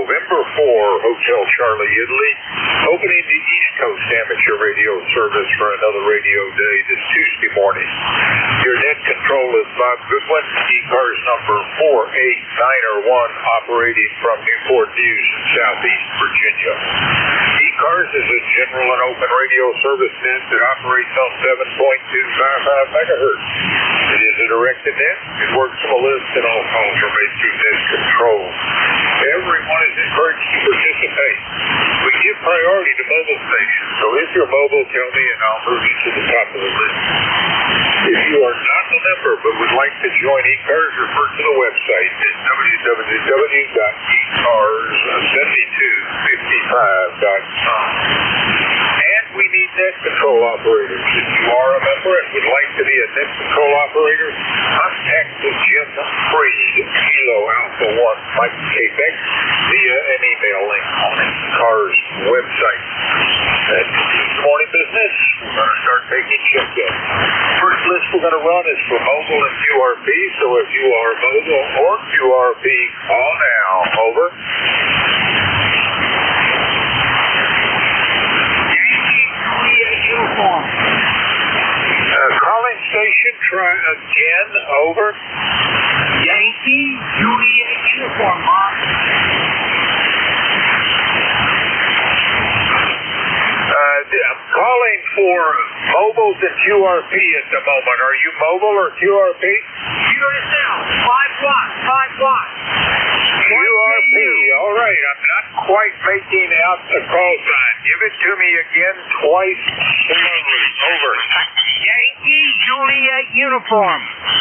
November 4, Hotel Charlie, Italy, opening the East Coast amateur radio service for another radio day this Tuesday morning. Your net control is Bob Goodwin, ECARS number 48901, operating from Newport News in Southeast Virginia. ECARS is a general and open radio service net that operates on 7.255 megahertz. It is a directed net. It works from a list, and all calls are made through net control. Everyone is encouraged to participate. We give priority to mobile stations, so if you're mobile, tell me and I'll move you to the top of the list. If you are not a member but would like to join ECARS, refer to the website at www.ecars7255.com. And we need net control operators. If you are a member and would like to be a net control operator, contact Jim Freed, Kilo Alpha 1 Mike Capex, via an email link on ECARS website. That's morning business. We're going to start taking check-in. First list we're going to run is for mobile and QRP, so if you are mobile or QRP, call now. Over. Calling station, try again. Over. Yankee Juliet uniform, Bob. I'm calling for mobiles and QRP at the moment. Are you mobile or QRP? Hear us now. 5 watts, 5 watts. QRP, all right. I'm not quite making out the call sign. Give it to me again twice slowly. Over. Yankee Juliet uniform.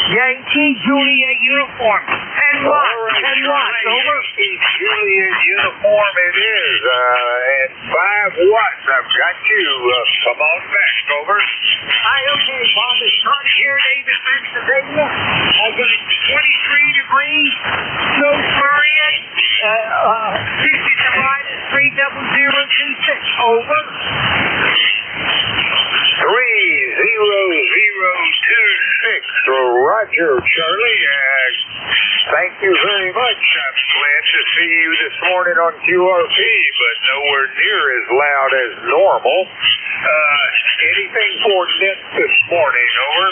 Yankee Juliet uniform. 10 watts, Right, 10 watts. Over. Yankee Juliet uniform it is. And 5 watts. I've got you. Come on back. Over. Hi, okay, Bob. It's Tony here in Davis, Pennsylvania. I got 23 degrees. No flurrying. 60 to minus 30026. Over. 30026. Roger, Charlie. Thank you very much. I'm glad to see you this morning on QRP, but nowhere near as loud as normal. Anything for net this morning? Over.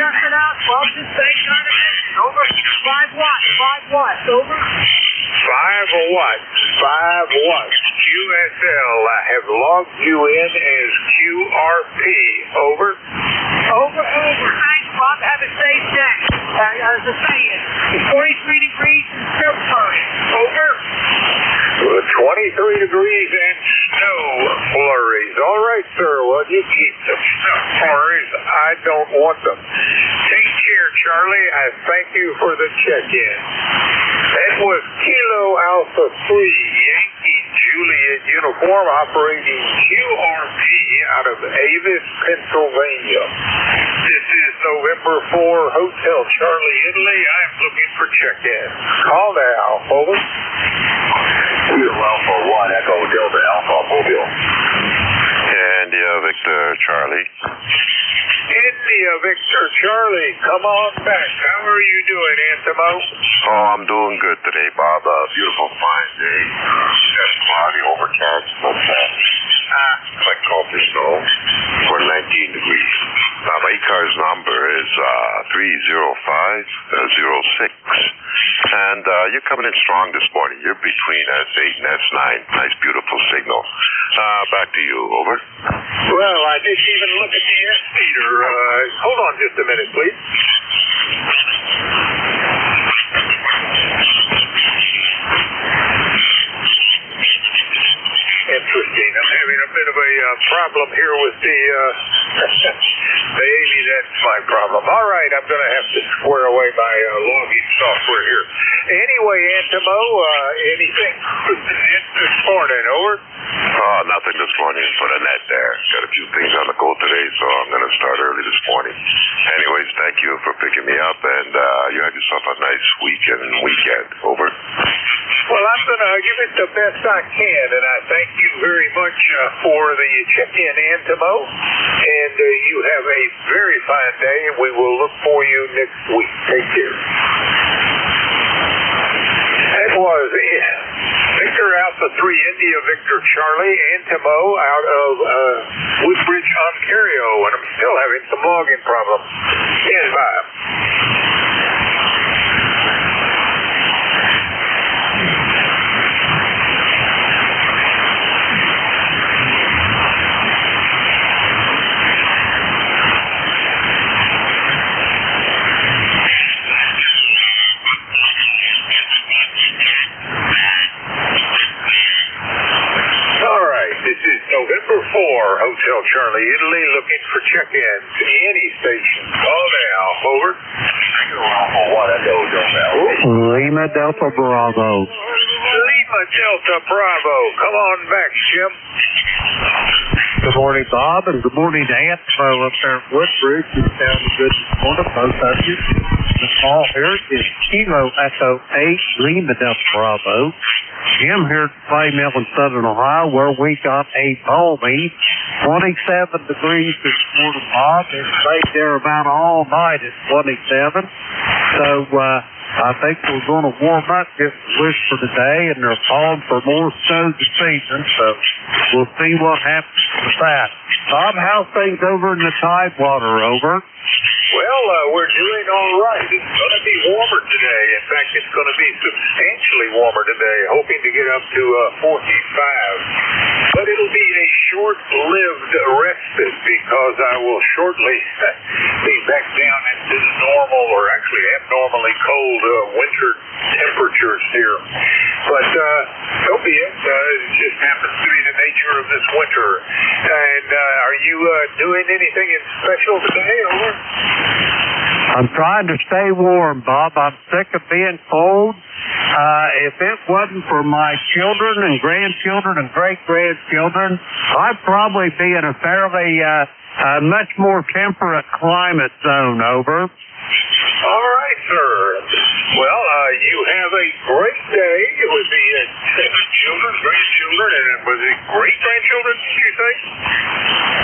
Nothing else, Bob. Just same kind of message. Over. 5 watts, 5 watts. Over. 5 watts. 5 watts. QSL. I have logged you in as QRP. Over. Over. Thanks, Bob. Have a safe day. As I say, it's 43 degrees and still flurries. Over. 23 degrees and snow flurries. All right, sir. Well, you keep the snow flurries. I don't want them. Take care, Charlie. I thank you for the check-in. That was Kilo Alpha 3 Yankee Juliet uniform operating QRP out of Avis, Pennsylvania. This is November 4, Hotel Charlie, Italy. I'm looking for check-in. Call now. Over. Kilo Alpha 1 Echo Delta Alpha Mobile. India Victor Charlie. India Victor Charlie, come on back. How are you doing, Antimo? Oh, I'm doing good today, Bob. A beautiful, fine day. Just cloudy, overcast, but like coffee snow for 19 degrees. My ECARS number is 30506. And you're coming in strong this morning. You're between S8 and S9. Nice, beautiful signal. Back to you. Over. Well, I didn't even look at the S-meter. Hold on just a minute, please. Interesting. I'm having a bit of a problem here with the maybe that's my problem. All right, I'm going to have to square away my logging software here. Anyway, Antimo, anything for the net this morning? Over. Oh, nothing this morning for the net there. Got a few things on the go today, so I'm going to start early this morning. Anyways, thank you for picking me up, and you have yourself a nice weekend. Over. Well, I'm going to give it the best I can, and I thank you very much for the check-in, Antimo. And you have a very fine day, and we will look for you next week. Take care. That was Victor India Victor Charlie Antimo out of Woodbridge, Ontario, and I'm still having some login problems. Stand by. November 4, Hotel Charlie, Italy, looking for check-ins. Any station. Call now. Over. Lima Delta Bravo. Lima Delta Bravo. Come on back, Jim. Good morning, Bob, and good morning to Antimo up there at Woodbridge. You sound good this morning, both of you. The call here is Kilo Echo 8, Lima Delta Bravo. Jim here at Clay Mill in Southern Ohio, where we got a balmy 27 degrees this morning, Bob. It stayed there about all night at 27. So, I think we're going to warm up just a wish for today, and they're calling for more snow this season, so we'll see what happens with that. Bob, how's things over in the Tidewater, over? Well, we're doing all right. It's going to be warmer today. In fact, it's going to be substantially warmer today, hoping to get up to 45. But it'll be a short-lived respite because I will shortly be back down into the normal, or actually abnormally cold winter temperatures here. But so be it. It just happens to be the nature of this winter. And are you doing anything in special today, over? I'm trying to stay warm, Bob. I'm sick of being cold. If it wasn't for my children and grandchildren and great-grandchildren, I'd probably be in a fairly much more temperate climate zone, over. All right, sir. Well, you have a great day with the children, grandchildren, and was it great-grandchildren, did you say?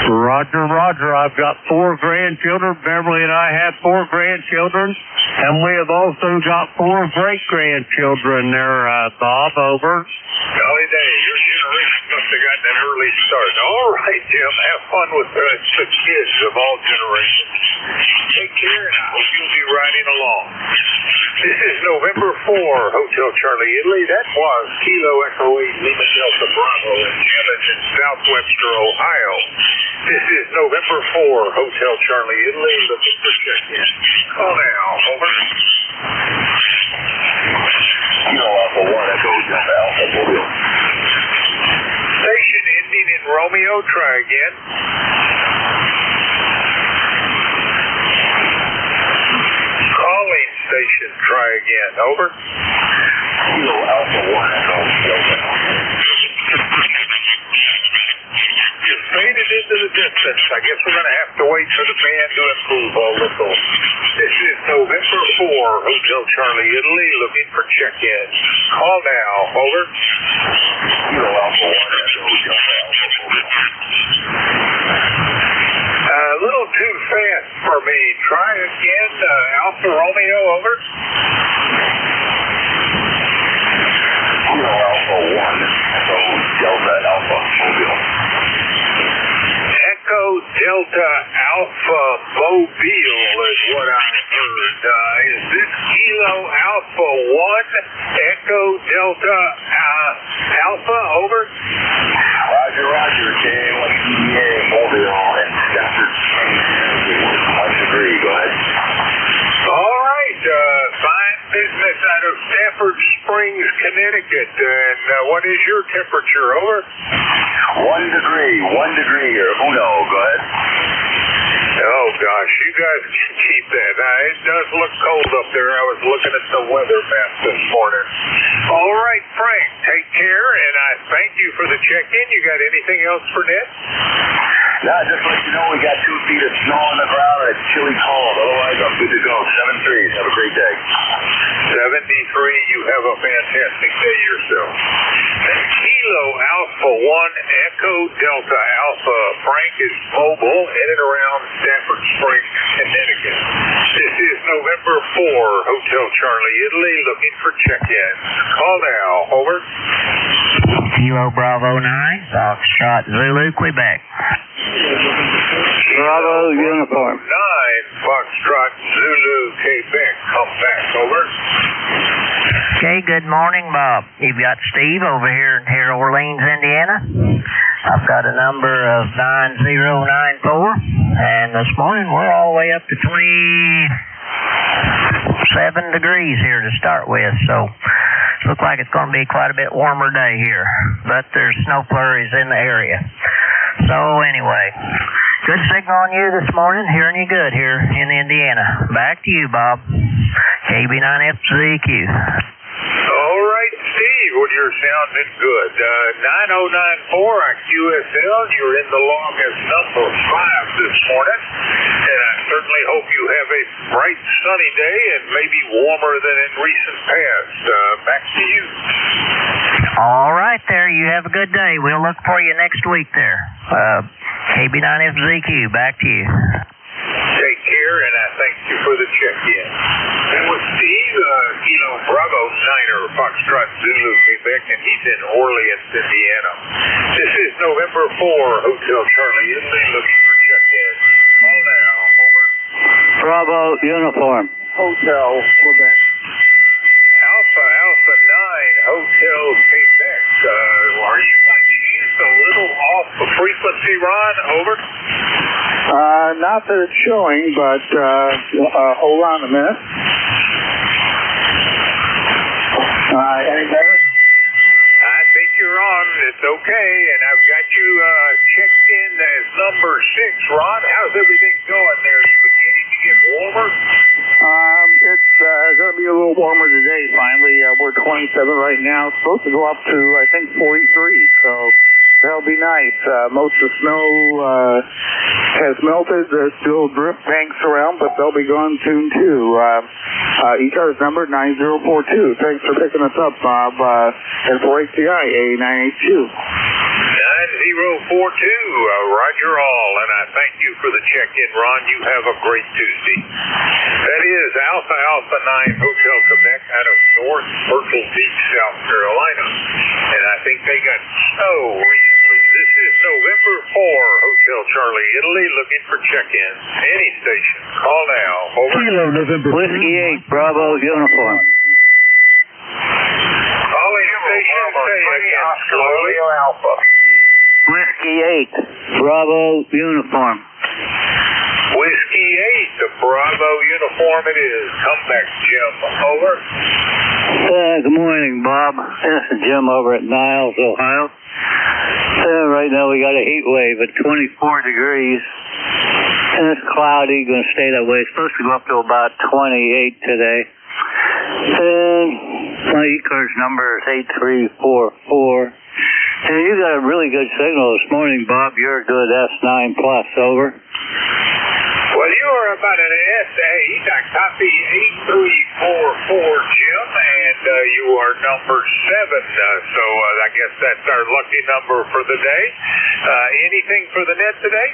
Roger. I've got 4 grandchildren. Beverly and I have 4 grandchildren. And we have also got 4 great-grandchildren there, Bob, over. Golly day, your generation must have gotten an early start. All right, Jim, have fun with the kids of all generations. Take care, and I hope you'll be riding along. This is November 4, Hotel Charlie, Italy. That was Kilo Echo 8, Lima Delta Bravo in Hammond in Southwestern Ohio. This is November 4, Hotel Charlie, Italy, looking for check-in. Call now, over. Kilo Alpha 1, Echo Delta Alpha Mobile. Station ending in Romeo, try again. Calling station, try again, over. Kilo Alpha 1, Echo Delta Alpha. You faded into the distance. I guess we're going to have to wait for the band to improve a little. This is November 4, Hotel Charlie, Italy, looking for check-in. Call now, over. Kilo Alpha 1, Echo Delta Alpha. A little too fast for me. Try again, Alpha Romeo, over. Kilo Alpha 1, Echo Delta Alpha Mobile. Echo Delta Alpha Mobile is what I heard. Is this Kilo Alpha 1, Echo Delta Alpha, over? Roger, K1EA Mobile and Stafford Springs. 1 degree, go ahead. All right, fine business out of Stafford Springs, Connecticut. And what is your temperature, over? 1 degree here. Uno, go ahead. Oh, gosh, you guys can keep that. It does look cold up there. I was looking at the weather map this morning. All right, Frank, take care, and I thank you for the check-in. You got anything else for Ned? No, just let you know we got 2 feet of snow on the ground and it's chilly cold. Otherwise, I'm good to go. 7-3. Have a great day. 73. You have a fantastic day yourself. Kilo Alpha 1, Echo Delta Alpha. Frank is mobile, headed around Stafford Springs, Connecticut. This is November 4, Hotel Charlie, Italy, looking for check-in. Call now, over. Kilo Bravo 9, Foxtrot Zulu, Quebec. Bravo uniform. 9, Foxtrot Zulu, Quebec. Come back, over. Okay, good morning, Bob. You've got Steve over here in Orleans, Indiana. I've got a number of 9094, and this morning we're all the way up to 27 degrees here to start with, so looks like it's going to be quite a bit warmer day here, but there's snow flurries in the area. So anyway, good signal on you this morning, hearing you good here in Indiana. Back to you, Bob. KB9FZQ. All right, Steve, well, you're sounding good. 9094 on QSL, you're in the longest number 5 this morning, and I certainly hope you have a bright, sunny day and maybe warmer than in recent past. Back to you. All right there, you have a good day. We'll look for you next week there. KB9FZQ, back to you. Take care, and I thank you for the check-in. That was Steve, Kilo Bravo 9er, Foxtrot Zulu, Quebec, and he's in Orleans, Indiana. This is November 4, Hotel Charlie Italy, looking for check-in. Call now, over. Bravo uniform. Hotel Quebec. Alpha 9, Hotel Quebec. Are you by chance a little off the frequency, Ron? Over. Not that it's showing, but hold on a minute. Any better? I think you're on. It's okay, and I've got you checked in as number 6, Ron. How's everything going there? Are you beginning to get warmer? It's going to be a little warmer today, finally. We're 27 right now. It's supposed to go up to, I think, 43, so that'll be nice. Most of the snow has melted. There's still drift banks around, but they'll be gone soon, too. ECARS number 9042. Thanks for picking us up, Bob. And for ACI, A982. 9042, Roger all, and I thank you for the check-in, Ron. You have a great Tuesday. That is Alpha 9 Hotel Quebec out of North Myrtle Beach, South Carolina, and I think they got snow recently. This is November 4, Hotel Charlie Italy, looking for check-ins. Any station, call now. Over. Kilo November. Whiskey 8, Bravo uniform. Calling station, say again slowly. Alpha. Whiskey 8, Bravo uniform. Whiskey 8, the Bravo uniform it is. Come back, Jim. Over. Good morning, Bob. This is Jim over at Niles, Ohio. Right now we got a heat wave at 24 degrees. And it's cloudy, going to stay that way. It's supposed to go up to about 28 today. And my ECARS number is 8344. And you got a really good signal this morning, Bob. You're a good S9 plus, over. Well, you are about an S8. I copy 8344, Jim, and you are number 7. So I guess that's our lucky number for the day. Anything for the net today?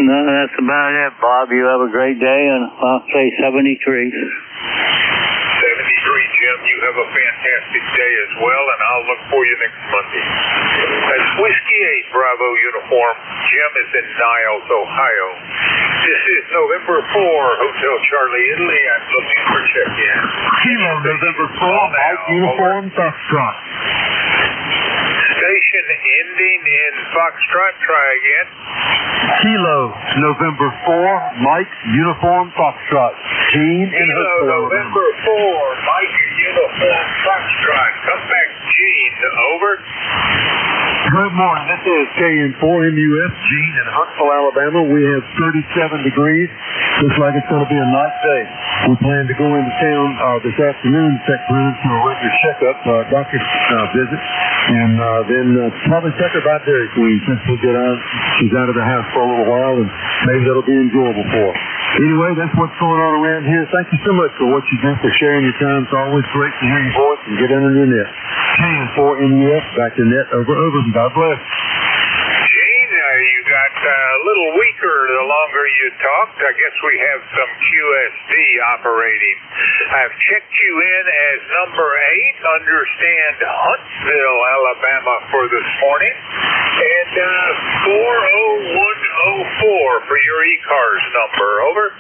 No, that's about it, Bob. You have a great day, and I'll say 73. 73, Jim. You have a fantastic day as well, and I'll look for you next Monday. That's Whiskey 8, Bravo uniform. Jim is in Niles, Ohio. This is November 4, Hotel Charlie Italy. I'm looking for check-in. Kilo November 4, Mike uniform, Foxtrot. Station ending in Foxtrot. Try again. Kilo November 4, Mike uniform, Foxtrot. Gene in Kilo November 4, Mike uniform, Foxtrot. Come back, Gene. Over. Good morning. This is KN4NUS, Gene in Huntsville, Alabama. We have 37 degrees. Looks like it's going to be a nice day. We plan to go into town this afternoon, check Bruce for a regular checkup, doctor's visit, and then probably check her about Dairy Queen since she's out of the house for a little while, and maybe that'll be enjoyable for her. Anyway, that's what's going on around here. Thank you so much for what you do, for sharing your time. It's always great to hear your voice and get in on your net. KN4NUS, back to net. Over. God bless. Gene, you got a little weaker the longer you talked. I guess we have some QSD operating. I've checked you in as number 8. Understand Huntsville, Alabama for this morning. And 40104 for your ECARS number. Over.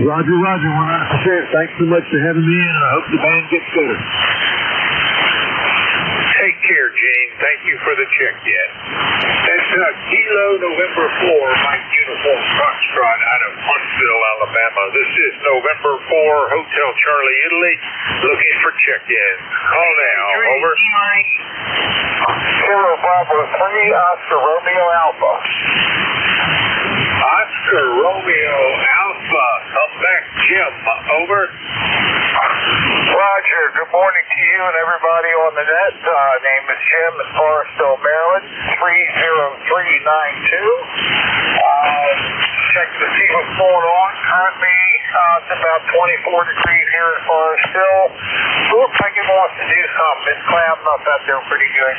Roger, 100%. Thanks so much for having me in, and I hope the band gets better. Take care, Gene. Thank you for the check-in. That's Kilo November 4, Mike Uniform Foxtrot out of Huntsville, Alabama. This is November 4, Hotel Charlie, Italy, looking for check-in. Call now. Over. Kilo Bravo 3, Oscar Romeo Alpha. Oscar Romeo Alpha. Come back, Jim. Over. Roger. Good morning to you and everybody on the net. Name is Jim in Forestville, Maryland, 30392. Check to see what's going on. Currently, it's about 24 degrees here in Forestville. Looks like it wants to do something. It's clouding up out there pretty good.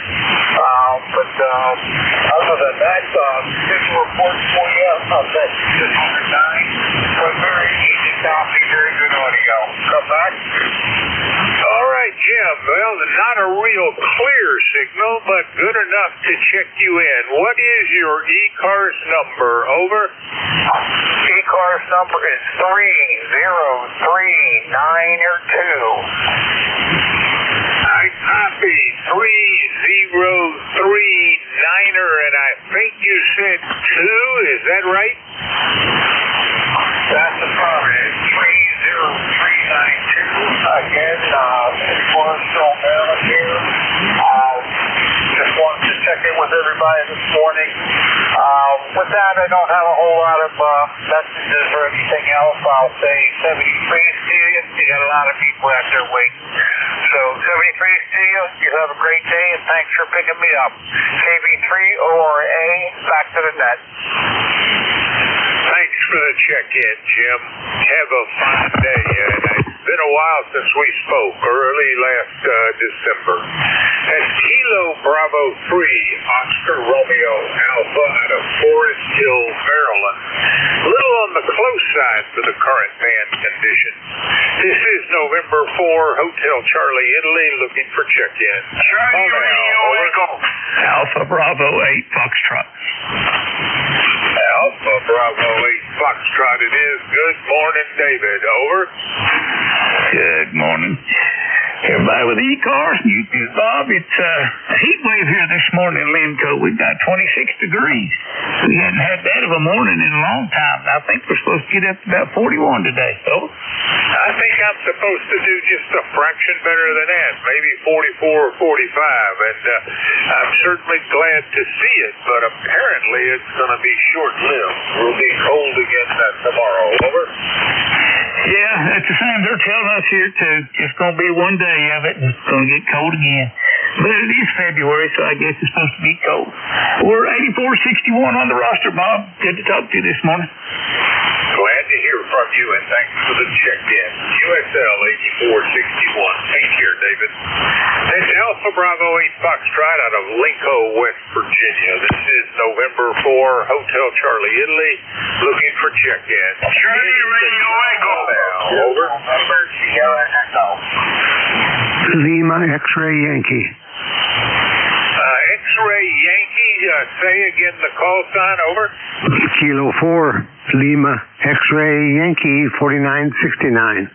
But other than that, visual reports for you. That's just 109. But very easy copy, very good audio. Come back. All right, Jim. Well, not a real clear signal, but good enough to check you in. What is your ECARS number? Over. ECARS number is 30392. I copy 3039er, and I think you said 2. Is that right? That's affirmative. 30392. Again, it's Forestville, Maryland here. Just wanted to check in with everybody this morning. With that, I don't have a whole lot of messages or anything else. I'll say 73 to you. You got a lot of people out there waiting. So 73 to you. You have a great day, and thanks for picking me up. KB3ORA, back to the net. Thanks for the check-in, Jim. Have a fine day. It's been a while since we spoke, early last December. That's Kilo Bravo 3, Oscar Romeo Alpha out of Forest Hill, Maryland. A little on the close side for the current band conditions. This is November 4, Hotel Charlie, Italy, looking for check-in. Charlie Radio Echo. Alpha Bravo 8 Foxtrot. Alpha Bravo 8 Foxtrot it is. Good morning, David. Over. Good morning. Everybody with ECARS, Bob, it's a heat wave here this morning in Limco. We've got 26 degrees. We hadn't had that of a morning in a long time. I think we're supposed to get up to about 41 today. Over. I think I'm supposed to do just a fraction better than that, maybe 44 or 45, and I'm certainly glad to see it, but apparently it's going to be short-lived. We'll be cold again tomorrow. Over. Yeah, that's the same they're telling us here, too. It's going to be one day of it, and it's going to get cold again. But it is February, so I guess it's supposed to be cold. We're 8461 on the roster, Bob. Good to talk to you this morning. Glad to hear from you, and thanks for the check-in. USL 8461. Take care, David. That's Alpha Bravo 8 Foxtrot out of Linco, West Virginia. This is November 4, Hotel Charlie, Italy, looking for check-in. Charlie Radio Echo. Over. November Sierra Echo. Lima X-Ray Yankee. X-Ray Yankee, say again the call sign. Over. Kilo 4, Lima X-Ray Yankee 4969.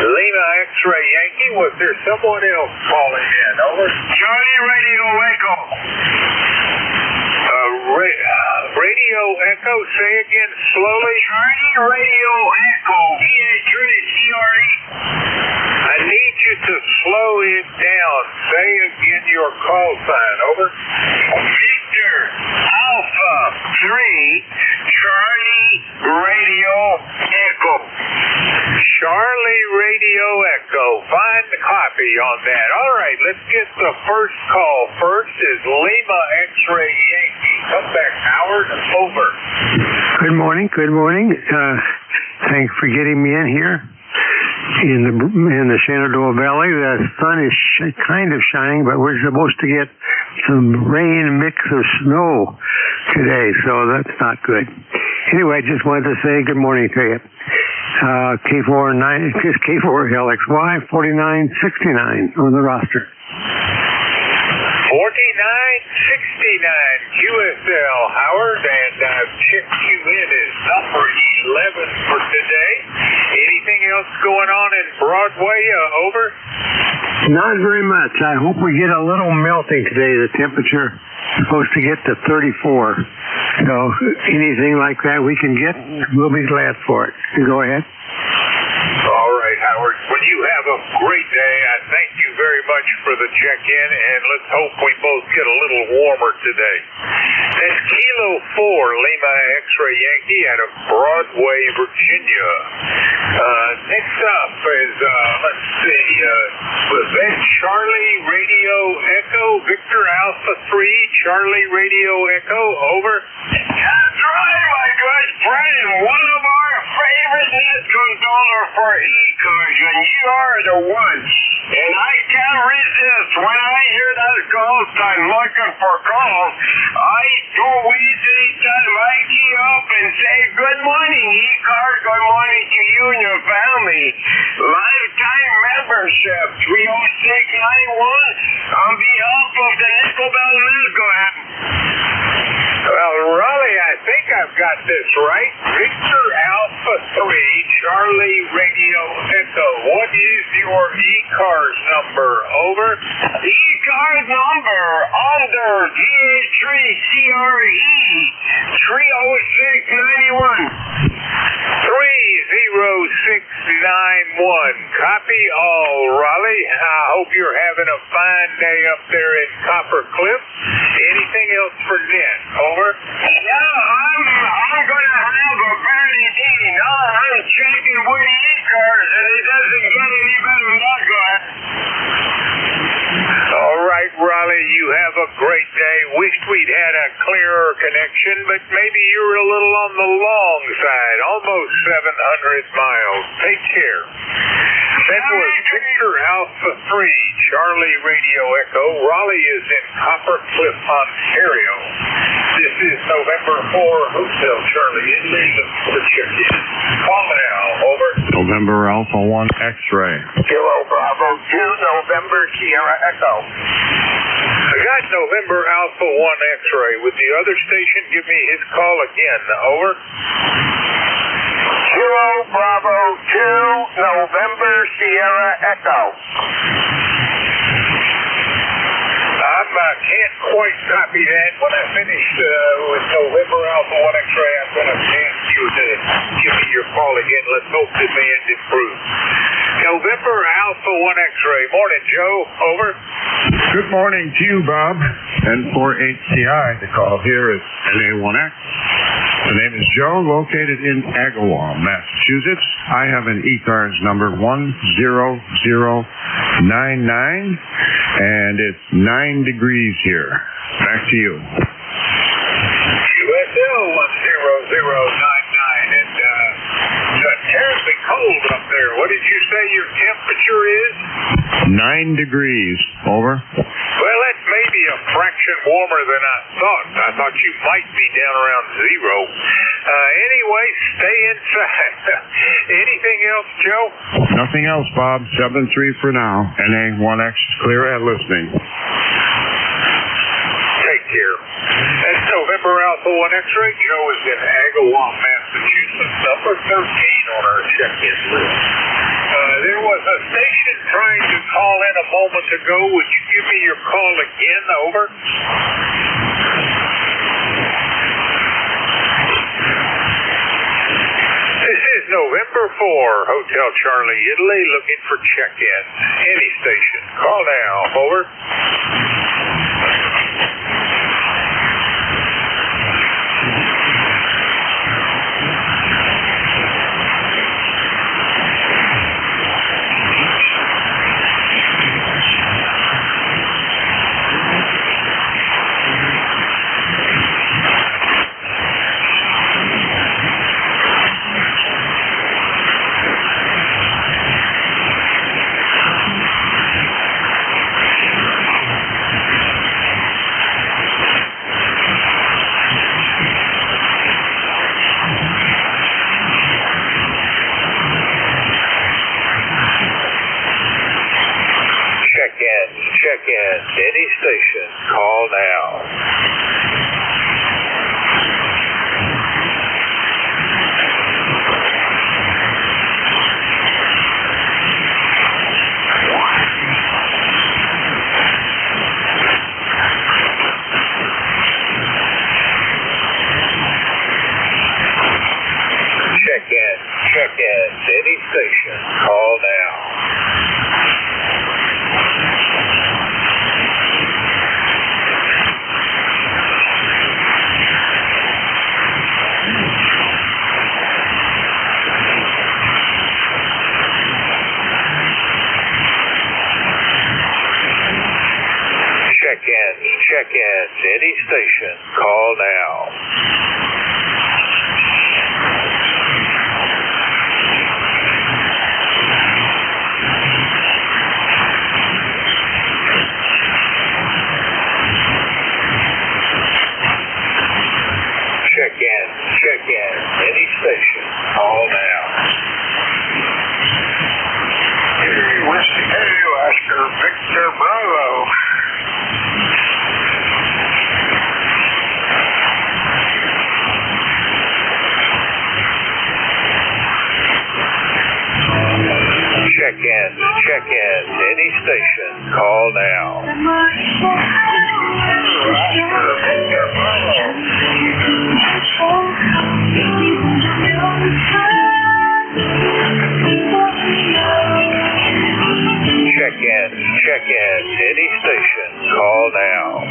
Lima X-Ray Yankee, was there someone else calling in? Over. Charlie Radio Echo. Radio Echo, say again slowly. Charlie Radio Echo. CRE. I need you to slow it down. Say again your call sign. Over. Victor Alpha 3, Charlie Radio Echo. Charlie Radio Echo. Find the copy on that. All right, let's get the first call. First is Lima X-Ray Yankee. Come back, Howard. Over. Good morning. Thanks for getting me in here. In the Shenandoah Valley, the sun is kind of shining, but we're supposed to get some rain mix of snow today, so that's not good. Anyway, I just wanted to say good morning to you. K4LXY 4969 on the roster. 4969 QSL Howard, and I've checked you in as number 11 for today. Anything else going on in Broadway? Over? Not very much. I hope we get a little melting today. The temperature is supposed to get to 34. So anything like that we can get, we'll be glad for it. Go ahead. All right, Howard. Well, you have a great day. I thank you very much for the check-in, and let's hope we both get a little warmer today. That's Kilo 4 Lima X-Ray Yankee out of Broadway, Virginia. Next up is, let's see, was that Charlie Radio Echo, Victor Alpha 3, Charlie Radio Echo, over? That's right, my good friend. One of our favorite net controller for ECARS, and you are the one. And I can't resist. When I hear that call sign looking for calls, I go easy time. I key up and say, good morning, ECARS. Good morning to you and your family. Lifetime membership, 30691, on behalf of the Nickel Bell News. Go ahead. Well, Raleigh, I think I've got this right. Victor Alpha 3, Charlie Radio Echo. What is your ECARS number? Over? The ECARS number under DH3CRE 30691. 30691. Copy all, Raleigh. I hope you're having a fine day up there in Copper Cliff. Anything else for Net? Over? Yeah, I'm going to have a very day. Now I'm checking with ECARS, and it doesn't get any better than that, go ahead. All right, Raleigh, you have a great day. Wished we'd had a clearer connection, but maybe you're a little on the long side, almost 700 miles. Take care. That was Victor Alpha 3, Charlie Radio Echo. Raleigh is in Copper Cliff, Ontario. This is November 4, Hotel Charlie Italy, the check-in. Call now, over. November Alpha 1 X-Ray. Kilo Bravo 2, November Sierra Echo. I got November Alpha 1 X-Ray. Would the other station give me his call again? Over. Kilo Bravo 2, November Sierra Echo. I can't quite copy that. When I finish with November Alpha 1 X-Ray, I'm going to ask you to give me your call again. Let's hope the demand improves. November Alpha 1 X-Ray. Morning, Joe. Over. Good morning to you, Bob. N4HCI. The call here is NA1X. The name is Joe, located in Agawam, Massachusetts. I have an ECARS number 10099, and it's 9 degrees here. Back to you. QSL 10099, and it's terribly cold up there. What did you say your temperature is? 9 degrees. Over. Well, that's maybe a fraction warmer than I thought. I thought you might be down around 0. Anyway, stay inside. Anything else, Joe? Nothing else, Bob. 7-3 for now. NA1X clear and listening. Take care. That's November Alpha 1 X-Ray. Joe is in Agawam, Massachusetts, number 13 on our check-in list. There was a station trying to call in a moment ago. Would you give me your call again? Over. This is November 4, Hotel Charlie Italy, looking for check-in. Any station. Call now. Over. check in. Any station, call now. Check in. Any station, call now. Check in. Any station, call now. Check in. Any station, call now. Hey, Whiskey, hey, Oscar, Victor, Bravo. Check in. Any station, call now. Check in. Any station, call now.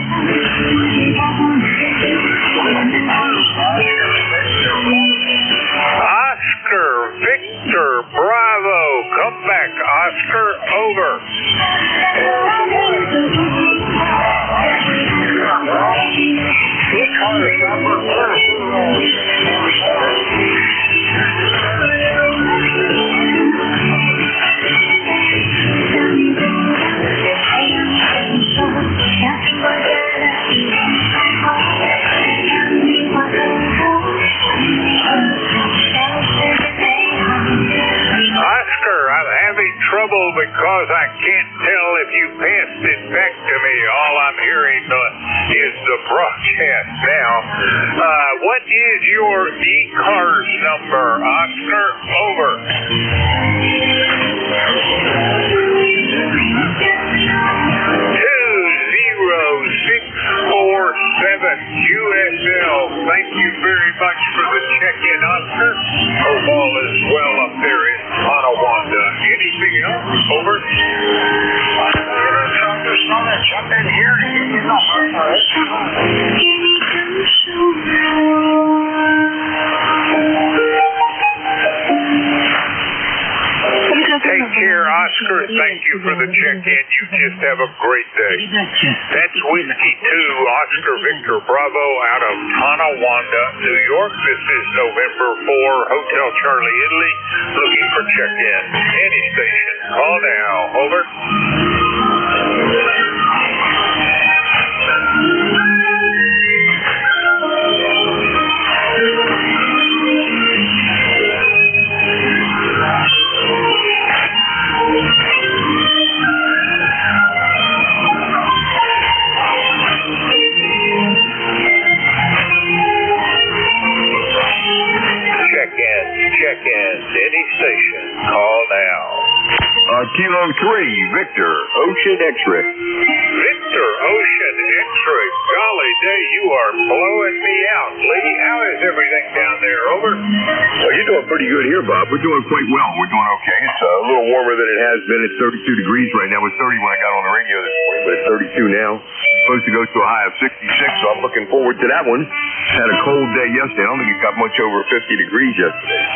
Oscar, Victor, Bravo. Come back, Oscar. Over. Trouble because I can't tell if you passed it back to me. All I'm hearing is the broadcast now. What is your ECARS number, Oscar? Over. 20647 QSL. Thank you very much for the check-in, Oscar. Hope all is well up there in Tonawanda. Anything else? Over. Just want to jump in here and give you a number. Take care, Oscar. Thank you for the check-in. You just have a great day. That's Whiskey 2, Oscar Victor Bravo out of Tonawanda, New York. This is November 4, Hotel Charlie, Italy, looking for check-in. Any station, call now. Over. Check in. Any station, call now. Kilo 3, Victor, Ocean X-Ray. Victor, Ocean X-Ray. Golly day, you are blowing me out. Lee, how is everything down there? Over. Well, you're doing pretty good here, Bob. We're doing quite well. We're doing okay. It's a little warmer than it has been. It's 32 degrees right now. It was 30 when I got on the radio this morning, but it's 32 now. Supposed to go to a high of 66, so I'm looking forward to that one. Had a cold day yesterday. I don't think it got much over 50 degrees yesterday.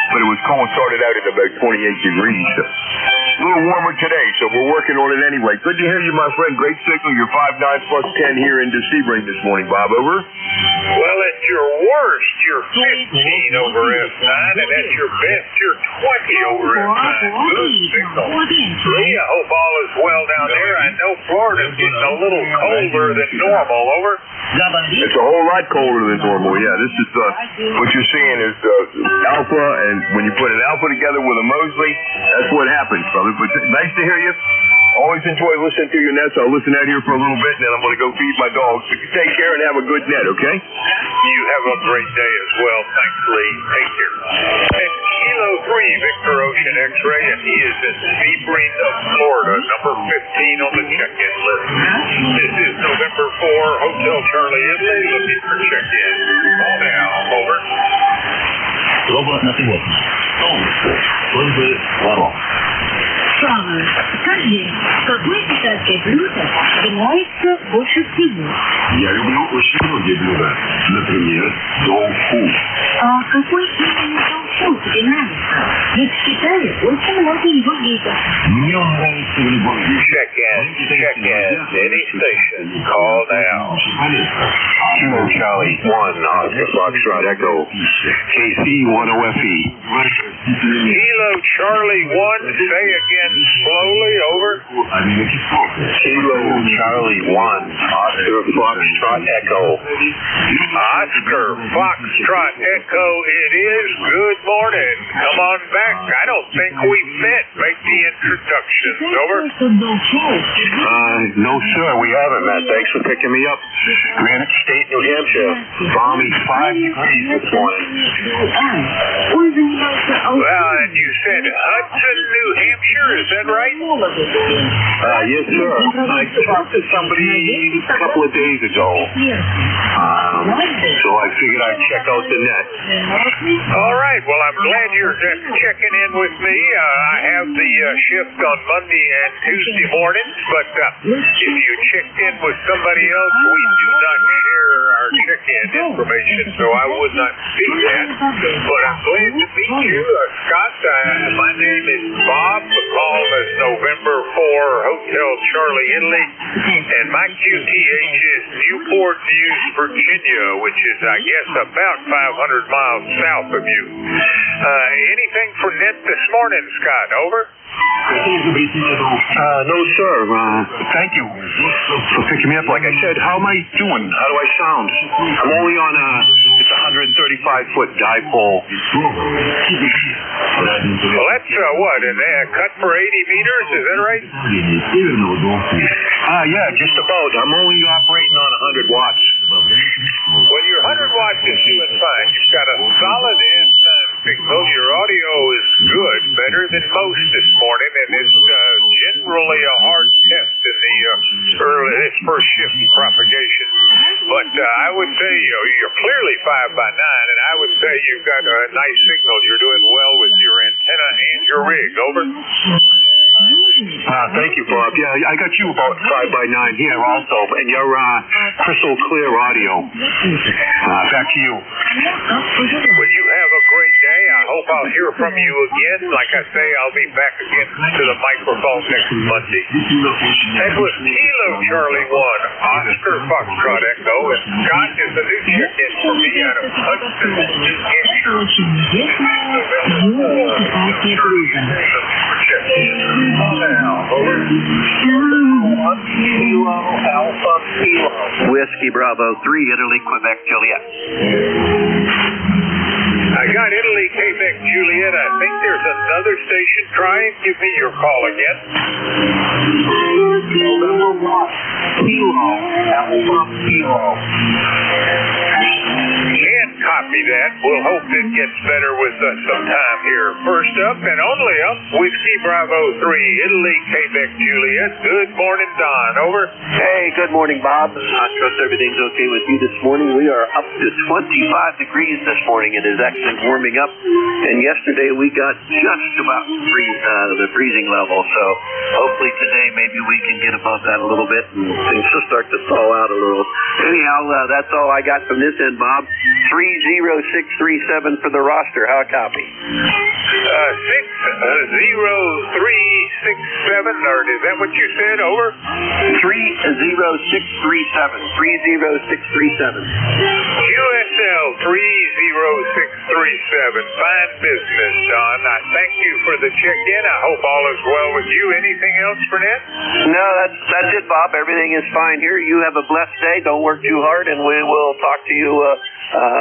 But it was cold. Started out at about 28 degrees. So a little warmer today, so we're working on it anyway. Good to hear you, my friend. Great signal. You're 5'9 plus 10 here into Sebring this morning, Bob. Over. Well, at your worst, you're 15 over F9, and at your best, you're 20 over F9. Good signal. Lee, I hope all is well down there. I know Florida's getting a little colder than normal. Over. It's a whole lot colder than normal. Yeah, this is what you're seeing is alpha, and when you put an alpha together with a Mosley, that's what happens, brother. But nice to hear you. Always enjoy listening to your net, so I'll listen out here for a little bit, and then I'm going to go feed my dogs. So you take care and have a good net, okay? You have a great day as well. Thanks, Lee. Take care. And Kilo 3, Victor Ocean X-Ray, and he is in Sebring, Florida, number 15 on the check-in list. This is November 4, Hotel Charlie Italy, looking for check-in. Call now. Over. Robot, nothing working. Oh, Скажи, какое китайское блюдо нравится больше всего? Я люблю очень многие блюда. Например, тофу. А какой именно тофу тебе нравится? Ведь в Китае очень много его видов. Мне он нравится в любом виде. Check-in. Any station. Call now. Kilo Charlie 1, Oscar Foxtrot Echo. KC 10FE. Kilo Charlie 1, say again slowly, over. Kilo Charlie 1, Oscar Foxtrot Echo. Oscar Foxtrot Echo, it is. Good morning. Come on back. I don't think we've met. Make the introductions, over. No, sir, we haven't, Matt. Thanks for picking me up. Granite State, New Hampshire. Balmy 5 degrees this morning. Well, and you said Hudson, New Hampshire, is that right? Yes, sir. I talked to somebody a couple of days ago. So I figured I'd check out the net. All right. Well, I'm glad you're checking in with me. I have the shift on Monday and Tuesday mornings, but if you checked in with somebody else, we do not share our check-in information, so I would not see that. But I'm glad to meet you, Scott. My name is Bob. The call is November 4, Hotel Charlie Italy, and my QTH is Newport News, Virginia, which is, I guess, about 500 miles south of you. Anything for net this morning, Scott? Over. No, sir. Thank you for picking me up. Like I said, how am I doing? How do I sound? I'm only on it's a 135-foot dipole. Well, that's what? And cut for 80 meters? Is that right? Yeah, just about. I'm only operating on 100 watts. Well, your 100 watts is doing fine. You've got a solid S9 signal. Your audio is good, better than most this morning, and it's generally a hard test in the this first shift propagation. But I would say you're clearly 5 by 9, and I would say you've got a nice signal. You're doing well with your antenna and your rig. Over. Thank you, Bob. Yeah, I got you about 5 by 9 here also, and you're crystal clear audio. Back to you. Well, you have a great day. I hope I'll hear from you again. Like I say, I'll be back again to the microphone next Monday. That was Kilo Charlie 1, Oscar Foxtrot Echo, and Scott is the new check-in for me out of Hudson, New Hampshire. Whiskey Bravo 3, Italy, Quebec, Juliet. I got Italy, Quebec, Juliet. I think there's another station trying. Give me your call again. November 1, Kilo, Alpha Kilo. Can't copy that. We'll hope it gets better with some time here. First up and only up, Whiskey Bravo 3, Italy, Quebec, Juliet. Good morning, Don. Over. Hey, good morning, Bob. I trust everything's okay with you this morning. We are up to 25 degrees this morning. It is actually warming up. And yesterday we got just about the freezing level. So hopefully today maybe we can get above that a little bit and things will start to thaw out a little. Anyhow, that's all I got from this end, Bob. 30637 for the roster. How copy? 60367, or is that what you said? Over. 30637. 30637. QSL 30637. Fine business, Don. I thank you for the check-in. I hope all is well with you. Anything else, Burnett? No, that's it, Bob. Everything is fine here. You have a blessed day. Don't work too hard, and we will talk to you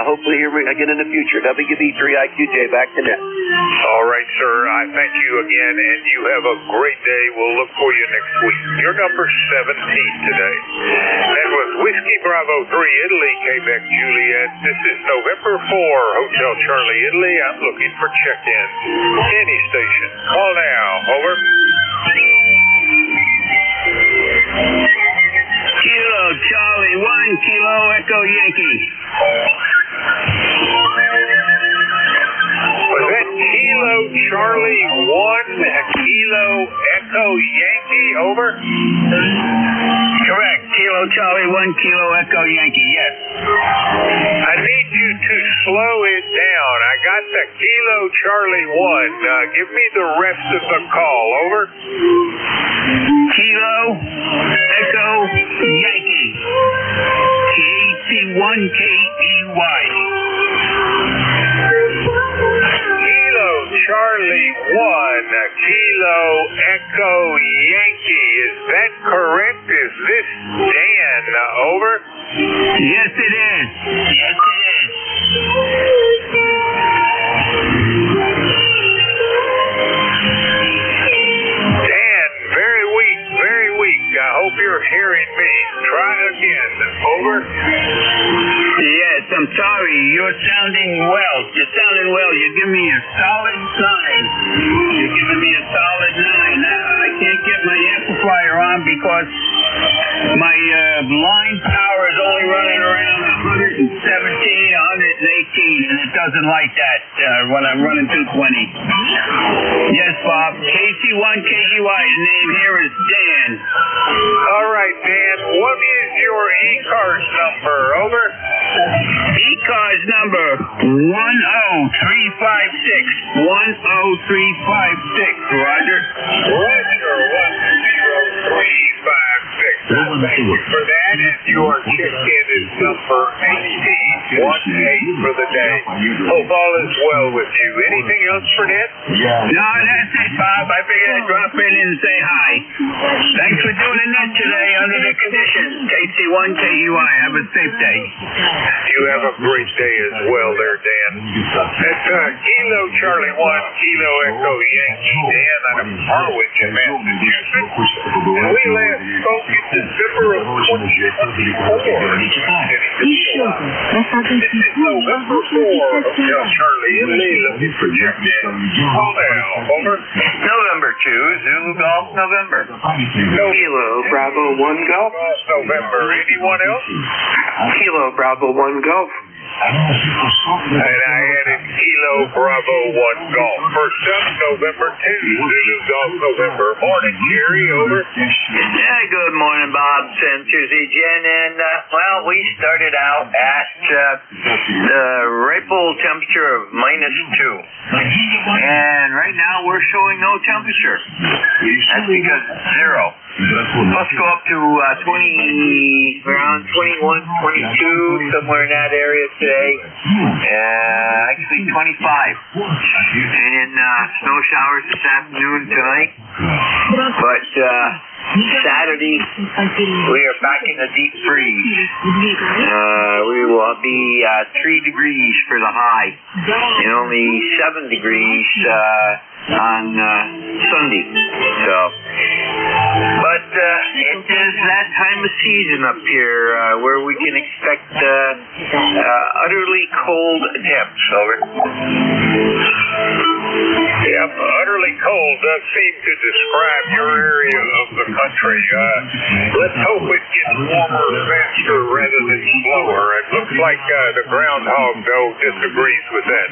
hopefully here again in the future. WB3IQJ, back to net. All right, sir. I thank you again, and you have a great day. We'll look for you next week. You're number 17 today. That was Whiskey Bravo 3, Italy, Quebec, Juliet. This is November 4, Hotel Charlie, Italy. I'm looking for check-in. Any station. Call now. Over. Kilo Charlie 1, Kilo Echo Yankee. Was that Kilo Charlie 1, Kilo Echo Yankee? Over. Correct. Kilo Charlie 1, Kilo Echo Yankee, yes. I need you to slow it down. I got the Kilo Charlie 1. Give me the rest of the call. Over. Kilo Echo Yankee. KC1KEY. Kilo Charlie 1, Kilo Echo Yankee. Is that correct? Is this Dan? Over. Yes, it is. Yes, it is. Dan, very weak, very weak. I hope you're hearing me. Try again. Over. Yes, I'm sorry. You're sounding well. You're sounding well. You're giving me a solid 9. You're giving me a solid 9. I can't get my amplifier on because my line power is only running around 117, 118, and it doesn't like that when I'm running 220. Yes, Bob. KC1KEY. The name here is Dan. All right, Dan. What is your ECARS number? Over. ECARS number 10356. 10356. Roger. Roger. 10356. Thank you for that. And your check-in is number 18. 18 for the day. Hope all is well with you. Anything else for Ned? No, that's it, Bob. I figured I'd drop in and say hi. Thanks for doing the net today under the conditions. KC1KEY. Have a safe day. You have a great day as well there, Dan. That's Kilo Charlie 1, Kilo Echo Yankee, Dan out of Harwich in Massachusetts. And we last spoke in December of 2024. This is November 4, Hotel Charlie, Italy, looking for check-in. Call now. Over. November 2, Zulu Golf, November. Kilo Bravo 1 Golf. November. Anyone else? Kilo Bravo 1 Golf. And I added Kilo Bravo 1 Golf. First up, November 2, Zulu Golf, November. Morning, Jerry. Over. Yeah, good morning, Bob. San Susie Jen. And, well, we started out at the ripple temperature of -2. And right now we're showing no temperature. That's because it's 0. Let's go up to around 21, 22, somewhere in that area today. Actually 25. And then snow showers this afternoon tonight. But Saturday, we are back in the deep freeze. We will be 3 degrees for the high and only 7 degrees on Sunday. So, but it is that time of season up here where we can expect utterly cold temps. Over. Yep, utterly cold does seem to describe your area of the country. Let's hope it gets warmer faster rather than slower. It looks like the groundhog, though, disagrees with that.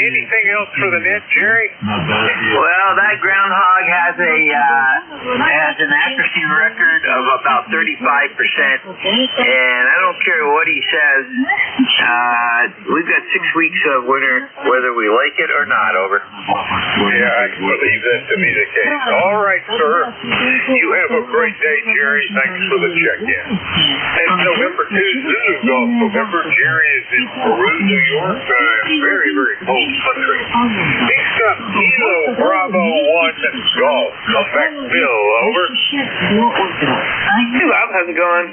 Anything else for the net, Jerry? Well, that groundhog has a has an accuracy record of about 35%, and I don't care what he says. We've got 6 weeks of winter, whether we like it or not. Over. Yeah, I believe that to be the case. All right, sir. You have a great day, Jerry. Thanks for the check-in. And November 2 Zulu Golf. November, Jerry is in Peru, New York. Very, very cold country. Next up, Kilo Bravo 1 Golf. Come back, Bill. Over. Hey, Bob. How's it going?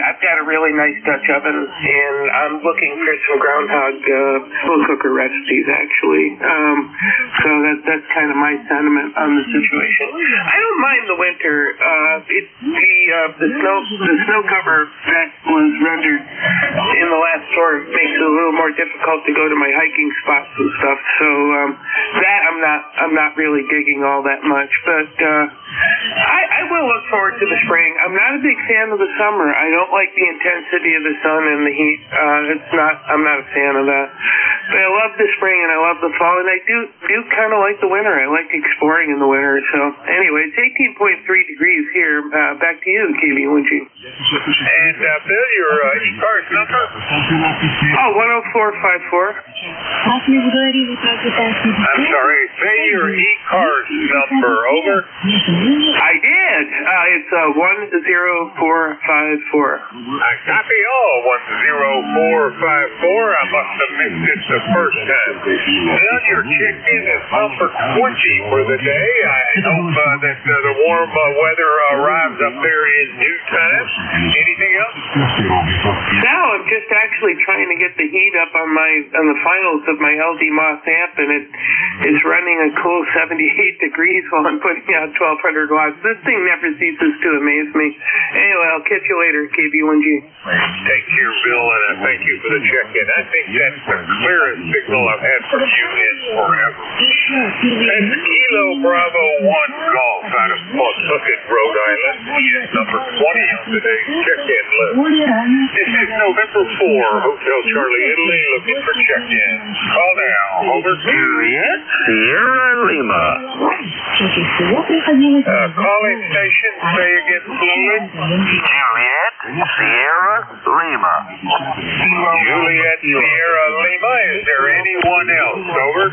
I've got a really nice Dutch oven, and I'm looking for some groundhog slow cooker recipes, actually. So that's kind of my sentiment on the situation. I don't mind the winter. The snow cover that was rendered in the last storm makes it a little more difficult to go to my hiking spots and stuff. So that I'm not really digging all that much, but I will look forward to the spring. I'm not a big fan of the summer. I don't like the intensity of the sun and the heat. I'm not a fan of that. But I love the spring and I love the fall, and I do kind of like the winter. I like exploring in the winter. So anyway, it's 18.3 degrees here. Back to you, KB1G. And Bill, your ECARS number? Oh, 10454. I'm sorry. Say your ECARS number. Over. I did. It's 10454. I copy all 10454. I must have missed it the first time. Bill, your check-in is number 20 for the day. I hope that the warm weather arrives up there in due time. Anything else? No, I'm just actually trying to get the heat up on the finals of my LD Moss amp, and it's running a cool 78 degrees while I'm putting out 1200 watts. This thing never ceases to amaze me. Anyway, I'll catch you later, KB1G. Take care, Bill, and I thank you for the check-in. I think that's the clearest signal I've had from you in forever. That's Kilo Bravo 1 Golf out of Pawtucket, Rhode Island. He is number 20 on today's check-in list. This is November 4, Hotel Charlie, Italy, looking for check-in. Call now. Over. Juliet Sierra Lima. Calling station, say again, slowly. Juliet Sierra Lima. Juliet Sierra Lima. Is there anyone else? Over.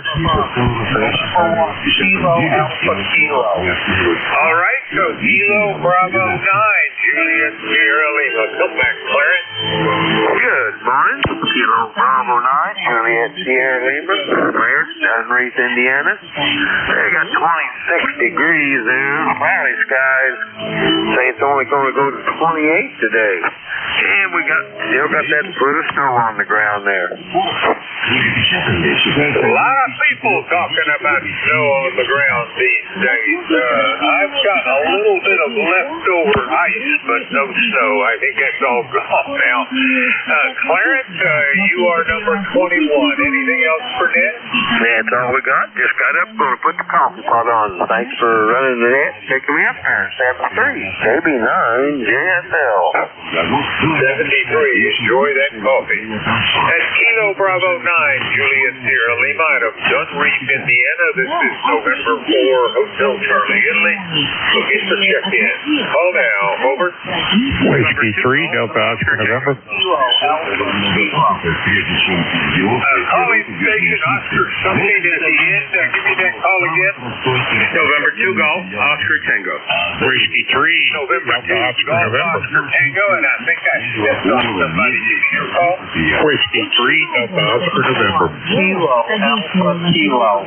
Kilo Alpha Kilo. All right, so Kilo Bravo 9, Juliet Sierra Lima. Come back, Clarence. Good morning. Kilo Bravo 9, Juliet Sierra Lima. Clarence, Reef, Indiana. They got 26 degrees there. Cloudy skies. Say it's only going to go to 28 today. And we still got that foot of snow on the ground there. A lot of people talking about snow on the ground these days. I've got a little bit of leftover ice, but no snow. I think that's all gone now. Clarence, you are number 21. Anything else for Ned? That's all we got. Just got up, going to put the coffee pot on. Thanks for running the net. Taking me up there. 73. KB9 JSL. 73. Enjoy that coffee. At Kilo Bravo 9, Juliet Sierra Lima out of Dunreef, Indiana. This is November 4, Hotel Charlie, Italy. Looking for check-in. Call now. Over. Whiskey 3, Delta Oscar, November. Calling station, Oscar something at the end. Give me that call again. November 2 Golf, Oscar Tango. Whiskey 3, November 2 Delta Oscar, Golf, November. Oscar Tango, and I think I stepped on somebody. Is your call? Whiskey 3, Delta Oscar, November. Kilo Alpha Kilo. I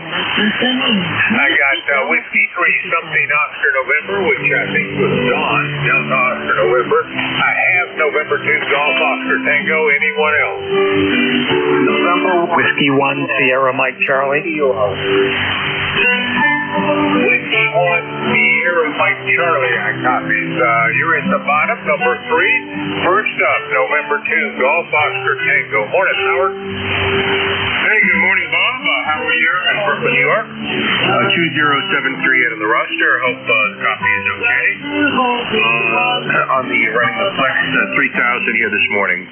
got Whiskey 3 something Oscar November, which I think was Don, Delta Oscar November. I have November 2 Golf, Oscar Tango. Anyone else? November Whiskey 1, Sierra Mike Charlie. Whiskey 1, Sierra Mike Charlie, I copies. You're at the bottom, number 3. First up, November 2 Golf, Oscar Tango. Morning, Howard. Hey, good morning, Bob. How are you? In Brooklyn, New York. 2073 out of the roster. Hope the copy is okay. On the running the Flex 3000 here this morning.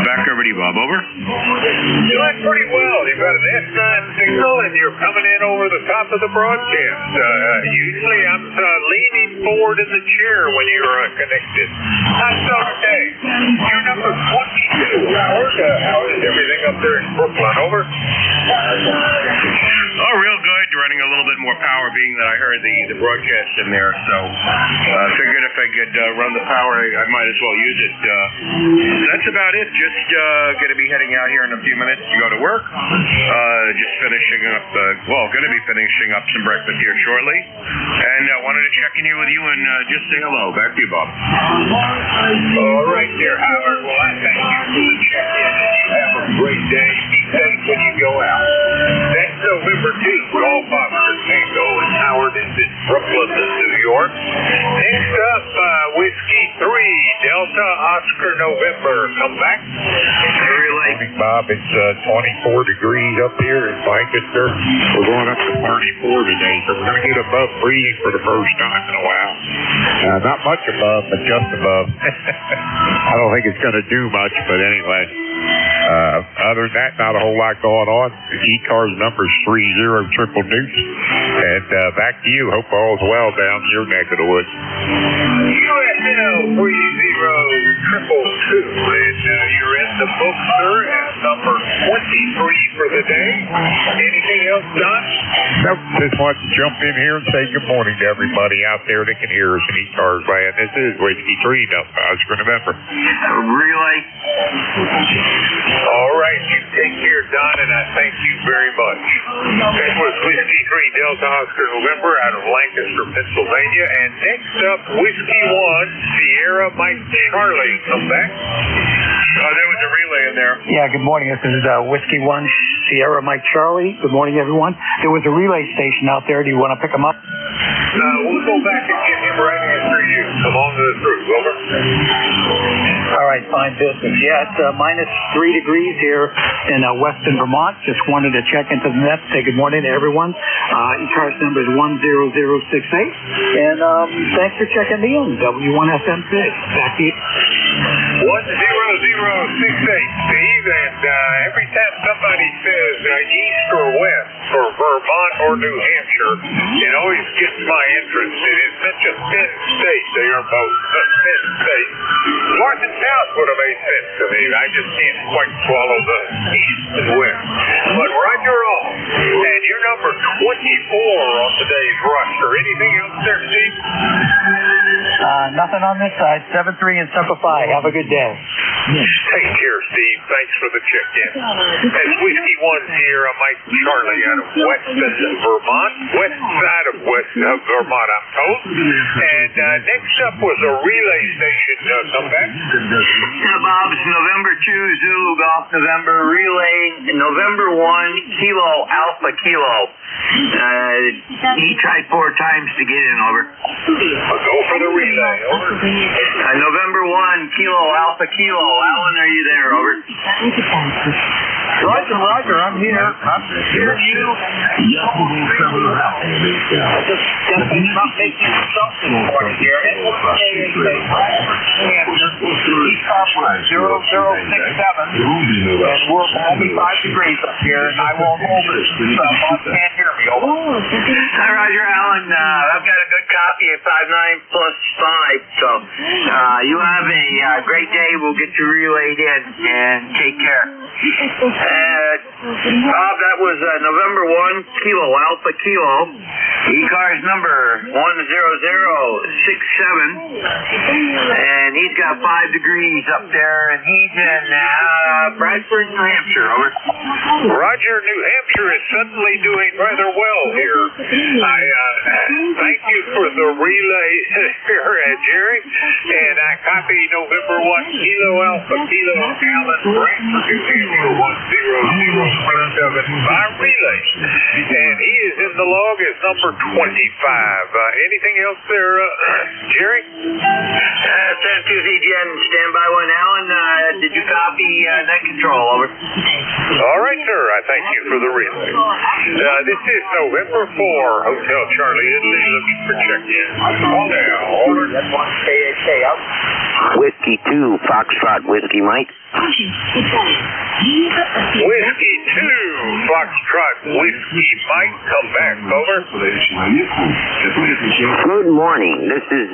Back over to you, Bob. Over. Doing pretty well. You've got an S9 signal, and you're coming in over the top of the broadcast. Usually I'm leaning forward in the chair when you're connected. That's okay. You're number 22. How is everything up there in Brooklyn? Over. Oh, real good. Running a little bit more power, being that I heard the broadcast in there. So figured if I could run the power, I might as well use it. That's about it. Just going to be heading out here in a few minutes to go to work. Just finishing up, going to be finishing up some breakfast here shortly. And wanted to check in here with you and just say hello. Back to you, Bob. All right there, Howard. Well, I thank you for the check-in. Have a great day. Be safe when you go out. Next November 2, Golf Officer Tango and Howard is in Brooklyn, New York. Next up, Whiskey 3, Delta Oscar November. Come back. Very late, Bob. It's 24 degrees up here in Lancaster. We're going up to 34 today, so we're going to get above freezing for the first time in a while. Not much above, but just above. I don't think it's going to do much, but anyway. Other than that, not a whole lot going on. ECARS number is 30 Deuce. And back to you. Hope all's well down your neck of the woods. USL 30 and you're in the book, sir, at number 23 for the day. Anything else, Don? Nope. Just want to jump in here and say good morning to everybody out there that can hear us in ECARS land. This is Whiskey 3, Delta Oscar November. Relay. All right, you take care, Don, and I thank you very much. That was Whiskey 3 Delta Oscar November out of Lancaster, Pennsylvania. And next up, Whiskey 1 Sierra Mike Charlie. Come back. There was a relay in there. Yeah, good morning. This is Whiskey 1 Sierra Mike Charlie. Good morning, everyone. There was a relay station out there. Do you want to pick them up? We'll go back and get him right after you. Come on to the through. Over. All right, fine business. Yeah, it's minus 3 degrees here in Weston, Vermont. Just wanted to check into the net, say good morning to everyone. ECARS number is 10068. And thanks for checking me in. W1SM6. Back to you. 10068, Steve, and every time somebody says east or west for Vermont or New Hampshire, it always gets my interest. It is such a thin state. They are both thin states. North and south would have made sense to me. I just can't quite swallow the east and west. But Roger all. And you're number 24 on today's roster. Anything else there, Steve? Nothing on this side. 7-3 and Semper Fi. Have a good day. Take care, Steve. Thanks for the check-in. That's Whiskey 1 Sierra Mike Charlie out of Weston, Vermont. West side of Vermont, I'm told. And next up was a relay station. Come back. Bob, it's November 2 Zulu Golf November relaying November 1 Kilo Alpha Kilo. He tried 4 times to get in, over. Go for the relay, over. November 1 Kilo Alpha Kilo. Alan, are you there, over? Roger, I'm here. I'm hearing you. Not making something for you here. And we'll 0067. And we're only 5 degrees up here, and I won't hold it. Bob can't hear me. Over. Hi, Roger, Alan. I've got a good copy at 59 plus 5. So you have a great day. We'll get you relayed in, and take care. Bob, that was November 1 Kilo Alpha Kilo. ECARS number 10067. And he's got 5 degrees up there, and he's in Bradford, New Hampshire, over. Roger, New Hampshire is suddenly doing rather well here. I thank you for the relay here, Jerry. And I copy November 1 Kilo Alpha Kilo Alan Bradford, New Hampshire 10067 by relay. And he is in the log as number 25. Anything else there, Jerry? 7-2ZGN, standby 1 Allen. Did you copy net control? Over. All right, sir. I thank you for the relay. This is November 4, Hotel Charlie Italy, looking for check-in. Call now. Over. Whiskey 2, Foxtrot, Whiskey Mike. Whiskey 2, Foxtrot, Whiskey Mike. Come back. Over. Good morning. This is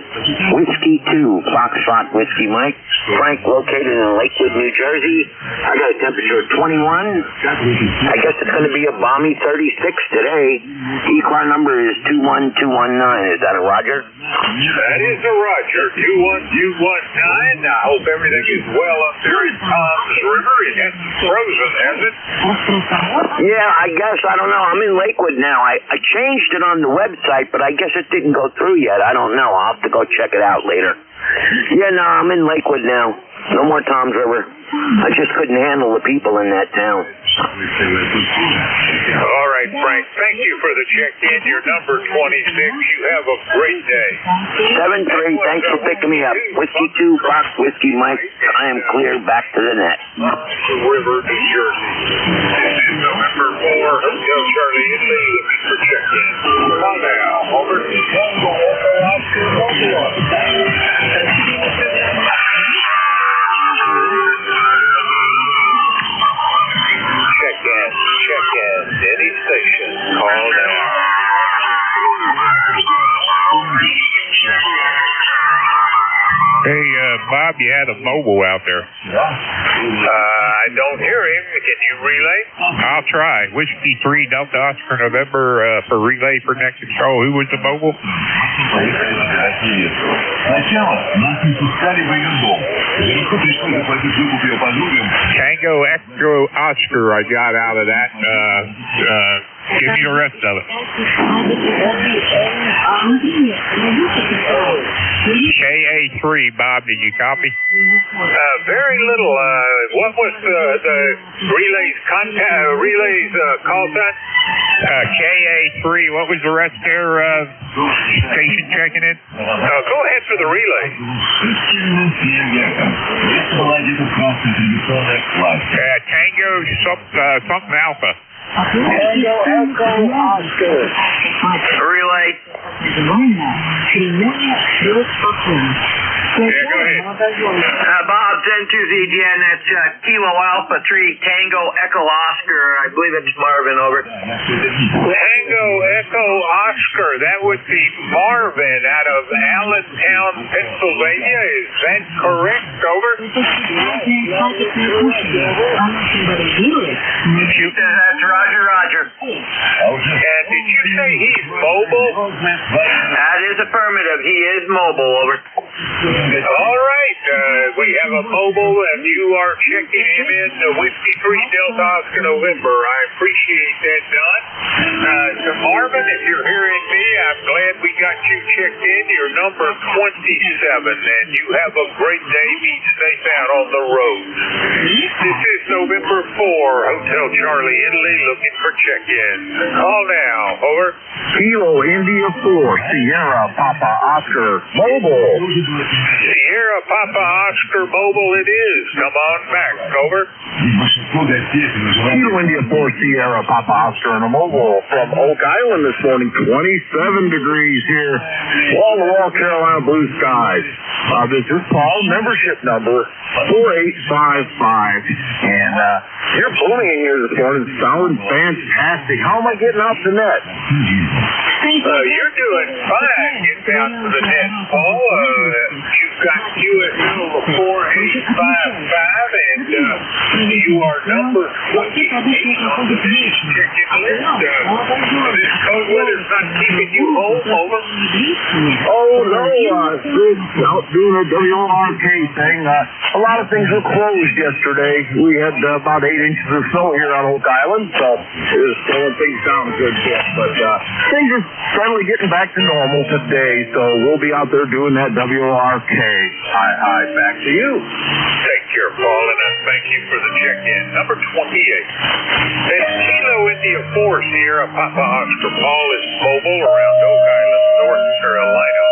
Whiskey 2, Foxtrot, Whiskey Mike. Frank, located in Lakewood, New Jersey. I got a temperature of 21. I guess it's going to be a balmy 36 today. ECARS number is 21219. Is that a Roger? That is a Roger. 21219. I hope everything is well up there in Tom's River. It hasn't frozen, has it? Yeah, I guess. I don't know. I'm in Lakewood now. I changed it on the website, but I guess it didn't go through yet. I don't know. I'll have to go check it out later. Yeah, no, I'm in Lakewood now. No more Tom's River. I just couldn't handle the people in that town. All right, Frank. Thank you for the check-in. Your number 26. You have a great day. 7-3. Thanks for picking me up. Whiskey 2, Fox, Whiskey Mike. I am clear back to the net. River, New Jersey. This is November 4, Hotel Charlie Italy, looking for check-in. Call now. Over. Check-in. Any station. Call now. Hey, Bob, you had a mobile out there. I don't hear him. Can you relay? I'll try. Whiskey 3, Delta Oscar November for relay for net control. Who was the mobile? Tango Echo Oscar I got out of that. Give me the rest of it. KA3, Bob, did you copy? Very little. What was the relay's call sign? KA3, what was the rest there? Station checking in? Go ahead for the relay. Tango something Alpha. Tango Echo Oscar. Relay. Yeah, go ahead. Bob, 10-2ZGN, that's Kilo Alpha 3, Tango Echo Oscar. I believe it's Marvin, over. Tango Echo Oscar. That would be Marvin out of Allentown, Pennsylvania. Is that correct? Over. That's Roger. And did you say he's mobile? That is affirmative. He is mobile, over. All right. We have a mobile, and you are checking him in. Whiskey 3 Delta Oscar November. I appreciate that, Don. To Marvin, if you're hearing me, I'm glad we got you checked in. You're number 27, and you have a great day. Be safe out on the road. This is November 4, Hotel Charlie Italy, looking for check-in. Call now. Over. Kilo India 4, Sierra Papa Oscar Mobile. Sierra Papa Oscar Mobile it is. Come on back. Over. Kilo India 4, Sierra Papa Oscar and a mobile from Oak Island this morning. 27 degrees here. Wall-to-wall Carolina blue skies. This is Paul, membership number 4855. And you're booming in here this morning. Sounding fantastic. How am I getting out the net? You're doing fine. Get down to the net, Paul. You've got QSL 4855, and you are number 28 on the check-in list. This cold weather's not keeping you home, over? Oh, no. Out doing a WRK thing. A lot of things were closed yesterday. We had about 8 inches of snow here on Oak Island, so it was slowing things down a good bit. But things are steadily getting back to normal today, so we'll be out there doing that WRK. Hi, back to you. Take care, Paul, and I thank you for the check-in. Number 28. That's Kilo India 4, Sierra Papa Oscar Paul is mobile around Oak Island, North Carolina.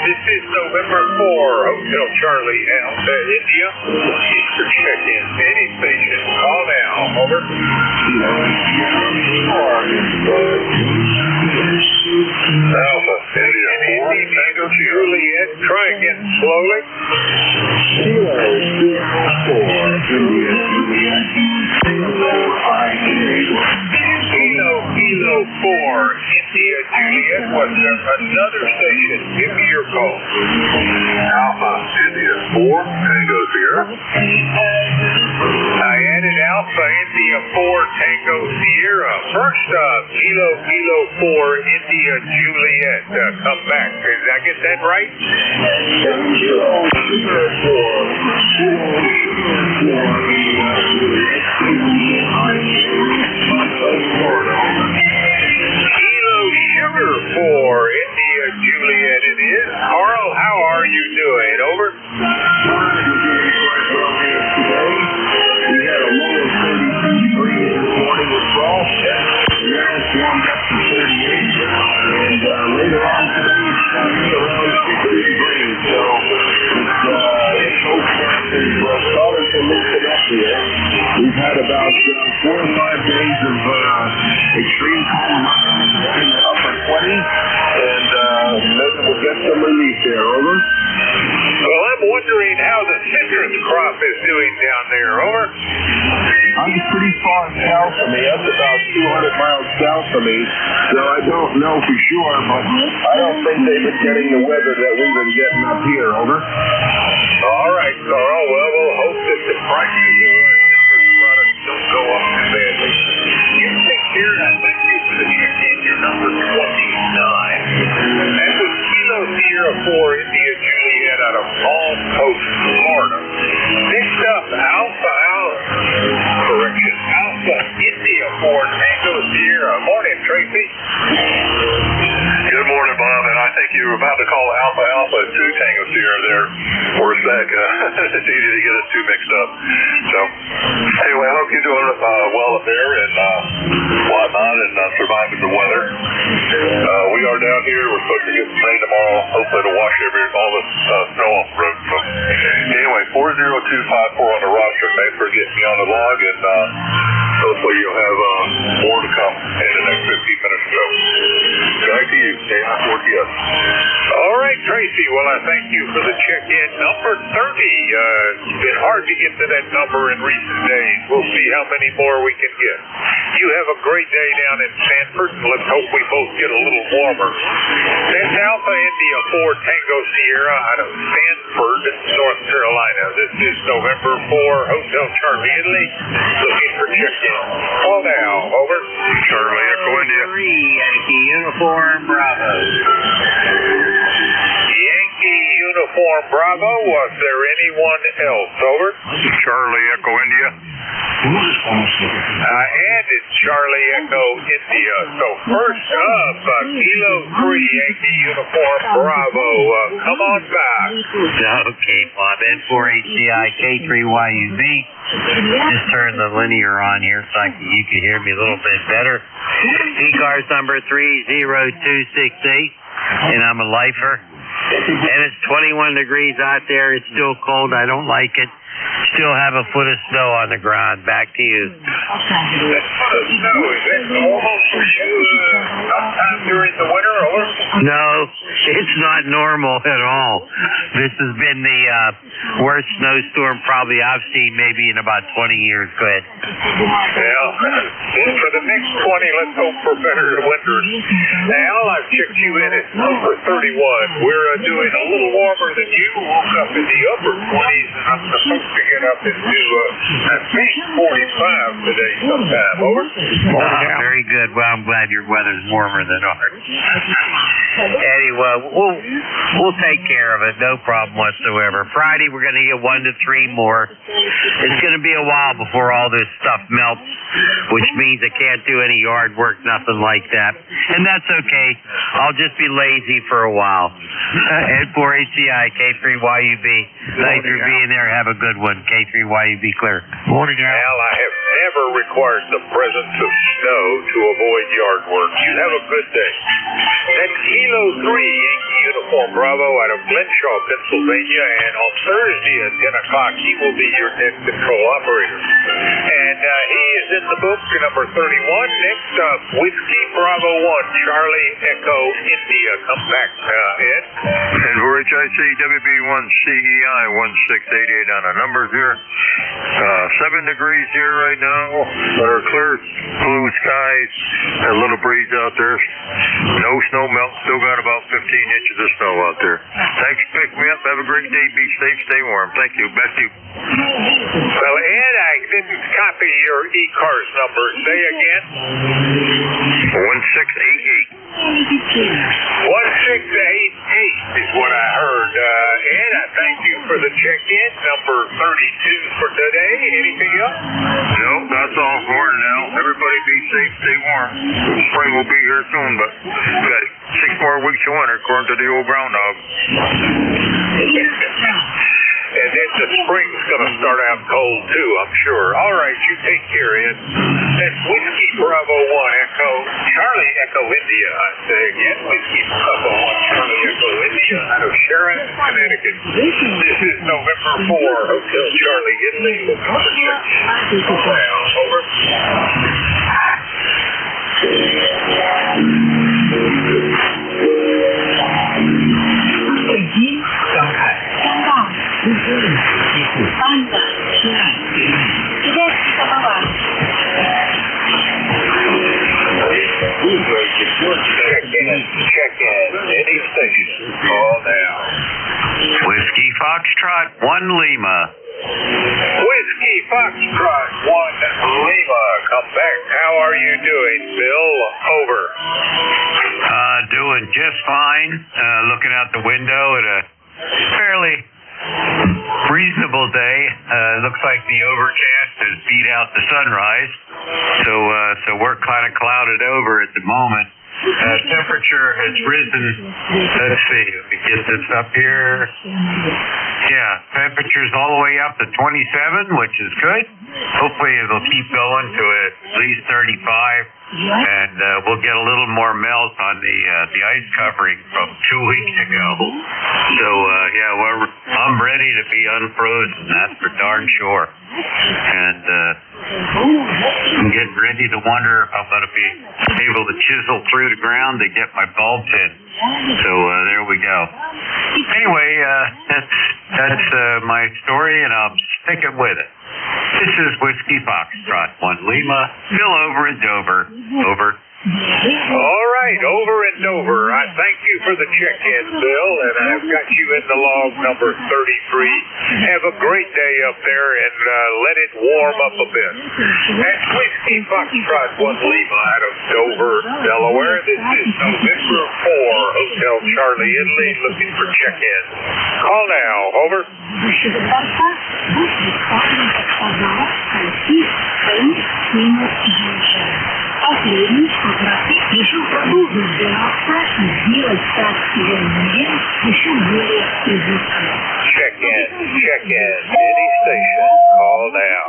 This is November 4, Hotel Charlie Alpha India. For check-in to any station, call now. Over. Alpha India 4, Tango Juliet. Try again slowly. Kilo 4, India Juliet. Was there another station? Give me your call. Alpha India 4, Tango Sierra. I added Alpha India 4, Tango Sierra. First up, Kilo 4, India Juliet. Come back. Did I get that right? Kilo Sugar 4, India Juliet it is. Carl, how are you doing? Over. We had a low of 32 degrees this morning with frost. Now it's warmed up to 38. And later on today, it's going to be around 60 degrees. So it's forecast is starting to loosen up here. We've had about 4 or 5 days of extreme cold in the upper 20s. And then we'll get some relief there. Over. Well, I'm wondering how the citrus crop is doing down there. Over. I'm pretty far south of me. That's about 200 miles south of me. So I don't know for sure, but I don't think they've been getting the weather that we've been getting up here. Over. All right, Carl. Well, we'll hope that the prices of our citrus products don't go up too badly. You take care, and I thank you for the check-in. Your number 29. That was Kilo Sierra 4, India Juliet out of Palm Coast, Florida. Next up, Alpha India 4, Tango Sierra. Morning, Tracy. Good morning, Bob, and I think you were about to call Alpha 2 Tango Sierra there for a sec. It's easy to get us two mixed up. So, anyway, I hope you're doing well up there and whatnot and surviving the weather. We are down here. We're supposed to get some rain tomorrow. Hopefully it'll wash all the snow off the road. So, anyway, 40254 on the roster. Thanks for getting me on the log, and hopefully you'll have more to come in the next 15 minutes or so. Back to you, KI4TS. All right, Tracy. Well, I thank you for the check-in. Number 30. It's been hard to get to that number in recent days. We'll see how many more we can get. You have a great day down in Sanford, and let's hope we both get a little warmer. That's Alpha India 4 Tango Sierra out of Sanford, North Carolina. This is November 4, Hotel Charlie Italy, looking for check-in. Call now. Over. Charlie Echo India. Yankee Uniform Bravo. Yankee Uniform Bravo. Was there anyone else? Over. Charlie Echo India. I added Charlie Echo India. So first up, Kilo 3 Yankee Uniform Bravo. Come on back. Okay, Bob. N4HCI K3YUV. Just turn the linear on here so you can hear me a little bit better. ECARS number 30268, and I'm a lifer. And it's 21 degrees out there. It's still cold. I don't like it. Still have a foot of snow on the ground. Back to you. That foot of snow, is that normal for you sometime during the winter? Or? No, it's not normal at all. This has been the worst snowstorm probably I've seen maybe in about 20 years. Go ahead. Well, for the next 20, let's hope for better winters. Now, I've checked you in at number 31. We're doing a little warmer than you. Woke up in the upper 20s, and I'm supposed to get up into, I think, 45 today sometime. Over. Very good. Well, I'm glad your weather's warmer than ours. Anyway, we'll take care of it. No problem whatsoever. Friday, we're going to get 1 to 3 more. It's going to be a while before all this stuff melts, which means I can't do any yard work, nothing like that. And that's okay. I'll just be lazy for a while. N4HCI, K3YUB. Thanks for being there. Have a good one. K3YUB clear. Morning, Al. I have never requires the presence of snow to avoid yard work. You have a good day. That's Kilo 3, Yankee Uniform Bravo out of Glenshaw, Pennsylvania, and on Thursday at 10 o'clock, he will be your net control operator. And he is in the book, number 31. Next up, Whiskey Bravo 1, Charlie Echo India. Come back, Ed. And for HIC WB1CEI 1688 on the numbers here. 7 degrees here right now, but our clear blue skies, a little breeze out there. No snow melt, still got about 15 inches of snow out there. Thanks for picking me up. Have a great day. Be safe, stay warm. Thank you. Back to you. Well, Ed, I didn't copy your ECARS number. Say again. 1688. 1688 is what I heard. Ed, I thank you for the check-in. Number 32 for today. Anything else? No, that's all for now. Everybody be safe, stay warm. Spring will be here soon, but we got 6 more weeks of winter, according to the old brown dog. And then the spring's going to start out cold, too, I'm sure. All right, you take care, Ed. That's Whiskey Bravo 1 Echo, Charlie Echo India. I say again, Whiskey Bravo 1 Charlie Echo India out of Sharon, Connecticut. This is November 4, Hotel Charlie Italy. Over. Check in. Any station. Call now. Whiskey Foxtrot 1 Lima. Whiskey Foxtrot 1 Lima. Come back. How are you doing, Bill? Over. Doing just fine. Looking out the window at a fairly reasonable day. Looks like the overcast has beat out the sunrise. So we're kind of clouded over at the moment. Temperature has risen. Let's see, let me get this up here. Yeah, temperature's all the way up to 27, which is good. Hopefully it'll keep going to at least 35. And we'll get a little more melt on the ice covering from 2 weeks ago. So I'm ready to be unfrozen. That's for darn sure. And I'm getting ready to wonder if I'm going to be able to chisel through the ground to get my bulbs in. So there we go. Anyway, that's my story, and I'm sticking with it. This is Whiskey Foxtrot 1 Lima, Bill over in Dover. Over. All right, over and over. I thank you for the check-in, Bill, and I've got you in the log number 33. Have a great day up there, and let it warm up a bit. That's Whiskey Foxtrot 1 Lima out of Dover, Delaware. This is November 4, Hotel Charlie Italy, looking for check-in. Call now, over. Check in. Any station. Call now.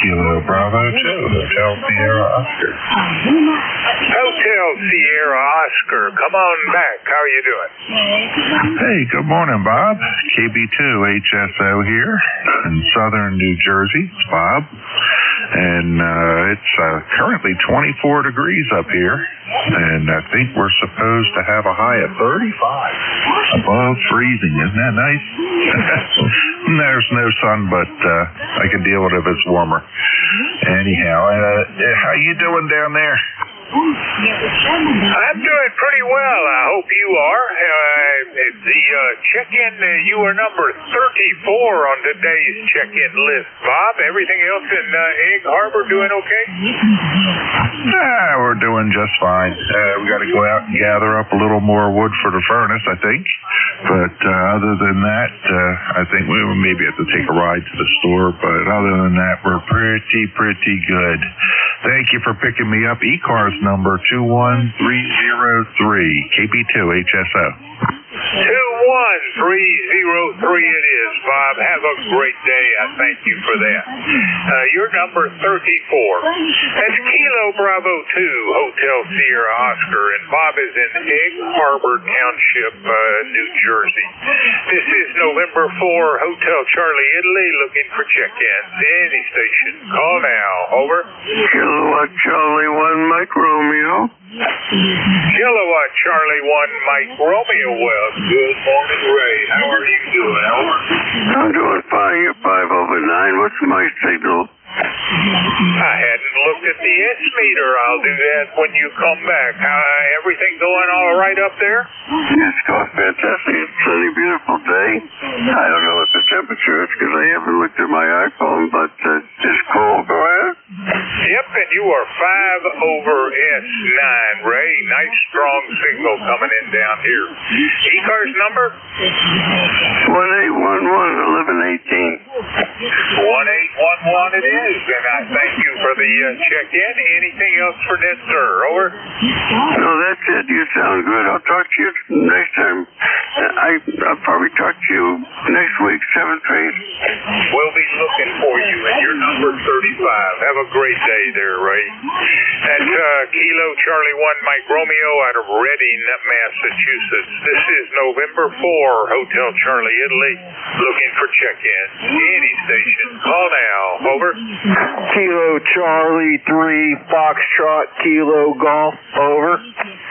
Kilo Bravo 2, Hotel Sierra Oscar. Hotel Sierra Oscar. Come on back. How are you doing? Hey, good morning, Bob. KB2 HSO here in southern New Jersey. It's Bob. And it's currently 24 degrees up here. And I think we're supposed to have a high of 35. Above freezing. Isn't that nice? There's no sun, but I can deal with it if it's warmer. Anyhow, how you doing down there? I'm doing pretty well. I hope you are. The check-in, you were number 34 on today's check-in list, Bob. Everything else in Egg Harbor doing okay? We're doing just fine. We got to go out and gather up a little more wood for the furnace, I think. But other than that, I think we will maybe have to take a ride to the store. But other than that, we're pretty good. Thank you for picking me up. ECARS number 21303, KP2HSO. 21303 it is, Bob. Have a great day. I thank you for that. Your number 34. That's Kilo Bravo 2, Hotel Sierra Oscar, and Bob is in Egg Harbor Township, New Jersey. This is November 4, Hotel Charlie Italy, looking for check-ins. Any station. Call now. Over. Kilowatt Charlie 1 Mike Romeo. Kilowatt Charlie 1 Mike Romeo. Well, good morning, Ray. How are you doing, Over? I'm doing fine. You're 5/9. What's my signal? I hadn't looked at the S meter. I'll do that when you come back. Everything going all right up there? It's going fantastic. It's a sunny, beautiful day. I don't know what the temperature is because I haven't looked at my iPhone, but it's cool. Go ahead. Yep, and you are 5/S9, Ray. Nice strong signal coming in down here. ECARS number? 1811-1118. 1811 it is. And I thank you for the check-in. Anything else for Ned, sir? Over. No, that's it. You sound good. I'll talk to you next time. I'll probably talk to you next week, 7th grade. We'll be looking for you, and your number 35. Have a great day there, Ray. That's Kilo Charlie 1 Mike Romeo out of Reading, Massachusetts. This is November 4, Hotel Charlie Italy, looking for check-in. Any station. Call now. Over. Kilo Charlie 3 Foxtrot Kilo Golf. Over.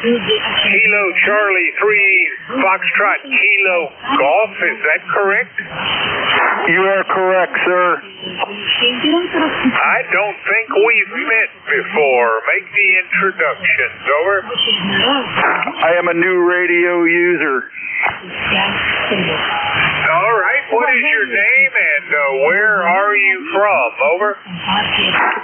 Kilo Charlie 3 Foxtrot Kilo Golf. Is that correct? You are correct, sir. I don't think we've met before. Make the introductions. Over. I am a new radio user. All right. What is your name and where are you from? Over.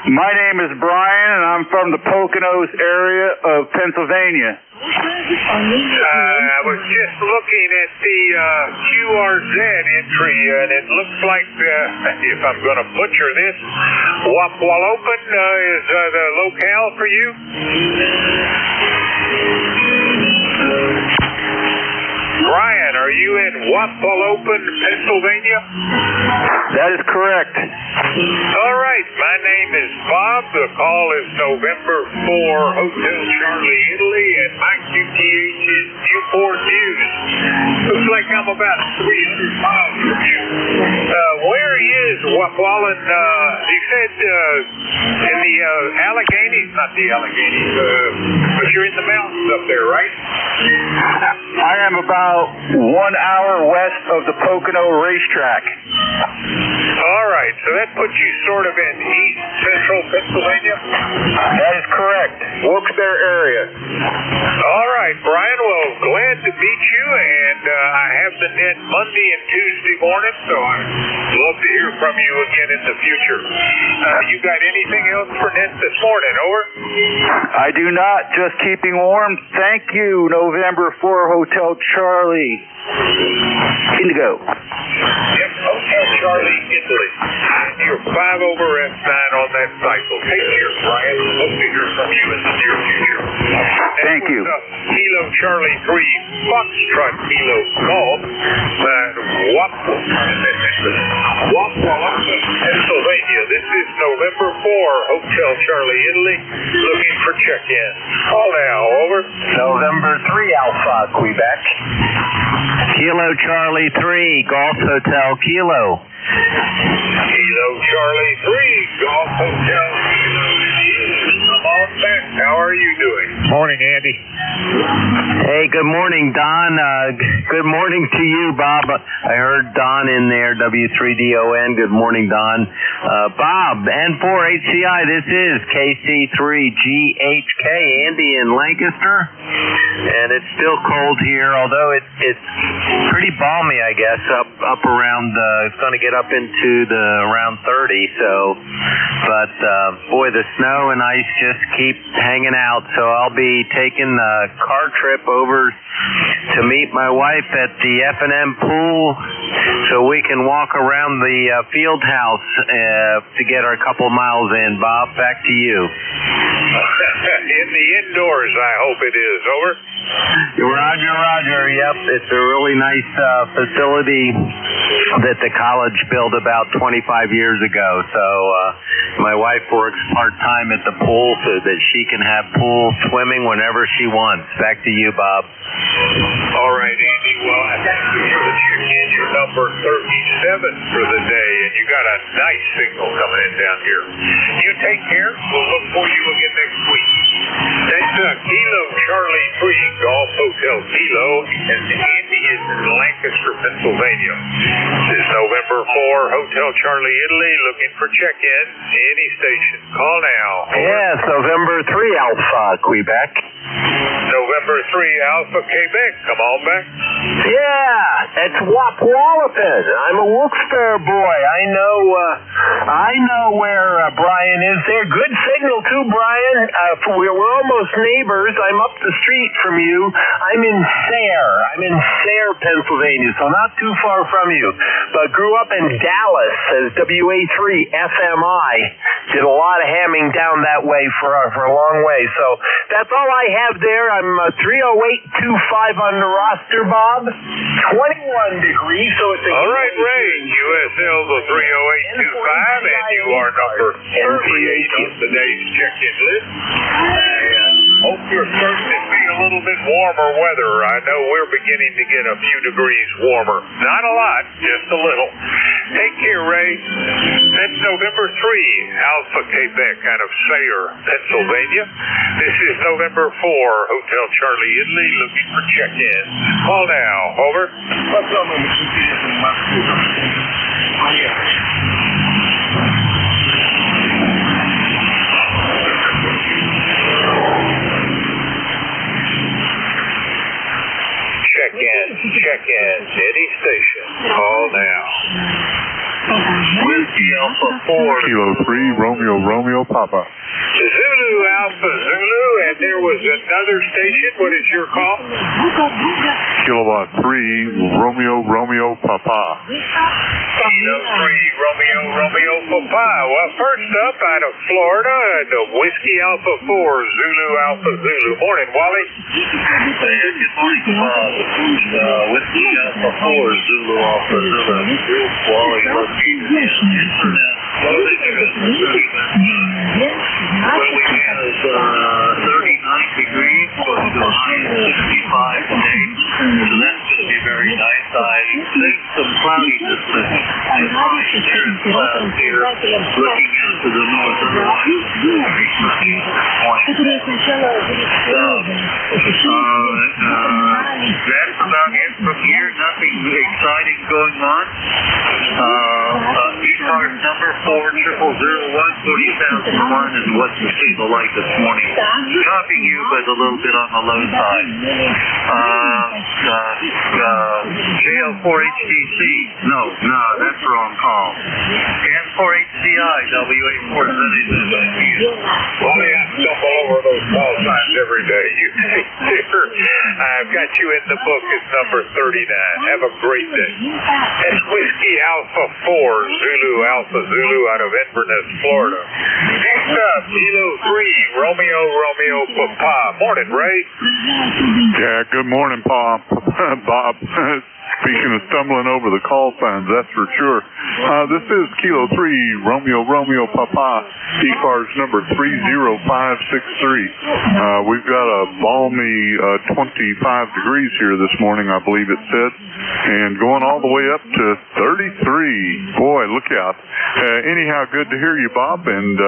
My name is Brian, and I'm from the Poconos area of Pennsylvania. I was just looking at the QRZ entry, and it looks like, if I'm going to butcher this, Wapwalopen is the locale for you? Brian, are you in Wapwalopen, Pennsylvania? That is correct. All right. My name is Bob. The call is November 4, Hotel Charlie Italy, and my QTH is Newport News. Looks like I'm about 300 miles from you. Where is Wapwallen? You said in the Alleghenies, not the Alleghenies, but you're in the mountains up there, right? I am about 1 hour west of the Pocono racetrack. All right, so that puts you sort of in east central Pennsylvania? That is correct. Wilkes-Barre area. All right, Brian, well, glad to meet you, and I have the net Monday and Tuesday morning, so I'd love to hear from you again in the future. You got anything else for net this morning? Over. I do not. Just keeping warm. Thank you, November 4 Hotel Charlie. Indigo. Yep, Hotel Charlie, Italy. You're 5/S9 on that cycle. Take care, Brian. Hope to hear from you in the near future. Thank you. Kilo Charlie 3 Foxtrot Kilo Golf. Wapwalopen, Pennsylvania. This is November 4, Hotel Charlie, Italy, looking for check-in. Call now. Over. November 3 Alpha, Quebec. Kilo Charlie 3 Golf Hotel Kilo. Kilo Charlie 3 Golf Hotel Kilo. Come on back. How are you doing? Morning, Andy. Hey, good morning, Don. Good morning to you, Bob. I heard Don in there, W3DON. Good morning, Don. Bob, N4HCI, this is KC3GHK, Andy in Lancaster. And it's still cold here, although it's pretty balmy, I guess, up around, it's going to get up into the around 30, so, but boy, the snow and ice just keep hanging out, so I'll be taking a car trip over to meet my wife at the F&M pool so we can walk around the field house to get our couple miles in. Bob, back to you. In the indoors, I hope it is. Over. Roger. Yep, it's a really nice facility that the college built about 25 years ago. So my wife works part-time at the pool so that she can have pool swimming whenever she wants. Back to you, Bob. All right, Andy. Well, I thank you for the check-in. You're number 37 for the day, and you got a nice signal coming in down here. You take care. We'll look for you again next week. That's Kilo Charlie 3 Golf Hotel Kilo, and Andy is in Lancaster, Pennsylvania. This is November 4, Hotel Charlie Italy, looking for check-in. Any station. Call now. Yes, November 3 Alpha, Quebec. November 3 Alpha, Quebec. Come on back. Yeah, it's Wapwallopin. I'm a Wilkes-Barre boy. I know where Brian is there. Good signal too, Brian. We're almost neighbors. I'm up the street from you. I'm in Sayre, Pennsylvania, so not too far from you. But grew up in Dallas as WA3 FMI. Did a lot of hamming down that way for a long way. So that's all I have there. I'm 30825 on the roster, Bob. 21 degrees, so it's a... All right, Ray. USL the 30825, and you are number 38 on today's check-in list. Hope you're starting to see a little bit warmer weather. I know we're beginning to get a few degrees warmer. Not a lot, just a little. Take care, Ray. That's November 3, Alpha, Quebec, out of Sayre, Pennsylvania. This is November 4, Hotel Charlie Italy, looking for check-in. Call now. Over. Check-in. Any station. Call now. Whiskey Alpha 4. Kilo 3, Romeo, Papa. Zulu Alpha Zulu, and there was another station. What is your call? Kilowatt 3, Romeo, Papa. Kilo 3, Romeo, Papa. Well, first up out of Florida, the Whiskey Alpha 4, Zulu Alpha Zulu. Morning, Wally. Good morning, Bob. Whiskey Alpha 4, Zulu Alpha Zulu. Wally located in Internet. Where we have 39 degrees, going to a high of 65 today. So that's going to be very nice. I think some cloudiness and high there in clouds here, looking into the north of the light. Very sunny this morning. That's about it from here. Nothing exciting going on. ECARS number 40001, 40,001 is what the signal like this morning. Copying you, but a little bit on the low side. JL4HDC. No, that's wrong call. N4HCI, WA4 Well, I stumble over those call signs every day. You take care. I've got you in the book. It's number 39. Have a great day. That's Whiskey Alpha 4, Zulu Alpha Zulu out of Inverness, Florida. Next up, Kilo 3, Romeo, Papa. Morning, Ray. Yeah, good morning, Bob. Speaking of stumbling over the call signs, that's for sure. This is Kilo 3, Romeo, Papa, ECARS number 30563. We've got a balmy 25 degrees here this morning, I believe it said, and going all the way up to 33. Boy, look out. Anyhow, good to hear you, Bob, and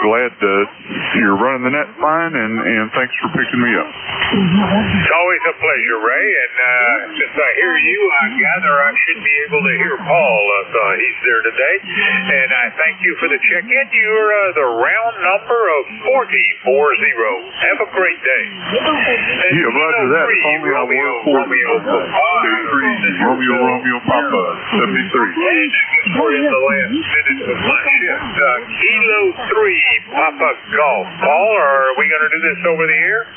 glad that you're running the net fine, and thanks for picking me up. It's always a pleasure, Ray, and since I hear you, I gather I should be able to hear Paul. He's there today, and I thank you for the check-in. You're the round number of 40. Have a great day. Yeah, roger that. If only I were 40. Romeo, Papa, 73. We're in the last minute of my shift. Kilo 3, Papa Golf. Paul, are we going to do this over the air?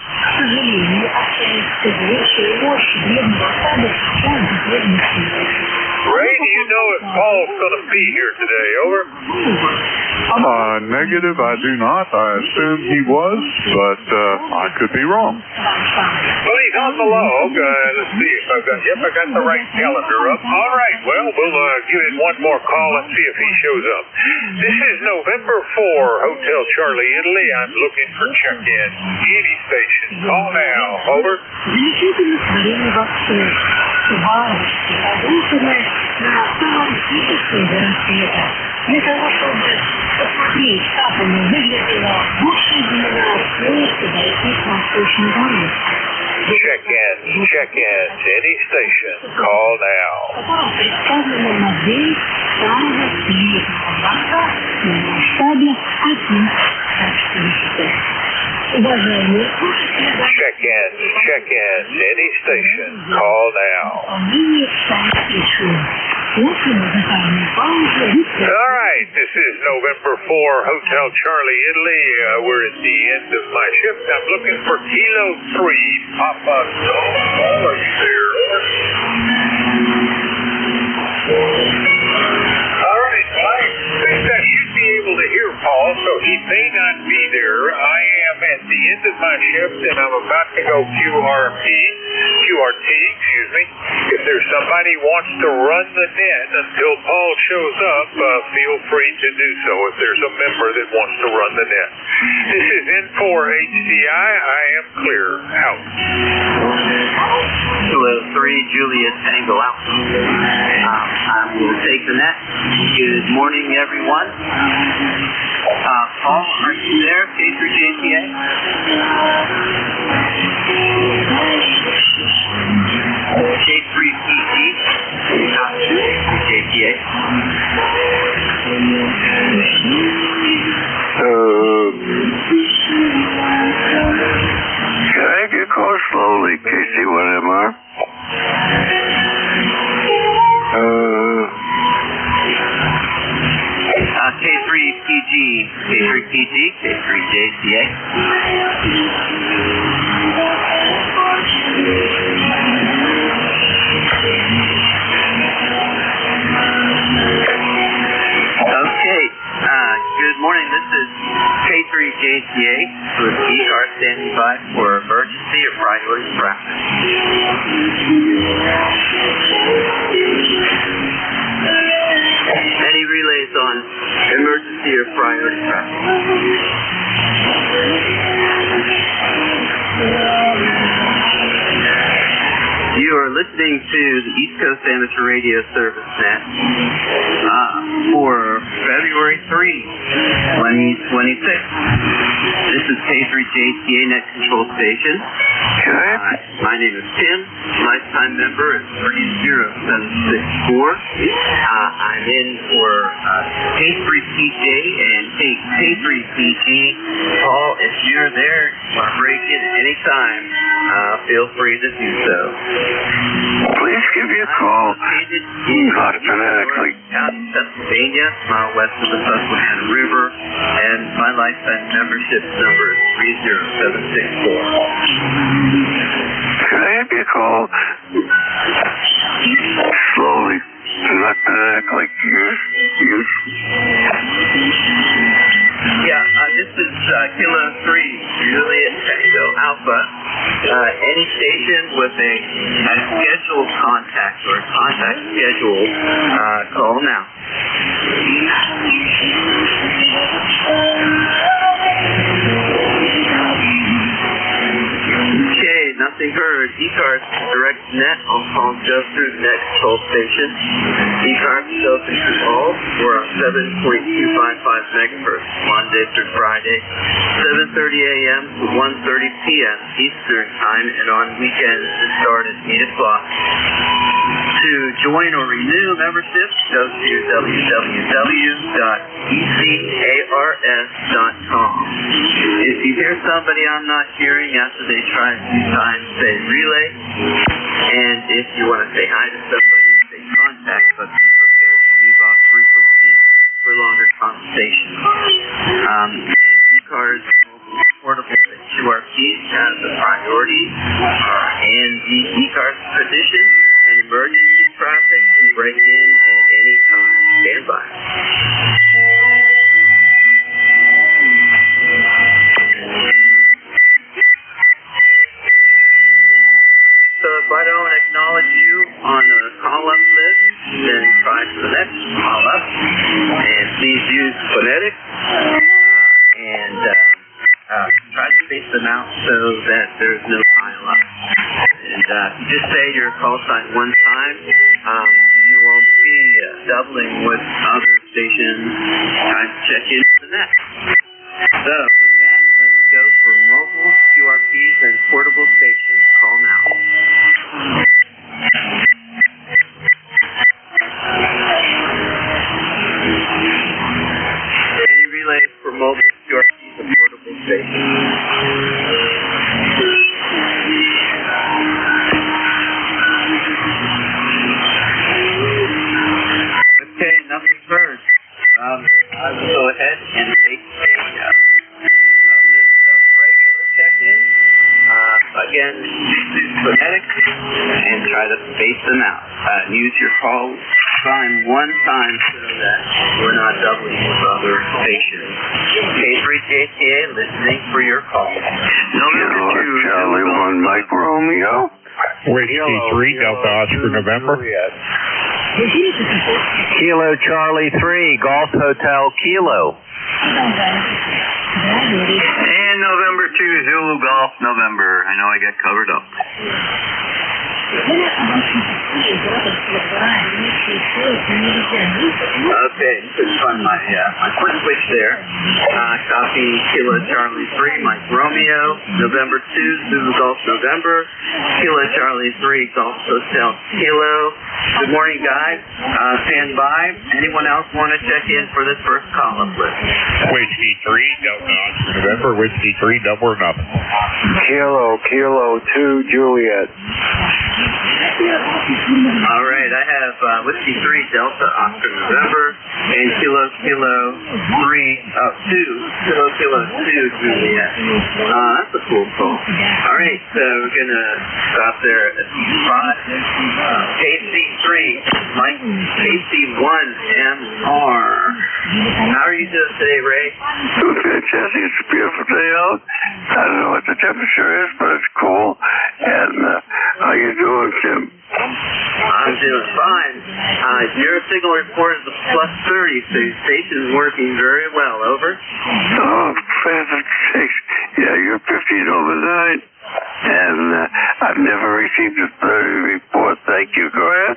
Paul's going to be here today. Over. Negative, I do not. I assumed he was, but I could be wrong. Well, he's on the log. Let's see if I've got... Yep, I got the right calendar up. All right, well, we'll give him one more call and see if he shows up. This is November 4, Hotel Charlie, Italy. I'm looking for check-in. Any station. Call now. Over. Check-in. Any station. Call now. Check-in. Any station. Call now. All right, this is November 4, Hotel Charlie, Italy. We're at the end of my shift. I'm looking for Kilo 3, Papa Paul, are you there? All right, I think I should be able to hear Paul, so he may not be there. I am at the end of my shift, and I'm about to go QRT, excuse me. If there's somebody who wants to run the net until Paul shows up, feel free to do so if there's a member that wants to run the net. This is N4HCI. I am clear. Out. Kilo 3, Juliet Tango out. I will take the net. Good morning, everyone. Paul, are you there? K3JTA? K3PT? JTA? Can I get call slowly, KC1MR? K3PG, K3PG, K3JTA. Okay, good morning. This is K3JTA with ECARS standing by for emergency or priority traffic. Any relays on emergency or priority traffic? You are listening to the East Coast Amateur Radio Service Net for February 3, 2026. This is K3JTA Net Control Station. My name is Tim. Lifetime member is 30764. I'm in for K3PJ and K3PG. Paul, if you're there, you want to break in at any time, feel free to do so. Please give me a call. Automatically. County, Pennsylvania, mile west of the Susquehanna River, and my lifetime membership number is 30764. Can I have you call slowly? Not act like you. Yeah, this is Kilo 3, Juliet Tango Alpha. Any station with a scheduled contact or a contact schedule, call now. Okay, nothing heard. ECARS direct net. All calls go through the net control station. ECARS is open to all. We're on 7.255 megahertz, Monday through Friday, 7:30 a.m. to 1:30 p.m. Eastern Time, and on weekends to start at 8 o'clock. To join or renew membership, go to www.ecars.com. If you hear somebody I'm not hearing after they try a few times, say relay. And if you want to say hi to somebody, say contact, but be prepared to leave off frequency for longer conversations. And ECARS portable QRPs has the priority, and the ECARS tradition and emergency traffic can break in at any time. please use phonetics and try to space them out so that there's no pile-up. And just say your call sign one time. You won't be doubling with other stations trying to check into the net. So with that, let's go for mobile QRPs and portable stations. Call now. Any relays for mobile QRPs and portable stations? Okay, nothing heard. I will go ahead and take a list of regular check-ins. Again, use phonetics and try to space them out. Use your call sign one time so that we're not doubling with other stations. K3JTA listening for your call. November 2, Charlie 1, Mike Romeo. Whiskey 3, Delta Oscar November. Kilo Charlie 3, Golf Hotel Kilo. And November 2, Zulu Golf November. I know I got covered up. Okay, just on my quick switch there. Copy Kilo Charlie 3, Mike Romeo. November 2, Zulu Golf November. Kilo Charlie 3, Golf Hotel Kilo. Good morning, guys. Stand by. Anyone else want to check in for this first call-up list? Whiskey 3, Delta Oscar November. Whiskey 3, double or nothing. Kilo 2, Juliet. All right, I have Whiskey 3, Delta Oscar November, and Kilo 2, Juliet. That's a cool call. All right, so we're going to stop there at spot. KC3, Mike, KC1, MR. How are you doing today, Ray? Fantastic. It's a beautiful day out. I don't know what the temperature is, but it's cool. And how you doing, Tim? I'm doing fine. Your signal report is a plus 30, so your station's working very well. Over. Oh, fantastic. Yeah, you're 15 over 9. And I've never received a 30 report. Thank you. Go ahead.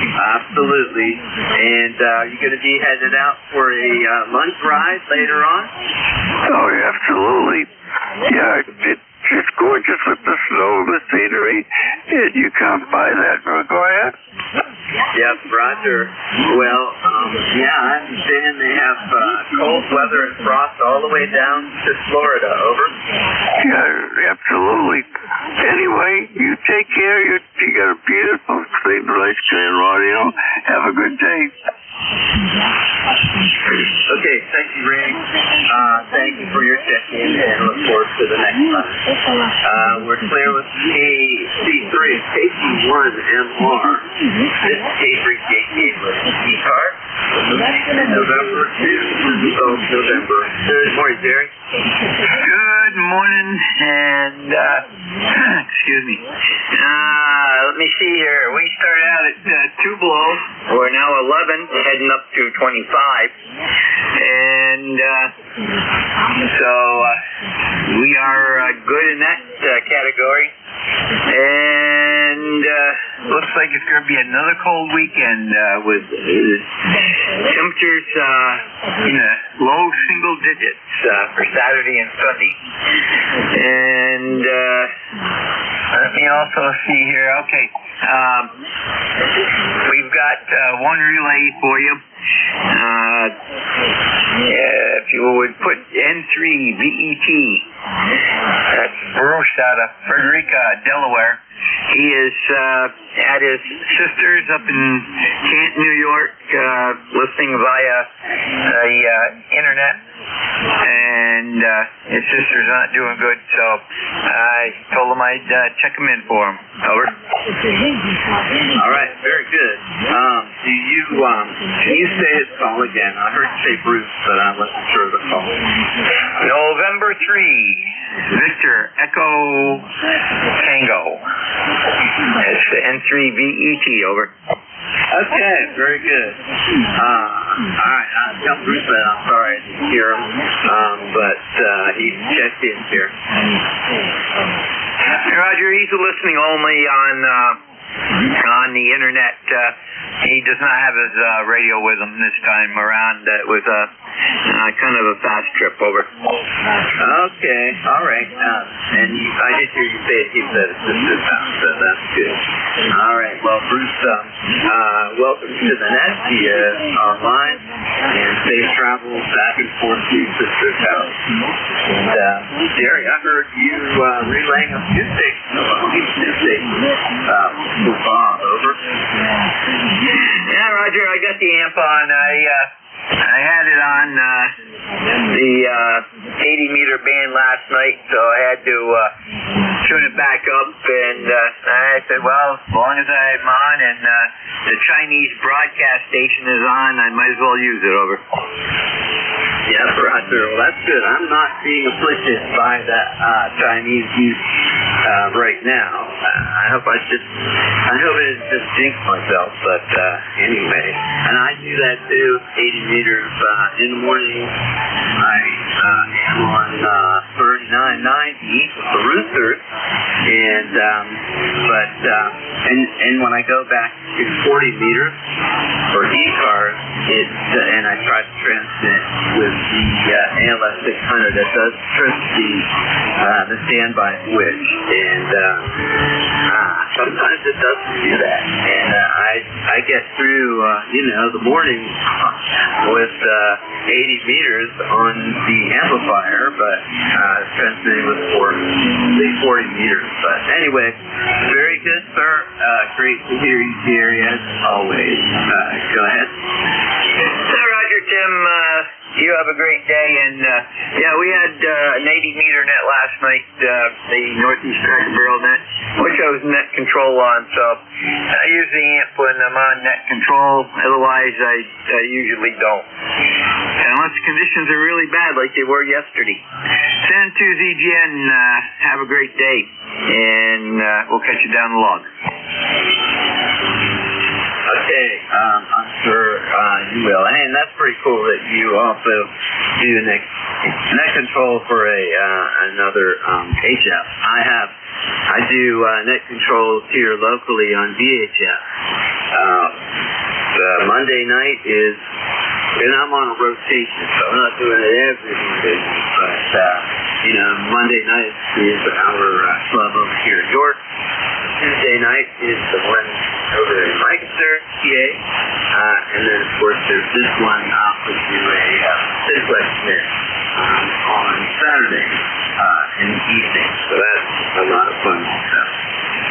Absolutely. And you're going to be headed out for a lunch ride later on? Oh, yeah, absolutely. Yeah, it's gorgeous with the snow and the scenery, and you can't buy that. Go ahead. Yep, Roger. Well, yeah, I understand they have cold weather and frost all the way down to Florida. Over. Yeah, absolutely. Anyway, you take care. You got a beautiful, clean, nice, clean radio. Have a good day. Okay, thank you, Ray. Thank you for your check-in, and look forward to the next one. We're clear with KC3, KC1MR. This is K3JTA with ECARS. November 2, November. Good morning, Jerry. Good morning, and excuse me. Let me see here. We started out at 2 below. We're now 11, heading up to 25, and so we are good in that category. And looks like it's going to be another cold weekend with temperatures in the low single digits for Saturday and Sunday. And let me also see here. Okay, we've got one relay for you. If you would put N3 VET, that's Bruce out of Frederica, Delaware. He is at his sister's up in Canton, New York, listening via the internet, and his sister's not doing good, so I told him I'd check him in for him. Over. All right, very good. Can you say his call again? I heard you say Bruce, but I wasn't sure of the call. November 3, Victor Echo Tango. It's the N3 VET, over. Okay, very good. All right, tell Bruce that I'm sorry I didn't hear him, but he checked in here. Hey, Roger, he's listening only on the internet. He does not have his radio with him this time around. It was kind of a fast trip over. Okay, all right. And I did hear you say it. He said it's just this house, so that's good. All right. Well, Bruce, welcome to the net via online, and safe travels back and forth to Sister's house. And Jerry, I heard you relaying a few stations. Bob, over. Yeah, Roger, I got the amp on. I had it on the 80-meter band last night, so I had to tune it back up, and I said, well, as long as I'm on and the Chinese broadcast station is on, I might as well use it, over. Yes, Roger. Well, that's good. I'm not being afflicted by that Chinese use right now. I hope I didn't just jinx myself, but anyway. And I do that too, 80 meters in the morning. I am on 3990 with the Roosters, and when I go back to 40 meters for ECARS, and I try to transmit with the ALS 600, it does trip the standby switch, and sometimes it doesn't do that, and I get through the morning with 80 meters on the amplifier, but transmitting with 40 meters. But anyway, very good, sir. Great to hear you, Jerry, as always. Go ahead. Roger, Tim. You have a great day, and we had an 80-meter net last night, the Northeast Cracker Barrel net, which I was net control on, so I use the amp when I'm on net control, otherwise I usually don't. Unless conditions are really bad like they were yesterday. San 2ZGN, have a great day, and we'll catch you down the log. Okay, I'm sure you will. And that's pretty cool that you also do net control for another HF. I do net controls here locally on VHF. Monday night is, and I'm on a rotation, so I'm not doing it every Monday, but Monday night is our club over here in York. Tuesday night is the one over in Lancaster, PA, and then of course there's this one with you a Simplex here on Saturday in the evening, so that's a lot of fun stuff.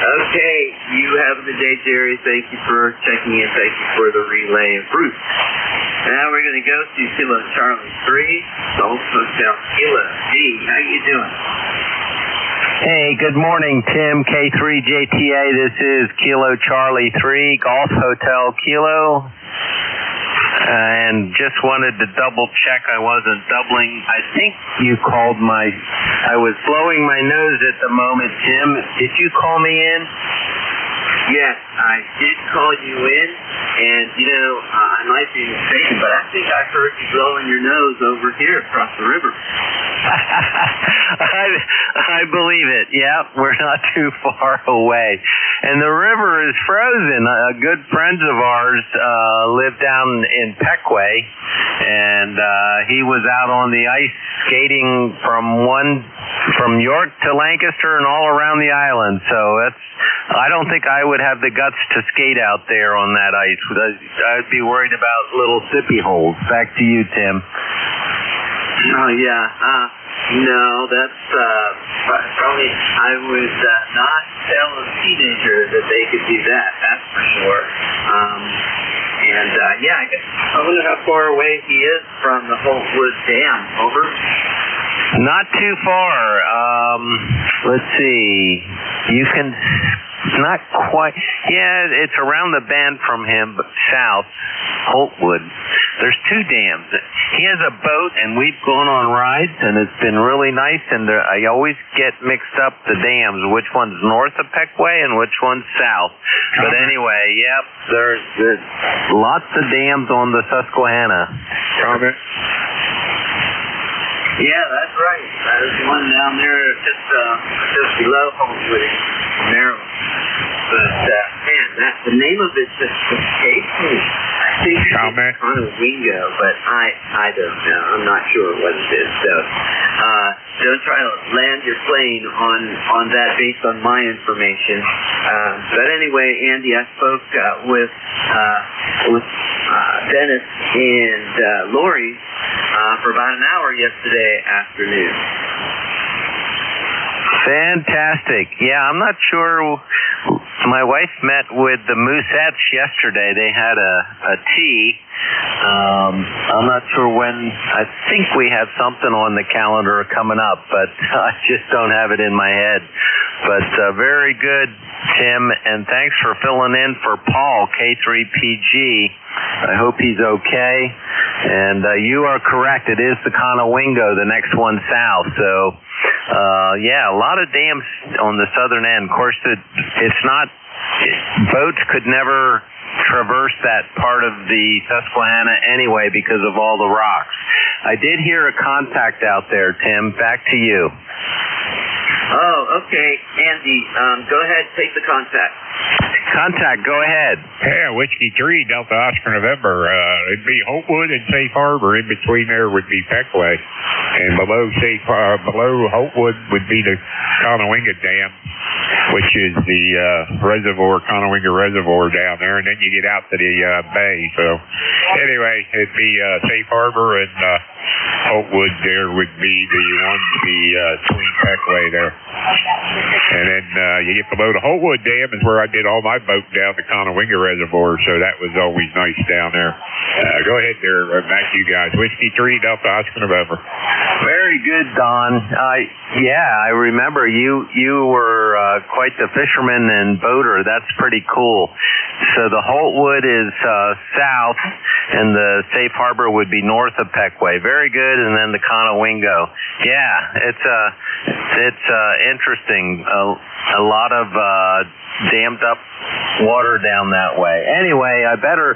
Okay, you have a good day, Jerry. Thank you for checking in. Thank you for the relay of Bruce. Now we're going to go to Kilo Charlie 3, Golf Hotel Kilo. Hey, how you doing? Hey, good morning, Tim, K3JTA. This is Kilo Charlie 3, Golf Hotel Kilo. And just wanted to double check I wasn't doubling. I think you called I was blowing my nose at the moment, Tim. Did you call me in? Yes, I did call you in, and I might be mistaken, but I think I heard you blowing your nose over here across the river. I believe it. Yeah, we're not too far away. And the river is frozen. Good friends of ours live down in Peckway, and he was out on the ice skating from York to Lancaster and all around the island. So I don't think I would have the guts to skate out there on that ice. I'd be worried about little sippy holes. Back to you, Tim. Oh, yeah. No, that's probably, I would not tell a teenager that they could do that, that's for sure. I wonder how far away he is from the Holtwood Dam. Over? Not too far. Let's see. You can... Not quite. Yeah, it's around the bend from him, but south, Holtwood. There's two dams. He has a boat, and we've gone on rides, and it's been really nice. And I always get mixed up the dams, which one's north of Peckway and which one's south. But anyway, yep, there's lots of dams on the Susquehanna. Comment? Yeah, that's right. There's one down there just below Homewood in Maryland. But, man, the name of it just escapes me. I think it's Conowingo, but I don't know. I'm not sure what it is. So, don't try to land your plane on that based on my information. But anyway, Andy, I spoke with Dennis and Lori for about an hour yesterday afternoon. Fantastic. Yeah, I'm not sure. My wife met with the Moosettes yesterday. They had a tea. I'm not sure when. I think we have something on the calendar coming up, but I just don't have it in my head. But very good, Tim, and thanks for filling in for Paul, K3PG. I hope he's okay. And you are correct. It is the Conowingo, the next one south. So, yeah, a lot of dams on the southern end. Of course, it's not, boats could never traverse that part of the Susquehanna anyway because of all the rocks. I did hear a contact out there, Tim. Back to you. Oh, okay. Andy, go ahead, take the contact. Contact, go ahead. Yeah, Whiskey 3, Delta Oscar November. It'd be Holtwood and Safe Harbor. In between there would be Peckway. And below Holtwood would be the Conowingo Dam, which is the Conowingo Reservoir down there. And then you get out to the bay. So anyway, it'd be Safe Harbor and Holtwood there would be the one between Peckway there. And then you get below the Holtwood Dam is where I did all my boat down the Conowingo Reservoir, so that was always nice down there. Go ahead there, back to you guys. Whiskey 3, Delta Oscar November. Very good, Don. I remember you were quite the fisherman and boater. That's pretty cool. So the Holtwood is south, and the Safe Harbor would be north of Peckway. Very good, and then the Conowingo. Yeah, it's interesting. A lot of dammed up water down that way. Anyway, I better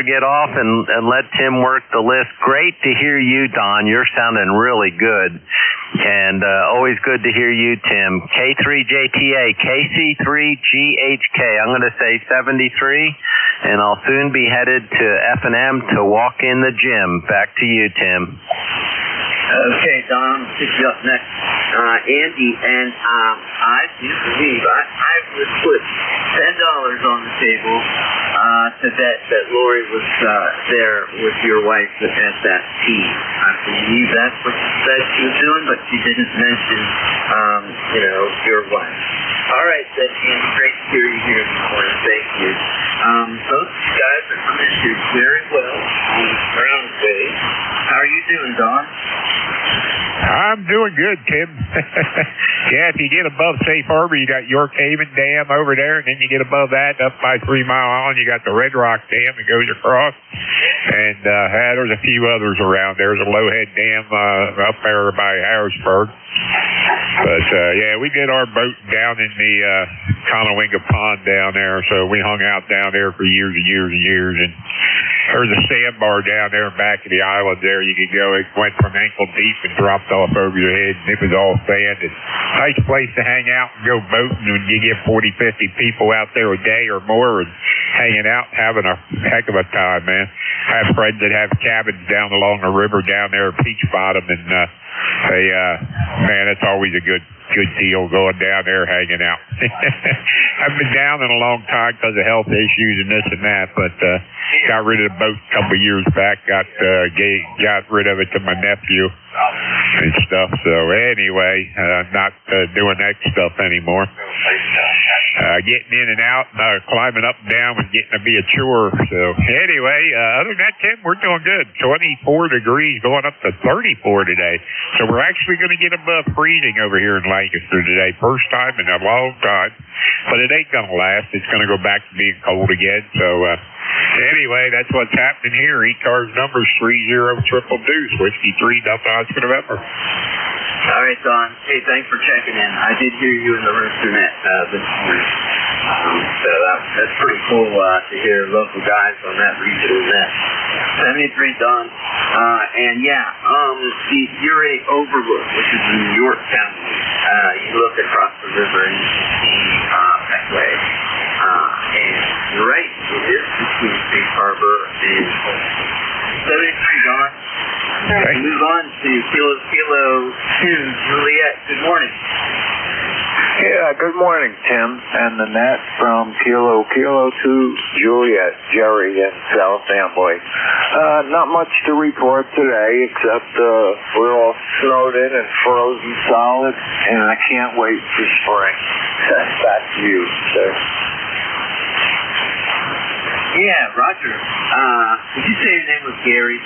get off and let Tim work the list. Great to hear you, Don. You're sounding really good. And always good to hear you, Tim. K3JTA, KC3GHK. I'm going to say 73, and I'll soon be headed to F&M to walk in the gym. Back to you, Tim. Okay, Don, I'll pick you up next. Andy, and I do believe I would put $10 on the table to bet that Lori was there with your wife at that tea. I believe that's what she said she was doing, but she didn't mention, your wife. All right, then, Andy, great to hear you here this morning. Thank you. Both of you guys are coming through very well on the ground day. How are you doing, Don? I'm doing good, Tim. Yeah, if you get above Safe Harbor, you got York Haven Dam over there, and then you get above that, up by 3 Mile Island, you got the Red Rock Dam that goes across. And there's a few others around. There's a Lowhead Dam up there by Harrisburg. But, yeah, we did our boat down in the Conowingo Pond down there, so we hung out down there for years and years and years. And there's a sandbar down there back of the island there. You could go. It went from ankle deep and dropped off over your head, and it was all sand. And nice place to hang out and go boating. And you get 40, 50 people out there a day or more and hanging out, having a heck of a time, man. I have friends that have cabins down along the river down there at Peach Bottom, and man, it's always a good deal going down there hanging out. I've been down in a long time because of health issues and this and that, but got rid of the boat a couple of years back. Got rid of it to my nephew and stuff. So anyway, not doing that stuff anymore. Getting in and out, climbing up and down was getting to be a chore. So anyway, other than that, Tim, we're doing good. 24 degrees, going up to 34 today. So we're actually going to get above freezing over here in Lancaster today. First time in a long time. But it ain't going to last. It's going to go back to being cold again. So Anyway, that's what's happening here. ECARS number's 3022, Whiskey 3, Delta Oscar November. All right, Don. Hey, thanks for checking in. I did hear you in the Rooster Net this morning. So that's pretty cool to hear local guys on that regional net. 73, Don. And yeah, the Erie Overlook, which is in New York County. You look across the river and you can see Petway. And you're right, it is between Safe Harbor and 73, Don. Okay. Move on to Kilo 2, Juliet. Good morning. Yeah, good morning, Tim and the net from Kilo 2, Juliet, Jerry in South Amboy. Not much to report today, except we're all snowed in and frozen solid, and I can't wait for spring. Back to you, sir. Yeah, Roger. Did you say your name was Gary?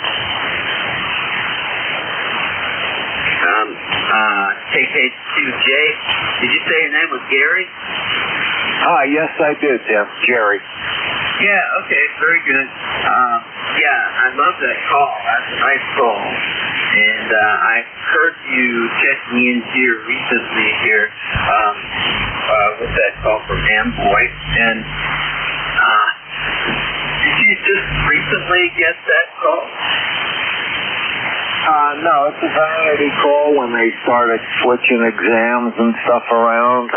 KK2J. Did you say your name was Gary? Yes, I did, Tim. Jerry. Yeah, okay, very good. Yeah, I love that call. That's a nice call. And I heard you checking in here recently here with that call from Amboy. And did you just recently get that call? No, it's a vanity call when they started switching exams and stuff around.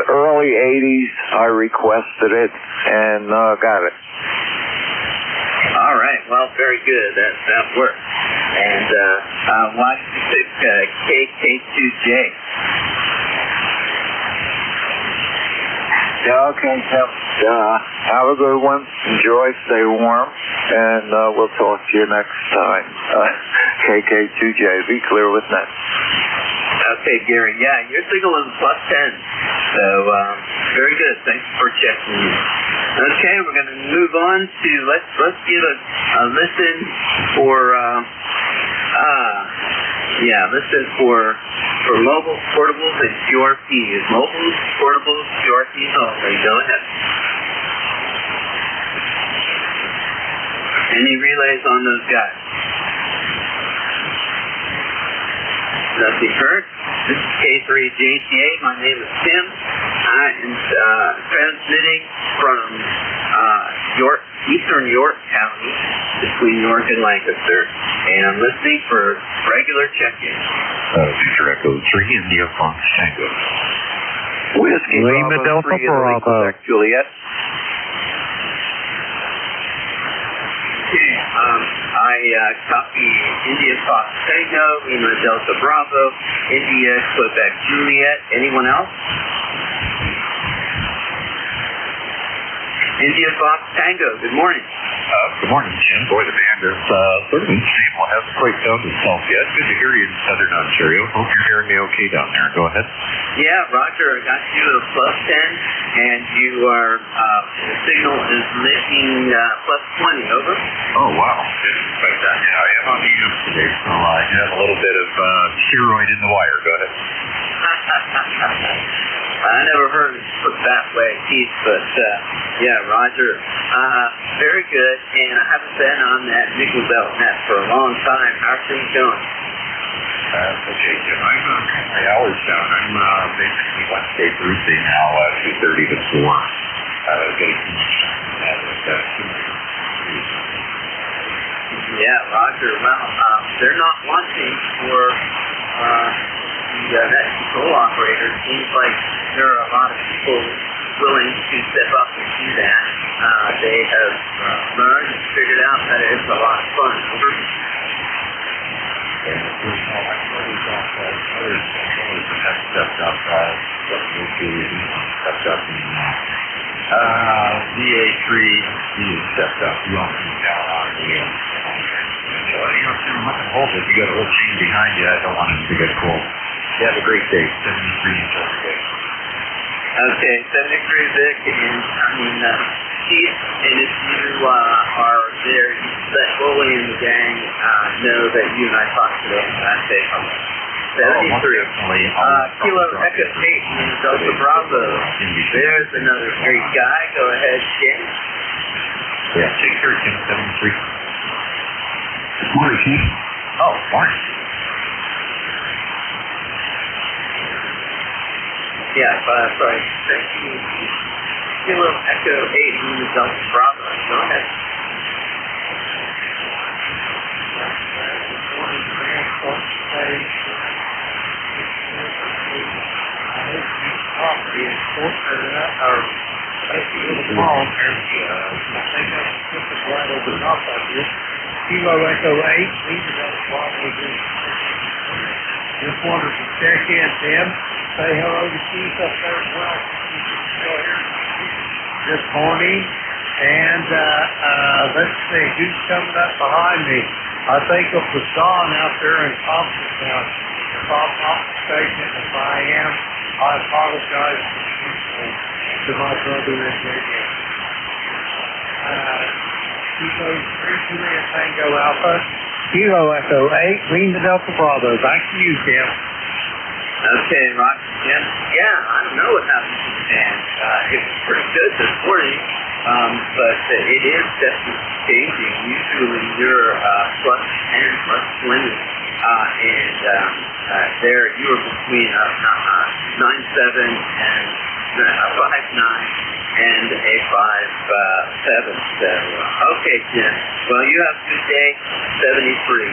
Early 80s, I requested it and got it. All right, well, very good. That worked. And why did you pick KK2J? Yeah, okay, Tim. Have a good one. Enjoy, stay warm, and we'll talk to you next time. KK2J, be clear with that. Okay, Gary. Yeah, your signal is +10. So, very good. Thanks for checking in. Okay, we're going to move on to, let's give a listen for, listen for mobile, portables, and QRPs. Mobile, portables, QRPs only. Go ahead. Any relays on those guys? Nothing heard. This is K3JTA. My name is Tim. I am transmitting from Eastern York County between York and Lancaster. And I'm listening for regular check-in. Future Echo 3 India Fox Tango. Whiskey Lima Bravo Delta 3 in the Bravo. Juliet. I copy India Fox Tango, Lima Delta Bravo, India Quebec Juliet. Anyone else? India Fox Tango, good morning. Good morning, Jim. Boy, the band is sort of unstable. Hasn't quite found itself yet. Good to hear you in Southern Ontario. Hope you're hearing me okay down there. Go ahead. Yeah, Roger, I got you at +10, and you are, the signal is making +20, over. Oh, wow. Didn't expect that. Yeah, I am on the unit today, so I have a little bit of steroid in the wire. Go ahead. I never heard it put that way, Keith, but yeah, Roger. Very good, and I haven't been on that nickel belt net for a long time. How are things going? Okay, Jim. I'm cutting my hours down. I'm basically Wednesday, Thursday now, 2:30 to 4. Getting too much time for that. Yeah, Roger. Well, they're not wanting for the net control operators. Seems like there are a lot of people willing to step up and do that. They have learned and figured out that it's a lot of fun. And of course, I noticed that other controllers that have stepped up, stepped up in DA3, he has stepped up. You also moved down on the so, Tim, I'm hold it. You got a whole chain behind you. I don't want it to get cold. You have a great day. 73 enjoy the day. Okay, 73 Vic, and I mean, Keith, and if you are there, let Bully and the gang know that you and I talked to them, and I say hello. 73. Kilo Echo 8 in Delta Bravo. There's another great guy. Go ahead, James. Sure, Tim, 73. Morning, Chief. Oh, morning. Yeah, sorry. Thank you. Kilo Echo 8 in the Delta Bravo. Go ahead. Kilo Echo 8, just wanted to check in, Tim. Say hello to Keith up there as well. Still here this morning. And let's see, who's coming up behind me? I think it was Don out there in Thompsontown. If I'm not mistaken, if I am, I apologize to my brother in radio. Kilo 3 Juliet Tango Alpha. Kilo Echo 8, Lima Delta Bravo. Back to you, Tim. Okay, Roger. Yeah, I don't know what happened to the fan. It was pretty good this morning, but it is definitely changing. Usually you're plus 10, plus 20, and there you were between 9.7 and 5.9. And a 5.7. So, okay, Jim. Well, you have a good day. 73.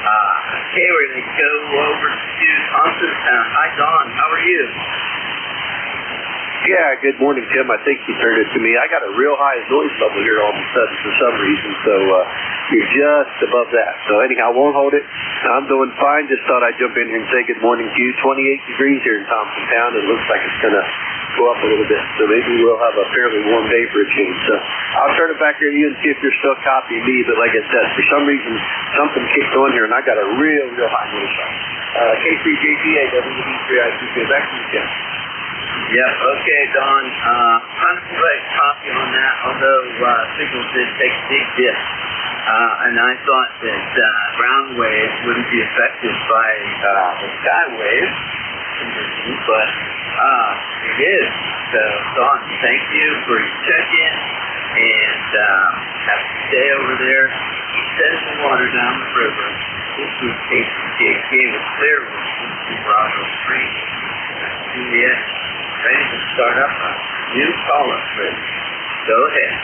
Okay, we're going to go over to Thompsontown. Hi, Don. How are you? Yeah, good morning, Tim. I think you turned it to me. I got a real high noise level here all of a sudden for some reason, so you're just above that. So anyhow, I won't hold it. I'm doing fine. Just thought I'd jump in here and say good morning to you. 28 degrees here in Thompsontown. It looks like it's going to go up a little bit, so maybe we'll have a fairly warm day for a change. So I'll turn it back here to you and see if you're still copying me, but like I said, for some reason, something kicked on here, and I got a real high noise level. K3JGA, WB3I2K. Back to you, Tim. Yeah, okay, Don. Kind of like copy on that, although signals did take a big dip. And I thought that ground waves wouldn't be affected by the sky waves, but it is. So, Don, thank you for your check-in, and have a stay over there. Keep setting the water down the river. This was KCJK with clear with Bravo 3. Juliet, ready to start up a new call-up list. Go ahead.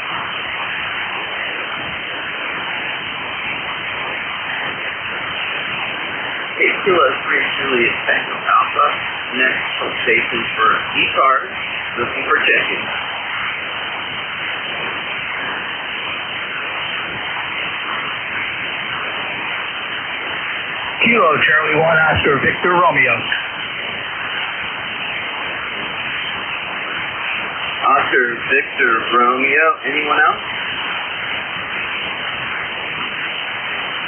Kilo 3 Juliet Tango Alpha, next station for ECARS, looking for check-in. Kilo Charlie 1 Oscar Victor Romeo. Oscar Victor Romeo. Anyone else?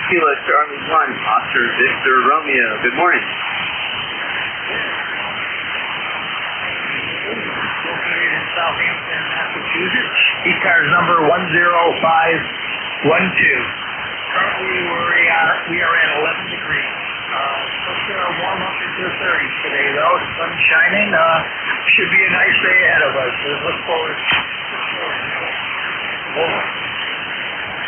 Kilo Charlie 1 Oscar Victor Romeo. Good morning. Located in Southampton, Massachusetts. ECARS number 10512. Currently we are at 11 degrees. Supposed to warm up into the 30s today, though. The sun's shining. Should be a nice day ahead of us. Look forward to it.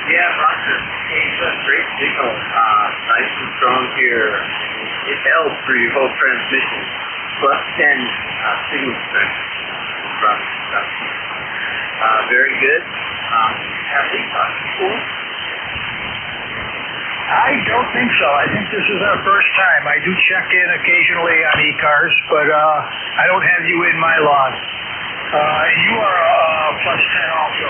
Yeah, Roger. Hey, great signal. Nice and strong here. It held for your whole transmission. Plus 10 signal strength. Very good. Have we talked before? I don't think so. I think this is our first time. I do check in occasionally on ECARS, but I don't have you in my log. You are plus 10 also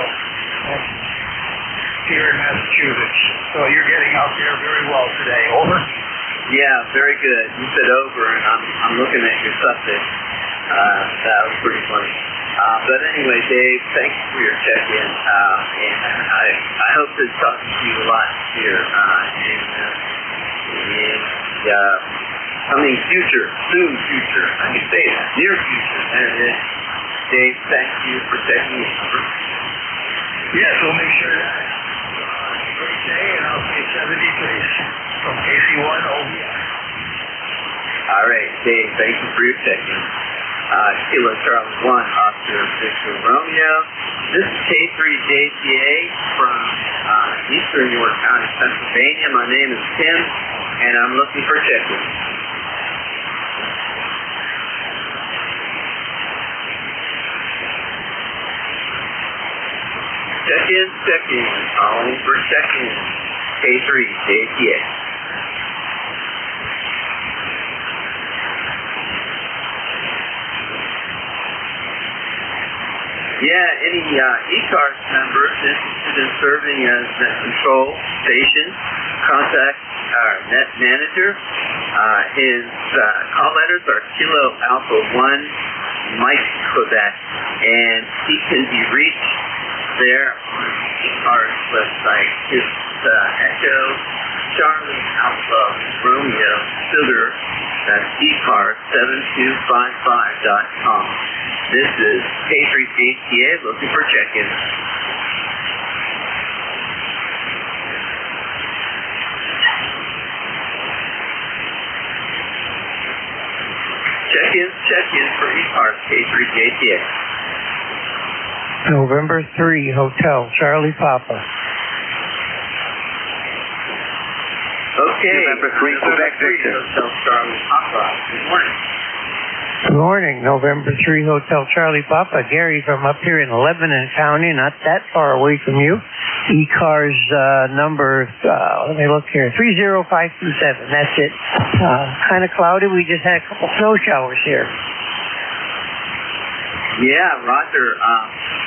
here in Massachusetts. So you're getting out there very well today. Over? Yeah, very good. You said over, and I'm looking at your suffix. That was pretty funny. But anyway, Dave, thank you for your check-in, and I hope to talk to you a lot here in coming future, soon future. I can say that, near future. There it is. Dave, thank you for checking in. Yes, we'll make sure that. Great day, and I'll say 73 from KC1 OBI. All right, Dave, thank you for your check-in. Kilo Charlie 1 Oscar Victor Romeo. This is K3JTA from Eastern York County, Pennsylvania. My name is Tim, and I'm looking for check-in. Check-in. Calling for check-in. K3, JTA. Yeah, any ECARS members interested in serving as net control station, contact our net manager. His call letters are Kilo Alpha 1 Mike Quebec, and he can be reached there on ECARS website. It's Echo Charlie Alpha Romeo Sugar. That's ECARS7255.com. This is K3JTA looking for check-in. Check-in for ECARS K3JTA. November 3, Hotel Charlie Papa. Okay. November 3, Quebec Victor. Hotel Charlie Papa. Good morning. Good morning, November 3, Hotel Charlie Papa. Gary from up here in Lebanon County, not that far away from you. ECARS number, let me look here, 30527. That's it. Kind of cloudy. We just had a couple snow showers here. Yeah, Roger.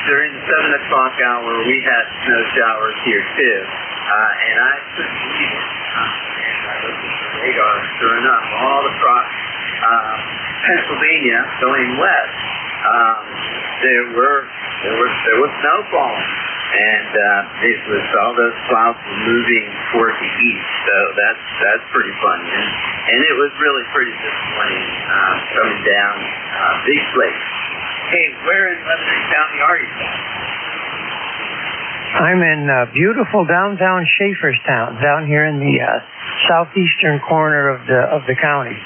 During the 7 o'clock hour, we had snow showers here, too. And I couldn't believe it. And I looked at the radar. Sure enough, all across Pennsylvania going west, there was snow falling. And it was all those clouds were moving toward the east. So that's pretty fun. And it was really pretty disappointing coming down big flakes. Hey, where in Lebanon County are you? I'm in beautiful downtown Schaeferstown, down here in the southeastern corner of the county.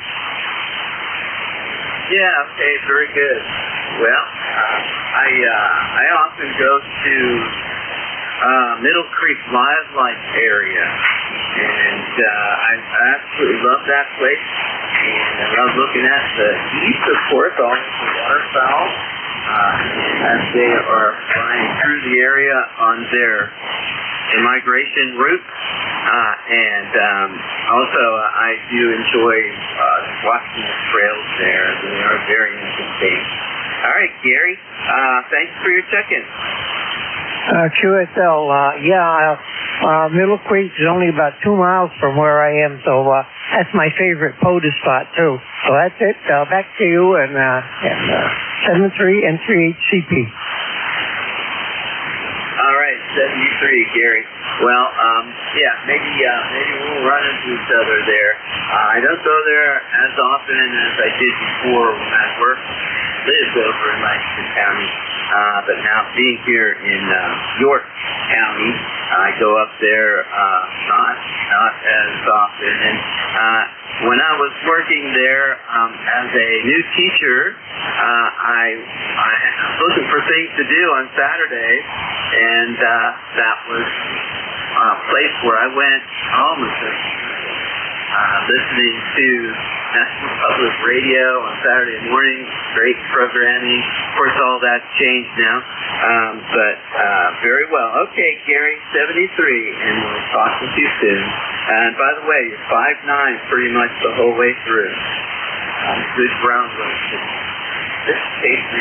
Yeah, okay, very good. Well, I often go to Middle Creek Wildlife area, and I absolutely love that place. And I love looking at the east, of course, all of the waterfowl as they are flying through the area on their migration route. Also, I do enjoy watching the trails there. They are very interesting. All right, Gary, thanks for your check-in. QSL, Middle Creek is only about 2 miles from where I am, so that's my favorite POTUS spot, too. So that's it. Back to you and 73 and 38CP. All right, 73, Gary. Well, maybe we'll run into each other there. I don't go there as often as I did before when I lived over in Lancaster County. But now being here in York County, I go up there not as often. And when I was working there as a new teacher, I was looking for things to do on Saturday, and that was a place where I went almost listening to National Public Radio on Saturday mornings, great programming. Of course, all that's changed now, but very well. Okay, Gary, 73, and we'll talk with you soon. And by the way, you're 5'9" pretty much the whole way through. Good ground work. This is K3.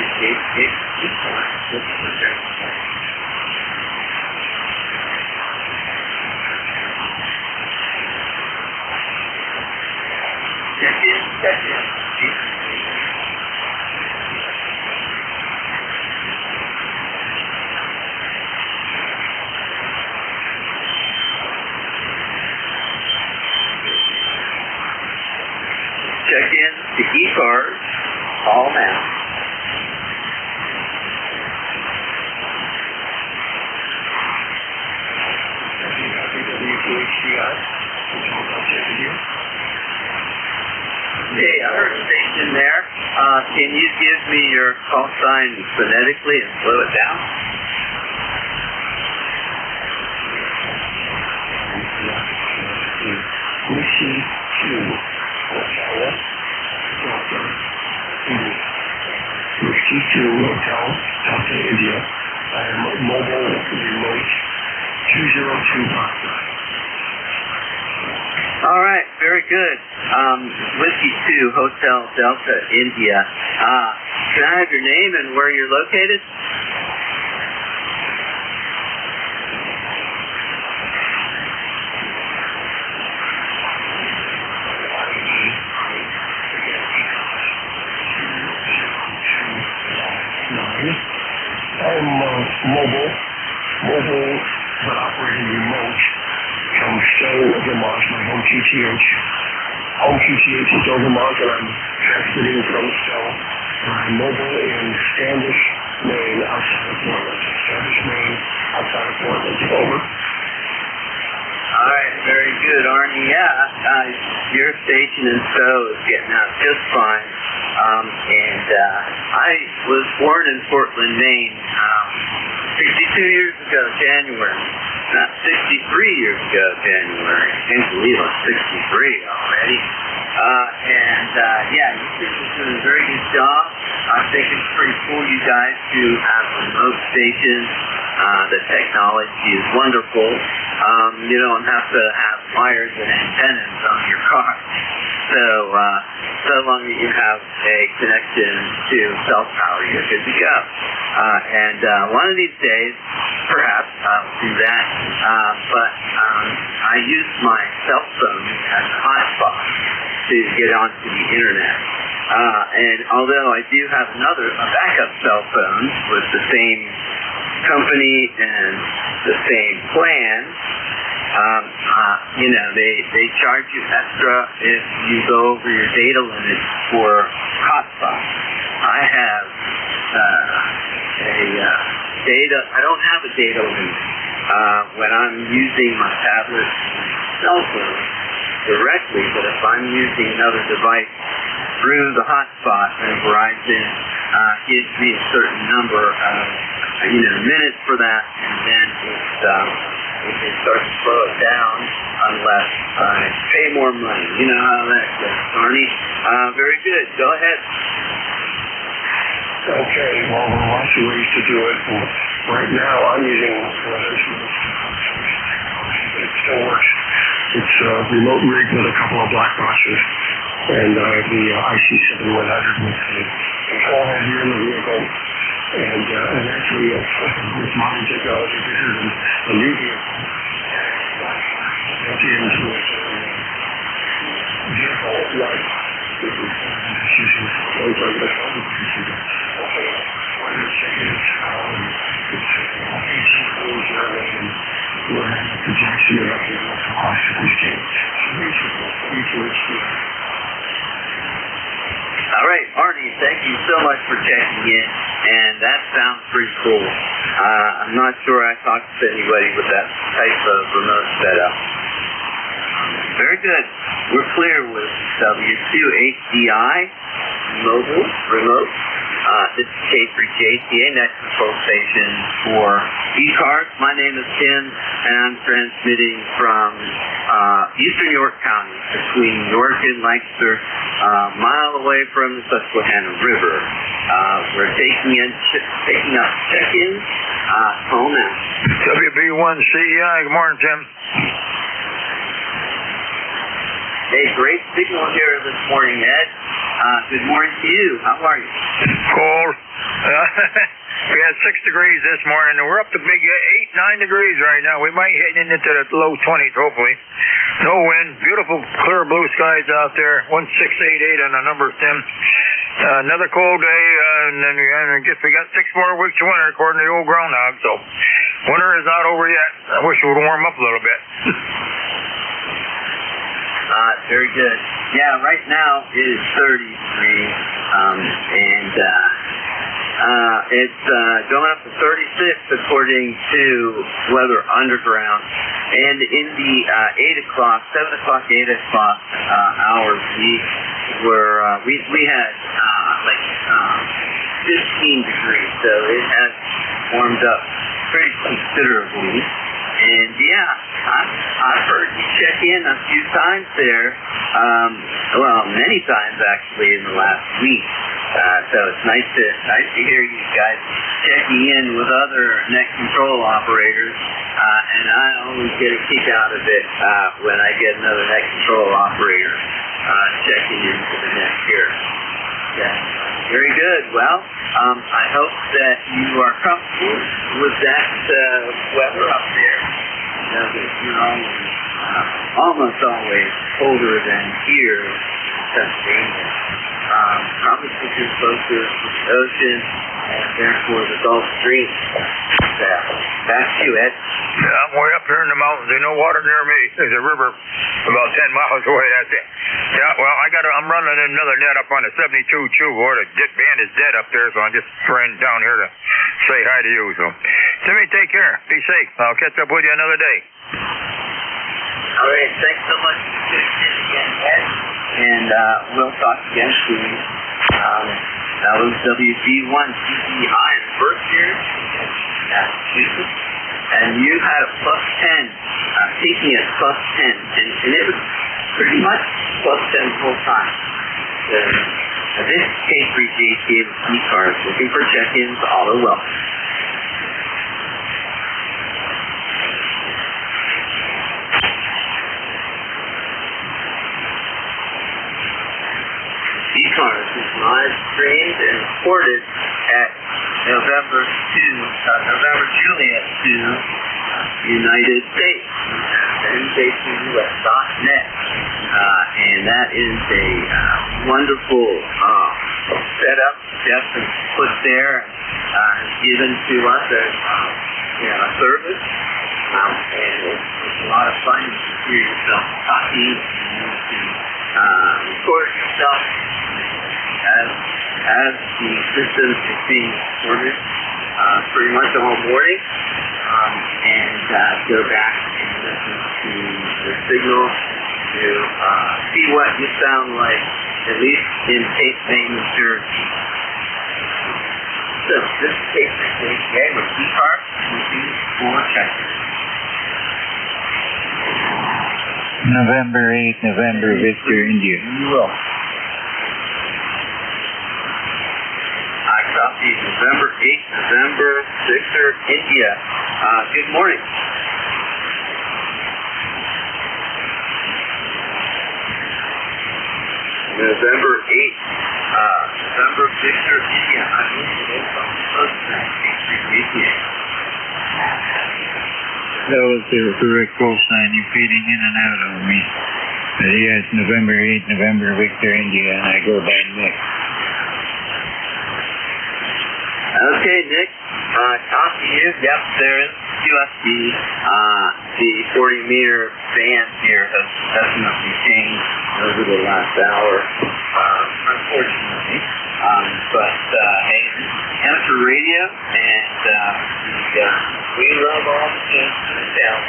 Check in. Check-in to ECARS, all now. Hey, I heard a station there. Can you give me your call sign phonetically and slow it down? Hotel Delta India. I am mobile remote 20259. All right, very good. Whiskey 2, Hotel Delta, India. Can I have your name and where you're located? I'm mobile, but operating remote from Stowe, Vermont, my home QTH. Home QTH is Stowe, Vermont, and I'm transmitting from Stowe. I'm mobile in Standish, Maine, outside of Portland. Standish, Maine, outside of Portland. Over. All right, very good, Arnie. Yeah, your station in Stowe is getting out just fine. And I was born in Portland, Maine, 62 years ago, January. Not 63 years ago, January. I can't believe I'm 63 already. Yeah, you guys are doing a very good job. I think it's pretty cool, you guys, to have remote stations. The technology is wonderful. You don't have to have wires and antennas on your car. So long as you have a connection to cell power, you're good to go. One of these days, perhaps I'll do that. But I use my cell phone as a hotspot to get onto the internet. And although I do have a backup cell phone with the same company and the same plan, they charge you extra if you go over your data limit for hotspot. I have I don't have a data limit when I'm using my tablet cell phone directly, but if I'm using another device through the hotspot, then Verizon gives me a certain number of minutes for that, and then it starts to slow it down unless I pay more money. You know how that goes, Arnie. Very good. Go ahead. Okay, well, there are lots of ways to do it. And right now, I'm using but it still works. It's a remote rig with a couple of black boxes, and I have the IC7100 with the control head here in the vehicle. And actually, with modern technology, bigger than a new vehicle. That's into a vehicle like it's using things like this. What it's saying is, it's 18 holes there, and we're having a projection of the cost of this game. All right, Arnie, thank you so much for checking in, and that sounds pretty cool. I'm not sure I talked to anybody with that type of remote setup. Very good. We're clear with W2HDI, mobile, remote. This is K3JTA, next control station for ECARS. My name is Tim, and I'm transmitting from eastern York County, between York and Lancaster, a mile away from the Susquehanna River. We're taking up check-ins home now. WB1CEI, good morning, Tim. Hey, great signal here this morning, Ed. Good morning to you. How are you? Cold. We had 6 degrees this morning, and we're up to big 8, 9 degrees right now. We might hit into the low 20s, hopefully. No wind. Beautiful, clear blue skies out there. 1688 on the number, Tim. Another cold day, and then I guess we got 6 more weeks of winter, according to the old groundhog. So winter is not over yet. I wish it would warm up a little bit. Very good. Yeah, right now it is 30 degrees, and it's going up to 36 according to Weather Underground. And in the 7 o'clock, 8 o'clock hours, we had 15 degrees, so it has warmed up pretty considerably. And yeah, I've heard you check in a few times there, many times actually in the last week. So it's nice to hear you guys checking in with other net control operators, and I always get a kick out of it when I get another net control operator checking into the net here. Yeah. Very good. Well, I hope that you are comfortable with that weather up there. You know, almost always colder than here in Pennsylvania. Probably because you're closer to the ocean and therefore the Gulf Stream. Back to you, Ed. Yeah, I'm way up here in the mountains. There's no water near me. There's a river about 10 miles away. That's it. Yeah, well, I'm running another net up on the 72 tube. Boy, the band is dead up there, so I'm just trying down here to say hi to you. So, Timmy, take care. Be safe. I'll catch up with you another day. All right. Thanks so much for tuning in again, Ed. And we'll talk again soon. That was WG1CEI in the first year in Massachusetts. And you had a plus 10, peaking at plus 10. And it was pretty much plus 10 the whole time. This K3GHD with ECARS looking for check-ins. All are welcome. ECARS is live streamed and recorded at November Juliet 2, United States, NJ2US.net. And that is a wonderful setup Jeff has put there and given to us as a service. And it's a lot of fun to hear yourself talking and to record yourself as the system is being recorded pretty much all morning, and go back and listen to the signal to see what you sound like, at least in Cape May, New Jersey. So this is Cape May with ECARS looking for check-ins. November 8th, November Victor, India. You will. Copy November 8th, November Victor, India. Good morning. November 8th, November Victor, India. I believe it is something close to that. That was the correct call sign. You're fading in and out on me. Yeah, it's November 8th, November Victor, India, and I go by Nick. Okay, Nick. Copy you. Yep, there is QSD. The 40-meter band here has definitely changed over the last hour, unfortunately. But hey, this is amateur radio, and we love all the tunes in the town.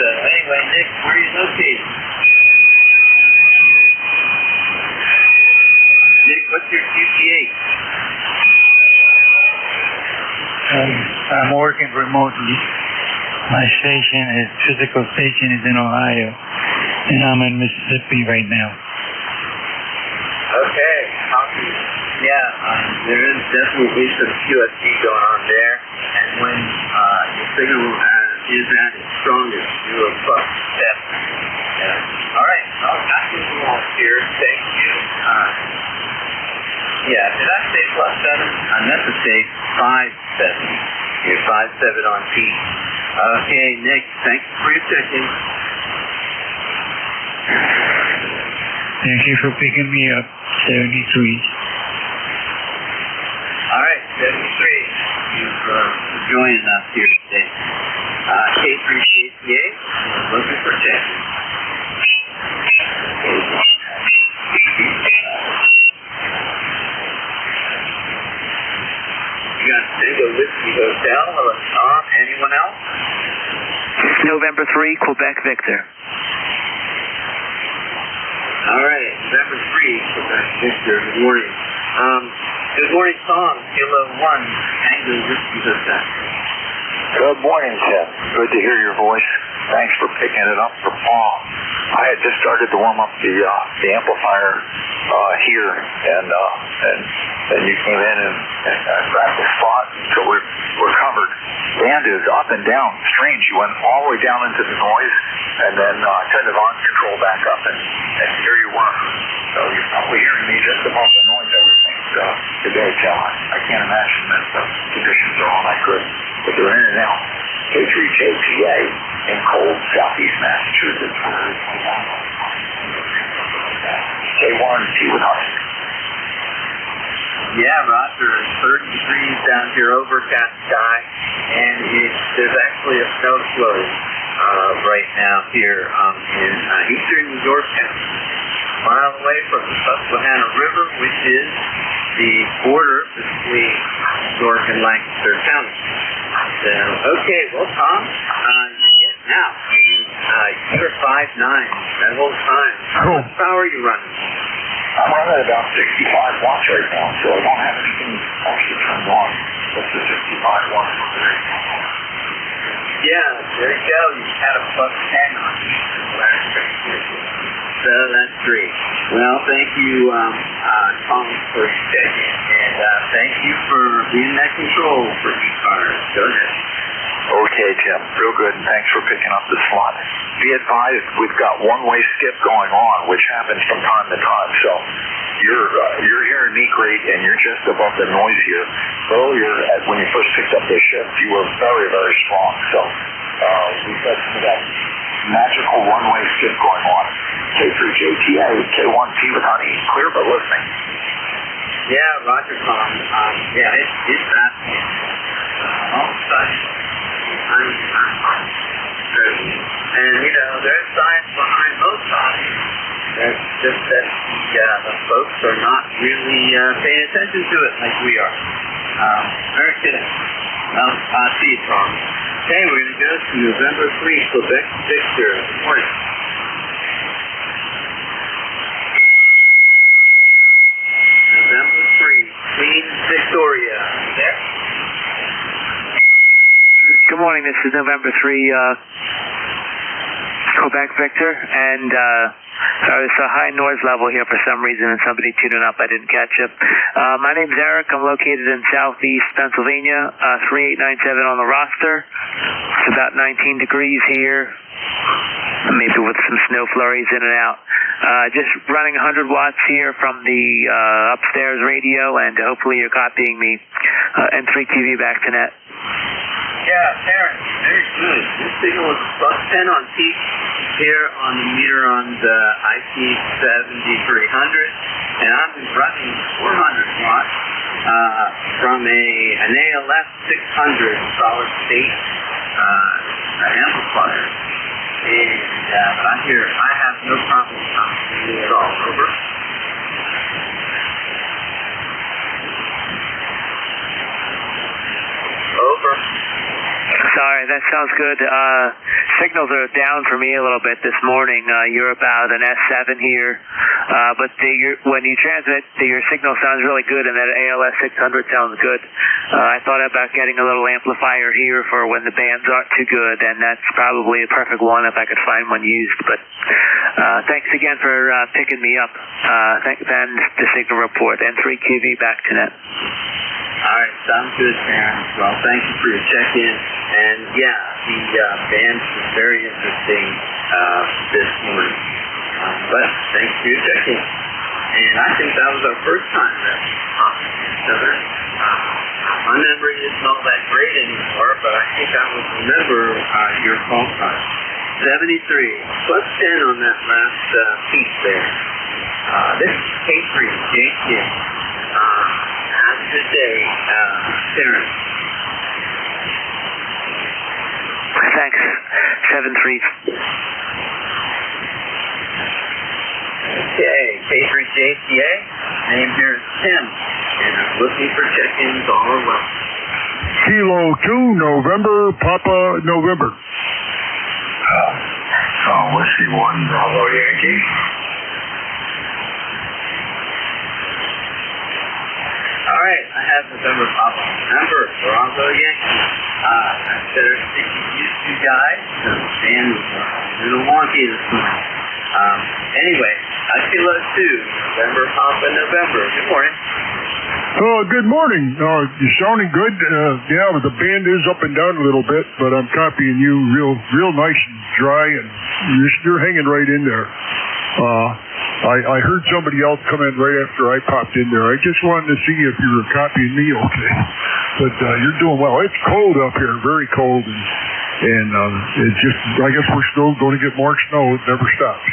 So anyway, Nick, where are you located? Nick, what's your QPH? I'm working remotely. My physical station is in Ohio, and I'm in Mississippi right now. Okay, copy. Yeah, there is definitely some QSD going on there, and when your signal is at its strongest, do a plus step. Yeah. All right, I'll back to the wall here. Thank you. Yeah, did I say plus 7? I meant to say 5-7. You're 5-7 on P. Okay, Nick, thanks for your checking. Thank you for picking me up. 73. All right, 73. You've joining us here today. K3CHDA, looking for checking. You got Tango Whiskey Hotel. Hello, Tom. Anyone else? November 3, Quebec Victor. All right, November 3, Quebec Victor. Good morning. Good morning, Tom. Kilo 1, Tango Whiskey Hotel. Good morning, Tim. Good to hear your voice. Thanks for picking it up for Paul. I had just started to warm up the amplifier here, and you came in and grabbed the spot, so we're covered. Band is up and down. Strange. You went all the way down into the noise, and then turned the volume control back up, and here you were. So you're probably hearing me just above the noise everything's today, Cal. I can't imagine that the conditions are all that good, but they're in and out. K3JTA in cold southeast Massachusetts. K1 T with honey. Yeah, Roger, 30 degrees down here, overcast sky, and there's actually a snow flurry right now here in eastern New York County, a mile away from the Susquehanna River, which is the border between New York and Lancaster County. So, okay, well, Tom, you're getting out. You're 5'9", that whole time. How much power are you running? I'm running about 65 watts right now, so I don't have anything actually turned on. That's the 65 watts over there. Yeah, there you go. You had a +10 on you. So that's great. Well, thank you, Tom, for checking, and thank you for being that control for ECARS. Go ahead. Okay, Tim. Real good, and thanks for picking up the slot. Be advised, we've got one-way skip going on, which happens from time to time. So you're hearing me great, and you're just above the noise here. Earlier, when you first picked up this shift, you were very, very strong. So we've got some of that magical one-way skip going on. K3JTA, K1T with honey, clear but listening. Yeah, Roger, Tom. Yeah, it's fascinating. All of a sudden, and you know, there's science behind most hobbies. It's just that the folks are not really paying attention to it like we are. Very good. Well, see you, Tom. Okay, we're going to go to November 3, Quebec, Victor. Good morning. November 3, Queen Victoria. There? Good morning, this is November 3, Quebec Victor, and it's a high noise level here for some reason, and somebody tuning up, I didn't catch it. My name's Eric, I'm located in southeast Pennsylvania, 3897 on the roster. It's about 19 degrees here, maybe with some snow flurries in and out. Just running 100 watts here from the upstairs radio, and hopefully you're copying me, N3QV back to net. Yeah, Terrence, very good. This signal is +10 on peak here on the meter on the IP7300, and I'm running 400 watts from an ALF 600 solid state amplifier. And I have no problem with it all. Over. Over. Sorry, that sounds good. Signals are down for me a little bit this morning. You're about an S7 here, but when you transmit, your signal sounds really good, and that ALS 600 sounds good. I thought about getting a little amplifier here for when the bands aren't too good, and that's probably a perfect one if I could find one used. But thanks again for picking me up. Then the signal report, N3QV back to net. All right, sounds good, Terrence. Well, thank you for your check-in. And, yeah, the band was very interesting this morning. But thanks for your check-in. And I think that was our first time that we talked to each other. My memory isn't all that great anymore, but I think I will remember your call time. 73, +10 on that last piece there. This is K3, JTA. Have a good day, Terrence. Thanks. 7-3. Okay, K3JTA. Name here is Tim, and I'm looking for check-ins all are well. Kilo 2, November, Papa, November. Whiskey 1, Bravo Yankee. All right, I have November Papa. November, Bravo Yankee. Better stick to you two guys. The band was a little wonky this morning. Anyway, Kilo 2, November Papa November. Good morning. Good morning. You're sounding good. Yeah, but the band is up and down a little bit, but I'm copying you real nice and dry, and you're hanging right in there. I heard somebody else come in right after I popped in there. I just wanted to see if you were copying me okay. But you're doing well. It's cold up here, very cold, and it's just, I guess we're still going to get more snow. It never stops.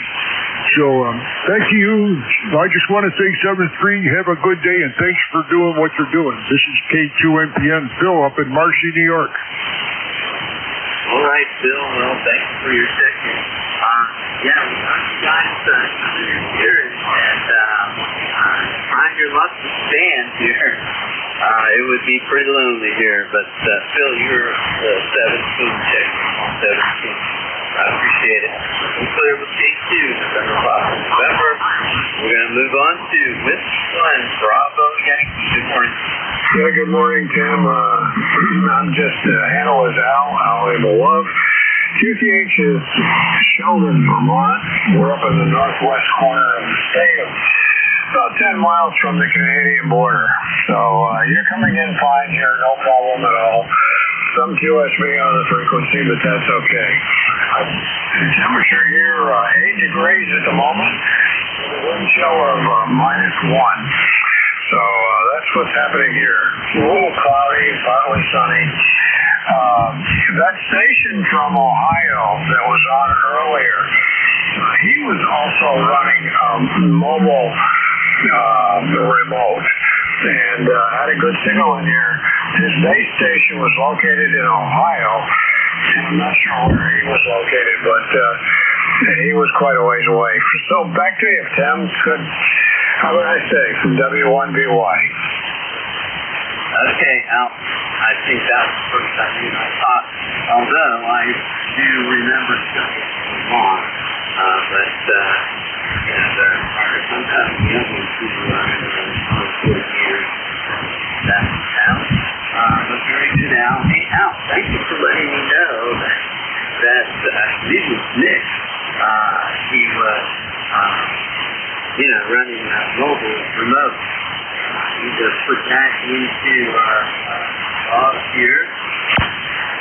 So thank you. I just want to say 7-3, have a good day, and thanks for doing what you're doing. This is K2MPN Phil up in Marcy, New York. All right, Phil. Well, thanks for your second. Yeah, we got you guys here, and find your lucky band here. It would be pretty lonely here, but Phil, you're the 17 check on 17. I appreciate it. We're clear with K2, November 5, November. We're going to move on to Whiskey 1, Bravo Yankee. Good morning. Yeah, good morning, Tim. I'm just analyst Al Able Love. QTH is Sheldon, Vermont. We're up in the northwest corner of the state, about 10 miles from the Canadian border. So you're coming in fine here, no problem at all. Some QSB on the frequency, but that's okay. The temperature here, 8 degrees at the moment, with a wind chill of -1. So that's what's happening here. A little cloudy, partly sunny. That station from Ohio that was on earlier, he was also running mobile remote and had a good signal in here. His base station was located in Ohio, and I'm not sure where he was located, but he was quite a ways away. So back to you, Tim. Good. Have a nice day from W1BY. Okay, Al. I think that was the first time I thought, although I do remember something on, but there are sometimes young ones who are 40 years. That's Al. But very good, Al. Hey, Al, thank you for letting me know that this was Nick. He was, running mobile remote. We just put that into our log here.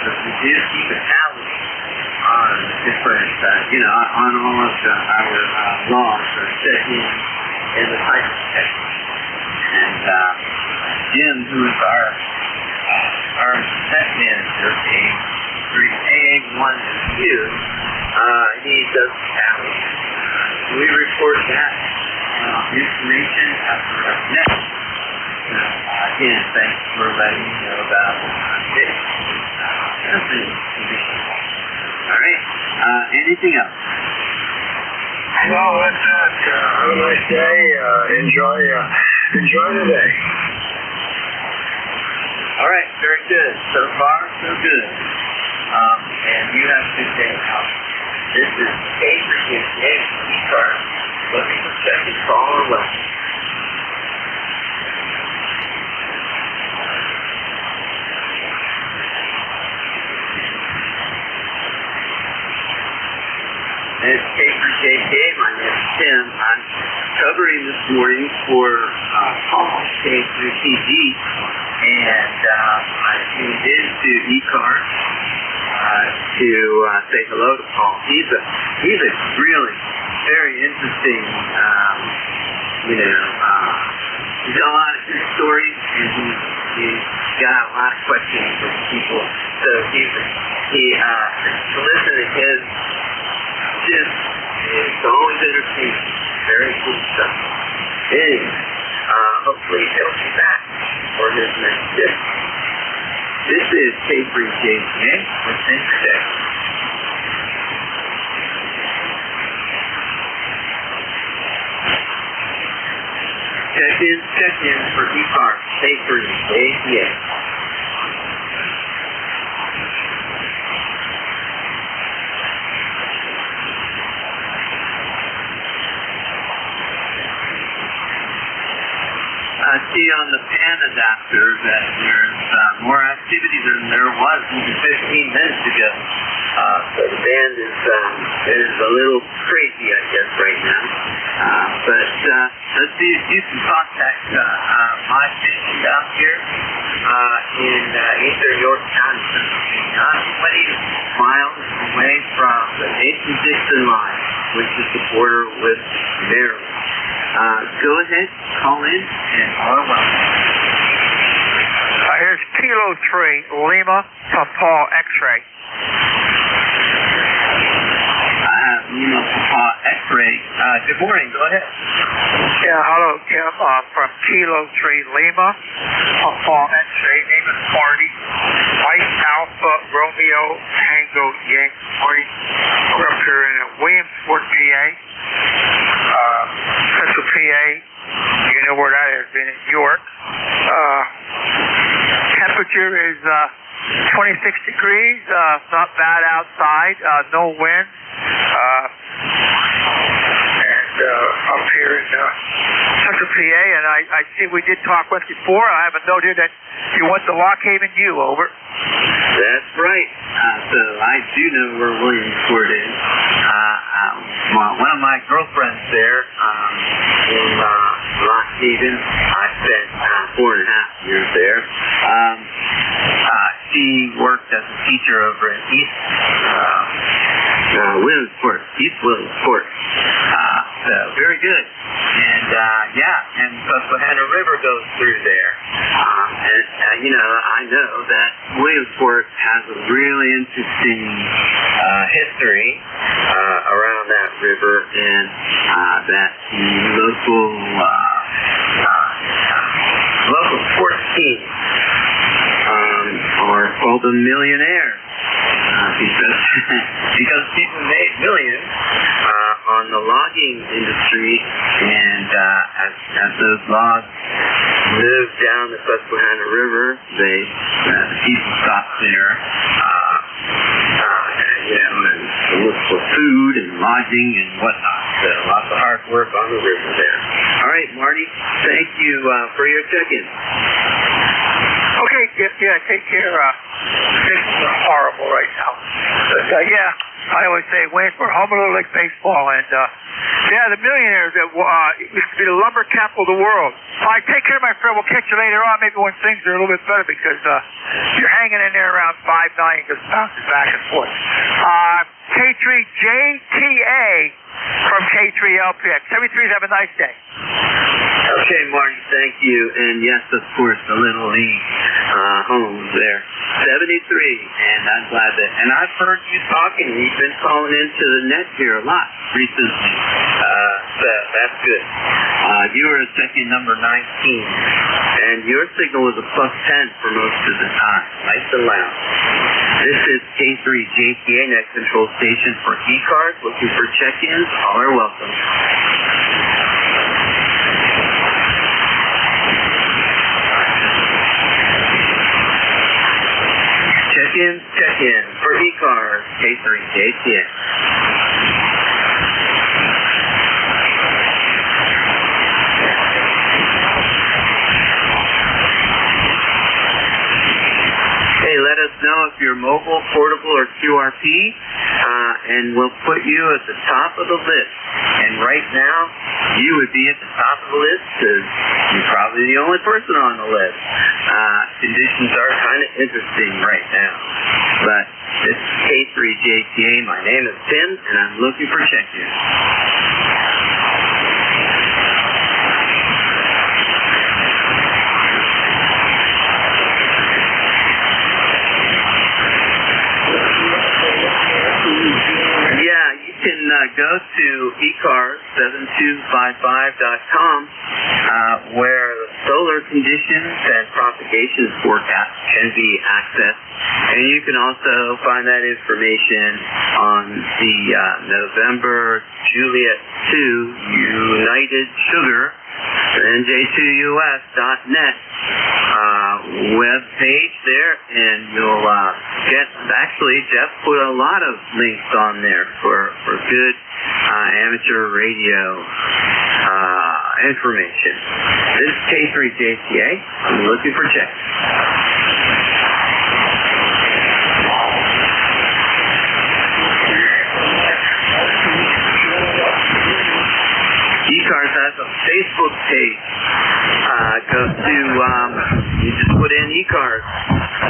But we do keep a tally on different, on all of our logs or check-in in the hypertext. And Jim, who is our tech manager, AA1Q, he does tally. We report that information after our next. Again, thanks for letting me know about this. All right. Anything else? No, that's it. Have a nice day. Enjoy the day. All right. Very good. So far, so good. And you have a good day now. This is ECARS. Looking for second call or less. It's K3JK. My name is Tim. I'm covering this morning for Paul K3TG, and I tuned in to ECARS to say hello to Paul. He's a really very interesting, he's got a lot of good stories, and he's got a lot of questions from people. So to listen to his just, it's always entertaining. Very cool stuff. Anyway, hopefully he'll be back for his next tip. This is K3JK with NJ2US. Check-in for ECARS, K3JK. I see on the pan adapter that there's more activity than there was even 15 minutes ago. So the band is is a little crazy, I guess, right now. But let's see if you can contact my station down here in eastern York County, Pennsylvania. I'm 20 miles away from the Mason-Dixon line, which is the border with Maryland. Go ahead, call in, and are welcome. Here's Kilo 3, Lima, Papa X-ray. Lima, Papa X-ray. Good morning, go ahead. Yeah, hello, Tim. From Kilo 3, Lima, Papa X-ray. Name is Marty. White Alpha, Romeo, Tango, Yankee. We're up here in Williamsport, PA. Central PA. You know where that is, being in York. Temperature is 26 degrees. Not bad outside. No wind. And up here in Central PA, and I see we did talk once before. I have a note here that you went to Lock Haven U, over. That's right. So I do know where Williamsport is. One of my girlfriends there in Lock Haven, I spent 4.5 years there. She worked as a teacher over in East Williamsport. So very good. And and Susquehanna River goes through there. And I know that Williamsport has a really interesting history around that river, and that the local sports teams are called the Millionaires because people made millions on the logging industry, and as those logs moved down the Susquehanna River, people stopped there, and looked for food and lodging and whatnot. So lots of hard work on the river there. All right, Marty, thank you for your check-in. Okay, yeah, take care. Things are horrible right now. But, I always say Williamsport, home of Little League baseball, and the Millionaires used to be the lumber capital of the world. All right, take care, my friend. We'll catch you later on, maybe when things are a little bit better, because you're hanging in there around 5.9, just bouncing back and forth. K3JTA from K3LPX. 73s, have a nice day. Okay, Marty, thank you. And yes, of course, the Little League homes there. 73, and I'm glad that. And I've heard you talking. You've been calling into the net here a lot recently. So that's good. You were checking number 19, and your signal was a +10 for most of the time. Nice and loud. This is K3JTA Net Control Station for ECARS. Looking for check-ins. All are welcome. Check-in for ECARS, K3JTA. Hey, let us know if you're mobile, portable, or QRP, and we'll put you at the top of the list. And right now, you would be at the top of the list because you're probably the only person on the list. Conditions are kind of interesting right now. But this is K3JTA. My name is Tim, and I'm looking for check-in. You can go to ECARS7255.com where the solar conditions and propagation forecast can be accessed. And you can also find that information on the November Juliet 2 United Sugar, NJ2US.net web page there, and you'll Jeff put a lot of links on there for good amateur radio information. This is K3JTA. I'm looking for checks. ECARS,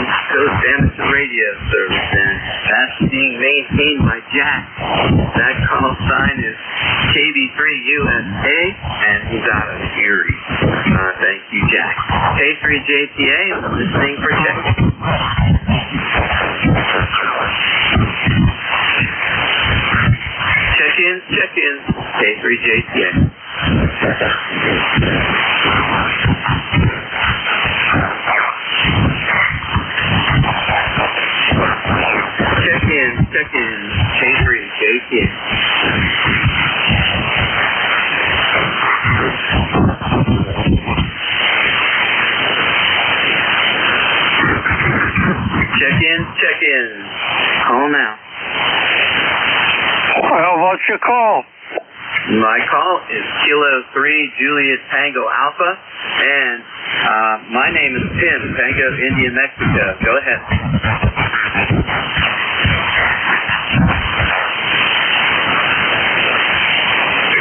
East Coast Amateur Radio Service, and that's being maintained by Jack. That call sign is KB3USA, and he's out of Erie. Thank you, Jack. K3JTA, listening for Jack. Check in, K3JTA. Check in, K3JTA. Check in. Call now. Well, what's your call? My call is Kilo 3 Juliet Tango Alpha, and my name is Tim, Tango India Mexico. Go ahead.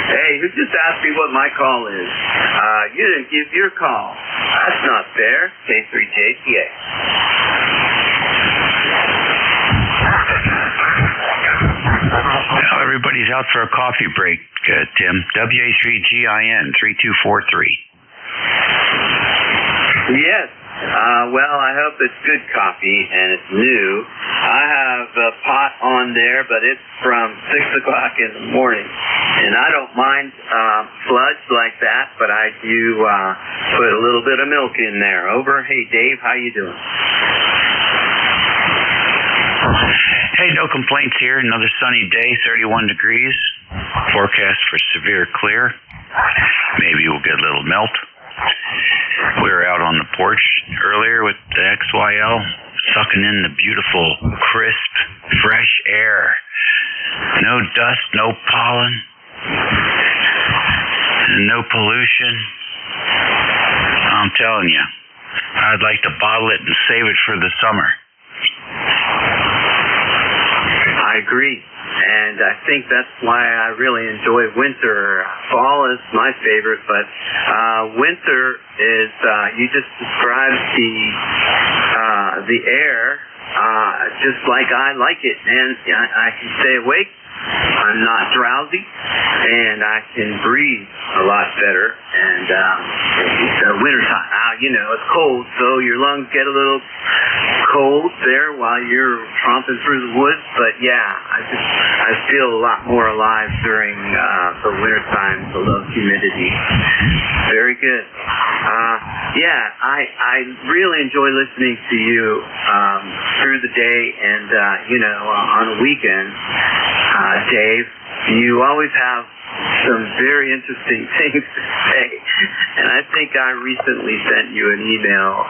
Hey, who just asked me what my call is? You didn't give your call. That's not fair. K3JTA. Well, everybody's out for a coffee break, Tim. WA3GIN 3243. Yes. Well, I hope it's good coffee and it's new. I have a pot on there, but it's from 6 o'clock in the morning. And I don't mind sludge like that, but I do put a little bit of milk in there. Over. Hey, Dave, how you doing? Hey, no complaints here. Another sunny day, 31 degrees. Forecast for severe clear. Maybe we'll get a little melt. We were out on the porch earlier with the XYL, sucking in the beautiful, crisp, fresh air. No dust, no pollen, and no pollution. I'm telling you, I'd like to bottle it and save it for the summer. I agree, and I think that's why I really enjoy winter. Fall is my favorite, but winter is, you just described the air just like I like it, and I can stay awake. I'm not drowsy, and I can breathe a lot better. And it's wintertime. It's cold, so your lungs get a little cold there while you're tromping through the woods. But yeah, I feel a lot more alive during the wintertime, the low humidity. Very good. I really enjoy listening to you through the day and on the weekends. Dave, you always have some very interesting things to say, and I think I recently sent you an email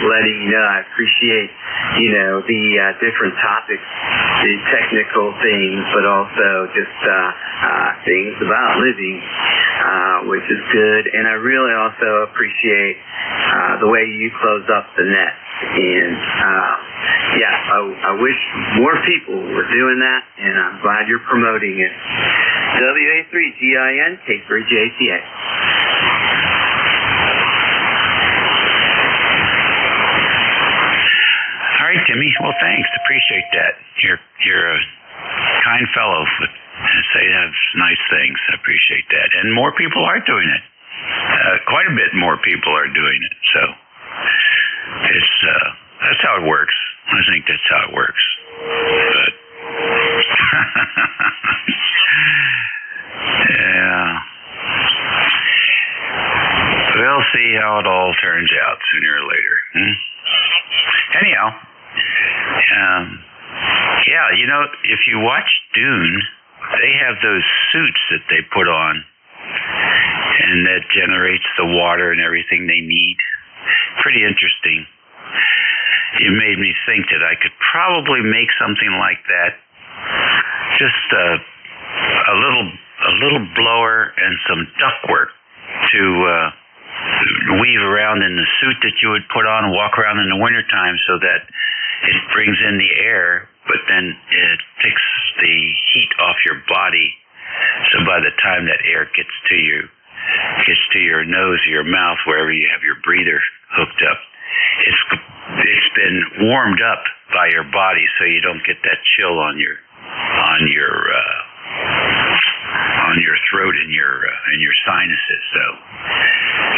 letting you know I appreciate the different topics, the technical things, but also just things about living, which is good. And I really also appreciate the way you close up the net. And I wish more people were doing that, and I'm glad you're promoting it. WA3GIN K3JTA. All right, Timmy. Well, thanks. Appreciate that. You're a kind fellow. Say have nice things. I appreciate that. And more people are doing it. Quite a bit more people are doing it. So it's that's how it works. I think that's how it works. But yeah, we'll see how it all turns out sooner or later. Anyhow, if you watch Dune, they have those suits that they put on, and that generates the water and everything they need. Pretty interesting. It made me think that I could probably make something like that. Just a little blower and some ductwork to weave around in the suit that you would put on and walk around in the wintertime, so that it brings in the air, but then it takes the heat off your body. So by the time that air gets to your nose or your mouth, wherever you have your breather hooked up, it's been warmed up by your body, so you don't get that chill on your throat and your sinuses. So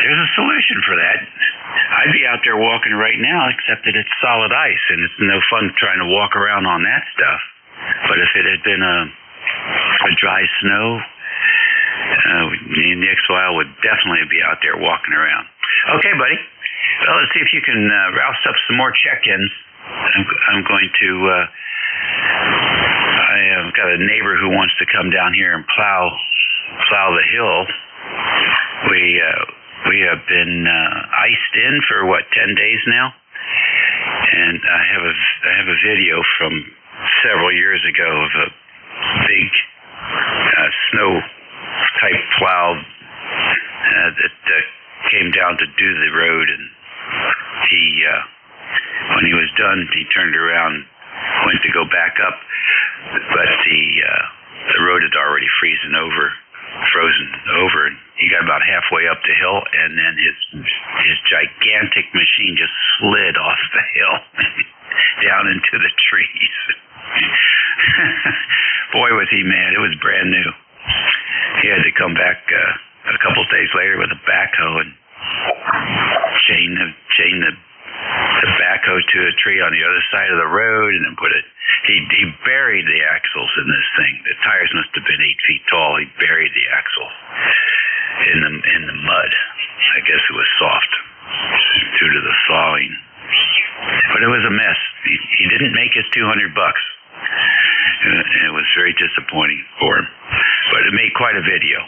there's a solution for that. I'd be out there walking right now, except that it's solid ice, and it's no fun trying to walk around on that stuff. But if it had been a dry snow, me and the X-File would definitely be out there walking around. Okay, buddy. Well, let's see if you can rouse up some more check-ins. I'm going to... I've got a neighbor who wants to come down here and plow the hill. We have been iced in for 10 days now, and I have a video from several years ago of a big snow type plow that came down to do the road, and he when he was done, he turned around, went to go back up, but the road had already frozen over, and he got about halfway up the hill, and then his gigantic machine just slid off the hill down into the trees. Boy, was he mad. It was brand new. He had to come back a couple of days later with a backhoe and chain the backhoe to a tree on the other side of the road, and then he buried the axles in this thing. The tires must have been 8 feet tall. He buried the axle in the mud. I guess it was soft due to the thawing. But it was a mess. He didn't make his $200. It was very disappointing for him. But it made quite a video.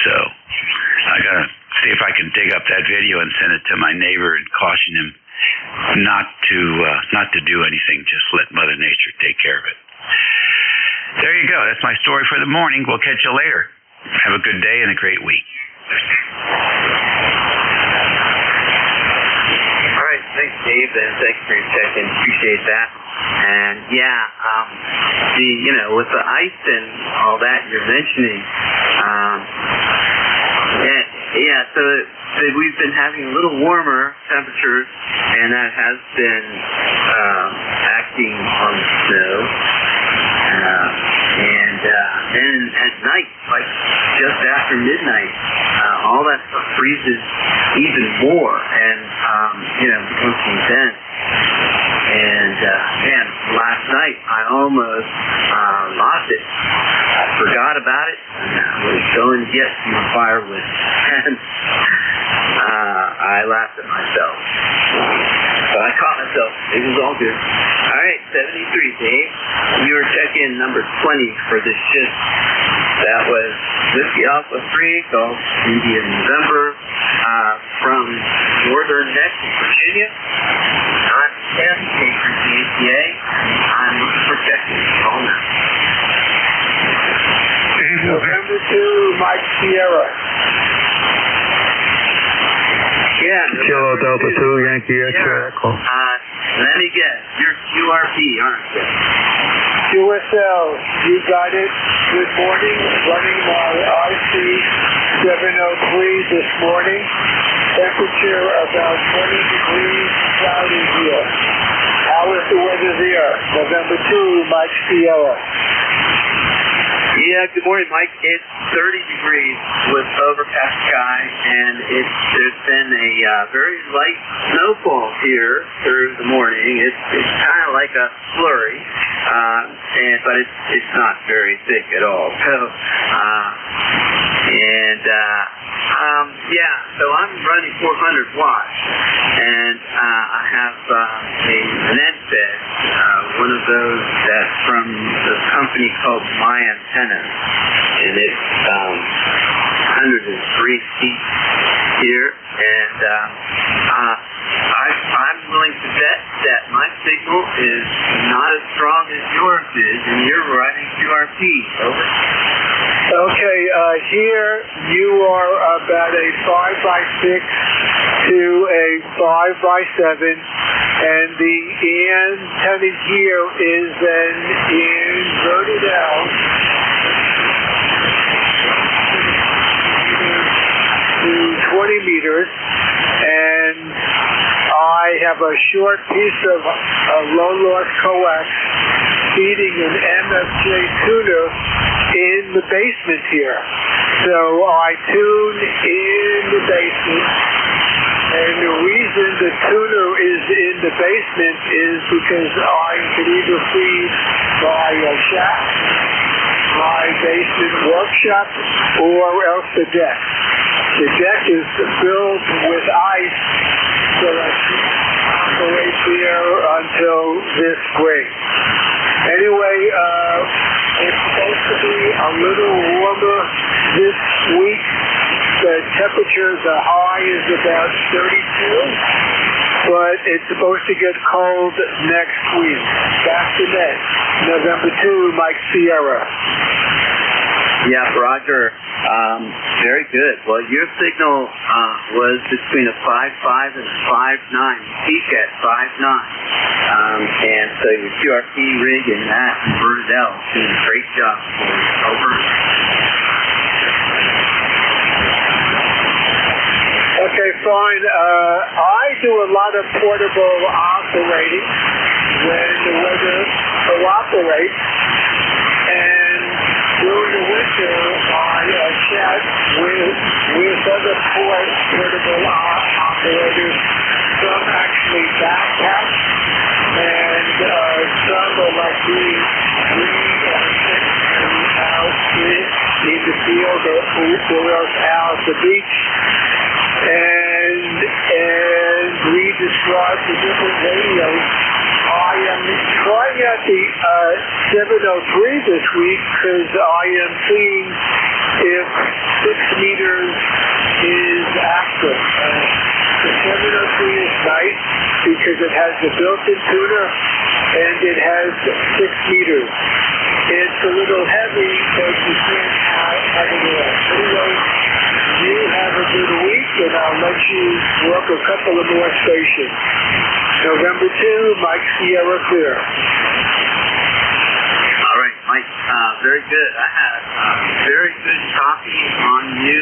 So I gotta see if I can dig up that video and send it to my neighbor and caution him not to do anything. Just let Mother Nature take care of it. There you go. That's my story for the morning. We'll catch you later. Have a good day and a great week. All right, thanks, Dave, and thanks for your check-in. Appreciate that. And with the ice and all that you're mentioning, so we've been having a little warmer temperatures, and that has been acting on the snow. And then at night, like just after midnight, all that stuff freezes even more and becomes intense. And last night I almost lost it. I forgot about it, and I was going to get some firewood, and I laughed at myself. But I caught myself. It was all good. All right, 73, Dave. You were check-in number 20 for this shift. That was Whiskey Alpha 3, Golf India November, from northern neck, Virginia. I'm Tim, for the APA. I'm looking for check-in. All now. November 2, Mike Sierra. Yeah. Kilo Delta 2, Yankee X-ray Echo. Let me guess. You're QRP, aren't you? QSL, you got it. Good morning. Running my IC 703 this morning. Temperature about 20 degrees, cloudy here. How is the weather there? November 2, Mike Sierra. Yeah, good morning, Mike. It's 30 degrees with overcast sky, and there's been a very light snowfall here through the morning. It's kind of like a flurry, but it's not very thick at all. So I'm running 400 watts, and I have an NFED, one of those that's from the company called My Antenna, and it's 103 feet here, and I'm willing to bet that my signal is not as strong as yours is, and you're running QRP. Over. Okay, here you are about a 5x6 to a 5x7, and the antenna here is an inverted out to 20 meters, and I have have a short piece of low-loss coax feeding an MFJ tuner in the basement here. So I tune in the basement, and the reason the tuner is in the basement is because I can either feed my shack, my basement workshop, or else the deck. The deck is filled with ice, so I operate there until this spring. Anyway, it's supposed to be a little warmer this week. The temperatures are high is about 32, but it's supposed to get cold next week. Back to net. November 2, Mike Sierra. Yeah, Roger. Very good. Well, your signal was between a 5.5 and a 5.9. Peak at 5.9. And so your QRP rig and that inverted L doing a great job for you. Over. Okay, fine. I do a lot of portable operating when the weather cooperates. And during the winter, I chat with other portable operators. Some actually backpack, and some are like me, 3 or 6 out in the field or else out at the beach. And we describe the different radios. I am trying out the 703 this week because I am seeing if 6 meters is active. The 703 is nice because it has the built-in tuner and it has 6 meters. It's a little heavy, but you can't have it all. Anyway, you have a good week, and I'll let you work a couple of more stations. November 2, Mike Sierra Clear. All right, Mike. Very good. I had very good copy on you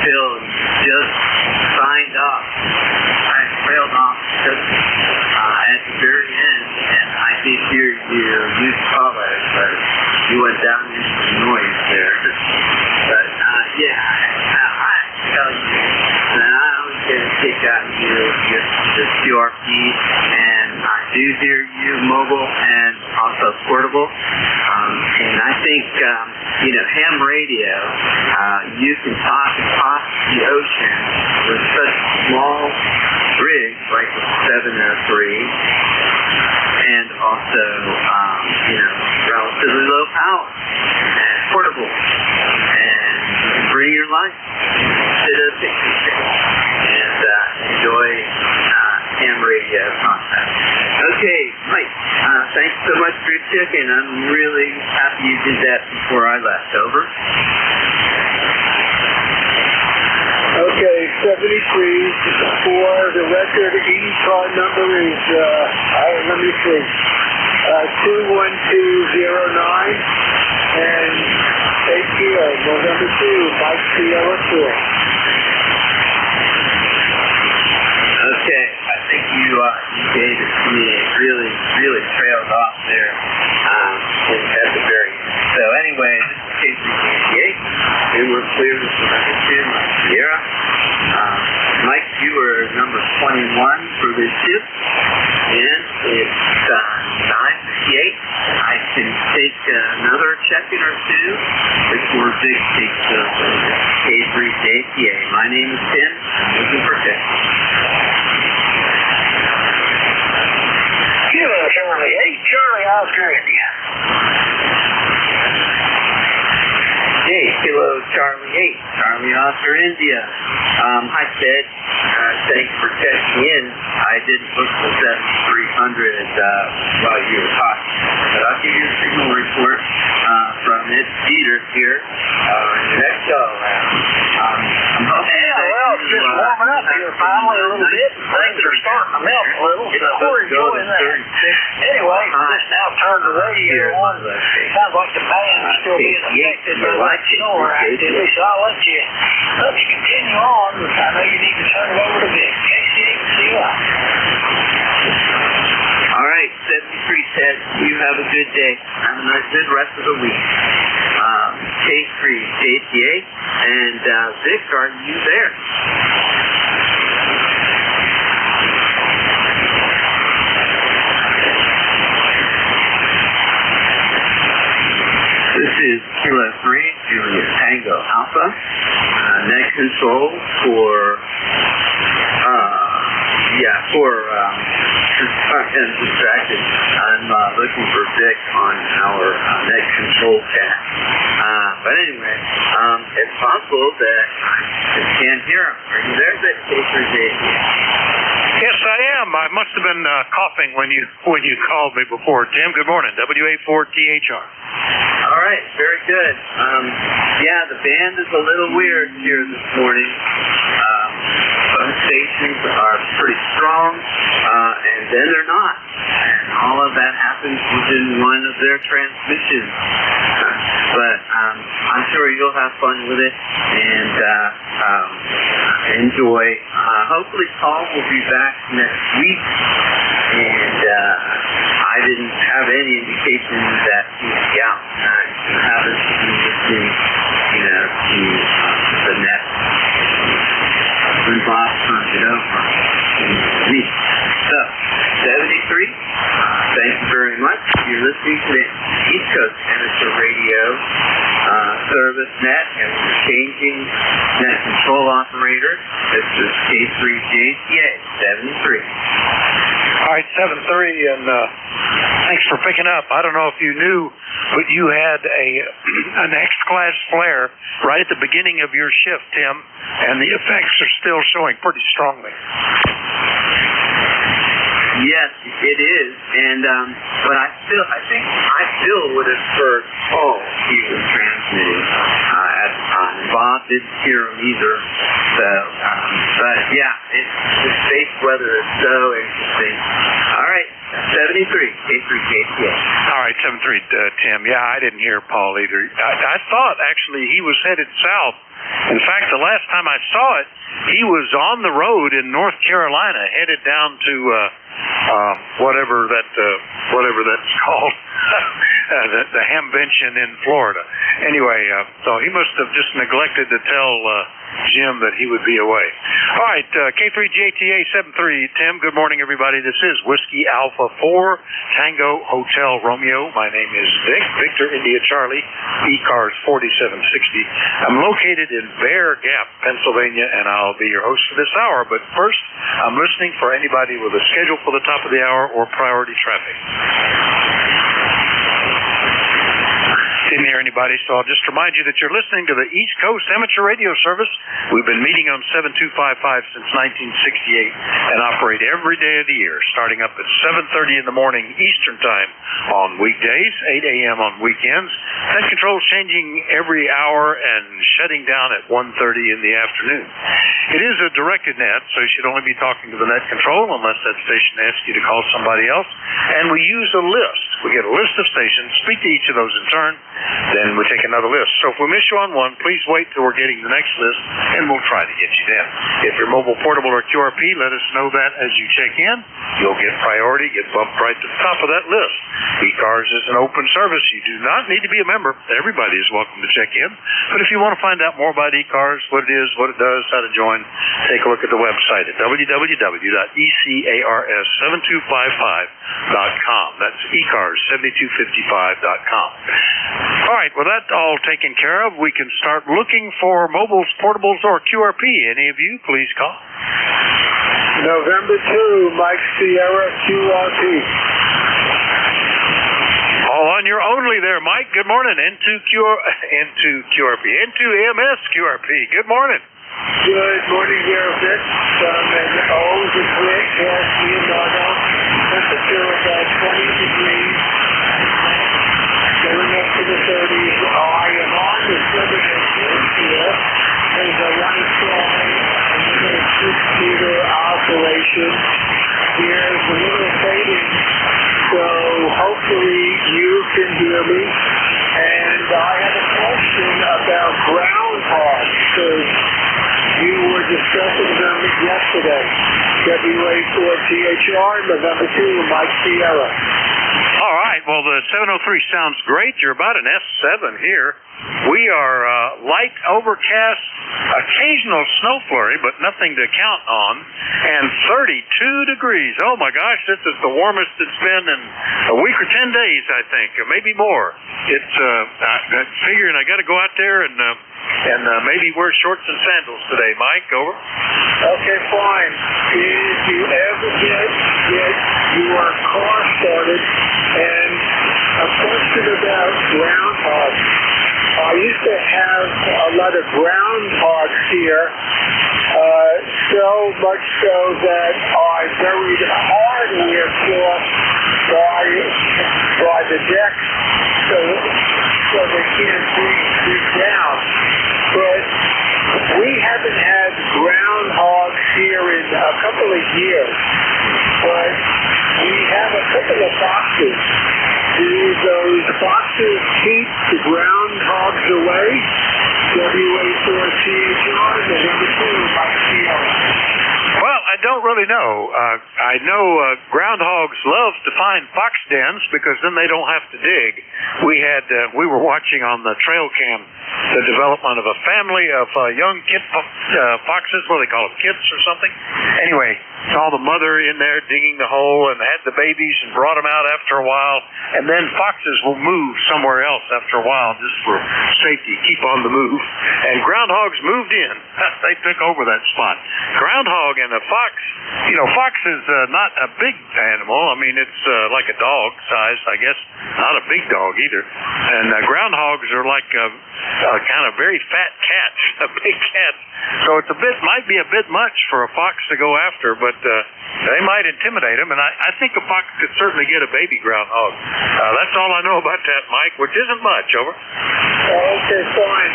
till just signed off. I trailed off just at the very end, and I did hear you use colors, but you went down into the noise there. But yeah, I tell you that I was going to kick out your QRP, and I do hear you mobile and also portable. And I think, ham radio, you can talk across the ocean with such small rigs like the 703, and also, relatively low power and portable. And you can bring your life to the picture stage and enjoy ham radio content. Okay, Mike, thanks so much for your chicken. I'm really happy you did that before I left. Over. Okay, 73 for the record. ECARS number is, let me see, 21209. And take care. November 2, Mike Sierra Tour. Okay, I think you gave it to me. It really trailed off there at the very end. So anyway, this is K388. We were clear with November 2, Mike Sierra. Mike, you were number 21 for this shift, and it's 9:58. I can take another check-in or two before Big takes over. K3JTA. My name is Tim. I'm looking for check. Kilo Charlie 8, Charlie Oscar India. Hey, Kilo Charlie 8, Charlie Oscar India. Hi, Ted. Thanks for checking in. I didn't book the 7300 while you were talking, but I'll give you a signal report from Ed Peter here in the next go around. It's just warming up here finally a little bit. Things are starting to melt a little, so we're enjoying that. Anyway, just now turned the radio on. Sounds like the band's still being affected by that snow activity, so I'll let you continue on. I know you need to turn it over to Vic. KC All right, 73 Ted, you have a good day. Have a nice, good rest of the week. K3 JTA, and Vic, are you there? This is Kilo 3, Juliet Tango Alpha, net control for and distracted. I'm looking for Vic on our net control chat. But anyway, it's possible that I just can't hear him. Are you there, Vic? Yes, I am. I must have been coughing when you called me before. Tim, good morning. WA4THR. All right, very good. Yeah, the band is a little weird here this morning. Some stations are pretty strong, and then they're not. And all of that happens within one of their transmissions. But I'm sure you'll have fun with it and enjoy. Hopefully Paul will be back next week. And I didn't have any indication that he would be out. He happens to be listening, to the net. When Bob turned it over to me. So, 73, thank you very much. You're listening to the East Coast Amateur Radio Service Net, and we're changing net control operator. This is K3JTA 73. All right, 73, and thanks for picking up. I don't know if you knew, but you had an X-class flare right at the beginning of your shift, Tim, and the effects are still showing pretty strongly. Yes, it is, and but I still would have heard Paul he was transmitting at the time. Bob didn't hear him either. So, but yeah, the space weather is so interesting. All right, 73, K3KTA. All right, 73, Tim. Yeah, I didn't hear Paul either. I thought actually he was headed south. In fact, the last time I saw it, he was on the road in North Carolina, headed down to whatever that's called, the Hamvention in Florida. Anyway, so he must have just neglected to tell Jim that he would be away. All right, K3JTA 73, Tim, good morning, everybody. This is Whiskey Alpha 4, Tango Hotel Romeo. My name is Vic, Victor India Charlie, ECARS 4760. I'm located in Bear Gap, Pennsylvania, and I'll be your host for this hour. But first, I'm listening for anybody with a schedule for the top of the hour or priority traffic. Didn't hear anybody, so I'll just remind you that you're listening to the East Coast Amateur Radio Service. We've been meeting on 7255 since 1968 and operate every day of the year, starting up at 7:30 in the morning Eastern Time on weekdays, 8 a.m. on weekends. Net control changing every hour and shutting down at 1:30 in the afternoon. It is a directed net, so you should only be talking to the net control unless that station asks you to call somebody else. And we use a list. We get a list of stations, speak to each of those in turn, then we take another list. So if we miss you on one, please wait till we're getting the next list, and we'll try to get you then. If you're mobile, portable, or QRP, let us know that as you check in. You'll get priority, get bumped right to the top of that list. ECARS is an open service. You do not need to be a member. Everybody is welcome to check in. But if you want to find out more about ECARS, what it is, what it does, how to join, take a look at the website at www.ECARS7255.com. That's ECARS7255.com. All right, well, that's all taken care of. We can start looking for mobiles, portables, or QRP. Any of you, please call. November 2, Mike Sierra, QRP. All on your only there, Mike. Good morning. N2QRP. N2MS QRP. Good morning. Good morning, here, Vic. And always a clear cast, Leonardo. Temperature about 20 degrees. Going up to the 30s. I am on the 7 here. There's a one fly, and a 6-meter operation. Here's a little fading. So hopefully you can hear me. And I have a question about groundhogs. You were discussing them yesterday. WA4THR, November 2, Mike Sierra. All right. Well, the 703 sounds great. You're about an S7 here. We are light overcast, occasional snow flurry, but nothing to count on, and 32 degrees. Oh, my gosh, this is the warmest it's been in a week or 10 days, I think, or maybe more. It's I'm figuring I got to go out there and maybe wear shorts and sandals today. Mike, over. Okay, fine. If you ever get your car started, and a question about groundhogs. I used to have a lot of groundhogs here, so much so that I buried hardware cloth by the deck so they can't dig down. But we haven't had groundhogs here in a couple of years, but we have a couple of foxes. Do those foxes keep the groundhogs away? WA4THR, November 2, Mike Sierra. Well, I don't really know. I know groundhogs love to find fox dens because then they don't have to dig. We were watching on the trail cam the development of a family of young kid foxes. What do they call them, kits or something? Anyway, saw the mother in there digging the hole and had the babies and brought them out after a while. And then foxes will move somewhere else after a while just for safety, keep on the move. And groundhogs moved in. They took over that spot. Groundhog and a fox, fox is not a big animal. I mean, it's like a dog size, I guess. Not a big dog either. And groundhogs are like kind of very fat cats, a big cat. So it's might be a bit much for a fox to go after, but they might intimidate them. And I think a fox could certainly get a baby groundhog. That's all I know about that, Mike, which isn't much. Over. Okay, fine.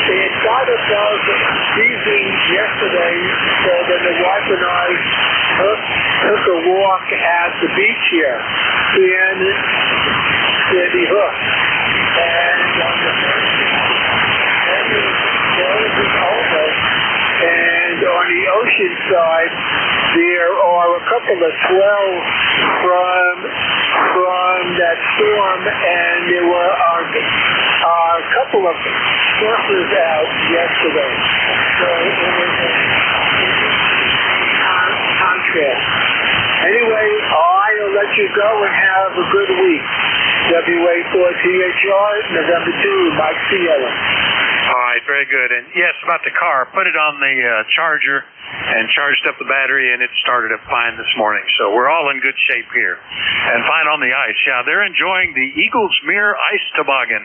It got above freezing yesterday, so then the wife and I took a walk at the beach here, and Sandy Hook. And on the first over, and on the ocean side, there are a couple of swells from that storm, and there were a couple of surfers out yesterday. So it was a contrast. Anyway, I'll let you go and have a good week. WA4THR, November 2, Mike Sierra. All right, very good. And yes, about the car, put it on the charger and charged up the battery, and it started up fine this morning. So we're all in good shape here. And fine on the ice. Yeah, they're enjoying the Eagles Mere Ice Toboggan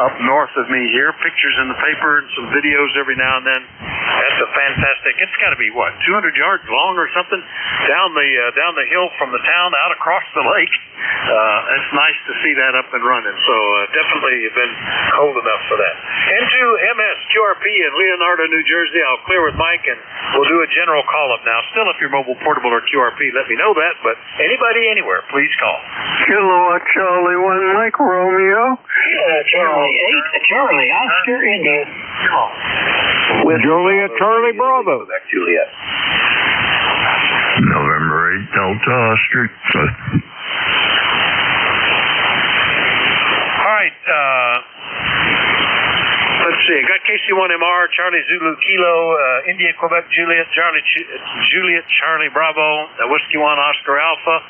up north of me here. Pictures in the paper and some videos every now and then. That's a fantastic. It's got to be, 200 yards long or something down the hill from the town out across the lake. It's nice to see that up and running. So definitely been cold enough for that. N2US QRP in Leonardo, New Jersey. I'll clear with Mike, and we'll do a general call-up now. Still, if you're mobile, portable, or QRP, let me know that. But anybody, anywhere, please call. Kilo Charlie 1, Mike Romeo. Charlie 8, Charlie Oscar India. With Juliet Charlie Bravo. Back Juliet. November 8, Delta Oscar. All right. Let's see. I got KC1MR, Charlie Zulu Kilo, India Quebec Juliet, Juliet Charlie Bravo, Whiskey 1 Oscar Alpha,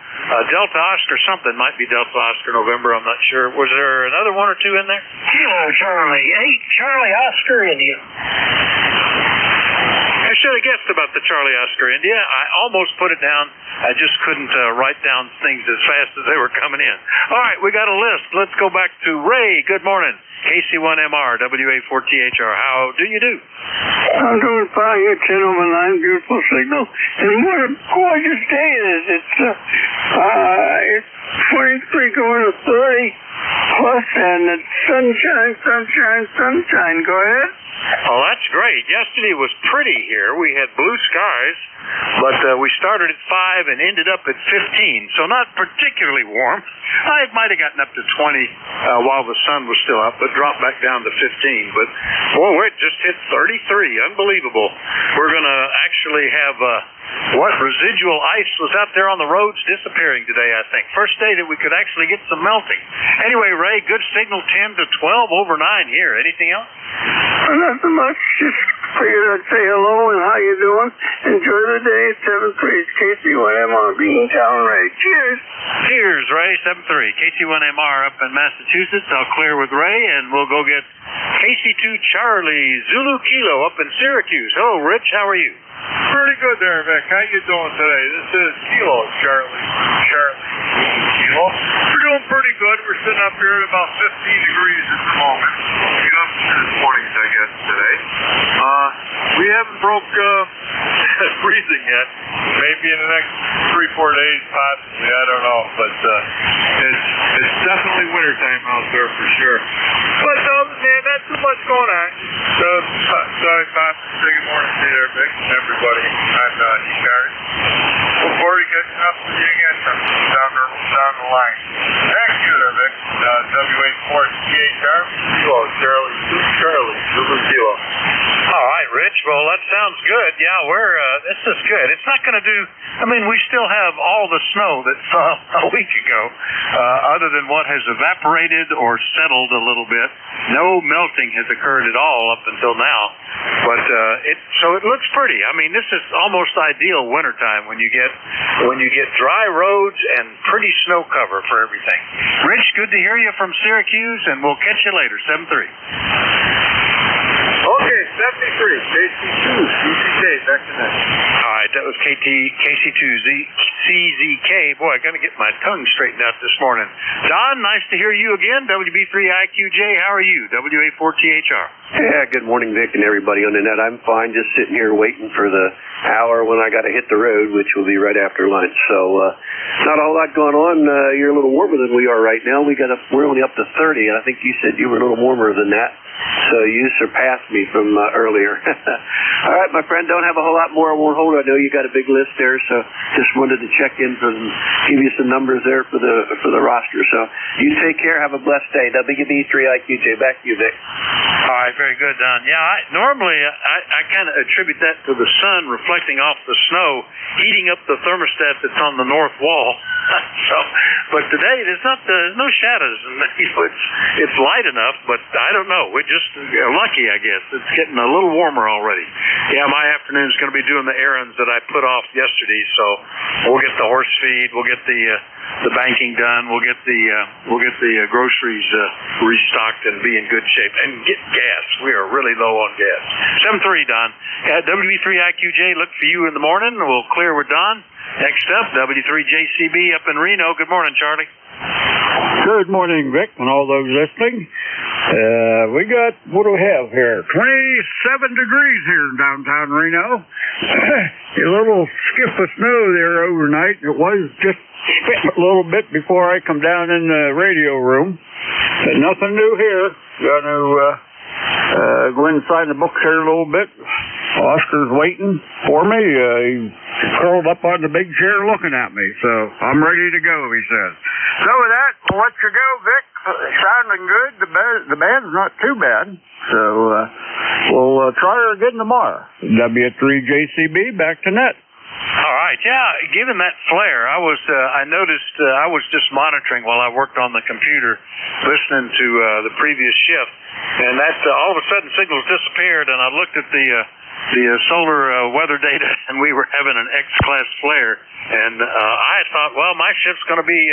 Delta Oscar something. Might be Delta Oscar November. I'm not sure. Was there another one or two in there? Kilo Charlie 8, Charlie Oscar India. I should have guessed about the Charlie Oscar India. I almost put it down. I just couldn't write down things as fast as they were coming in. All right, we got a list. Let's go back to Ray. Good morning. KC1MR, WA4THR. How do you do? I'm doing fine. You're 10 over 9, beautiful signal. And what a gorgeous day it is. It's 23 going to 30. Plus, and it's sunshine, sunshine, sunshine. Go ahead. Oh, that's great. Yesterday was pretty here. We had blue skies, but we started at 5 and ended up at 15, so not particularly warm. I might have gotten up to 20 while the sun was still up, but dropped back down to 15. But, boy, it just hit 33. Unbelievable. We're going to actually have residual ice was out there on the roads disappearing today, I think. First day that we could actually get some melting. Anyway, Ray, good signal 10 to 12 over 9 here. Anything else? Nothing much. Just figured I'd say hello and how you doing. Enjoy the day. 7-3. It's KC1M on Beantown Ray. Cheers. Cheers, Ray. 7-3. KC1MR up in Massachusetts. I'll clear with Ray, and we'll go get KC2 Charlie Zulu Kilo up in Syracuse. Hello, Rich. How are you? Pretty good there, Vic. How you doing today? This is Kilo, Charlie. Kilo. We're doing pretty good. We're sitting up here at about 15 degrees at the moment. We'll get up to the 20s, I guess, today. We haven't broke freezing yet. Maybe in the next 3-4 days, possibly. I don't know. But it's definitely wintertime out there for sure. But man, not too much going on. So, sorry, Pop. Say good morning to you there, Vic, and everybody on ECARS. Look forward to getting up with you again down the line. Back to you there, Vic. WA4CHR. Kilo, Charlie. Zulu Kilo. All right, Rich. Well, that sounds good. Yeah, this is good. It's not going to do, we still have all the snow that fell a week ago, other than what has evaporated or settled a little bit. No melting has occurred at all up until now. But so it looks pretty. This is almost ideal wintertime when you get dry roads and pretty snow cover for everything. Rich, good to hear you from Syracuse, and we'll catch you later. 7-3. Okay, 73. KC2 CZK, back to that. All right, that was KC2CZK. Boy, I got to get my tongue straightened out this morning. Don, nice to hear you again. WB3IQJ, how are you? WA4THR. Yeah, good morning, Vic, and everybody on the net. I'm fine, just sitting here waiting for the hour when I got to hit the road, which will be right after lunch. So, not a whole lot going on. You're a little warmer than we are right now. We're only up to 30, and I think you said you were a little warmer than that. So you surpassed me from earlier. All right, my friend, don't have a whole lot more. I won't hold. I know you got a big list there, so just wanted to check in and give you some numbers there for the roster. So you take care. Have a blessed day. WB3IQJ. Back to you, Vic. All right, very good, Don. Yeah, normally I kind of attribute that to the sun reflecting off the snow, heating up the thermostat that's on the north wall. But today there's no shadows, and it's light enough. But I don't know. We're just lucky, I guess. It's getting a little warmer already. Yeah, my afternoon's going to be doing the errands that I put off yesterday. So we'll get the horse feed, we'll get the banking done, we'll get the groceries restocked and be in good shape, and get gas. We are really low on gas. 7-3, Don. WB3IQJ, look for you in the morning. We'll clear with Don. Next up, W3JCB up in Reno. Good morning, Charlie. Good morning, Vic, and all those listening. What do we have here? 27 degrees here in downtown Reno. A little skip of snow there overnight. It was just spitting a little bit before I come down in the radio room. But nothing new here. Going to go inside the books here a little bit. Oscar's waiting for me. He's curled up on the big chair looking at me, so I'm ready to go, he says. So with that, we'll let you go, Vic. Sounding good. The band's not too bad. So we'll try her again tomorrow. W3JCB, back to net. All right, yeah. Given that flare, I noticed I was just monitoring while I worked on the computer, listening to the previous shift, and that all of a sudden signals disappeared, and I looked at the solar weather data, and we were having an X-class flare, and I thought, well, my shift's going to be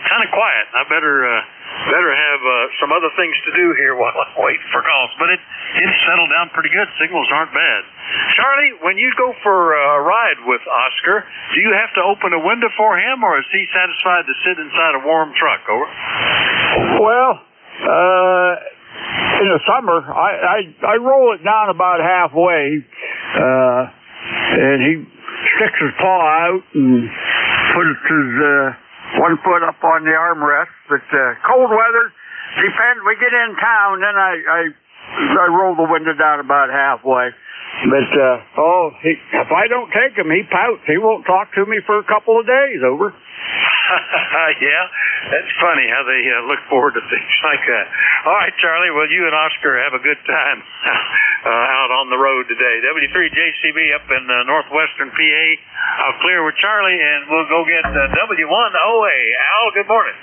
kind of quiet. I better have some other things to do here while I wait for calls. But it's settled down pretty good. Signals aren't bad. Charlie, when you go for a ride with Oscar, do you have to open a window for him, or is he satisfied to sit inside a warm truck? Over. Well, in the summer, I roll it down about halfway, and he sticks his paw out and puts his one foot up on the armrest. But cold weather, depends. We get in town, then I roll the window down about halfway. But, if I don't take him, he pouts. He won't talk to me for a couple of days, over. Yeah, that's funny how they look forward to things like that. All right, Charlie, well, you and Oscar have a good time out on the road today. W3JCB up in northwestern PA. I'll clear with Charlie, and we'll go get W1OA. Al, good morning.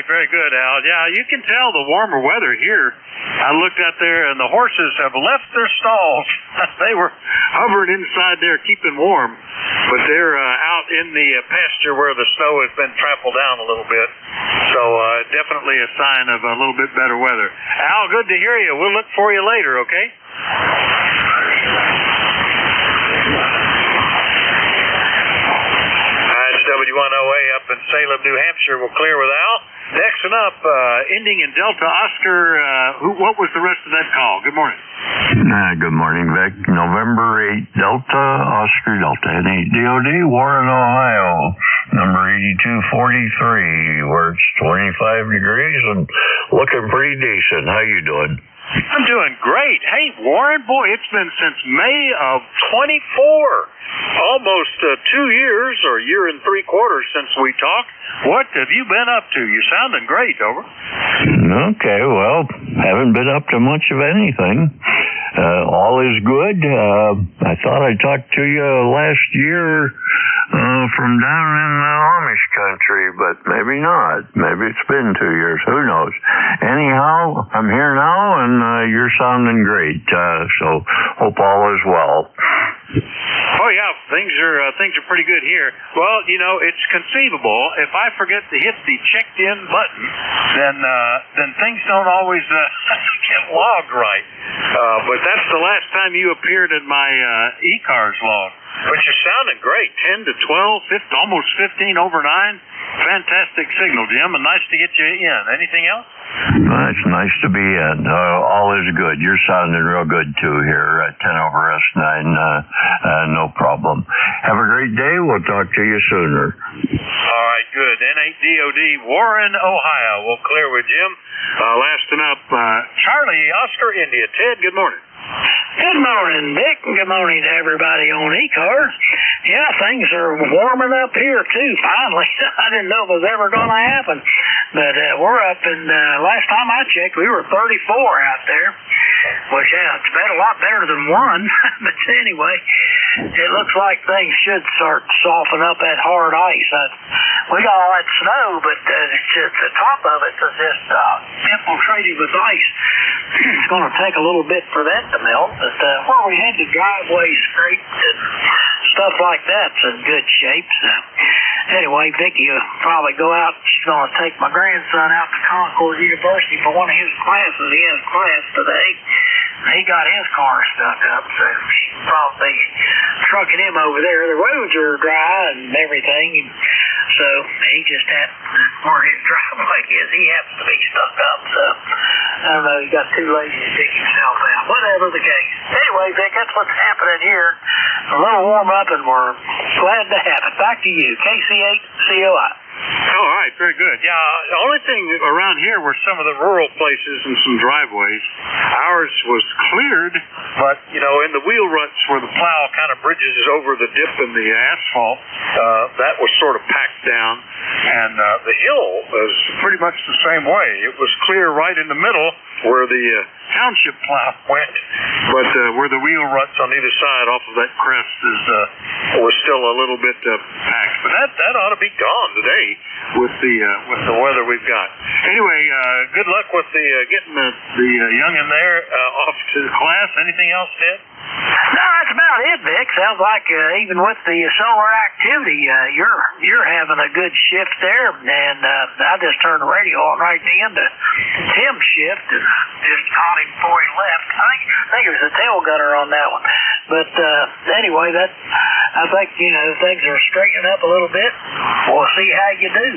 Very good, Al. Yeah, you can tell the warmer weather here. I looked out there, and the horses have left their stalls. They were hovering inside there, keeping warm, but they're out in the pasture where the snow has been trampled down a little bit. So definitely a sign of a little bit better weather. Al, good to hear you. We'll look for you later, okay? W1OA up in Salem, New Hampshire. We'll clear with Al. Next one up, ending in Delta Oscar. What was the rest of that call? Good morning. Good morning, Vic. November 8, Delta Oscar Delta, N8DOD, Warren, Ohio, number 8243, where it's 25 degrees and looking pretty decent. How you doing? I'm doing great. Hey, Warren, boy, it's been since May of 24. Almost 2 years, or a year and 3 quarters since we talked. What have you been up to? You're sounding great, over. Okay, well, haven't been up to much of anything. All is good. I thought I talked to you last year from down in the Amish country, but maybe not. Maybe it's been 2 years. Who knows? Anyhow, I'm here now, and you're sounding great. So hope all is well. Oh yeah, things are pretty good here. Well, you know, it's conceivable if I forget to hit the checked in button, then things don't always get logged right. But that's the last time you appeared in my ECARS log. But you're sounding great. 10 to 12, 15, almost 15 over 9. Fantastic signal, Jim, and nice to get you in. Anything else? It's nice to be in. All is good. You're sounding real good, too, here at 10 over S9. No problem. Have a great day. We'll talk to you sooner. All right, good. N8DOD, Warren, Ohio. We'll clear with Jim. Last one up, Charlie, Oscar, India. Ted, good morning. Good morning, Vic, and good morning to everybody on ECARS. Yeah, things are warming up here, too, finally. I didn't know it was ever going to happen. But we're up in, last time I checked, we were 34 out there. Which, yeah, it's been a lot better than 1. But anyway, it looks like things should start softening up that hard ice. We got all that snow, but it's just the top of it is just infiltrated with ice. It's going to take a little bit for that to melt. But where we had the driveway scraped and stuff like that's in good shape. So anyway, Vicki will probably go out. She's going to take my grandson out to Concord University for one of his classes. He has class today. He got his car stuck up, so she'll probably be trucking him over there. The roads are dry and everything, and so he just had where his driveway is. He happens to be stuck up, so I don't know. He got too lazy to dig himself out. Whatever the case. Anyway, Vic, that's what's happening here. A little warm up, and we're glad to have it. Back to you, KC8COI. All right, very good. Yeah, the only thing around here were some of the rural places and some driveways. Ours was cleared, but, you know, in the wheel ruts where the plow kind of bridges over the dip in the asphalt, that was sort of packed down. And the hill was pretty much the same way. It was clear right in the middle where the township plow went, but where the wheel ruts on either side off of that crest was still a little bit packed. But that ought to be gone today with the weather we've got. Anyway, good luck with getting the youngin there off to class. Anything else, Ted? No, that's about it, Vic. Sounds like even with the solar activity, you're having a good shift there. And I just turned the radio on right then to Tim's shift and just caught him before he left. I think it was a tail gunner on that one. But anyway, I think things are straightening up a little bit. We'll see how you do.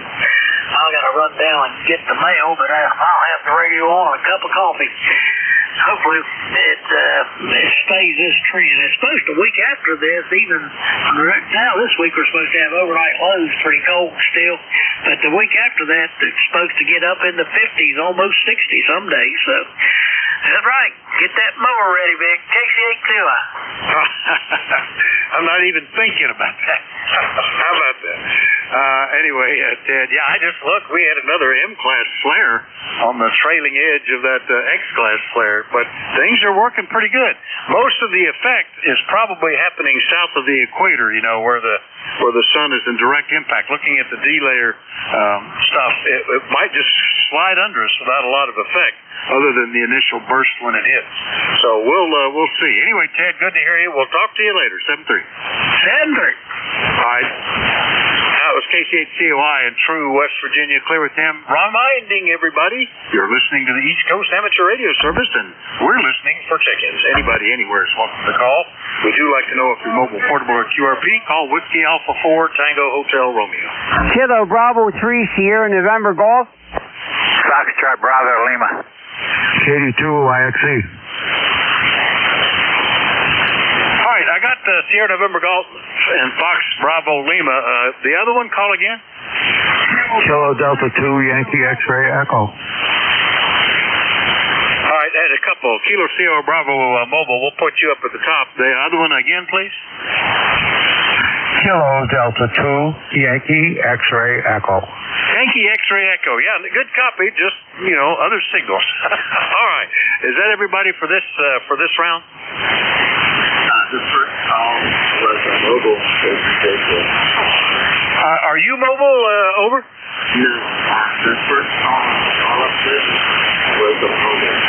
I gotta run down and get the mail, but I'll have the radio on and a cup of coffee. Hopefully it stays this trend. It's supposed to, week after this, even now this week we're supposed to have overnight lows, pretty cold still, but the week after that it's supposed to get up in the 50s, almost 60 some days. So that's right. Get that mower ready, Vic. KC8QI. I'm not even thinking about that. How about that? Anyway, Ted, yeah, I just looked. We had another M-class flare on the trailing edge of that X-class flare, but things are working pretty good. Most of the effect is probably happening south of the equator, you know, where the sun is in direct impact. Looking at the D-layer stuff, it might just slide under us without a lot of effect, other than the initial burst when it hits. So we'll see. Anyway, Ted, good to hear you. We'll talk to you later. 7-3. 7-3. All right. That was KC8COI in True, West Virginia. Clear with him. Reminding everybody, you're listening to the East Coast Amateur Radio Service, and we're listening for check-ins. Anybody, anywhere is welcome to call. We do like to know if you're mobile, portable, or QRP. Call Whiskey Alpha 4 Tango Hotel Romeo. Kilo Bravo 3 Sierra November Golf. Foxtrot Bravo Lima. KD2 IXE. All right, I got Sierra November Golf and Fox Bravo Lima. The other one, call again. Kilo Delta 2 Yankee X-Ray Echo. All right, add a couple. Kilo Sierra Bravo Mobile. We'll put you up at the top. The other one again, please. Kilo Delta 2 Yankee X-Ray Echo. Yankee X-Ray Echo. Yeah, good copy. Just, other signals. All right. Is that everybody for this round? The first call was a mobile presentation. Are you mobile, over? No. The first call up this was a mobile.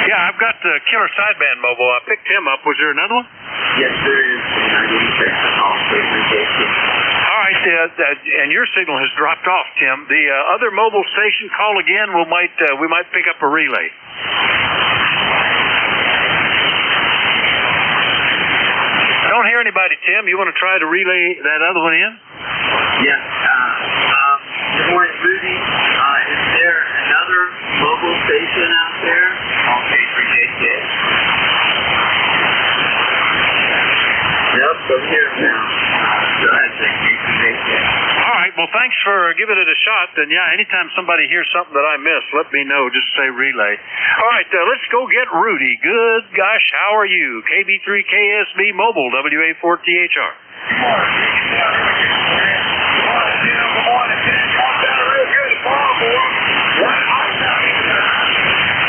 Yeah, I've got the Killer Sideband mobile. I picked him up. Was there another one? Yes, there is. I didn't check the call presentation. All right, and your signal has dropped off, Tim. The other mobile station, call again. We might pick up a relay. I don't hear anybody, Tim. You want to try to relay that other one in? Yes. Good morning, Rudy. Is there another mobile station out there? K3JK. Nope, over here now. Go ahead, K3JK. All right. Well, thanks for giving it a shot. And yeah, anytime somebody hears something that I missed, let me know. Just say relay. All right. Let's go get Rudy. Good gosh, how are you? KB3KSB Mobile, WA4THR.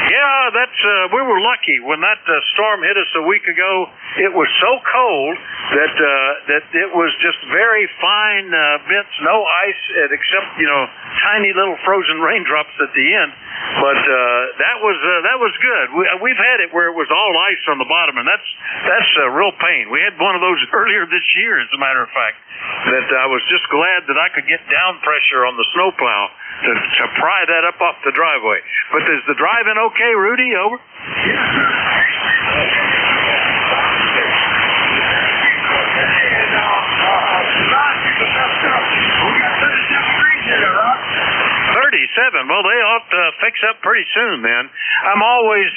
Yeah, we were lucky when that storm hit us a week ago. It was so cold that it was just very fine bits, no ice except tiny little frozen raindrops at the end. But that was good. We've had it where it was all ice on the bottom, and that's a real pain. We had one of those earlier this year, as a matter of fact. That I was just glad that I could get down pressure on the snowplow to pry that up off the driveway. But is the driving okay, Rudy? Over. Well, they ought to fix up pretty soon, then. I'm always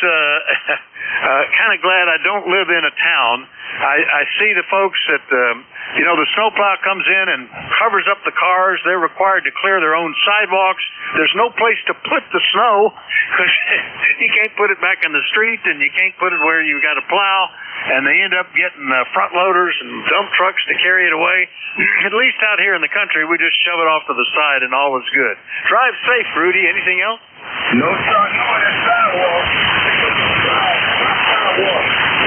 kind of glad I don't live in a town. I see the folks that, the snowplow comes in and covers up the cars. They're required to clear their own sidewalks. There's no place to put the snow because you can't put it back in the street and you can't put it where you got to plow. And they end up getting front loaders and dump trucks to carry it away. At least out here in the country, we just shove it off to the side and all is good. Drive safe, Rudy. Anything else? No, sir. No, that's sidewalk.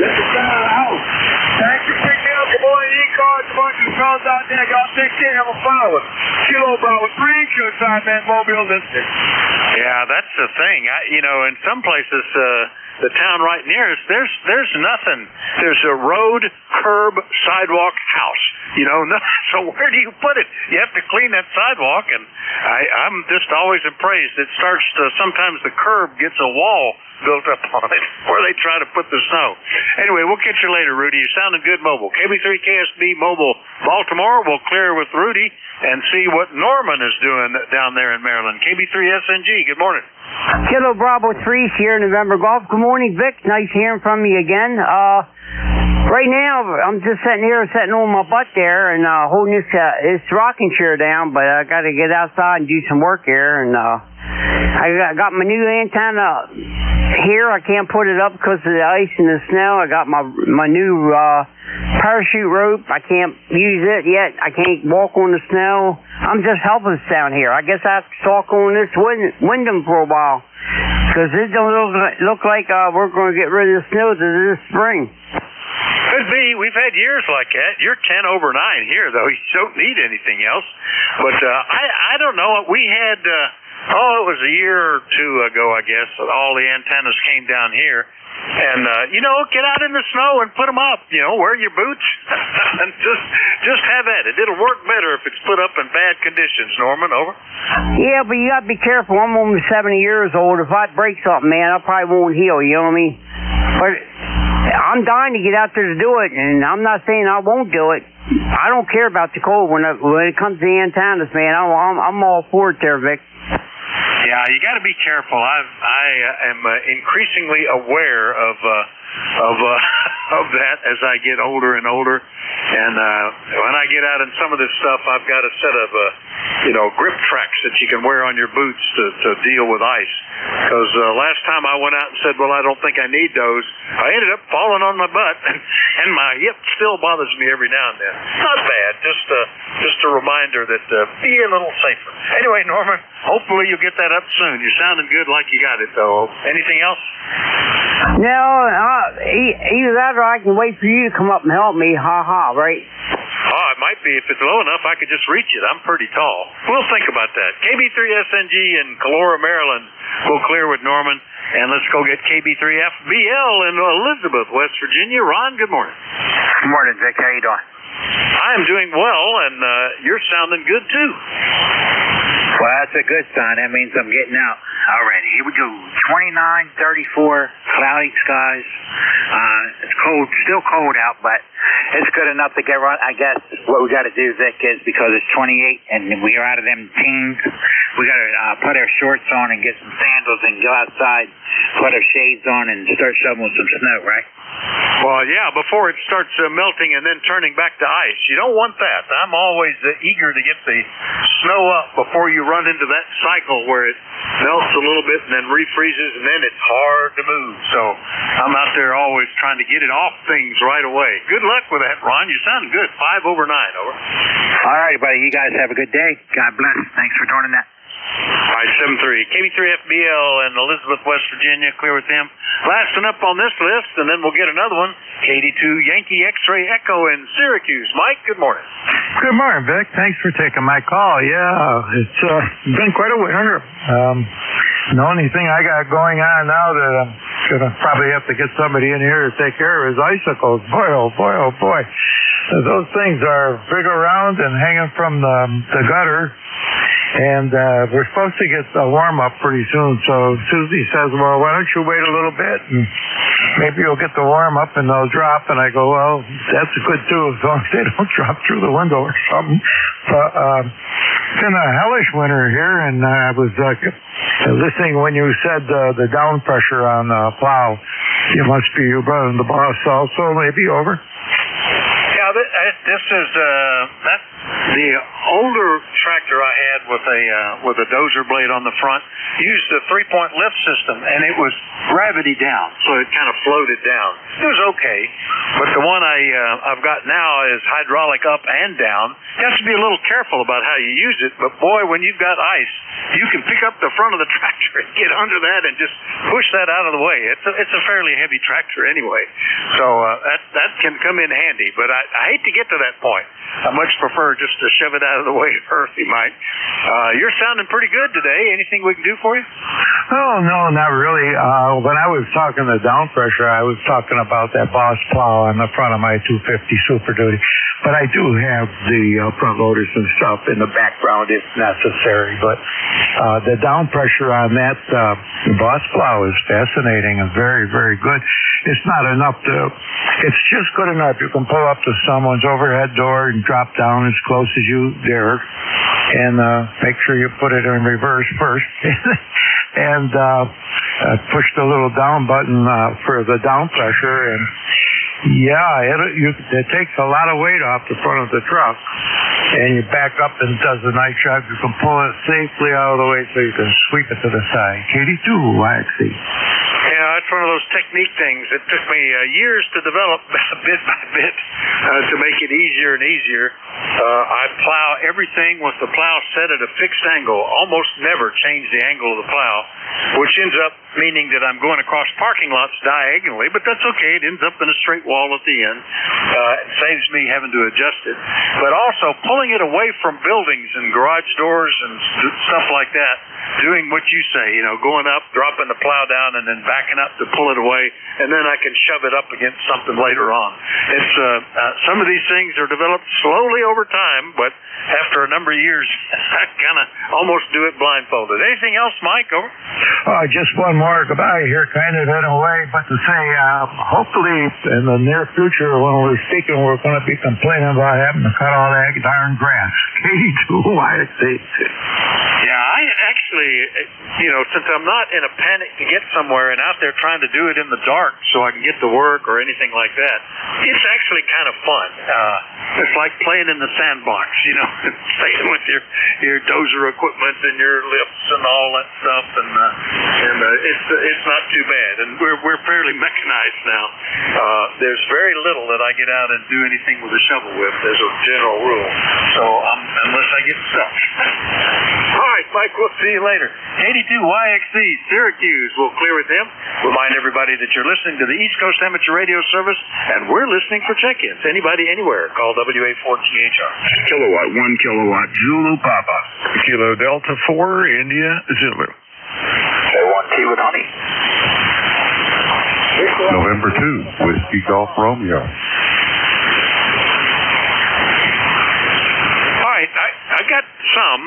That's the side of the house. Thank you, pick me up. Good morning, ECARS. A bunch of fellas out there. Y'all take care. Have a follow. Kilo Bravo 3, Kilo Sideman Mobile listening. Yeah, that's the thing. In some places, the town right near us, there's nothing. There's a road, curb, sidewalk, house. So where do you put it? You have to clean that sidewalk, and I'm just always appraised. It starts to, sometimes the curb gets a wall built up on it where they try to put the snow. Anyway, we'll catch you later, Rudy. You're sounding good mobile. KB3 KSB Mobile Baltimore. We'll clear with Rudy and see what Norman is doing down there in Maryland. KB3 SNG, good morning. Kilo Bravo 3, Sierra November Golf. Good morning, Vic. Nice hearing from you again. Right now, I'm just sitting on my butt there and holding this rocking chair down, but I got to get outside and do some work here. And I got my new antenna here. I can't put it up because of the ice and the snow. I got my new parachute rope. I can't use it yet. I can't walk on the snow. I'm just helpless down here. I guess I have to talk on this Wyndham for a while because it don't look like we're going to get rid of the snow this spring. Could be. We've had years like that. You're 10 over 9 here, though. You don't need anything else. But I don't know. We had, it was a year or two ago, I guess, all the antennas came down here. And, get out in the snow and put them up. Wear your boots and just have at it. It'll work better if it's put up in bad conditions, Norman. Over. Yeah, but you got to be careful. I'm almost 70 years old. If I break something, man, I probably won't heal. You know what I mean? But I'm dying to get out there to do it, and I'm not saying I won't do it. I don't care about the cold when it comes to the antennas, man. I'm all for it there, Vic. Yeah, you got to be careful. I am increasingly aware of that as I get older and older. And when I get out in some of this stuff, I've got a set of grip tracks that you can wear on your boots to deal with ice. Because last time I went out and said, well, I don't think I need those, I ended up falling on my butt, and my hip still bothers me every now and then. Not bad, just a reminder that be a little safer. Anyway, Norman, hopefully you'll get that up soon. You're sounding good like you got it, though. Anything else? No, either that or I can wait for you to come up and help me. Ha, right? Oh, it might be. If it's low enough, I could just reach it. I'm pretty tall. We'll think about that. KB3SNG in Calora, Maryland. We'll clear with Norman. And let's go get KB3FBL in Elizabeth, West Virginia. Ron, good morning. Good morning, Vic. How you doing? I am doing well, and you're sounding good, too. Well, that's a good sign. That means I'm getting out already. Here we go. 29, 34, cloudy skies. It's cold, still cold out, but it's good enough to get run. I guess what we got to do, Vic, is because it's 28 and we are out of them teens, we got to put our shorts on and get some sandals and go outside, put our shades on and start shoveling some snow, right? Well, yeah, before it starts melting and then turning back to ice. You don't want that. I'm always eager to get the snow up before you run into that cycle where it melts a little bit and then refreezes and then it's hard to move. So I'm out there always trying to get it off things right away. Good luck with that, Ron. You sound good. 5 over 9, over. All right, buddy. You guys have a good day. God bless. Thanks for joining that. All right, 7-3. KB3FBL in Elizabeth, West Virginia. Clear with him. Last one up on this list, and then we'll get another one. KD2 Yankee X-Ray Echo in Syracuse. Mike, good morning. Good morning, Vic. Thanks for taking my call. Yeah, it's been quite a winter. The only thing I got going on now that I'm going to probably have to get somebody in here to take care of is icicles. Boy, oh boy, oh boy. Those things are big around and hanging from the gutter. And we're supposed to get a warm-up pretty soon, so Susie says, well, why don't you wait a little bit, and maybe you'll get the warm-up and they'll drop. And I go, well, that's good, too, as long as they don't drop through the window or something. But it's been a hellish winter here, and I was listening when you said the down pressure on the plow. You must be running the boss also, maybe, over? Yeah, this is that's the older tractor I had with a dozer blade on the front used a 3-point lift system, and it was gravity down, so it kind of floated down. It was okay, but the one I've got now is hydraulic up and down. You have to be a little careful about how you use it, but boy, when you've got ice, you can pick up the front of the tractor and get under that and just push that out of the way. It's a fairly heavy tractor anyway, so that can come in handy, but I hate to get to that point. I much prefer just to shove it out of the way first, Mike. You're sounding pretty good today. Anything we can do for you? Oh, no, not really. When I was talking the down pressure, I was talking about that Boss plow on the front of my 250 Super Duty. But I do have the front loaders and stuff in the background if necessary. But the down pressure on that Boss plow is fascinating and very, very good. It's not enough it's just good enough. You can pull up to someone's overhead door and drop down as close as you dare. And make sure you put it in reverse first. And push the little down button for the down pressure. And it takes a lot of weight off the front of the truck. And you back up and it does a nice job. You can pull it safely out of the way so you can sweep it to the side. 82YXC. Yeah, it's one of those technique things. It took me years to develop bit by bit to make it easier and easier. I plow everything with the plow set at a fixed angle, almost never change the angle of the plow, which ends up meaning that I'm going across parking lots diagonally, but that's okay. It ends up in a straight wall at the end. It saves me having to adjust it. But also pulling it away from buildings and garage doors and stuff like that, doing what you say, going up, dropping the plow down, and then backing up to pull it away, and then I can shove it up against something later on. It's some of these things are developed slowly over time, but after a number of years, I kind of almost do it blindfolded. Anything else, Mike? Over? Just one more goodbye here, kind of in a way, but to say, hopefully in the near future when we're speaking, we're going to be complaining about having to cut all that darn grass. K2YXC. Yeah, I actually, since I'm not in a panic to get somewhere and out there trying to do it in the dark so I can get to work or anything like that, it's actually kind of fun. It's like playing in the sandbox, staying with your dozer equipment and your lifts and all that stuff, and it's not too bad. And we're fairly mechanized now. There's very little that I get out and do anything with a shovel with as a general rule. So unless I get stuck. All right, Mike, we'll see you later. 82YXC, Syracuse. We'll clear with them. Remind everybody that you're listening to the East Coast Amateur Radio Service, and we're listening for check-ins. Anybody, anywhere, call WA4THR. Kilowatt, 1 kilowatt, Zulu Papa. Kilo Delta 4, India, Zulu. K1T with honey. November 2, Whiskey Golf Romeo. All right, I got some.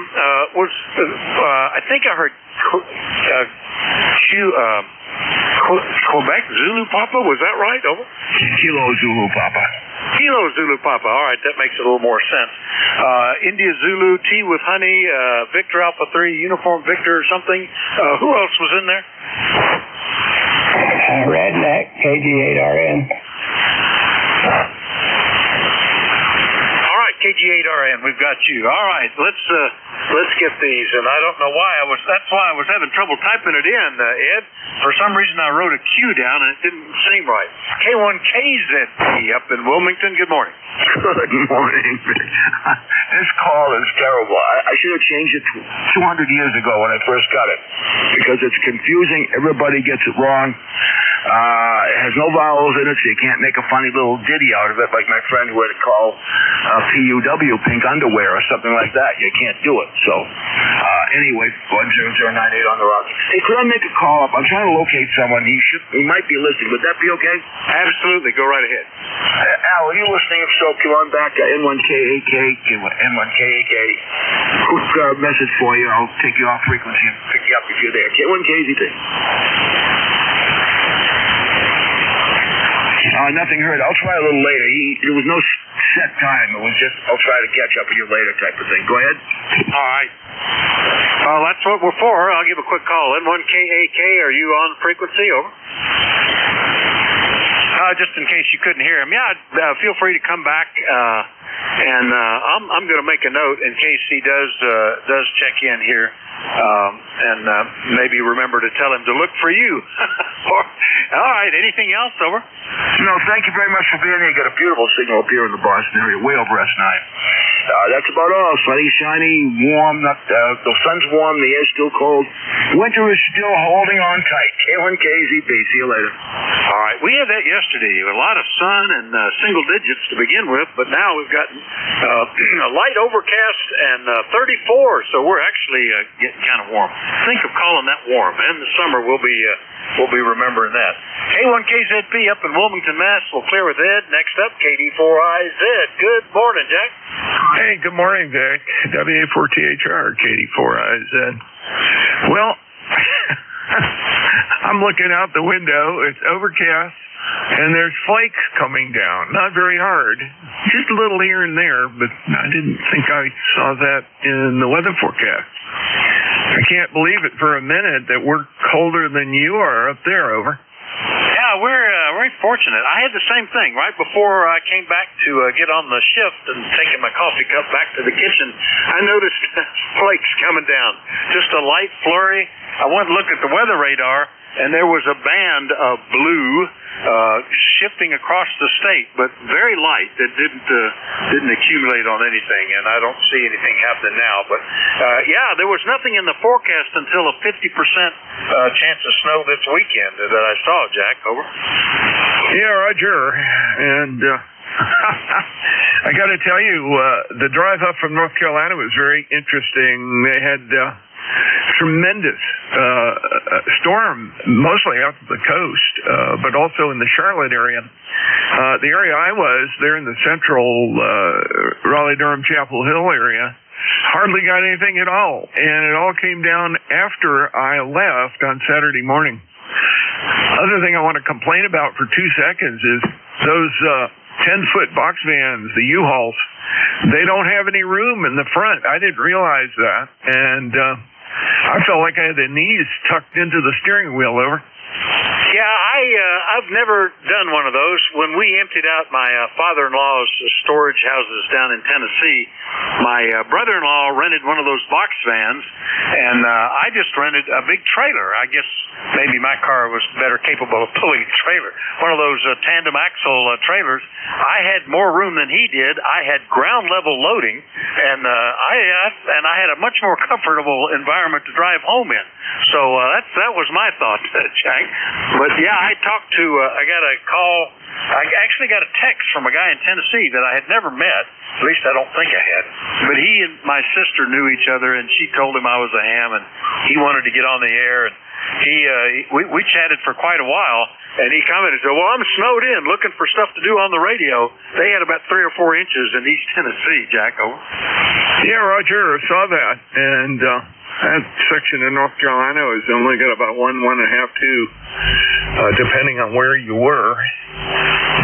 I think I heard Quebec Zulu Papa. Was that right? Over. Kilo Zulu Papa. Kilo Zulu Papa. All right, that makes a little more sense. India Zulu, T with honey, Victor Alpha 3, Uniform Victor or something. Who else was in there? Redneck, KG8RN. All right, KG8RN, we've got you. All right, let's get these. And I don't know why that's why I was having trouble typing it in, Ed. For some reason I wrote a Q down and it didn't seem right. K1KZP up in Wilmington. Good morning. Good morning. This call is terrible. I should have changed it 200 years ago when I first got it because it's confusing. Everybody gets it wrong. It has no vowels in it, so you can't make a funny little ditty out of it like my friend who had to call PUW, pink underwear, or something like that. You can't do it. So, anyway, 10098 on the rock. Hey, could I make a call up? I'm trying to locate someone. He might be listening. Would that be okay? Absolutely. Go right ahead. Al, are you listening? If so, come on back. N1KAK. N1KAK. Quick message for you. I'll take you off frequency and pick you up if you're there. K1KZT. Nothing heard. I'll try a little later. There was no set time. It was just, I'll try to catch up with you later type of thing. Go ahead. All right. Well, that's what we're for. I'll give a quick call. N1KAK, are you on frequency? Over. just in case you couldn't hear him, feel free to come back, and I'm going to make a note in case he does check in here, and maybe remember to tell him to look for you. All right, anything else? Over. No, thank you very much for being here. You got a beautiful signal up here in the Boston area, way over S9. That's about all. Sunny, shiny, warm. The sun's warm. The air's still cold. Winter is still holding on tight. K1KZP. See you later. All right. We had that yesterday. A lot of sun and single digits to begin with, but now we've got a light overcast and 34, so we're actually getting kind of warm. Think of calling that warm. And the summer we'll be remembering that. K1KZP up in Wilmington, Mass. We'll clear with Ed. Next up, KD4IZ. Good morning, Jack. Hey, good morning, Vic. WA4THR, KD4IZ. Well, I'm looking out the window. It's overcast, and there's flakes coming down. Not very hard. Just a little here and there, but I didn't think I saw that in the weather forecast. I can't believe it for a minute that we're colder than you are up there, over. Yeah, we're very fortunate. I had the same thing right before I came back to get on the shift and taking my coffee cup back to the kitchen. I noticed flakes coming down, just a light flurry. I went and looked at the weather radar, and there was a band of blue shifting across the state, but very light. That didn't accumulate on anything, and I don't see anything happening now. But there was nothing in the forecast until a 50% chance of snow this weekend that I saw, Jack. Over. Yeah, Roger. And I got to tell you, the drive up from North Carolina was very interesting. They had tremendous storm, mostly out the coast, but also in the Charlotte area. The area I was, there in the central Raleigh-Durham, Chapel Hill area, hardly got anything at all. And it all came down after I left on Saturday morning. Other thing I want to complain about for 2 seconds is those 10-foot box vans, the U-Hauls, they don't have any room in the front. I didn't realize that. And I felt like I had the knees tucked into the steering wheel, over. Yeah, I've never done one of those. When we emptied out my father-in-law's storage houses down in Tennessee, my brother-in-law rented one of those box vans, and I just rented a big trailer. I guess maybe my car was better capable of pulling a trailer. One of those tandem axle trailers. I had more room than he did. I had ground level loading, and I had a much more comfortable environment to drive home in. So that was my thought, Jack. But yeah, I talked to, I got a call, I actually got a text from a guy in Tennessee that I had never met, at least I don't think I had, but he and my sister knew each other, and she told him I was a ham, and he wanted to get on the air, and we chatted for quite a while, and he commented, said, well, I'm snowed in looking for stuff to do on the radio. They had about 3 or 4 inches in East Tennessee, Jack. Over. Yeah, Roger, I saw that, and that section of North Carolina has only got about 1.5, 2, depending on where you were.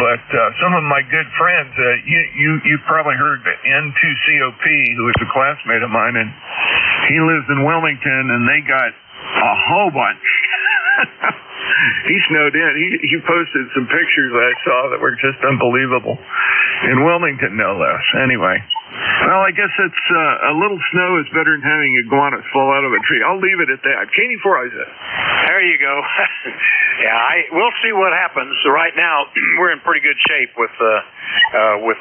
But some of my good friends, you probably heard N2COP, who is a classmate of mine, and he lives in Wilmington, and they got a whole bunch. He snowed in. He posted some pictures that I saw that were just unbelievable. In Wilmington, no less. Anyway. Well, I guess it's a little snow is better than having iguanas fall out of a tree. I'll leave it at that. KD4IZ. There you go. We'll see what happens. So right now, we're in pretty good shape with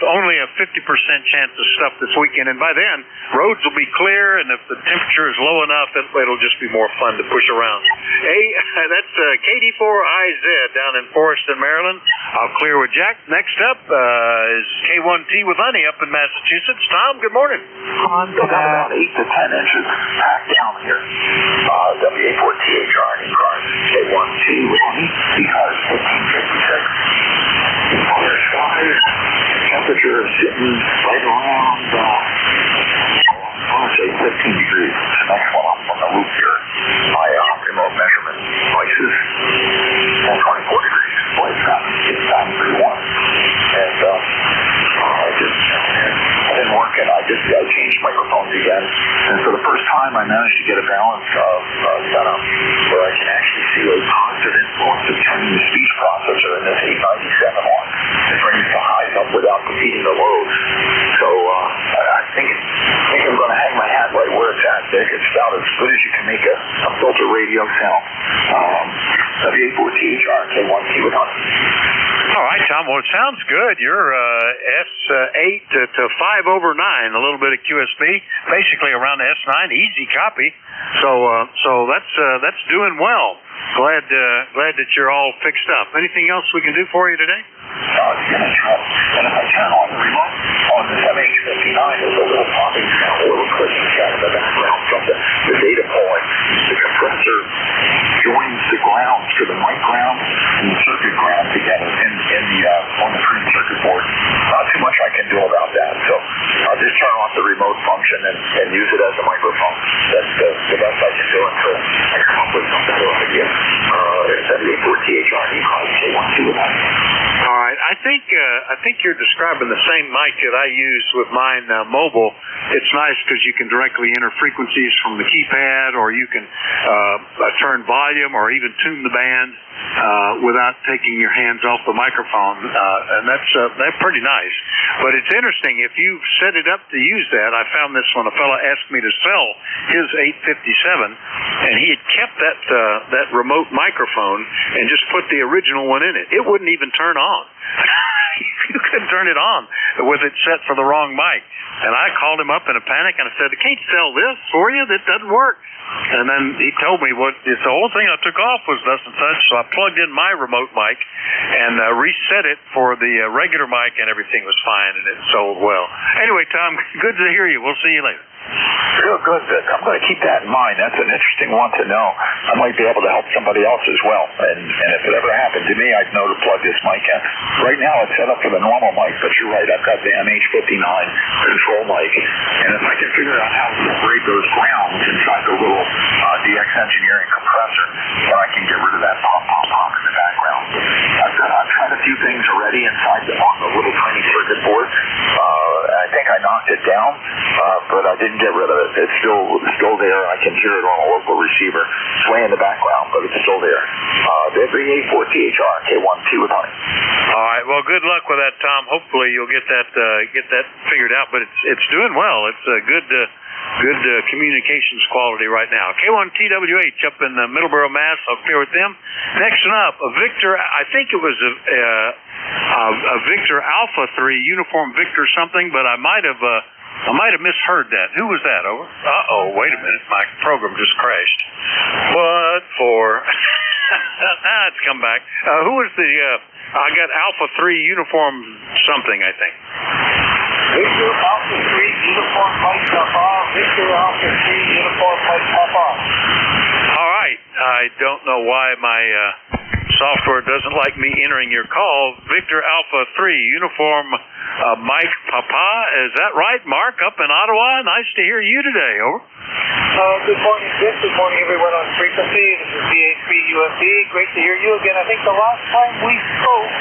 only a 50% chance of stuff this weekend. And by then, roads will be clear, and if the temperature is low enough, it'll just be more fun to push around. Hey, that's KD4IZ down in Forreston, Maryland. I'll clear with Jack. Next up is K1T with Honey up in Massachusetts. Tom, good morning. We got about 8 to 10 inches packed down here. WA4THR and ECARS. K1T with Honey. ECARS 1556. Clear skies. Temperature is sitting right around, I want to say 15 degrees. The next one up on the loop here. My remote measurement devices. 24 degrees. Boy, it's time pretty warm. And I didn't work, and I changed microphones again. And for the first time time, I managed to get a balance of setup where I can actually see a positive influence of turning the speech processor in this 897 on. It brings the highs up without defeating the lows. So I think I'm going to hang my hat right where it's at, Vic. It's about as good as you can make a filter radio sound. W84THR K1T with honey. All right, Tom. Well, it sounds good. You're S8 to 5 over 9, a little bit of QSB, basically around the S9, easy copy. So that's doing well. Glad that you're all fixed up. Anything else we can do for you today? And if I turn on the remote on this MH59, there's a little popping sound, a little clicking sound in the background from the data pulling. The compressor joins the ground to the mic ground and the circuit ground together on the printed circuit board. Not too much I can do about that, so I'll just turn off the remote function and use it as a microphone. That's the best I can do until I come up with some better idea. It's W84THR ECARS K1T with that. All right, I think you're describing the same mic that I use with mine mobile. It's nice because you can directly enter frequencies from the keypad, or you can turn volume or even tune the band without taking your hands off the microphone, and that's pretty nice. But it's interesting, if you set it up to use that, I found this when a fellow asked me to sell his 857, and he had kept that remote microphone and just put the original one in it. It wouldn't even turn on. You couldn't turn it on with it set for the wrong mic. And I called him up in a panic and I said, I can't sell this for you. That doesn't work. And then he told me the whole thing I took off was thus and such. So I plugged in my remote mic and reset it for the regular mic, and everything was fine, and it sold well. Anyway, Tom, good to hear you. We'll see you later. Real good, Vic. I'm going to keep that in mind. That's an interesting one to know. I might be able to help somebody else as well. And if it ever happened to me, I'd know to plug this mic in. Right now, it's set up for the normal mic, but you're right. I've got the MH59 control mic. And if I can figure out how to separate those grounds inside the little DX Engineering compressor, then I can get rid of that pop in the background. I've tried a few things already on the little tiny circuit board. I think I knocked it down, but I didn't get rid of it. It's still there. I can hear it on a local receiver. It's way in the background, but it's still there. The V84THR K1T with honey. All right. Well, good luck with that, Tom. Hopefully you'll get that figured out. But it's doing well. It's a good communications quality right now. K1TWH up in Middleborough, Mass. I'll clear with them. Next one up, a Victor. I think it was a Victor Alpha 3 uniform Victor something, but I might have misheard that. Who was that? Over. Wait a minute. My program just crashed. What for? It's come back. Who was the? I got Alpha 3 uniform something, I think. Victor Alpha 3 uniform Mike Papa. Victor Alpha 3 uniform Mike Papa. All right. I don't know why my software doesn't like me entering your call. Victor Alpha 3 uniform Mike Papa. Is that right, Mark? Up in Ottawa. Nice to hear you today. Over. Good morning, Vic. Good morning, everyone on frequency. This is VA3UFD. Great to hear you again. I think the last time we spoke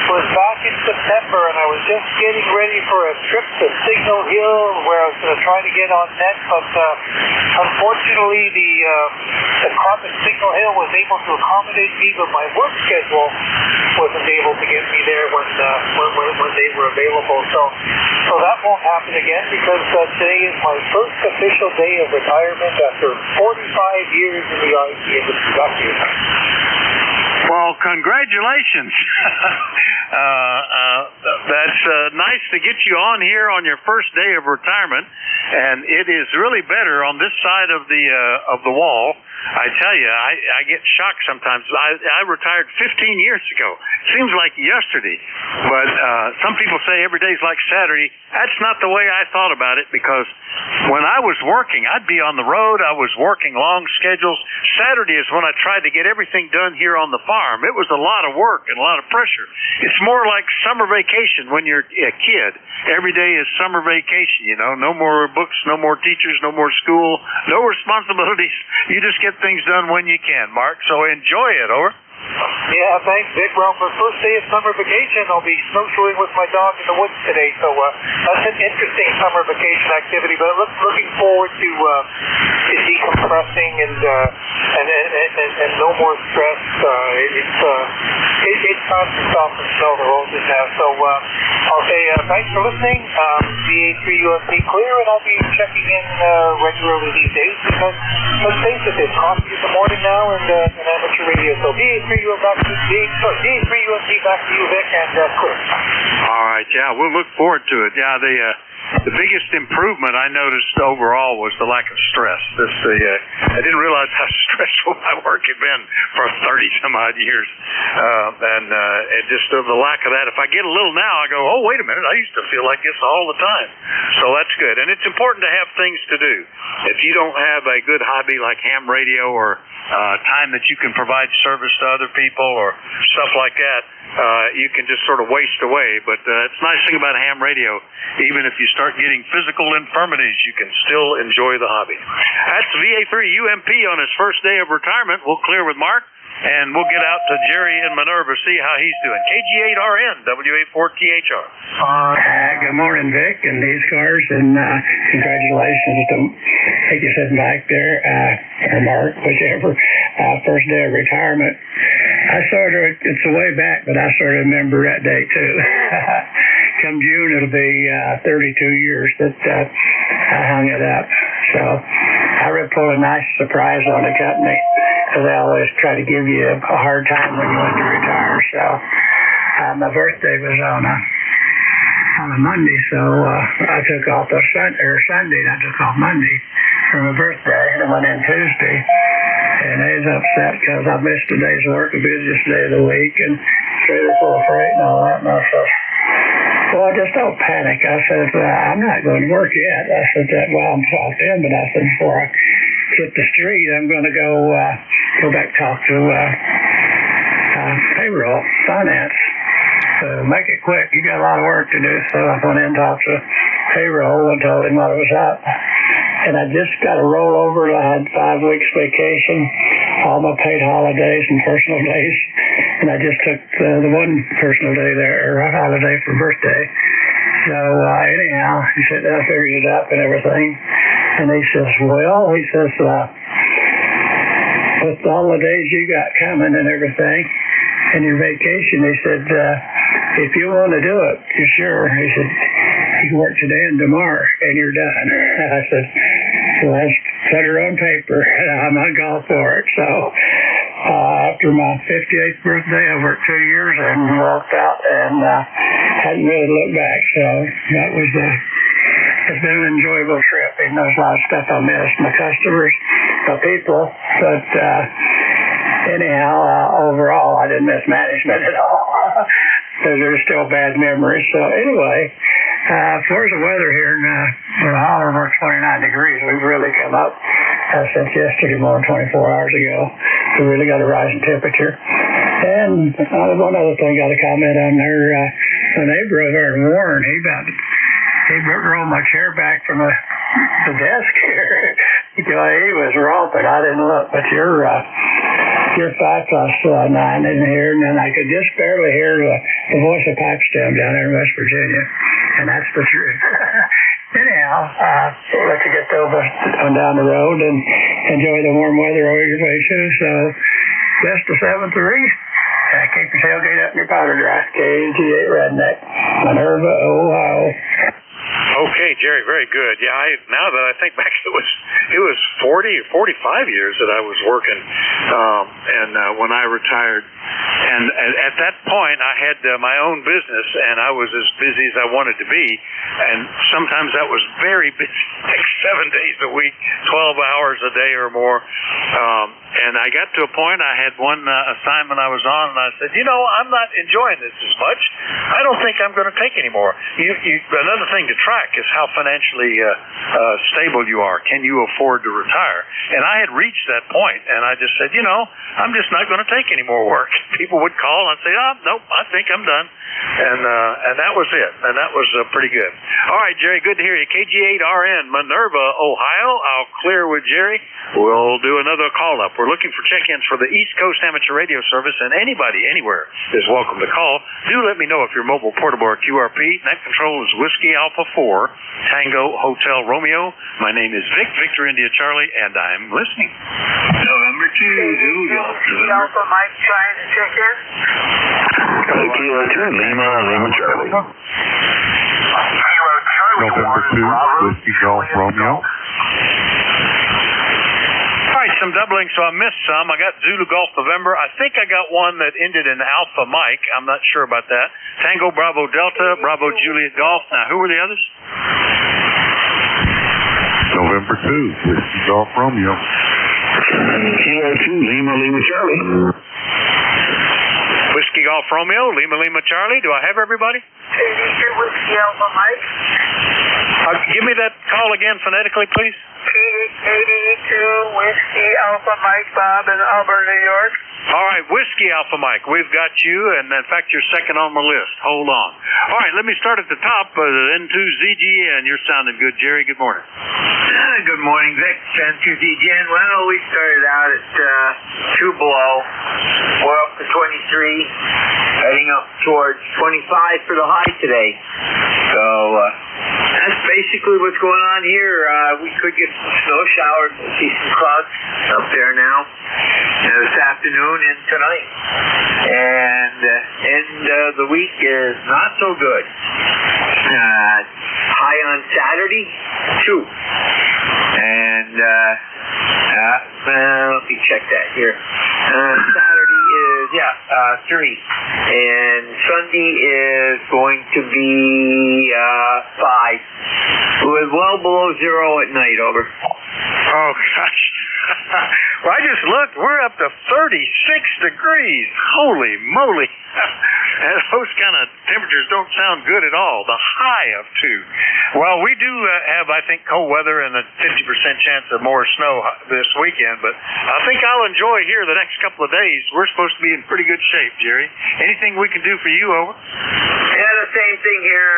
was back in September, and I was just getting ready for a trip to Signal Hill where I was going to try to get on net, but unfortunately the club at Signal Hill was able to accommodate me, but my work schedule wasn't able to get me there when they were available. So that won't happen again, because today is my first official day of retirement after 45 years in the IT industry. Well, congratulations. That's nice to get you on here on your first day of retirement, and it is really better on this side of the wall. I tell you, I get shocked sometimes. I retired 15 years ago. Seems like yesterday, but some people say every day's like Saturday. That's not the way I thought about it, because when I was working, I'd be on the road. I was working long schedules. Saturday is when I tried to get everything done here on the farm. It was a lot of work and a lot of pressure. It's more like summer vacation when you're a kid. Every day is summer vacation, you know. No more books, no more teachers, no more school, no responsibilities. You just get things done when you can, Mark. So enjoy it. Over. Yeah, thanks, Vic. Well, for the first day of summer vacation, I'll be snowshoeing with my dog in the woods today. So that's an interesting summer vacation activity. But looking forward to decompressing and no more stress. It's time to stop and smell the roses now. So I'll say thanks for listening. BA3UMP clear, and I'll be checking in regularly these days because let's face it, it's coffee in the morning now and amateur radio. So BA3UMP back to you, Vic, and Chris. All right, yeah, we'll look forward to it. Yeah, the biggest improvement I noticed overall was the lack of stress. I didn't realize how stressful my work had been for 30 some odd years, and just the lack of that. If I get a little now, I go, oh, wait a minute, I used to feel like this all the time. So that's good, and it's important to have things to do. If you don't have a good hobby like ham radio or time that you can provide service to other people or stuff like that, you can just sort of waste away. But it's a nice thing about ham radio, even if you start getting physical infirmities, you can still enjoy the hobby. That's VA3UMP on his first day of retirement. We'll clear with Mark, and we'll get out to Jerry in Minerva, see how he's doing. KG8RN, W84THR. Good morning, Vic, and ECARS, and congratulations to, like you said, Mike there, or Mark, whichever, first day of retirement. It's a way back, but I sort of remember that day, too. Come June, it'll be 32 years that I hung it up. So I really pulled a nice surprise on the company, because they always try to give you a hard time when you want to retire. So my birthday was on a Monday, so I took off Sunday, and I took off Monday for my birthday, and I went in Tuesday. And they was upset because I missed a day's work, the busiest day of the week, and trailer full of freight and all that. And I said, well, just don't panic. I said, I'm not going to work yet. I said, well, I'm talking to him, but I said, before I hit the street, I'm going to go back talk to payroll, finance. So make it quick. You got a lot of work to do. So I went in and talked to payroll and told him what it was up. And I just got a rollover. I had 5 weeks vacation, all my paid holidays and personal days. And I just took the one personal day there, or holiday for birthday. So anyhow, he said, I figured it up and everything. And he says, well, with all the days you got coming and everything, and your vacation, he said, if you want to do it, you sure? He said, you can work today and tomorrow, and you're done. I said, well, let's put her on paper, and I'm going to go for it. So after my 58th birthday, I worked 2 years and walked out and hadn't really looked back. So that was it's been an enjoyable trip. Even though there's a lot of stuff I missed, my customers, my people, but anyhow, overall, I didn't miss management at all. There's still bad memories. So anyway, as far as the weather here in the holler, we're 29 degrees. We've really come up since yesterday morning, 24 hours ago. We really got a rise in temperature. And one other thing, got a comment on there. My neighbor over there in Warren, he rolled my chair back from the desk here. He was romping. I didn't look, but you're 5+9 in here, and then I could just barely hear the voice of Pipestem down there in West Virginia, and that's the truth. Anyhow, we'll let you get on down the road and enjoy the warm weather over your way too. So, best of 7-3. Keep your tailgate up and your powder dry. KG8 Redneck, Minerva, Ohio. Okay, Jerry, very good. Yeah, now that I think back, it was 40 or 45 years that I was working, and when I retired, and at that point I had my own business, and I was as busy as I wanted to be, and sometimes that was very busy, like 7 days a week, 12 hours a day or more, and I got to a point, I had one assignment I was on, and I said, I'm not enjoying this as much. I don't think I'm going to take any more. Another thing to track is how financially stable you are. Can you afford to retire? And I had reached that point, and I just said, I'm just not going to take any more work. People would call and I'd say, oh, nope, I think I'm done. And that was it. And that was pretty good. All right, Jerry, good to hear you. KG8RN, Minerva, Ohio. I'll clear with Jerry. We'll do another call-up. We're looking for check-ins for the East Coast Amateur Radio Service, and anybody, anywhere, is welcome to call. Do let me know if you're mobile, portable, or QRP. Net control is Whiskey Alpha 4, Tango Hotel Romeo. My name is Vic, Victor India Charlie, and I'm listening. November 2, Alpha Mike trying to check in. KTO2, Lima Charlie. November 2, Whiskey Golf Romeo. All right, some doubling, so I missed some. I got Zulu Golf November. I think I got one that ended in Alpha Mike. I'm not sure about that. Tango Bravo Delta, Bravo Juliet Golf. Now, who were the others? November 2, Whiskey Golf Romeo. Kilo 2, Lima Charlie. Whiskey Golf Romeo, Lima Charlie. Do I have everybody? Whiskey Alpha Mike. Give me that call again phonetically, please. KD2 Whiskey Alpha Mike, Bob in Auburn, New York. All right, Whiskey Alpha Mike, we've got you, and in fact, you're second on the list. Hold on. All right, let me start at the top. N2ZGN, you're sounding good, Jerry. Good morning. Good morning, Vic. N2ZGN. Well, we started out at 2 below. We're up to 23, heading up towards 25 for the high today. So that's basically what's going on here. We could get some snow showers. We'll see some clouds up there now this afternoon and tonight. And end of the week is not so good. High on Saturday, 2. And let me check that here. Saturday is 3, and Sunday is going to be 5. With well below 0 at night. Over. Oh gosh. Well, I just looked. We're up to 36 degrees. Holy moly. And those kind of temperatures don't sound good at all. The high of 2. Well, we do have, I think, cold weather and a 50% chance of more snow this weekend, but I think I'll enjoy here the next couple of days. We're supposed to be in pretty good shape, Jerry. Anything we can do for you, over? Yeah, the same thing here,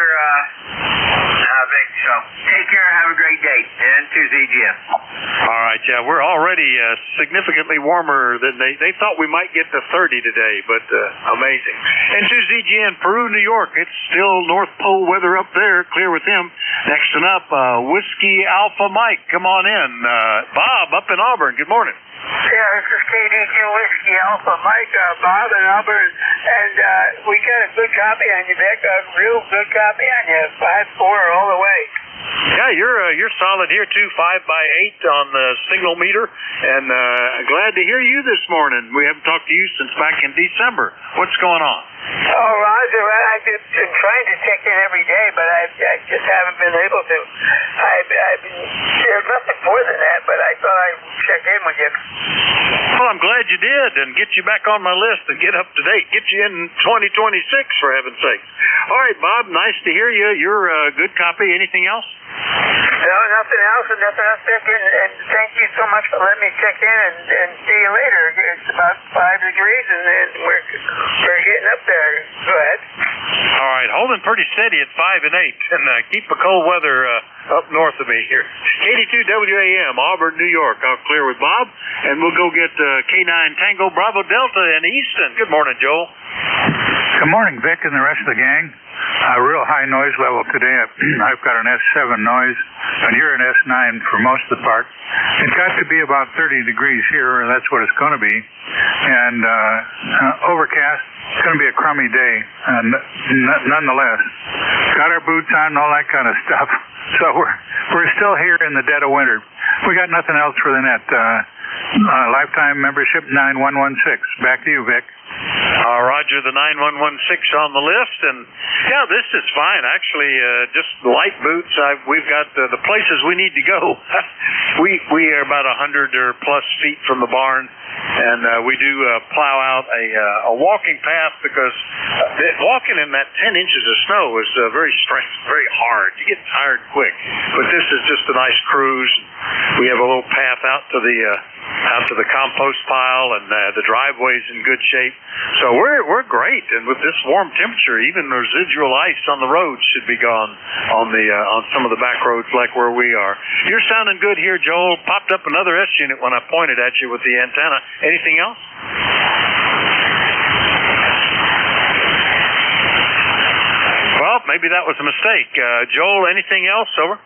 Vic. So take care. Have a great day. N2ZGN. All right, yeah, we're already significantly warmer than they thought we might get to 30 today, but amazing. N2ZGN, Peru, New York. It's still North Pole weather up there. Clear with him. Next one up, Whiskey Alpha Mike. Come on in. Bob up in Auburn. Good morning. Yeah, this is KD2 Whiskey Alpha Mike, Bob in Auburn, and we got a good copy on you, Vic. A real good copy on you. 5-4 all the way. Yeah, you're solid here too. 5x8 on the signal meter, and glad to hear you this morning. We haven't talked to you since back in December. What's going on? Oh, Roger, I've been trying to check in every day, but I just haven't been able to. There's nothing more than that, but I thought I'd check in with you. Well, I'm glad you did, and get you back on my list and get up to date. Get you in 2026, for heaven's sake. All right, Bob, nice to hear you. You're a good copy. Anything else? No, nothing else, and nothing else, Vic, and thank you so much for letting me check in, and see you later. It's about 5 degrees, and then we're getting up there. Go ahead. All right, holding pretty steady at 5 and 8, and keep the cold weather up north of me here. KD2WAM, Auburn, New York. I'll clear with Bob, and we'll go get K9 Tango Bravo Delta in Easton. Good morning, Joel. Good morning, Vic, and the rest of the gang. A real high noise level today. I've got an S7 noise, and you're an S9 for most of the part. It's got to be about 30 degrees here, and that's what it's going to be. And overcast. It's going to be a crummy day, nonetheless. Got our boots on and all that kind of stuff. So we're still here in the dead of winter. We got nothing else for the net. Lifetime membership 9116. Back to you, Vic. Roger, the 9116 on the list, and yeah, this is fine. Actually, just light boots. We've got the places we need to go. We are about 100 or plus feet from the barn, and we do plow out a walking path because walking in that 10 inches of snow is very hard. You get tired quick. But this is just a nice cruise. We have a little path out to the out to the compost pile, and the driveway's in good shape. So we're great, and with this warm temperature, even residual ice on the roads should be gone on some of the back roads like where we are. You're sounding good here, Joel. Popped up another S unit when I pointed at you with the antenna. Anything else? Well, maybe that was a mistake. Joel, anything else? Over.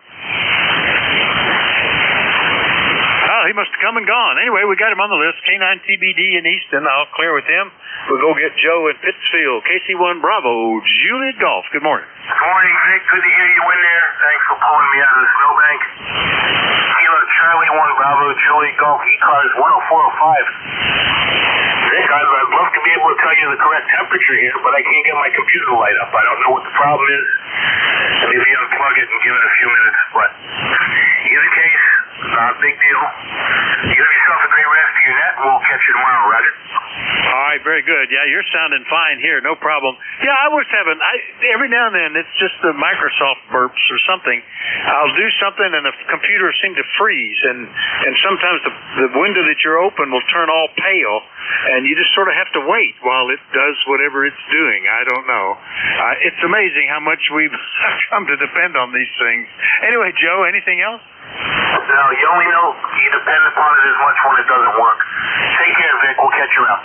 Oh, he must have come and gone. Anyway, we got him on the list. K9TBD in Easton. I'll clear with him. We'll go get Joe in Pittsfield. KC1 Bravo, Juliet Golf. Good morning. Good morning, Vic. Good to hear you in there. Thanks for pulling me out of the snowbank. Kilo Charlie 1 Bravo, Juliet Golf, ECARS 10405. Vic, I'd love to be able to tell you the correct temperature here, but I can't get my computer to light up. I don't know what the problem is. Maybe unplug it and give it a few minutes, but either case, big deal. You have yourself a great rest of your net, and we'll catch you tomorrow, Roger. All right, very good. Yeah, you're sounding fine here, no problem. Yeah, I was having, every now and then, it's just the Microsoft burps or something. I'll do something and the computer seems to freeze, and sometimes the window that you're open will turn all pale, and you just sort of have to wait while it does whatever it's doing. I don't know. It's amazing how much we've come to depend on these things. Anyway, Joe, anything else? No, you only know you depend upon it as much when it doesn't work. Take care, Vic. We'll catch you out.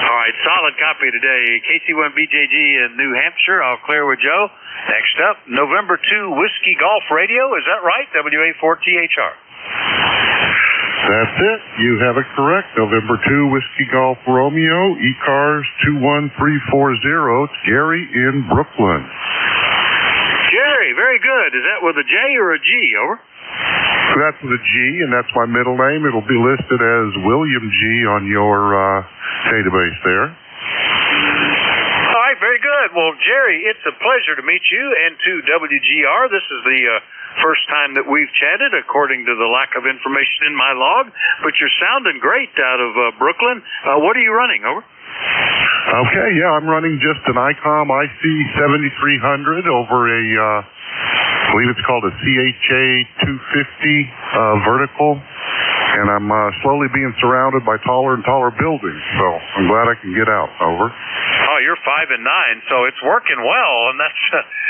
All right, solid copy today. KC1BJG in New Hampshire. I'll clear with Joe. Next up, November 2 Whiskey Golf Radio. Is that right? WA4THR. That's it. You have it correct. November 2 Whiskey Golf Romeo, ECARS 21340. It's Gary in Brooklyn. Jerry, very good. Is that with a J or a G? Over. That's with a G, and that's my middle name. It'll be listed as William G on your database there. All right, very good. Well, Jerry, it's a pleasure to meet you and to WGR. This is the first time that we've chatted, according to the lack of information in my log, but you're sounding great out of Brooklyn. What are you running? Over. Okay, yeah, I'm running just an ICOM IC7300 over a, I believe it's called a CHA 250 vertical, and I'm slowly being surrounded by taller and taller buildings, so I'm glad I can get out. Over. Oh, you're 5 and 9, so it's working well, and that's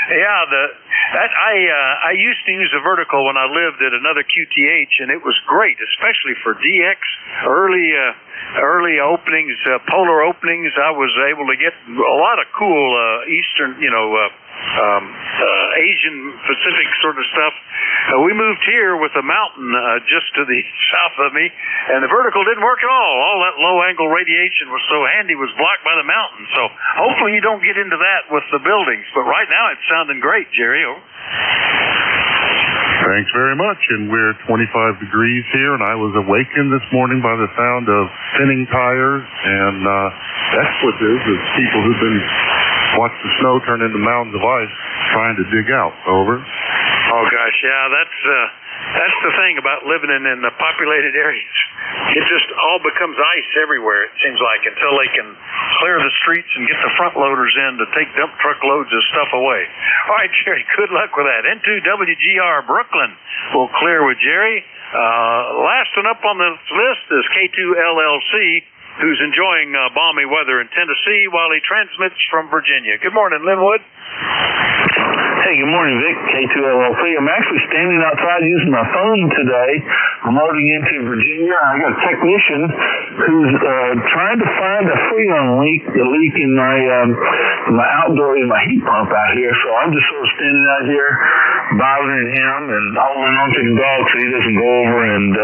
I used to use a vertical when I lived at another QTH, and it was great, especially for DX early openings, polar openings. I was able to get a lot of cool Eastern, Asian Pacific sort of stuff. We moved here with a mountain just to the south of me, and the vertical didn't work at all. All that low angle radiation was so handy, was blocked by the mountain. So hopefully you don't get into that with the buildings. But right now it's sounding great, Jerry. Thanks very much. And we're 25 degrees here, and I was awakened this morning by the sound of spinning tires and expletives as people who've been watching the snow turn into mountains of ice trying to dig out. Over. Oh gosh, yeah, that's the thing about living in the populated areas. It just all becomes ice everywhere, it seems like, until they can clear the streets and get the front loaders in to take dump truck loads of stuff away. All right, Jerry, good luck with that. Into WGR Brooklyn. We'll clear with Jerry. Last one up on the list is K2LLC, who's enjoying balmy weather in Tennessee while he transmits from Virginia. Good morning, Linwood. Hey, good morning, Vic, K2LLC. I'm actually standing outside using my phone today, remoting into Virginia. I got a technician who's trying to find a freon leak in my outdoor, in my heat pump out here. So I'm just sort of standing out here bothering him and holding on to the dog so he doesn't go over and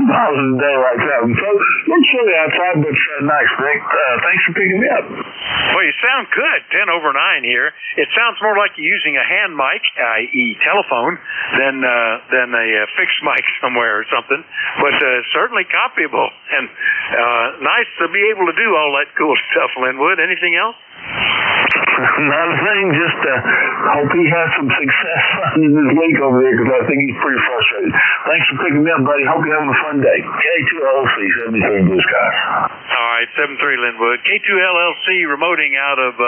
bother the day like that. And so it's chilly outside, but nice, Vic. Thanks for picking me up. Well, you sound good. 10 over 9 here. It sounds more like you're using a hand mic, i.e. telephone, than a fixed mic somewhere or something. But certainly copyable. And nice to be able to do all that cool stuff, Linwood. Anything else? Not a thing. Just hope he has some success finding this leak over there, because I think he's pretty frustrated. Thanks for picking me up, buddy. Hope you're having a fun day. K2LC, 77 Blue Skies. All right, 73 Linwood. K2LLC remoting out of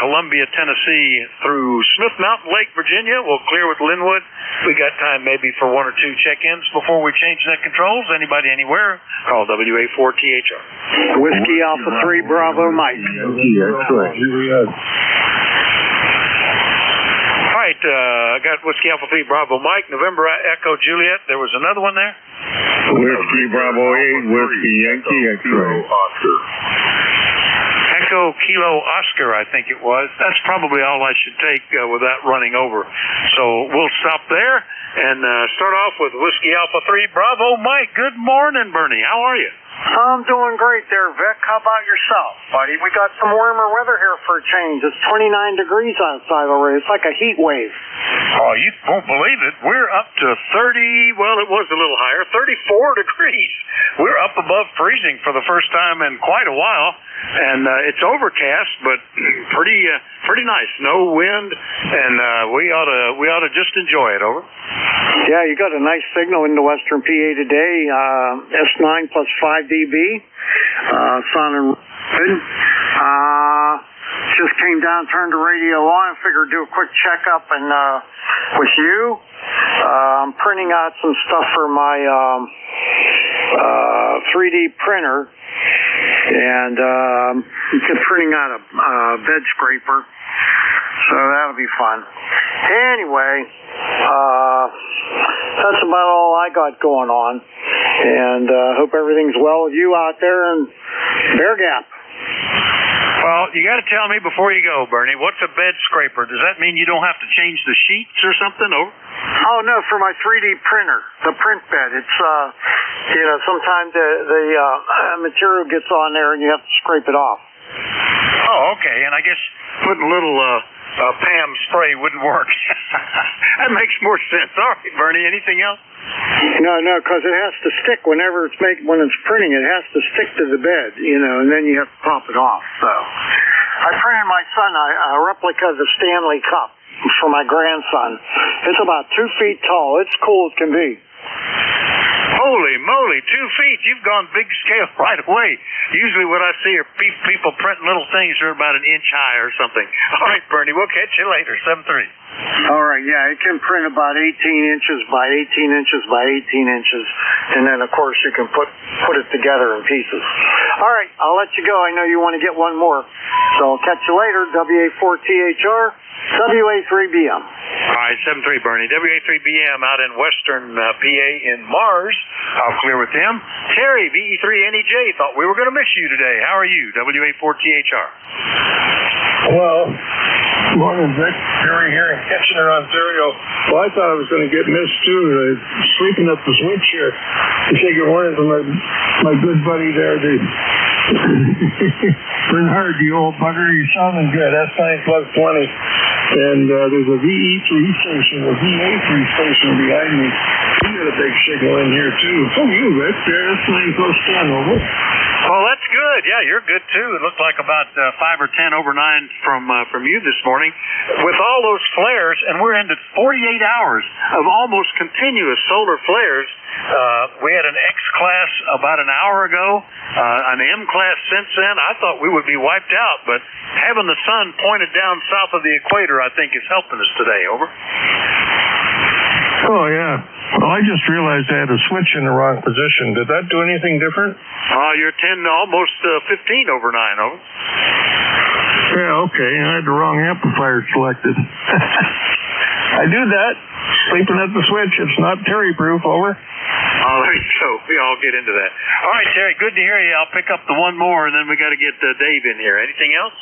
Columbia, Tennessee through Smith Mountain Lake, Virginia. We'll clear with Linwood. We got time maybe for 1 or 2 check-ins before we change net controls. Anybody anywhere? Call WA4THR. Whiskey Alpha 3 Bravo Mike. That's right. All right, I got Whiskey Alpha 3 Bravo Mike, November Echo Juliet. There was another one there? Whiskey Bravo 8, Whiskey Yankee X-ray. Echo Kilo Oscar, I think it was. That's probably all I should take without running over. So we'll stop there and start off with Whiskey Alpha 3 Bravo Mike. Good morning, Bernie. How are you? I'm doing great there, Vic. How about yourself, buddy? We got some warmer weather here for a change. It's 29 degrees outside already. It's like a heat wave. Oh, you won't believe it. We're up to 30, well, it was a little higher, 34 degrees. We're up above freezing for the first time in quite a while. And it's overcast, but pretty nice. No wind, and we ought to just enjoy it. Over. Yeah, you got a nice signal into Western PA today. S9 plus 5 dB. Sun and good. Just came down, turned the radio on, and figured do a quick checkup and with you. I'm printing out some stuff for my 3D printer. And printing out a bed scraper, so that'll be fun. Anyway, that's about all I got going on, and hope everything's well with you out there in Bear Gap. Well, you got to tell me before you go, Bernie, what's a bed scraper? Does that mean you don't have to change the sheets or something? Over? Oh, no, for my 3D printer, the print bed. It's, sometimes the material gets on there and you have to scrape it off. Oh, okay. And I guess putting a little Pam spray wouldn't work. That makes more sense. All right, Bernie, anything else? No, because it has to stick when it's printing. It has to stick to the bed, and then you have to pop it off. So I printed my son a replica of the Stanley Cup for my grandson. It's about 2 feet tall. It's cool as can be. Holy moly, 2 feet. You've gone big scale right away. Usually what I see are people printing little things that are about an inch high or something. All right, Bernie, we'll catch you later, 7-3. All right, yeah, it can print about 18 inches by 18 inches by 18 inches, and then, of course, you can put it together in pieces. All right, I'll let you go. I know you want to get one more, so I'll catch you later. WA4THR, WA3BM. All right, 7-3, Bernie. WA3BM out in Western PA in Mars. I'll clear with them. Terry, VE3NEJ, thought we were going to miss you today. How are you, WA4THR? Well, morning, Vic. Terry here in Kitchener, Ontario. Well, I thought I was going to get missed, too. Sleeping at the switch here. To say good morning to my good buddy there, Bernard, the old bugger. You're sounding good. S9 plus 20. And there's a VE3 station, a VA3 station behind me. You got a big signal in here, too. Oh, you, Vic. There, S9 plus 10, over. Well, that's good. Yeah, you're good, too. It looked like about 5 or 10 over 9 from you this morning. With all those flares, and we're into 48 hours of almost continuous solar flares. We had an X-class about an hour ago, an M-class since then. I thought we would be wiped out, but having the sun pointed down south of the equator, I think, is helping us today. Over. Oh, yeah. Well, I just realized I had a switch in the wrong position. Did that do anything different? You're 10, almost 15 over 9, over. Yeah, okay. I had the wrong amplifier selected. I do that. Sleeping at the switch. It's not Terry-proof, over. Oh, there you go. We all get into that. All right, Terry, good to hear you. I'll pick up the one more, and then we got to get Dave in here. Anything else?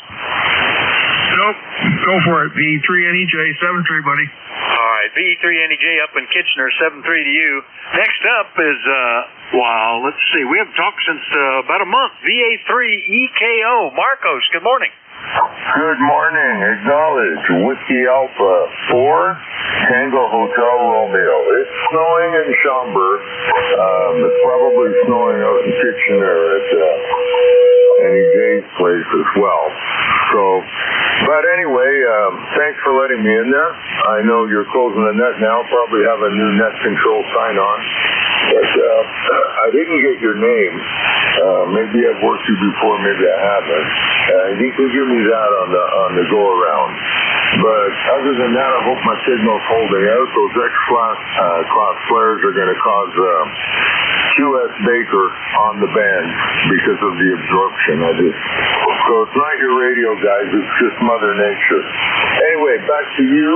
Nope. Go for it. VE3NEJ, 7-3, buddy. All right, VE3NEJ up in Kitchener, 7-3 to you. Next up is, let's see. We haven't talked since about a month. VA3EKO. Marcos, good morning. Good morning. Acknowledge. Whiskey Alpha 4, Tango Hotel Romeo. It's snowing in Schaumburg. It's probably snowing out in Kitchener at NEJ's place as well. So, but anyway, thanks for letting me in there. I know you're closing the net now. Probably have a new net control sign on. But I didn't get your name. Maybe I've worked you before, maybe I haven't. He can give me that on the go around. But other than that, I hope my signal's holding out. Those X-class flares are going to cause QS Baker on the band because of the absorption. So it's not your radio, guys. It's just Mother Nature. Anyway, back to you.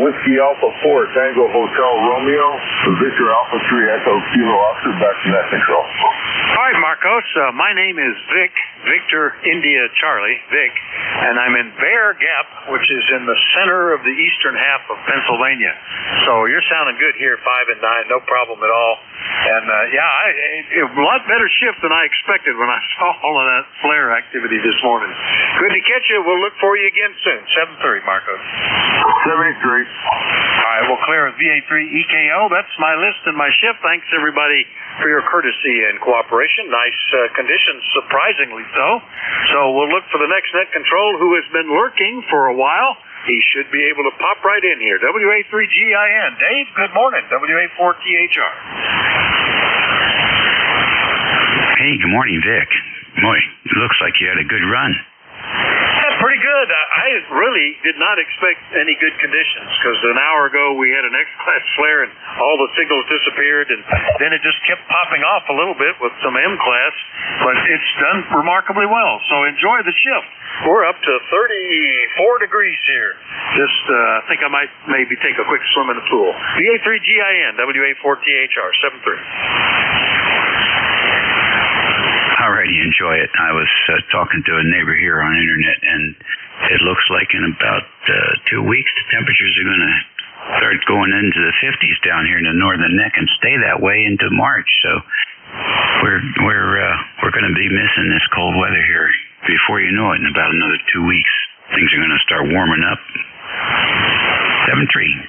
Whiskey Alpha 4, Tango Hotel Romeo, Victor Alpha 3 Echo Kilo Oscar, back to net control. All right, Marcos. My name is Vic, Victor India Charlie, Vic, and I'm in Bear Gap, which is in the center of the eastern half of Pennsylvania. So you're sounding good here, 5 and 9, no problem at all. And a lot better shift than I expected when I saw all of that flare activity this morning. Good to catch you. We'll look for you again soon. 7:30, Marcos. 73. All right, we'll clear with VA3 EKO. That's my list and my shift. Thanks, everybody, for your courtesy and cooperation. Nice conditions, surprisingly so. So we'll look for the next net control who has been lurking for a while. He should be able to pop right in here. WA3GIN. Dave, good morning. WA4THR. Hey, good morning, Vic. Boy, it looks like you had a good run. Yeah, pretty good. I really did not expect any good conditions because an hour ago we had an X-class flare and all the signals disappeared, and then it just kept popping off a little bit with some M-class, but it's done remarkably well. So enjoy the shift. We're up to 34 degrees here. Just I think I might maybe take a quick swim in the pool. VA3GIN, WA4THR, 7-3. Alrighty, enjoy it. I was talking to a neighbor here on internet, and it looks like in about 2 weeks the temperatures are going to start going into the 50s down here in the northern neck and stay that way into March. So we're going to be missing this cold weather here before you know it. In about another 2 weeks, things are going to start warming up. 7-3.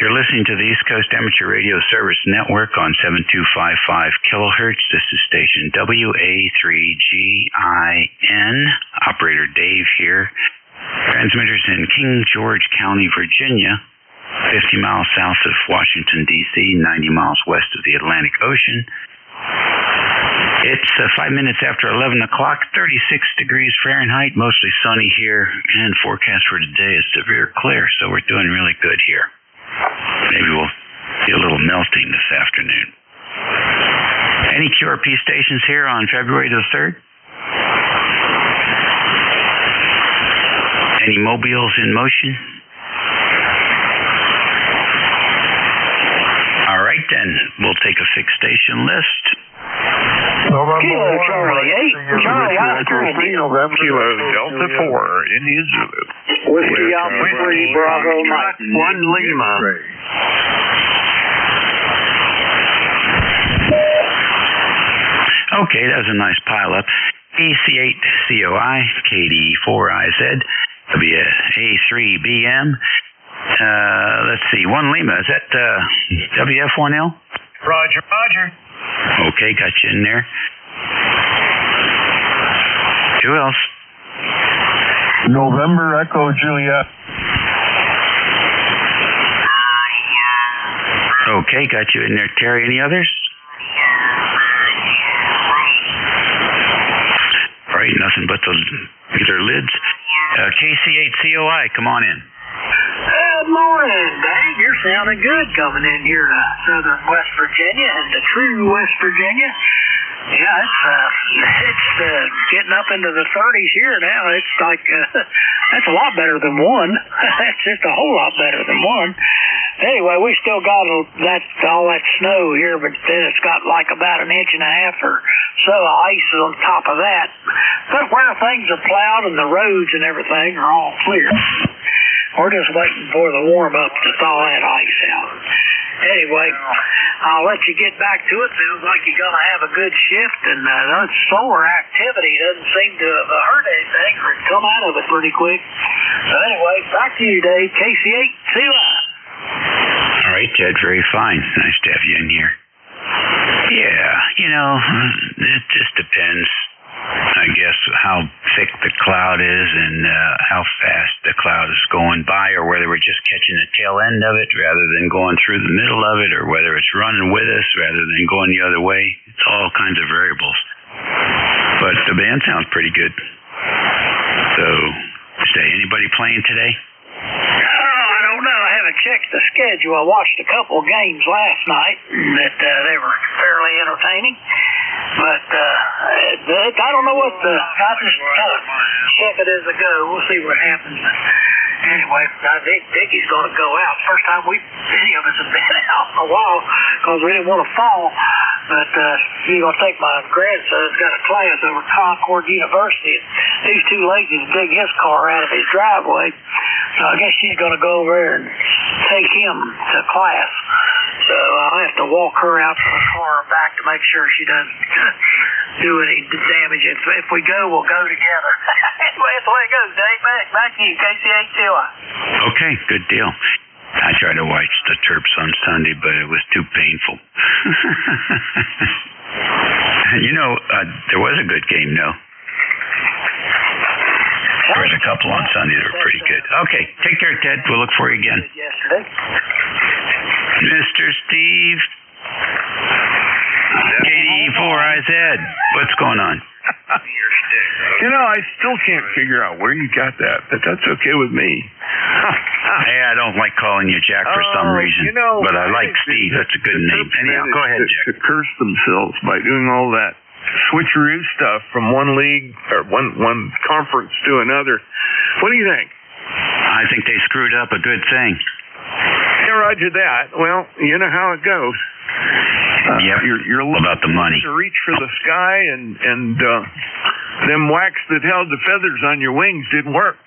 You're listening to the East Coast Amateur Radio Service Network on 7255 kilohertz. This is station WA3GIN. Operator Dave here. Transmitters in King George County, Virginia, 50 miles south of Washington, D.C., 90 miles west of the Atlantic Ocean. It's 5 minutes after 11 o'clock, 36 degrees Fahrenheit, mostly sunny here, and forecast for today is severe clear, so we're doing really good here. Maybe we'll see a little melting this afternoon. Any QRP stations here on February the 3rd? Any mobiles in motion? All right, then. We'll take a fixed station list. Kilo Charlie 8, Charlie Oscar, Kilo Delta 4, Indian Zulu. Whiskey Alpha 3, Bravo Mike. 1 Lima. Okay, that was a nice pileup. AC8COI, KD4IZ, WA3BM. Let's see, 1 Lima. Is that WF1L? Roger, Roger. Okay, got you in there. Who else? November Echo Juliet. Okay, got you in there, Terry. Any others? All right, nothing but the regular lids. KC8COI, come on in. Good morning, Dave. You're sounding good coming in here to southern West Virginia and to true West Virginia. Yeah, it's getting up into the 30s here now. It's like that's a lot better than 1. That's just a whole lot better than 1. Anyway, we still got all that snow here, but then it's got like about 1.5 inches or so of ice on top of that. But where things are plowed and the roads and everything are all clear. We're just waiting for the warm-up to thaw that ice out. Anyway, I'll let you get back to it. Sounds like you're going to have a good shift, and that solar activity doesn't seem to have hurt anything or come out of it pretty quick. So anyway, back to you, Dave. KC8, see you later. All right, Ted, very fine. Nice to have you in here. Yeah, it just depends. I guess, how thick the cloud is and how fast the cloud is going by, or whether we're just catching the tail end of it rather than going through the middle of it, or whether it's running with us rather than going the other way. It's all kinds of variables. But the band sounds pretty good. So, anybody playing today? I don't know. I haven't checked the schedule. I watched a couple of games last night that they were fairly entertaining. But I don't know what I just kind of check it as I go. We'll see what happens. Anyway, I think Dickie's going to go out. First time any of us have been out in a while because we didn't want to fall. But he's going to take my grandson's got a class over at Concord University. These two ladies dig his car out of his driveway. So I guess she's going to go over there and take him to class. So I'll have to walk her out to the car and back to make sure she doesn't do any damage. If we go, we'll go together. Anyway, that's the way it goes, Dave. Back to you, KCHTY. Okay, good deal. I tried to watch the Terps on Sunday, but it was too painful. There was a good game, though. There was a couple on Sunday that were pretty good. Okay, take care, Ted. We'll look for you again. Yesterday. Mr. Steve. KD4IZ. What's going on? I still can't figure out where you got that, but that's okay with me. Hey, I don't like calling you Jack for some reason, but I like Steve. That's a good name. Anyhow, go ahead, Jack. To curse themselves by doing all that switcheroo stuff from one league or one conference to another. What do you think? I think they screwed up a good thing. Yeah, roger that. Well, you know how it goes. You're about the money. To reach for the sky and them wax that held the feathers on your wings didn't work.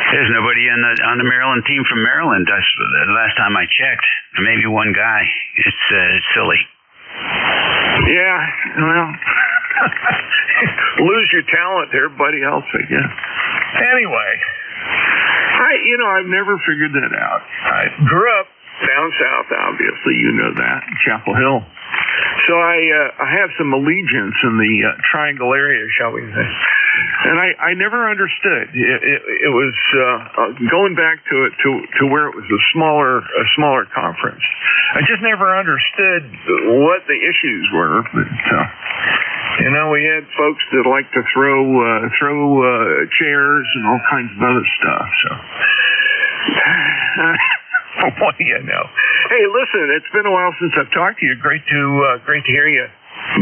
There's nobody on the Maryland team from Maryland. That's the last time I checked. Maybe one guy. It's silly. Yeah, well, lose your talent to everybody else, I guess. Anyway, I've never figured that out. I grew up down south, obviously, you know that, Chapel Hill. So I have some allegiance in the Triangle area, shall we say. And I never understood. It was going back to where it was a smaller conference. I just never understood what the issues were. But we had folks that like to throw chairs and all kinds of other stuff. So what do you know? Hey, listen, it's been a while since I've talked to you. Great to hear you.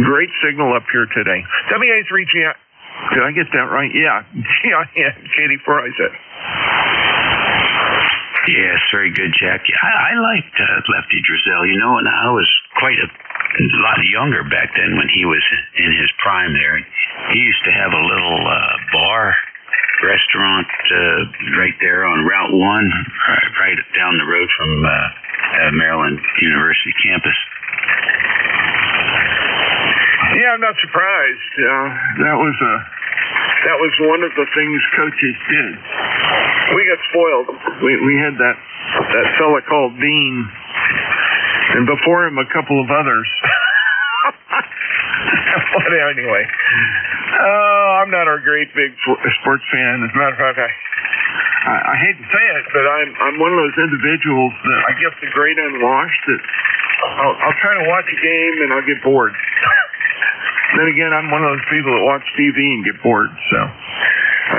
Great signal up here today. WA3GI. Did I get that right? Yeah. KD4IZ. Yes, very good, Jack. I liked Lefty Drizel, and I was quite a lot younger back then when he was in his prime there. He used to have a little bar restaurant right there on Route 1, right down the road from Maryland University campus. Yeah, I'm not surprised. That was one of the things coaches did. We got spoiled. We had that fella called Dean, and before him a couple of others. But anyway, I'm not a great big sports fan. As a matter of fact, I hate to say it, but I'm one of those individuals that I get the great unwashed that I'll try to watch a game and I'll get bored. Then again, I'm one of those people that watch TV and get bored, so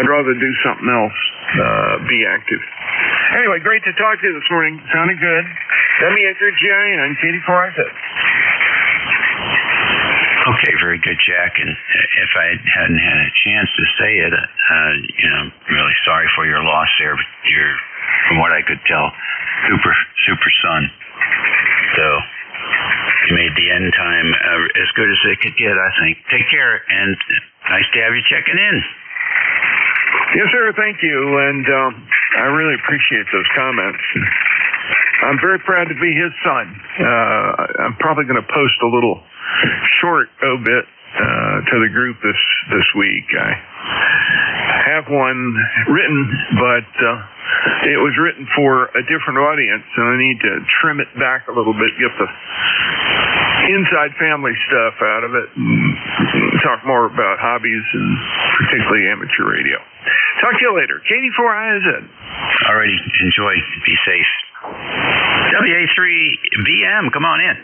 I'd rather do something else, be active. Anyway, great to talk to you this morning. Sounded good. WA3GI and KD4IZ. Okay, very good, Jack. And if I hadn't had a chance to say it, I'm really sorry for your loss there. But you're, from what I could tell, super son. So you made the end time as good as it could get, I think. Take care, and nice to have you checking in. Yes, sir. Thank you, and I really appreciate those comments. I'm very proud to be his son. I'm probably going to post a little short obit to the group this week. I have one written, but it was written for a different audience, and I need to trim it back a little bit, inside family stuff out of it and talk more about hobbies and particularly amateur radio. Talk to you later. KD4IZ. Alrighty, enjoy. Be safe. WA3BM, come on in.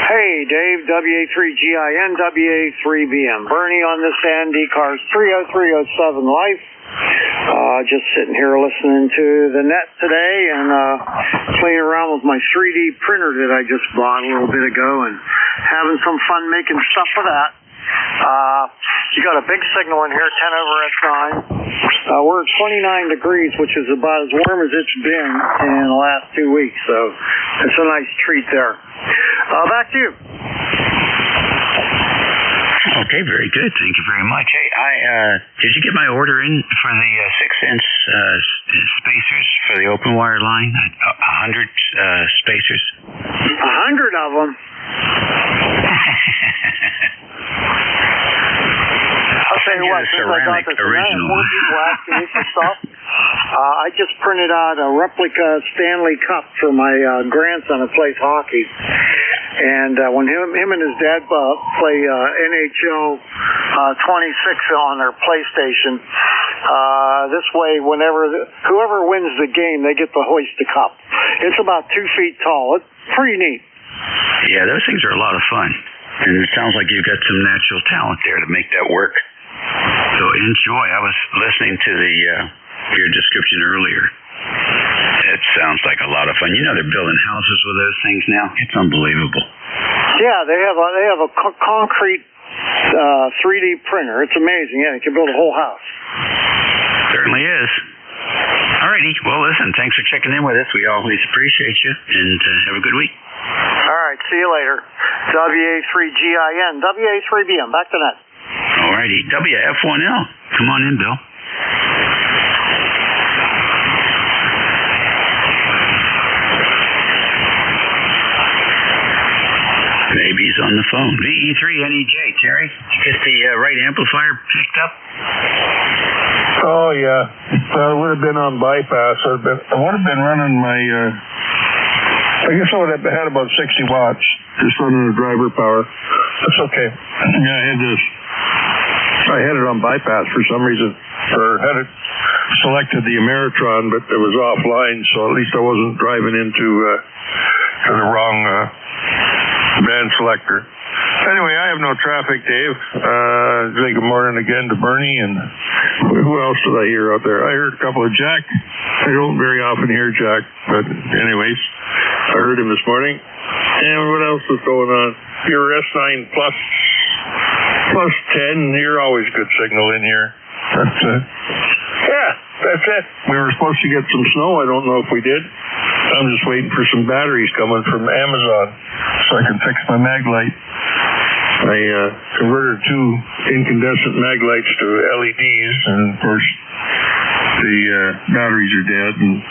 Hey, Dave, WA3GIN, WA3BM. Bernie on this end, ECARS 30307 Life. Just sitting here listening to the net today and playing around with my 3D printer that I just bought a little bit ago and having some fun making stuff with that. You got a big signal in here, 10 over S9. We're at 29 degrees, which is about as warm as it's been in the last 2 weeks, so it's a nice treat there. Back to you. Okay, very good. Thank you very much. Hey, did you get my order in for the 6-inch spacers for the open wire line? 100 spacers. 100 of them. I'll tell you what, since I got this original. More people asking me for stuff. I just printed out a replica Stanley Cup for my grandson who plays hockey. And when him and his dad play NHL 26 on their PlayStation, this way, whoever wins the game, they get to hoist the cup. It's about 2 feet tall. It's pretty neat. Yeah, those things are a lot of fun. And it sounds like you've got some natural talent there to make that work. So enjoy. I was listening to your description earlier. It sounds like a lot of fun. You know they're building houses with those things now. It's unbelievable. Yeah, they have a concrete 3D printer. It's amazing. Yeah, you can build a whole house. Certainly is. Alrighty. Well, listen, thanks for checking in with us. We always appreciate you, and have a good week. All right. See you later. WA3GIN, WA3BM. Back to net. Alrighty. WF1L. Come on in, Bill. Maybe he's on the phone. VE3NEJ, Terry. Did you get the right amplifier picked up? Oh, yeah. Well, it would have been on bypass. I would have been running my, I guess I would have had about 60 watts, just running the driver power. That's okay. Yeah, I had it on bypass for some reason, or had it selected the Ameritron, but it was offline, so at least I wasn't driving into the wrong band selector. Anyway, I have no traffic, Dave. Say good morning again to Bernie, and who else did I hear out there? I heard a couple of Jack. I don't very often hear Jack, but anyways, I heard him this morning. And what else is going on? Your S9 plus 10, you're always good signal in here. That's it. Yeah, that's it. We were supposed to get some snow. I don't know if we did. I'm just waiting for some batteries coming from Amazon so I can fix my mag light. I converted 2 incandescent mag lights to LEDs, and of course the batteries are dead. And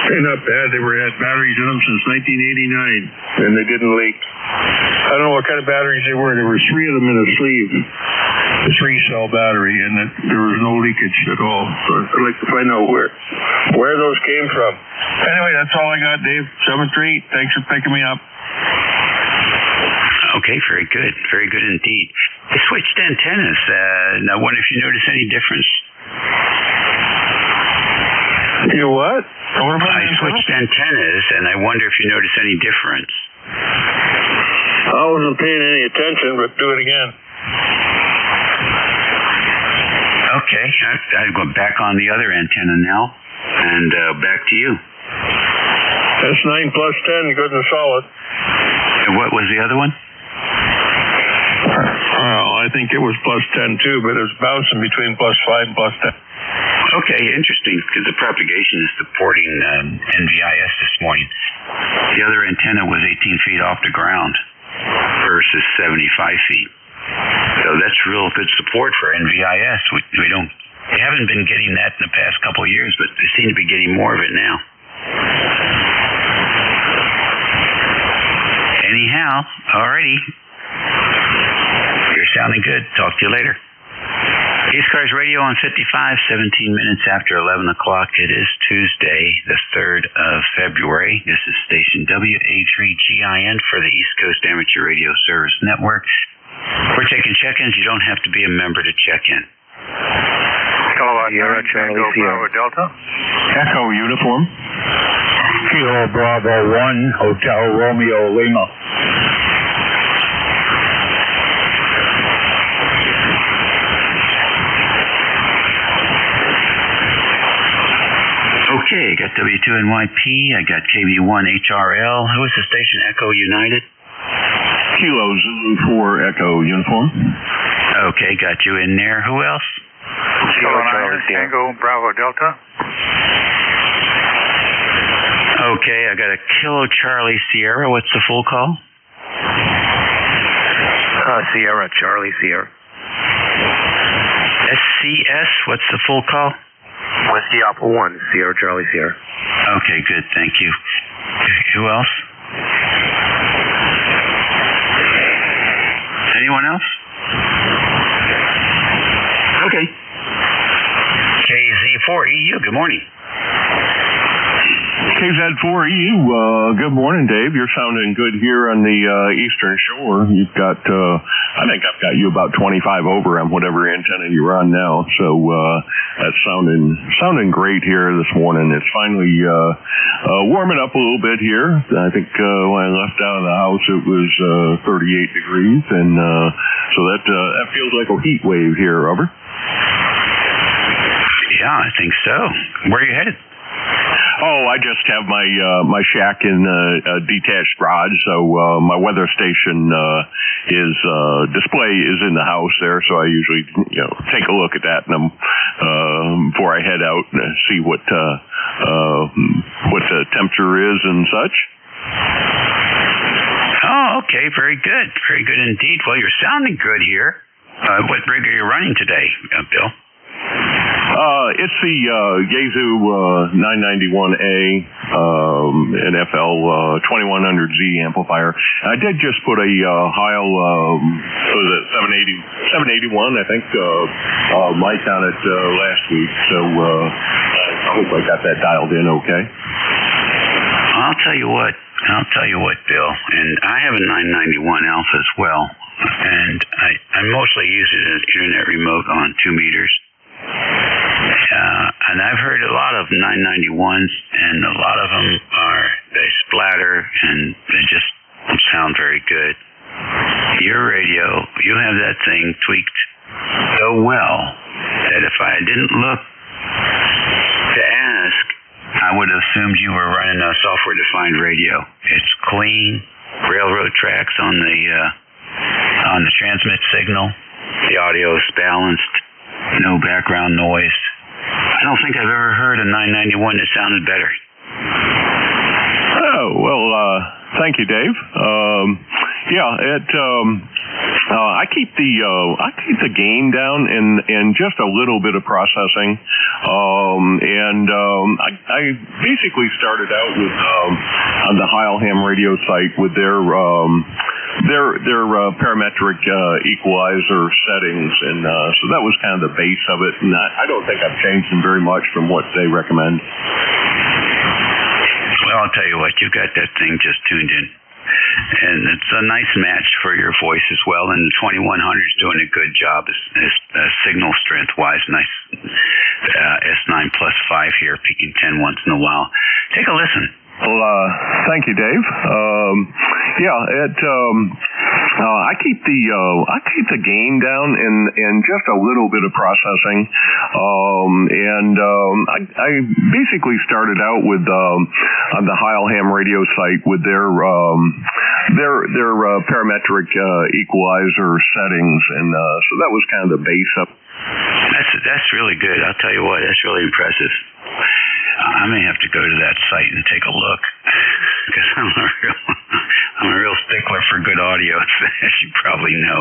they're not bad. They had batteries in them since 1989, and they didn't leak. I don't know what kind of batteries they were. There were 3 of them in a sleeve, a 3-cell battery, and there was no leakage at all. So I'd like to find out where those came from. Anyway, that's all I got, Dave. 7-3. Thanks for picking me up. Okay, very good. Very good indeed. I switched antennas. I wonder if you notice any difference. You what? I switched antennas, and I wonder if you notice any difference. I wasn't paying any attention, but do it again. Okay, I've gone back on the other antenna now, and back to you. That's 9 plus 10, good and solid. And what was the other one? Well, I think it was plus 10 too, but it was bouncing between plus 5 and plus 10. Okay, interesting, because the propagation is supporting NVIS this morning. The other antenna was 18 feet off the ground versus 75 feet. So that's real good support for NVIS. We haven't been getting that in the past couple of years, but they seem to be getting more of it now. Anyhow, alrighty. You're sounding good. Talk to you later. ECARS Radio on 55, 17 minutes after 11 o'clock. It is Tuesday, the 3rd of February. This is station WA3GIN for the East Coast Amateur Radio Service Network. We're taking check-ins. You don't have to be a member to check in. Kilowatt Sierra Charlie Sierra Delta. Echo uniform. Kilo Bravo 1 Hotel Romeo Lima. Okay, got W2NYP, I got KB1HRL. Who is the station? Echo United? Kilo Zulu 4 Echo uniform. Okay, got you in there. Who else? Kilo 9 Tango Bravo Delta. Okay, I got a Kilo Charlie Sierra. What's the full call? Sierra Charlie Sierra. SCS, what's the full call? Whiskey Alpha 1, Sierra Charlie Sierra. Okay, good, thank you. Who else? Anyone else? Okay. KZ4EU, good morning. KZ4EU, good morning, Dave. You're sounding good here on the Eastern Shore. You've got, I think I've got you about 25 over on whatever antenna you're on now. So that's sounding great here this morning. It's finally warming up a little bit here. I think when I left out of the house, it was 38 degrees, and so that feels like a heat wave here, Robert. Yeah, I think so. Where are you headed? Oh, I just have my shack in a detached garage, so my weather station display is in the house there. So I usually take a look at that and before I head out and see what the temperature is and such. Oh, okay, very good indeed. Well, you're sounding good here. What rig are you running today, Bill? It's the Yaesu 991A NFL 2100Z amplifier. I did just put a Heil, what was it, 781, I think, mic on it last week. So I hope I got that dialed in okay. I'll tell you what, Bill, and I have a 991 Alpha as well, and I mostly use it as an internet remote on 2 meters. And I've heard a lot of 991s, and a lot of them they splatter, and they just don't sound very good. Your radio, you have that thing tweaked so well that if I didn't look to ask, I would have assumed you were running a software-defined radio. It's clean, railroad tracks on the transmit signal. The audio is balanced, no background noise. I don't think I've ever heard a 991 that sounded better. Oh, well, thank you, Dave. I keep the gain down and just a little bit of processing. I basically started out with on the Heilham radio site with their parametric equalizer settings, and so that was kind of the base of it. And I don't think I've changed them very much from what they recommend. Well, I'll tell you what, you got that thing just tuned in. And it's a nice match for your voice as well. And the 2100 is doing a good job signal strength-wise. Nice S9 plus 5 here, peaking 10 once in a while. Take a listen. Well, thank you, Dave. I keep the gain down and just a little bit of processing. I basically started out with on the Heilham radio site with their parametric equalizer settings, and so that was kind of the base up. That's really good. I'll tell you what, that's really impressive. I may have to go to that site and take a look, because I'm a real stickler for good audio, as you probably know.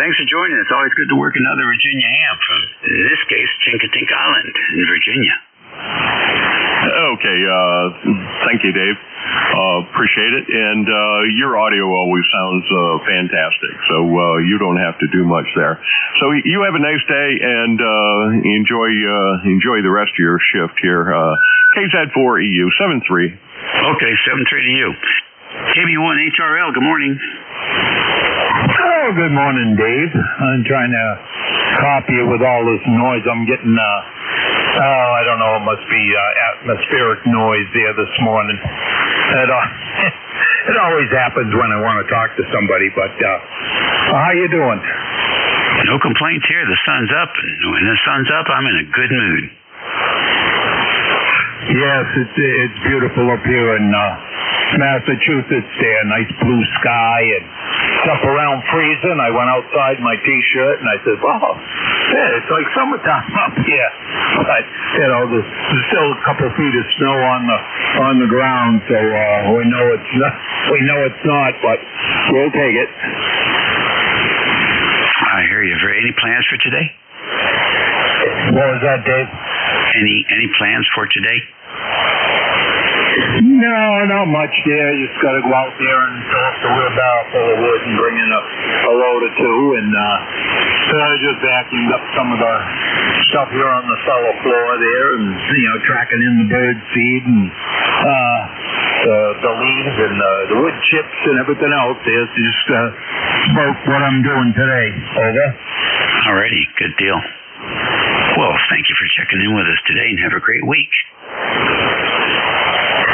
Thanks for joining us. Always good to work another Virginia amp from, in this case, Chincoteague Island in Virginia. Okay. Thank you, Dave. Appreciate it. And your audio always sounds fantastic, so you don't have to do much there. So you have a nice day, and enjoy the rest of your shift here. KZ4EU 73. Okay, 73 to you. KB1 HRL, good morning. Oh, good morning, Dave. I'm trying to copy it with all this noise. I'm getting, I don't know, it must be atmospheric noise there this morning. It always happens when I want to talk to somebody, but how you doing? No complaints here. The sun's up, and when the sun's up, I'm in a good mood. Yes, it's beautiful up here in Massachusetts there. Nice blue sky, and it's up around freezing. I went outside in my T-shirt, and I said, oh, yeah, it's like summertime up here. But, there's still a couple feet of snow on the ground, so we know it's not, but we'll take it. I hear you. Any plans for today? What was that, Dave? Any plans for today? No, not much there. Just got to go out there and fill up the wheelbarrow full of wood and bring in a load or two, and just vacuumed up some of the stuff here on the cellar floor there, and tracking in the bird seed and the leaves and the wood chips and everything else. There's just about what I'm doing today. Over. Alrighty, good deal. Well, thank you for checking in with us today, and have a great week.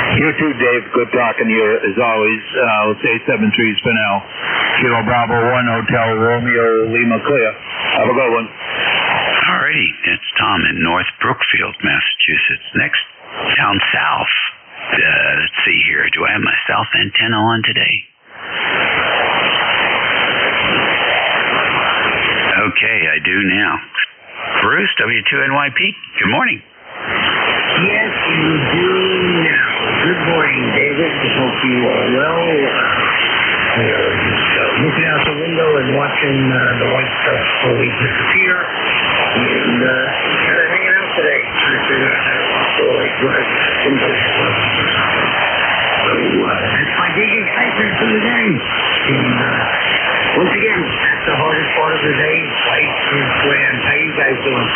You too, Dave. Good talking to you, as always. I'll say 73s for now. Kilo Bravo 1 Hotel Romeo Lima Clear. Have a good one. Alrighty, it's Tom in North Brookfield, Massachusetts. Next, down south. Let's see here. Do I have my south antenna on today? Okay, I do now. Bruce, W2NYP, good morning. Yes, you do now. Good morning, David. I hope you are well. We're just looking out the window and watching the white stuff slowly disappear. And kind of hanging out today, trying to figure out how to slowly drive into the club. So that's my big excitement for the day. And once again, that's the hardest part of the day. Life is grand. How you guys doing?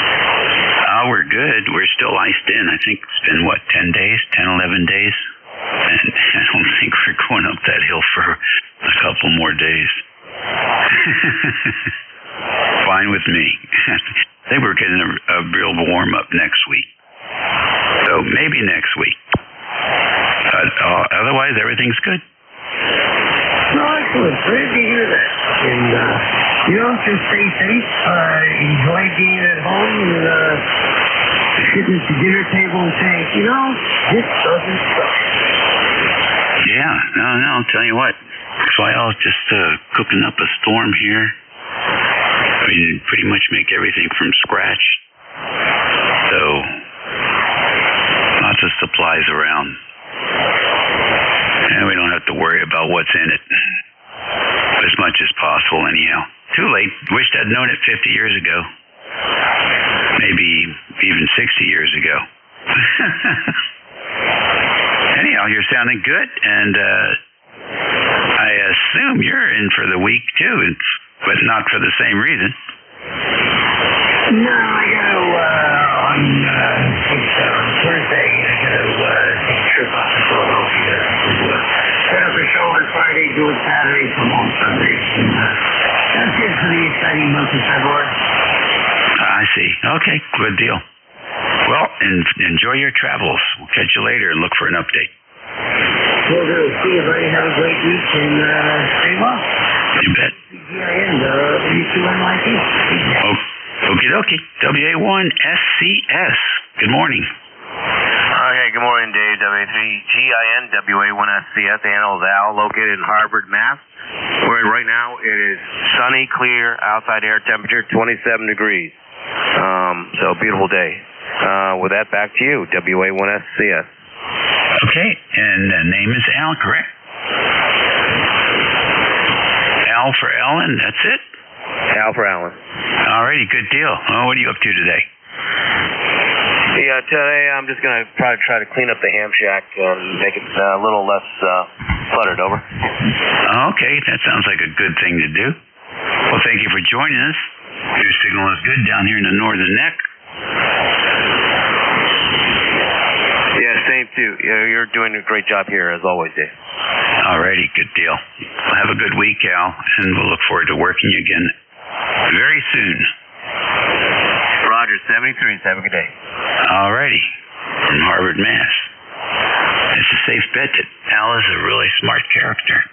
We're good. We're still iced in. I think it's been, 10 days? 10, 11 days? And I don't think we're going up that hill for a couple more days. Fine with me. I think we're getting a real warm-up next week. So maybe next week. But otherwise, everything's good. No, excellent. Glad to hear that. And, just stay safe. Enjoy being at home and sitting at the dinner table and saying, this doesn't suck. Yeah, no, I'll tell you what. Swell's just cooking up a storm here. I mean, pretty much make everything from scratch. So, lots of supplies around. And we don't have to worry about what's in it. As much as possible, anyhow. Too late. Wished I'd known it 50 years ago. Maybe even 60 years ago. Anyhow, you're sounding good, and I assume you're in for the week, too, but not for the same reason. No, I got to, on Thursday, I got to take a trip out to Philadelphia to set up a show on Friday, do it Saturday, from on Sunday. And that's it for the exciting month of February. I see. Okay, good deal. Well, enjoy your travels. We'll catch you later and look for an update. Will do. See you, buddy. Have a great week and stay well. You bet. CGIN, W2NYP. Okie dokie. WA1SCS. Good morning. Okay, good morning, Dave. W3GIN, WA1SCS. The animal is Al, located in Harvard, Mass. Where right now it is sunny, clear, outside air temperature 27 degrees. So beautiful day. With that, back to you, WA1SCS. Okay, and the name is Al, correct? Al for Alan, that's it? Al for Alan. Alrighty, good deal. What are you up to today? Yeah, today I'm just going to probably try to clean up the ham shack and make it a little less cluttered. Over. Okay, that sounds like a good thing to do. Well, thank you for joining us. Your signal is good down here in the northern neck. Yeah, same too. You're doing a great job here, as always, Dave. Alrighty, good deal. Well, have a good week, Al, and we'll look forward to working you again very soon. Roger, 73. Have a good day. Alrighty, from Harvard, Mass. It's a safe bet that Al is a really smart character.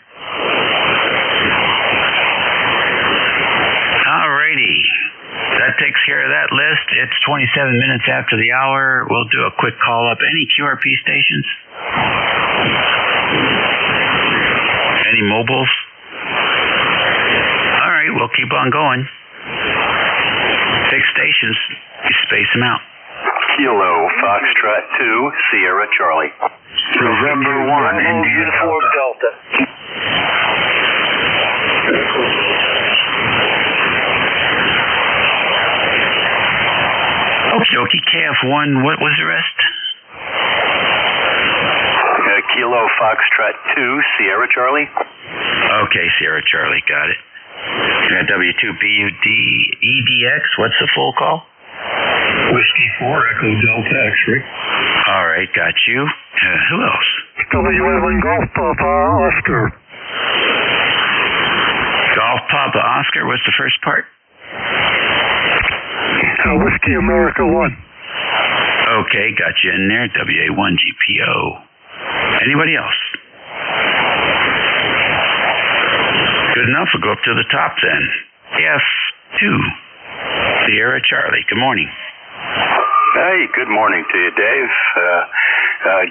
Alrighty. That takes care of that list. It's 27 minutes after the hour. We'll do a quick call up. Any QRP stations? Any mobiles? All right, we'll keep on going. 6 stations. You space them out. Kilo, Foxtrot 2, Sierra Charlie. November 1, Uniform Delta. Okie dokie, KF1, what was the rest? Kilo, Foxtrot 2, Sierra Charlie. Okay, Sierra Charlie, got it. W2BUD EDX, what's the full call? Whiskey 4, Echo Delta X-ray. All right, got you. Who else? W11 Golf Papa Oscar. Golf Papa Oscar, what's the first part? Whiskey America 1. Okay, got you in there. WA1GPO. Anybody else? Good enough. We'll go up to the top then. F2. Sierra Charlie. Good morning. Hey, good morning to you, Dave.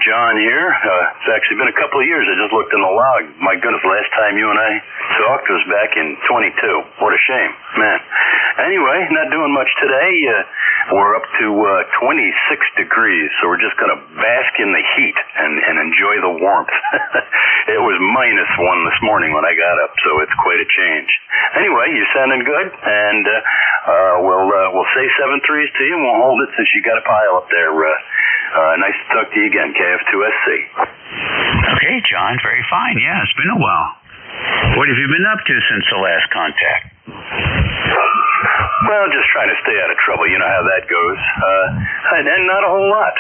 John here. It's actually been a couple of years. I just looked in the log. My goodness, last time you and I talked was back in 22. What a shame, man. Anyway, not doing much today. We're up to 26 degrees, so we're just going to bask in the heat and enjoy the warmth. It was -1 this morning when I got up, so it's quite a change. Anyway, you're sounding good, and we'll say 7-3s to you, and we'll hold it since you got a pile up there. Nice to talk to you again, KF2SC. Okay, John, very fine. Yeah, it's been a while. What have you been up to since the last contact? Well, just trying to stay out of trouble. You know how that goes. And not a whole lot.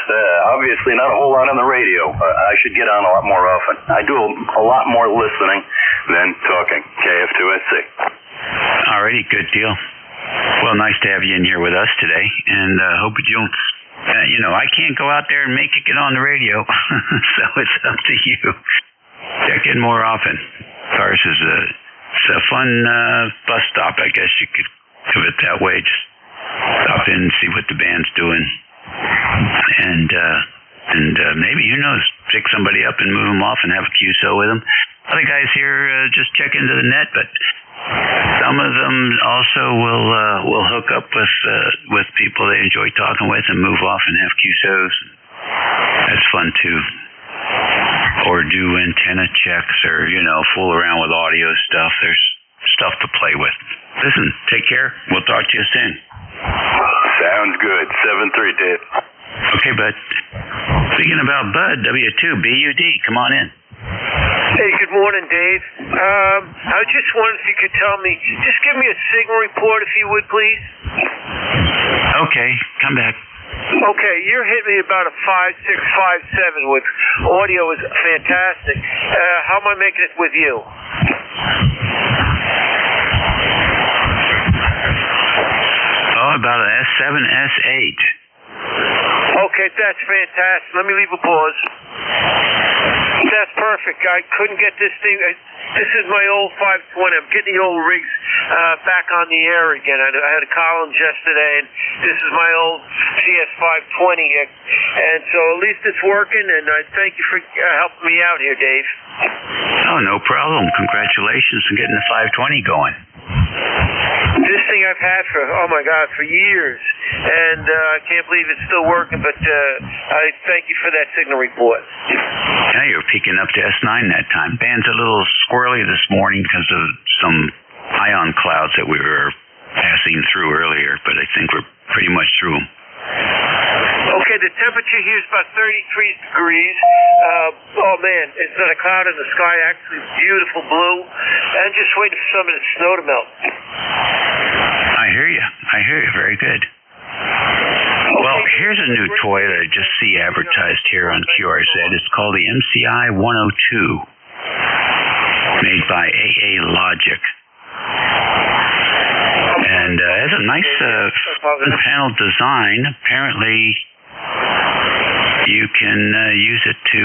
Obviously, not a whole lot on the radio. I should get on a lot more often. I do a lot more listening than talking. KF2SC. Alrighty, good deal. Well, nice to have you in here with us today, and hope you don't. I can't go out there and make it get on the radio, so it's up to you. Check in more often. ECARS is a fun bus stop, I guess you could give it that way. Just stop in and see what the band's doing, and maybe, who knows, pick somebody up and move them off and have a QSO with them. Other guys here just check into the net, but some of them also will hook up with people they enjoy talking with and move off and have QSOs. That's fun too. Or do antenna checks, or fool around with audio stuff. There's stuff to play with. Listen, take care. We'll talk to you soon. Sounds good. 7-3, Dave. Okay, bud. Speaking about Bud, W2BUD, come on in. Hey, good morning, Dave. I was just wondering if you could tell me, just give me a signal report if you would, please. Okay, come back. Okay, you're hitting me about a 5.657 with audio is fantastic. How am I making it with you? Oh, about an S7, S8. Okay, that's fantastic. Let me leave a pause. That's perfect. I couldn't get this thing. This is my old 520. I'm getting the old rigs back on the air again. I had a Collins yesterday, and this is my old CS 520. And so at least it's working, and I thank you for helping me out here, Dave. Oh, no problem. Congratulations on getting the 520 going. This thing I've had for years, and I can't believe it's still working, but I thank you for that signal report. Yeah, you're peaking up to S9 that time. Band's a little squirrely this morning because of some ion clouds that we were passing through earlier, but I think we're pretty much through them. Okay, the temperature here is about 33 degrees. Oh man, it's not a cloud in the sky, actually beautiful blue. And just waiting for some of the snow to melt. I hear you. Very good. Well, here's a new toy that I just see advertised here on QRZ. It's called the MCI 102, made by AA Logic. And it has a nice panel design. Apparently, you can use it to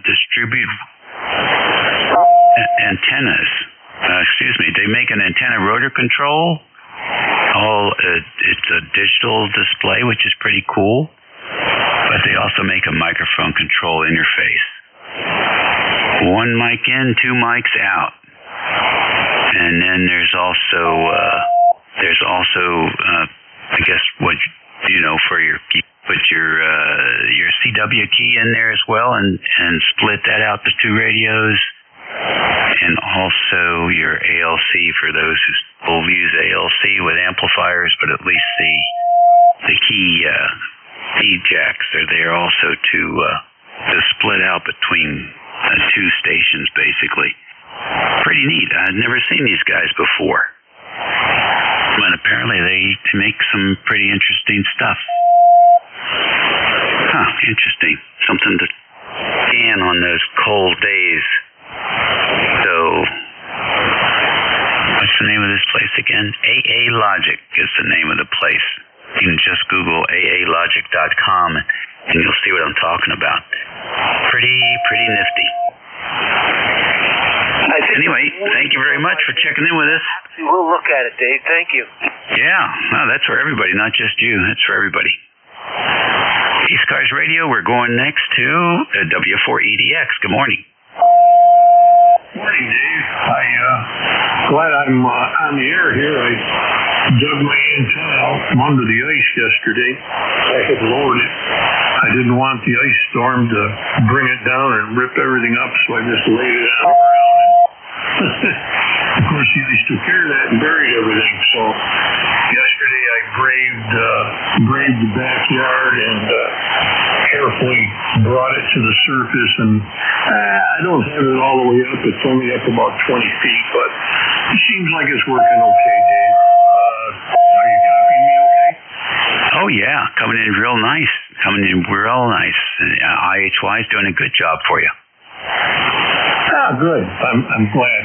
distribute antennas. They make an antenna rotor control. It's a digital display, which is pretty cool. But they also make a microphone control interface. One mic in, two mics out. And then there's also I guess what for your put your CW key in there as well, and split that out to two radios, and also your ALC for those who will use ALC with amplifiers, but at least the key jacks are there also to split out between two stations, basically. Pretty neat. I'd never seen these guys before. But apparently they make some pretty interesting stuff. Interesting. Something to scan on those cold days. So, what's the name of this place again? AA Logic is the name of the place. You can just Google aalogic.com and you'll see what I'm talking about. Pretty nifty. Anyway, thank you very much for checking in with us. We'll look at it, Dave. Thank you. Yeah, no, that's for everybody, not just you. That's for everybody. ECARS Radio, we're going next to W4EDX. Good morning. Morning, Dave. Glad I'm on the air here. I dug my antenna out from under the ice yesterday. I had lowered it. I didn't want the ice storm to bring it down and rip everything up, so I just laid it on the ground. Of course, the ice took care of that and buried everything. So yesterday I braved the backyard and carefully brought it to the surface. And I don't have it all the way up. It's only up about 20 feet, but it seems like it's working okay, Dave. Are you copying me okay? Oh, yeah. Coming in real nice. IHY is doing a good job for you. Good. I'm glad.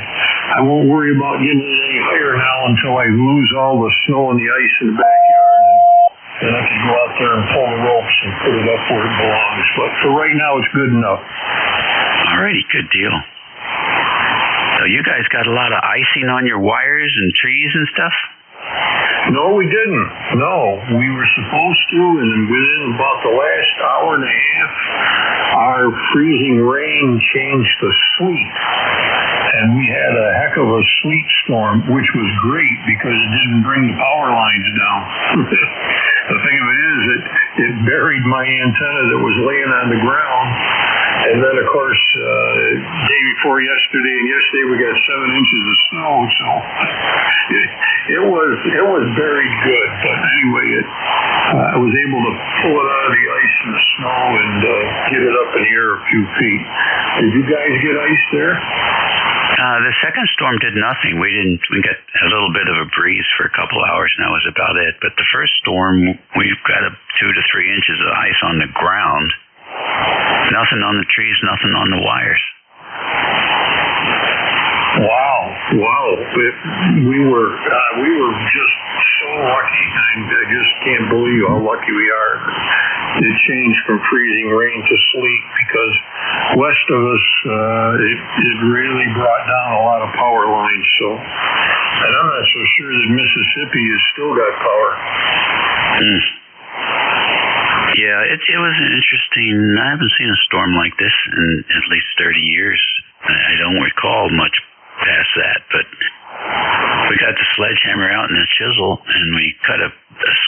I won't worry about getting it any higher now until I lose all the snow and the ice in the backyard. Then I can go out there and pull the ropes and put it up where it belongs. But for right now, it's good enough. Alrighty, good deal. So you guys got a lot of icing on your wires and trees and stuff? No, we didn't. No, we were supposed to, and within about the last hour and a half, our freezing rain changed to sleet. And we had a heck of a sleet storm, which was great because it didn't bring the power lines down. The thing of it is, it buried my antenna that was laying on the ground. And then, of course, day before yesterday and yesterday we got 7 inches of snow, so it was very good. But anyway, I was able to pull it out of the ice and the snow and get it up in the air a few feet. Did you guys get ice there? The second storm did nothing. We got a little bit of a breeze for a couple hours, and that was about it. But the first storm, we've got 2 to 3 inches of ice on the ground. Nothing on the trees, nothing on the wires. Wow. We were just so lucky. I just can't believe how lucky we are. It changed from freezing rain to sleet because west of us, it really brought down a lot of power lines. So, and I'm not so sure that Mississippi has still got power. Yeah, it was an interesting. I haven't seen a storm like this in at least 30 years. I don't recall much past that, but we got the sledgehammer out and the chisel, and we cut a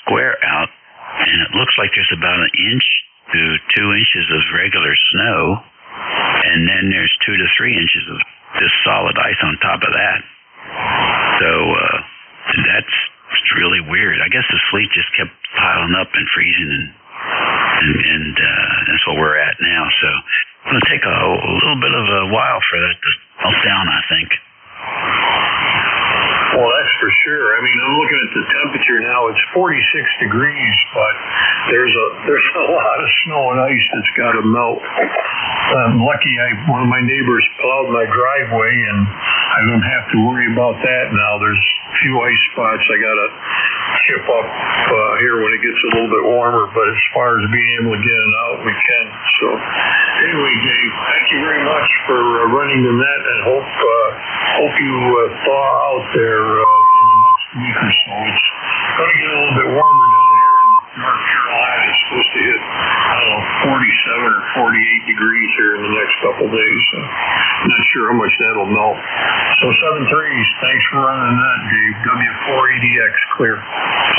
square out, and it looks like there's about 1 inch to 2 inches of regular snow, and then there's 2 to 3 inches of just solid ice on top of that. So that's really weird. I guess the sleet just kept piling up and freezing and and that's what we're at now. So it's going to take a little bit of a while for that to melt down, I think. Well, that's for sure. I mean, I'm looking at the temperature now. It's 46 degrees, but there's a lot of snow and ice that's got to melt. I'm lucky one of my neighbors plowed my driveway, and I don't have to worry about that now. There's a few ice spots I got to chip up here when it gets a little bit warmer, but as far as being able to get it out, we can. So anyway, Dave, thank you very much for running the net, and hope you thaw out there in the next week or so. It's going to get a little bit warmer down here in North Carolina. It's supposed to hit, 47 or 48 degrees here in the next couple of days. So I'm not sure how much that'll melt. So 7-3s, thanks for running that, Dave. W4ADX clear.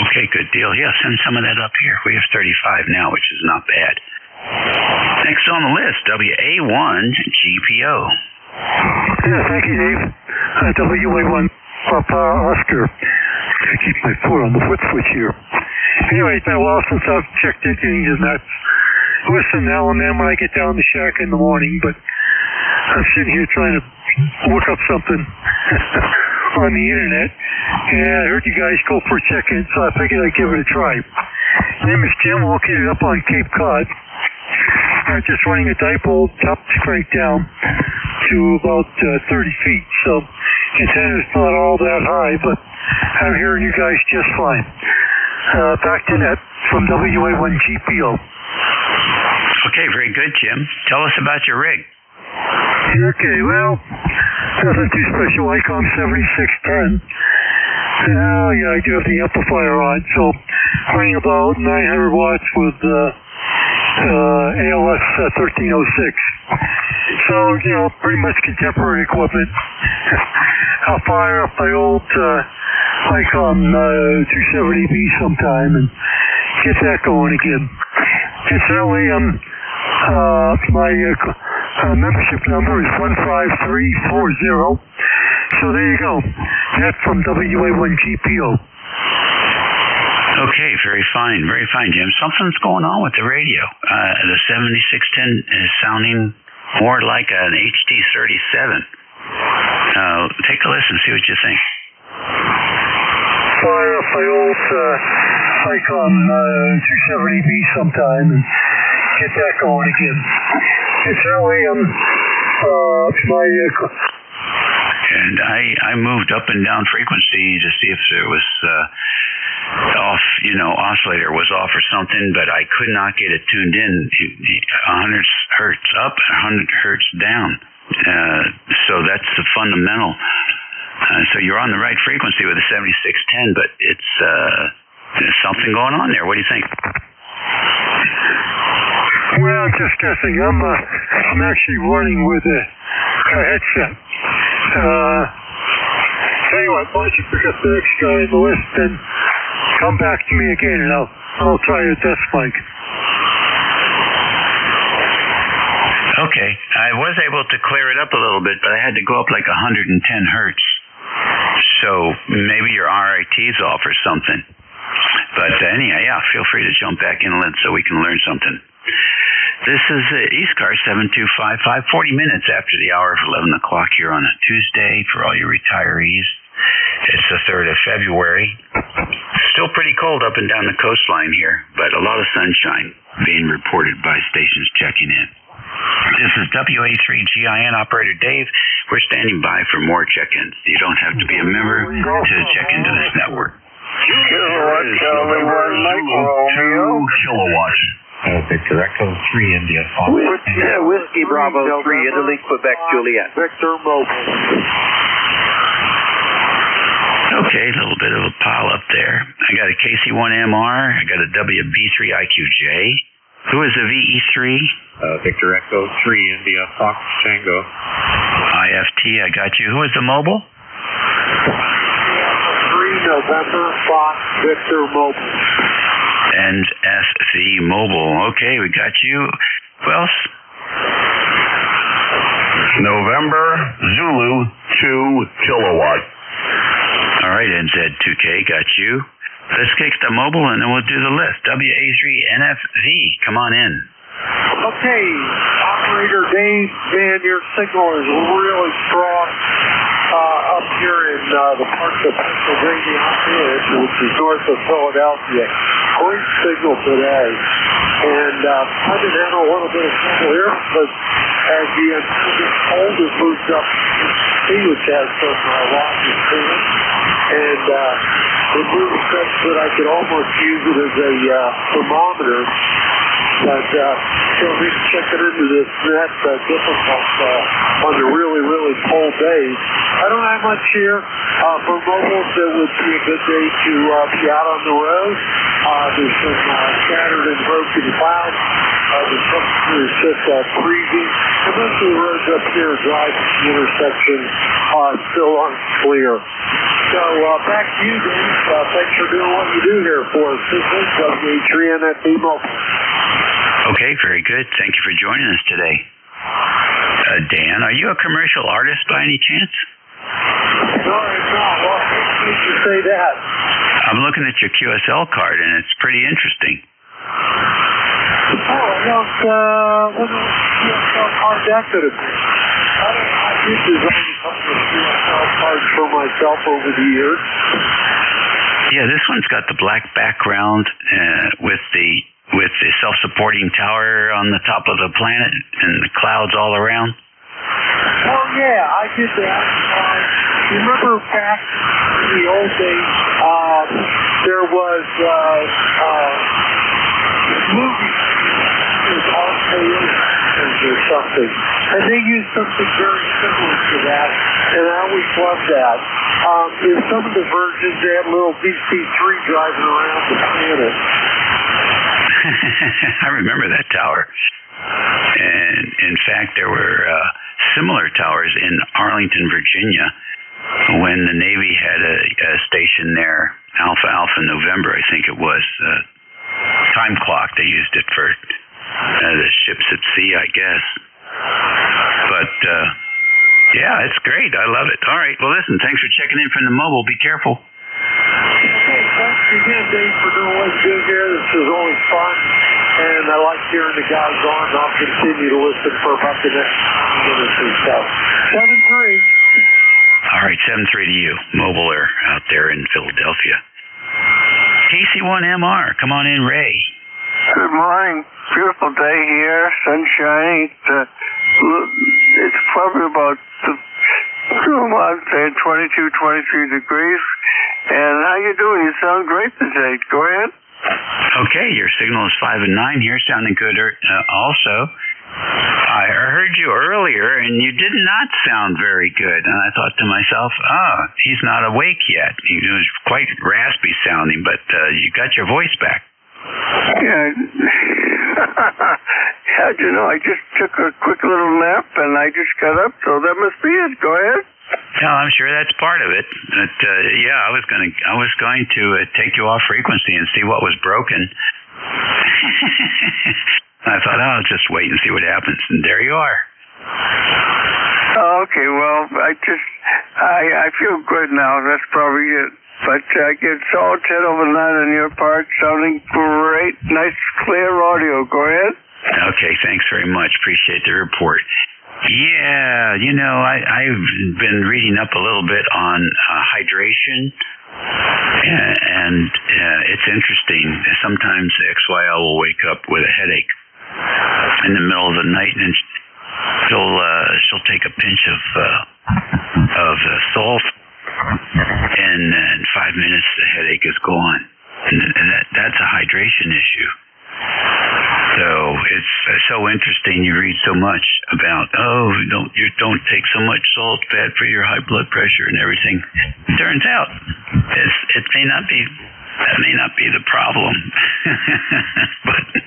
Okay, good deal. Yeah, send some of that up here. We have 35 now, which is not bad. Next on the list, WA1GPO. Yeah, thank you, Dave. WA1 Papa Oscar. I keep my foot on the foot switch here. Anyway, it's been a while since I've checked into any of that. Listen now and then when I get down the shack in the morning, but I'm sitting here trying to look up something on the internet, and I heard you guys go for a check-in, so I figured I'd give it a try. My name is Jim, located up on Cape Cod. I'm just running a dipole top crank down to about 30 feet, so antenna's not all that high, but I'm hearing you guys just fine. Back to net from WA1GPO. Okay, very good, Jim. Tell us about your rig. Okay, well, nothing too special. ICOM 7610. Yeah, I do have the amplifier on, so running about 900 watts with ALS 1306. So, pretty much contemporary equipment. I'll fire up my old ICOM 270B sometime and get that going again. Incidentally, my membership number is 15340. So there you go. That's from WA1GPO. Okay, very fine, Jim. Something's going on with the radio. The 7610 is sounding more like an HD37. Take a listen, see what you think. Fire up my old ICOM 270B sometime and get that going again. Incidentally, my and I moved up and down frequency to see if there was oscillator was off or something, but I could not get it tuned in. 100 hertz up, 100 hertz down. So that's the fundamental. So you're on the right frequency with the 7610, but there's something going on there. What do you think? Well, just guessing. I'm actually running with a headset. Tell you what, why don't you pick up the next guy on the list and come back to me again, and I'll try your test mic. Okay, I was able to clear it up a little bit, but I had to go up like 110 hertz. So maybe your RIT's off or something. But anyhow, yeah, feel free to jump back in so we can learn something. This is ECARS 7255, 40 minutes after the hour of 11 o'clock here on a Tuesday for all your retirees. It's the 3rd of February. Still pretty cold up and down the coastline here, but a lot of sunshine being reported by stations checking in. This is WA3GIN operator Dave. We're standing by for more check-ins. You don't have to be a member to check into this network. Kilowatt, Charlie 1 Mike Romeo. 2 kilowatts. Victor Echo 3 India Fox. Whiskey Bravo 3 Italy Quebec Juliet. Victor Mobile. Okay, a little bit of a pile up there. I got a KC1MR. I got a WB3IQJ. Who is a VE3? Victor Echo 3 India Fox Tango. IFT, I got you. Who is the mobile? 3 November Fox Victor Mobile. And SC Mobile. Okay, we got you. Who else? November Zulu 2 kilowatt. All right, NZ2K, got you. let's kick the mobile and then we'll do the list. WA3NFV, come on in. Okay, Operator Dave, man, your signal is really strong up here in the parts of Pennsylvania Edge, which is north of Philadelphia. Great signal today. And I've been having a little bit of trouble here, but as the antenna gets cold, it moves up to C, which has some losses to it. And it moves such that I could almost use it as a thermometer. But so just checking into this net difficult on the really, really cold days. I don't have much here for mobiles. It would be a good day to be out on the road. There's some scattered and broken clouds. The temperature is just freezing. And most of the roads up here are dry. The intersection still unclear. So back to you, Dave. Thanks for doing what you do here for us. This is WA3NFV Mobile. Okay, very good. Thank you for joining us today. Dan, are you a commercial artist by any chance? No, it's not. Well, thank you to say that. I'm looking at your QSL card, and it's pretty interesting. Oh, I don't, what QSL card that could have been? I did design a couple of QSL cards for myself over the years. Yeah, this one's got the black background with the self-supporting tower on the top of the planet and the clouds all around. Oh, yeah, I did that. Remember back in the old days, there was movies with RKOs or something, and they used something very similar to that, and I always loved that. In some of the versions, they had little DC-3 driving around the planet. I remember that tower. And in fact, there were similar towers in Arlington, Virginia, when the Navy had a station there, Alpha Alpha November, I think it was. Time clock, they used it for the ships at sea, I guess. But yeah, it's great. I love it. All right. Well, listen, thanks for checking in from the mobile. Be careful. Thanks again, Dave, for doing what you do here. This is always fun, and I like hearing the guys on. I'll continue to listen for about the next minutes or so. 7-3. All right, 7-3 to you, mobiler out there in Philadelphia. KC1MR, come on in, Ray. Good morning. Beautiful day here, sunshine. It's probably about, I'd say 22, 23 degrees. And how you doing? You sound great today. Go ahead. Okay, your signal is 5 and 9 here, sounding good also. I heard you earlier, and you did not sound very good. And I thought to myself, he's not awake yet. He was quite raspy sounding, but you got your voice back. Yeah. How'd you know? I just took a quick little nap, and I just got up, so that must be it. Go ahead. No, I'm sure that's part of it. But yeah, I was going to take you off frequency and see what was broken. I thought, I'll just wait and see what happens, and there you are. Okay, well, I feel good now. That's probably it. But I get solid 10 over 9 on your part, sounding great, nice, clear audio. Go ahead. Okay, thanks very much. Appreciate the report. Yeah, I've been reading up a little bit on hydration, and it's interesting. Sometimes XYL will wake up with a headache in the middle of the night, and she'll take a pinch of salt, and in 5 minutes the headache is gone, and that's a hydration issue. So it's so interesting. You read so much about don't take so much salt, bad for your high blood pressure and everything. It turns out it may not be the problem, but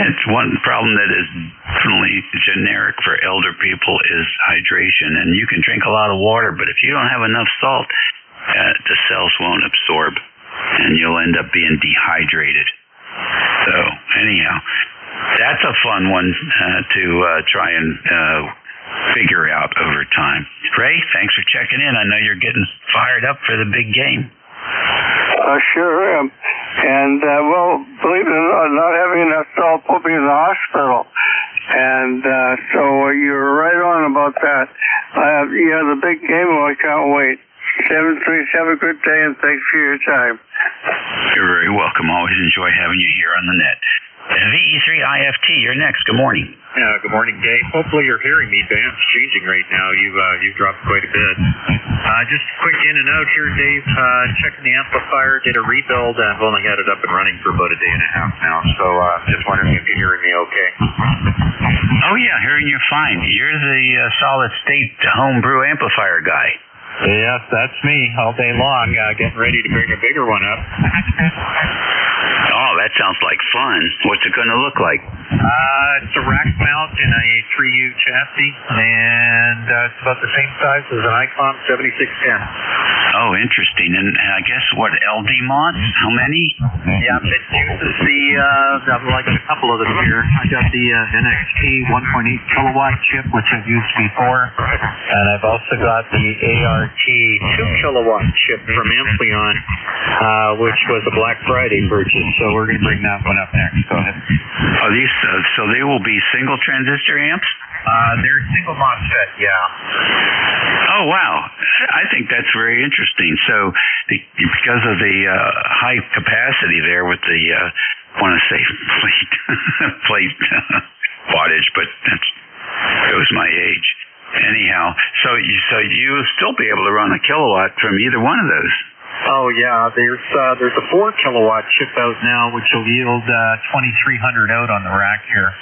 it's one problem that is definitely generic for elder people is hydration. And you can drink a lot of water, but if you don't have enough salt, the cells won't absorb, and you'll end up being dehydrated. So anyhow, that's a fun one to try and figure out over time. Ray, thanks for checking in. I know you're getting fired up for the big game. Sure am. And, well, believe it or not, not having enough salt put me in the hospital. And so you're right on about that. The big game, I can't wait. 7-3, have a good day, and thanks for your time. You're very welcome. Always enjoy having you here on the net. VE3IFT, you're next. Good morning. Good morning, Dave. Hopefully you're hearing me. Band's changing right now. You've dropped quite a bit. Just a quick in and out here, Dave. Checking the amplifier, did a rebuild. I've only had it up and running for about a day and a half now. So just wondering if you're hearing me okay. Oh, yeah, hearing you fine. You're the solid state homebrew amplifier guy. Yes, that's me all day long, getting ready to bring a bigger one up. Oh, that sounds like fun. What's it going to look like? It's a rack mount in a 3U chassis, and it's about the same size as an ICOM 7610. Oh, interesting. And I guess, what, LD mods? How many? Yeah, it uses I've got a couple of them here. I got the NXT 1.8 kilowatt chip, which I've used before, and I've also got the ART 2 kilowatt chip from Ampleon, which was a Black Friday purchase, so we're going to bring that one up next. Go ahead. Are these, so they will be single transistor amps? They're single MOSFET, yeah. Oh, wow. I think that's very interesting. So because of the high capacity there with the, I want to say plate wattage, but that shows my age. Anyhow, so you'll still be able to run a kilowatt from either one of those. Oh yeah, there's a 4 kilowatt chip out now, which will yield 2,300 out on the rack here.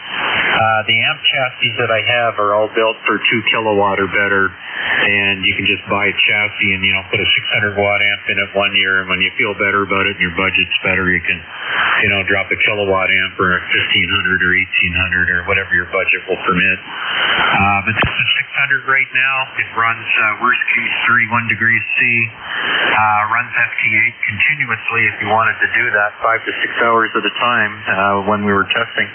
The amp chassis that I have are all built for 2 kilowatt or better, and you can just buy a chassis and put a 600 watt amp in it 1 year, and when you feel better about it and your budget's better, you can drop a kilowatt amp or 1,500 or 1,800 or whatever your budget will permit. But this is 600 right now. It runs worst case 31 degrees C. Runs FT8 continuously if you wanted to do that 5 to 6 hours at a time when we were testing.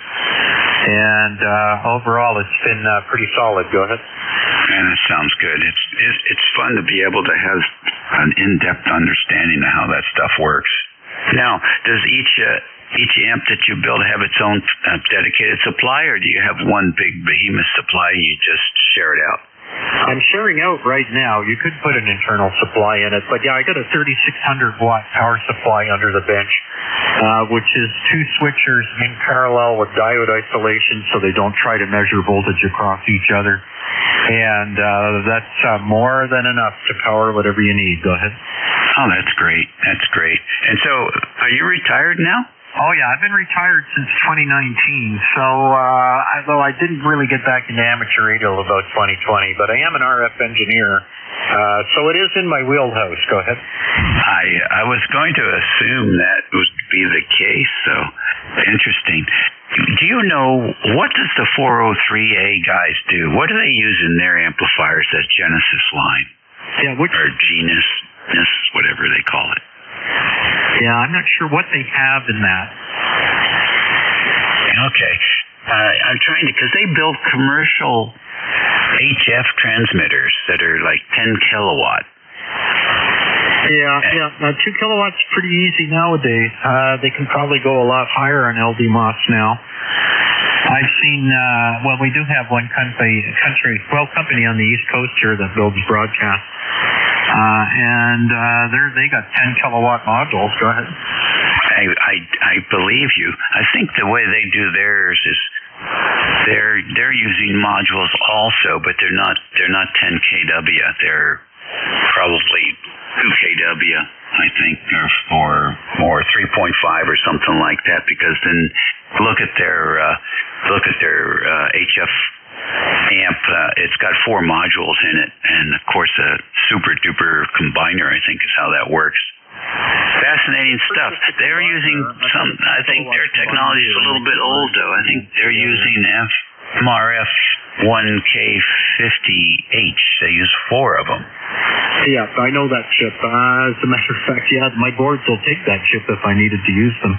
And overall, it's been pretty solid. Go ahead. Man, that sounds good. It's fun to be able to have an in-depth understanding of how that stuff works. Now, does each amp that you build have its own dedicated supply, or do you have one big behemoth supply and you just share it out? I'm sharing out right now. You could put an internal supply in it, but yeah, I got a 3,600 watt power supply under the bench, which is 2 switchers in parallel with diode isolation so they don't try to measure voltage across each other. And that's more than enough to power whatever you need. Go ahead. Oh, that's great. That's great. And so, are you retired now? Oh, yeah, I've been retired since 2019, so although I didn't really get back into amateur radio about 2020, but I am an RF engineer, so it is in my wheelhouse. Go ahead. I was going to assume that would be the case, so interesting. Do you know, what does the 403A guys do? What do they use in their amplifiers, that Genesis line? Yeah, or Genus, whatever they call it. Yeah, I'm not sure what they have in that. Okay. I'm trying to, because they build commercial HF transmitters that are like 10 kilowatt. Yeah. 2 kilowatts is pretty easy nowadays. They can probably go a lot higher on LD MOS now. I've seen, we do have one company on the East Coast here that builds broadcasts. And they got 10 kilowatt modules. Go ahead. I believe you. I think the way they do theirs is they're using modules also, but they're not 10 kW. They're probably 2 kW, I think, or more 3.5 or something like that. Because then look at their HF amp. It's got 4 modules in it, and of course a super duper combiner, I think, is how that works. Fascinating stuff. They're using I think their technology is a little bit old, though. I think they're using MRF 1K50H. They use 4 of them. Yeah, I know that chip. As a matter of fact, my boards will take that chip if I needed to use them.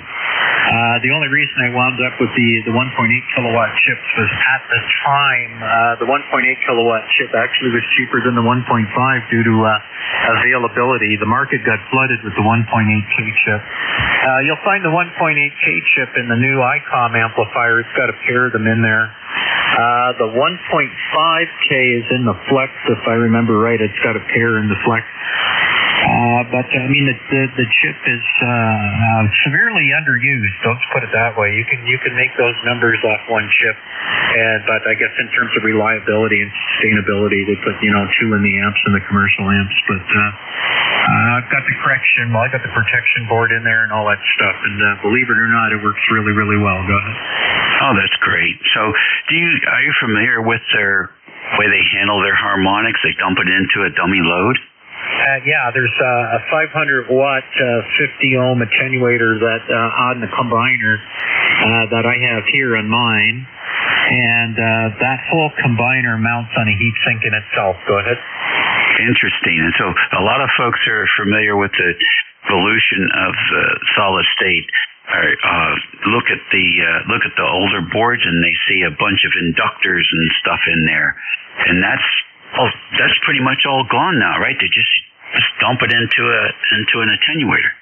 The only reason I wound up with the 1.8 kilowatt chips was at the time, the 1.8 kilowatt chip actually was cheaper than the 1.5 due to availability. The market got flooded with the 1.8K chip. You'll find the 1.8K chip in the new ICOM amplifier. It's got a pair of them in there. The 1.5K is in the Flex, if I remember right. It's got a pair in the Flex. But I mean, the chip is severely underused. Don't put it that way. You can make those numbers off one chip, but I guess in terms of reliability and sustainability, they put 2 in the amps and the commercial amps. But I've got the correction. Well, I got the protection board in there and all that stuff. And believe it or not, it works really, really well. Go ahead. Oh, that's great. So, are you familiar with their way they handle their harmonics? They dump it into a dummy load. Yeah, there's a 500 watt 50 ohm attenuator that on the combiner that I have here on mine, and that whole combiner mounts on a heat sink in itself. Go ahead. Interesting. And so a lot of folks are familiar with the evolution of solid state. Look at the older boards, and they see a bunch of inductors and stuff in there, and that's pretty much all gone now, right? They just dump it into an attenuator.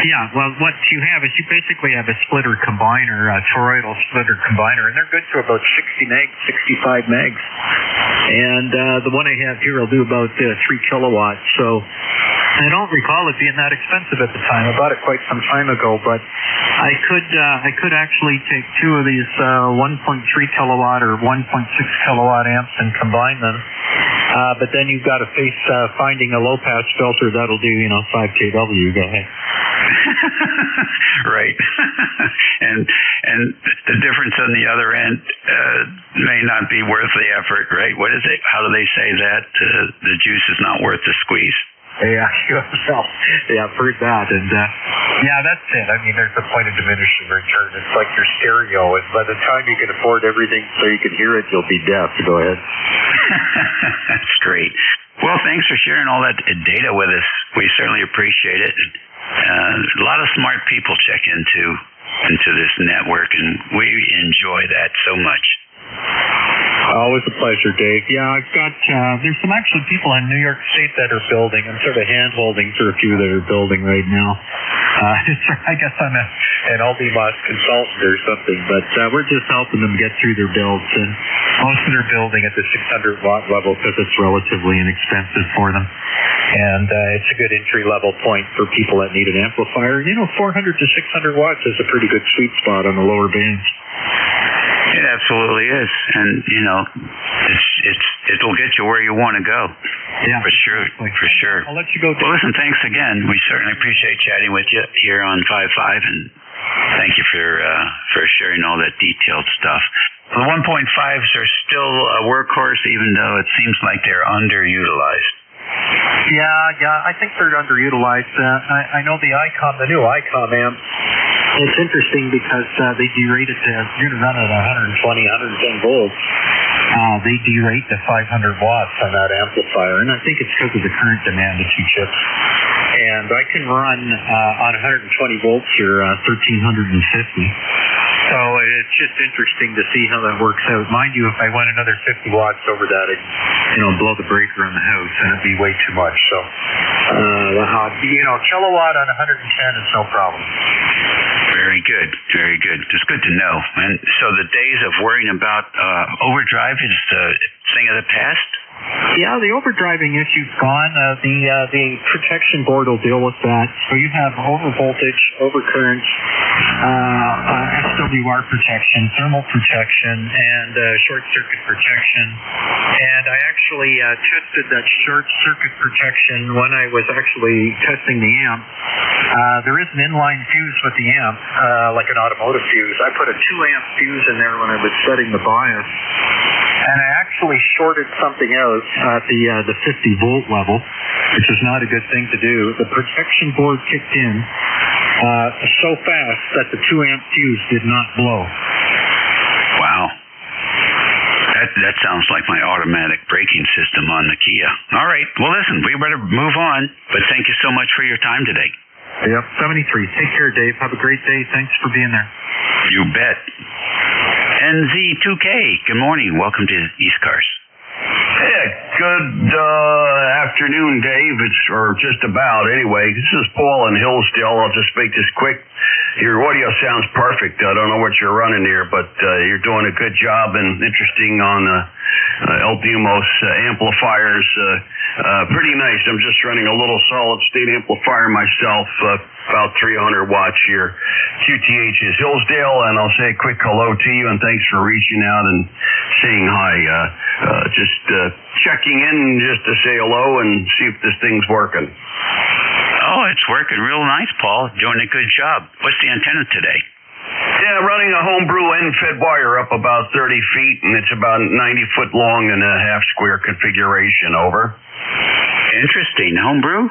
Yeah, well, what you have is you basically have a splitter combiner, a toroidal splitter combiner, and they're good to about 60 megs, 65 megs. And the one I have here will do about 3 kilowatts. So I don't recall it being that expensive at the time. I bought it quite some time ago, but I could actually take 2 of these 1.3 kilowatt or 1.6 kilowatt amps and combine them. But then you've got to face finding a low pass filter that'll do 5 kW. Go ahead. Right. and the difference on the other end may not be worth the effort, right? What is it? How do they say that? The juice is not worth the squeeze. Yeah, I've heard that, and that's it. I mean, there's a point of diminishing return. It's like your stereo, and by the time you can afford everything so you can hear it, you'll be deaf. Go ahead. That's great. Well, thanks for sharing all that data with us. We certainly appreciate it. A lot of smart people check into this network, and we enjoy that so much. Always a pleasure, Dave. Yeah, I've got, there's some actually people in New York State that are building. I'm sort of hand-holding for a few that are building right now. I guess I'm an Aldi-Boss consultant or something, but we're just helping them get through their builds. And most of them are building at the 600 watt level because it's relatively inexpensive for them. And it's a good entry-level point for people that need an amplifier. 400 to 600 watts is a pretty good sweet spot on the lower bands. It absolutely is, and it'll get you where you want to go. Yeah, for sure. I'll let you go. Well, listen, thanks again. We certainly appreciate chatting with you here on 5.5, and thank you for sharing all that detailed stuff. The 1.5s are still a workhorse, even though it seems like they're underutilized. Yeah, I think they're underutilized. I know the new ICOM amp. It's interesting because they derate it to, you're going to run it at 120, 110 volts. They derate to 500 watts on that amplifier, and I think it's because of the current demand of 2 chips. And I can run on 120 volts here, 1350. So it's just interesting to see how that works out. Mind you, if I went another 50 watts over that, it'd blow the breaker on the house, and it'd be way too much. So, kilowatt on 110 is no problem. Very good, very good. It's good to know. And so the days of worrying about overdrive is a thing of the past? Yeah, the overdriving issue's gone. The protection board will deal with that. So you have overvoltage, overcurrent, SWR protection, thermal protection, and short circuit protection. And I actually tested that short circuit protection when I was actually testing the amp. There is an inline fuse with the amp, like an automotive fuse. I put a 2 amp fuse in there when I was setting the bias. And I actually shorted something out at the 50 volt level, which is not a good thing to do. The protection board kicked in so fast that the 2 amp fuse did not blow. Wow. That sounds like my automatic braking system on the Kia. All right. Well, listen, we better move on, but thank you so much for your time today. Yep, 73. Take care, Dave. Have a great day. Thanks for being there. You bet. NZ2K, good morning. Welcome to ECARS. Hey, good afternoon, Dave. Or just about, anyway. This is Paul in Hillsdale. I'll just make this quick. Your audio sounds perfect. I don't know what you're running here, but you're doing a good job and interesting on El Dumos amplifiers. Pretty nice. I'm just running a little solid-state amplifier myself, about 300 watts here. QTH is Hillsdale, and I'll say a quick hello to you, and thanks for reaching out and saying hi. Just checking in just to say hello and see if this thing's working. Oh, it's working real nice, Paul. Doing a good job. What's the antenna today? Yeah, running a homebrew end-fed wire up about 30 feet, and it's about 90 foot long and a half square configuration, over. Interesting. Homebrew?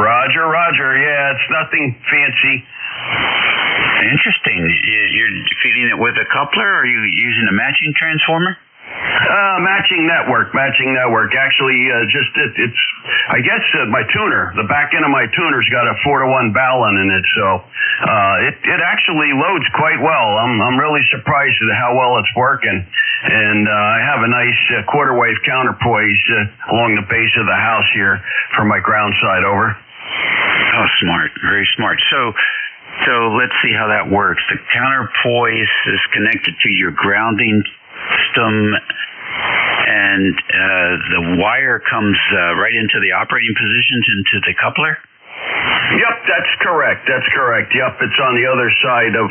Roger. Yeah, it's nothing fancy. Interesting. You're feeding it with a coupler, or are you using a matching transformer? Matching network. Actually, it's I guess my tuner, the back end of my tuner's got a 4-to-1 balun in it, so it actually loads quite well. I'm really surprised at how well it's working, and I have a nice quarter wave counterpoise along the base of the house here for my ground side, over. Oh, smart, very smart. So let's see how that works. The counterpoise is connected to your grounding system, and the wire comes right into the operating positions into the coupler? Yep, that's correct. Yep, it's on the other side of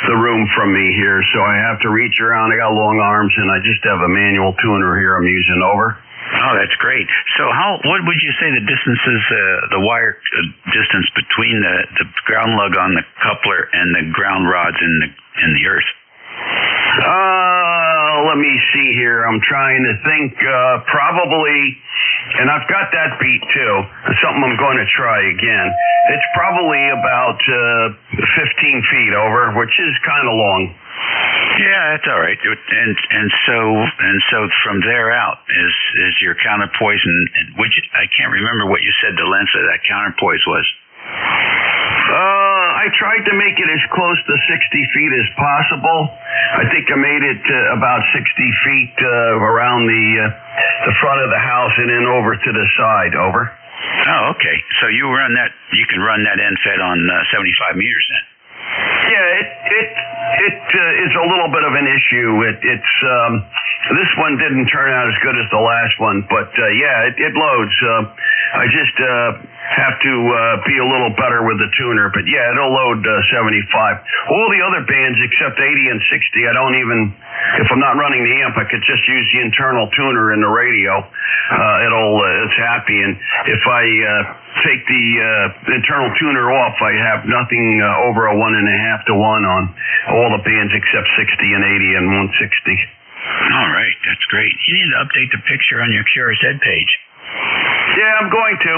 the room from me here, so I have to reach around. I got long arms, and I just have a manual tuner here I'm using, over. Oh, that's great. So what would you say the distance is, the wire distance between the ground lug on the coupler and the ground rods in the earth? Let me see here. I'm trying to think. Probably, and I've got that beat too. It's something I'm going to try again. It's probably about 15 feet, over, which is kind of long. Yeah, that's all right. And so from there out is your counterpoise, and which I can't remember what you said the length of that counterpoise was. I tried to make it as close to 60 feet as possible. I think I made it about 60 feet around the front of the house and then over to the side, over. Oh, okay. So you can run that end fed on 75 meters then. Yeah, it is a little bit of an issue. It's this one didn't turn out as good as the last one, but yeah, it loads. I just have to be a little better with the tuner, but yeah, it'll load 75. All the other bands except 80 and 60, I don't even, if I'm not running the amp, I could just use the internal tuner in the radio. It's happy, and if I take the internal tuner off, I have nothing over a 1.5 to 1 on all the bands except 60 and 80 and 160. All right, that's great. You need to update the picture on your QRZ page. Yeah, I'm going to.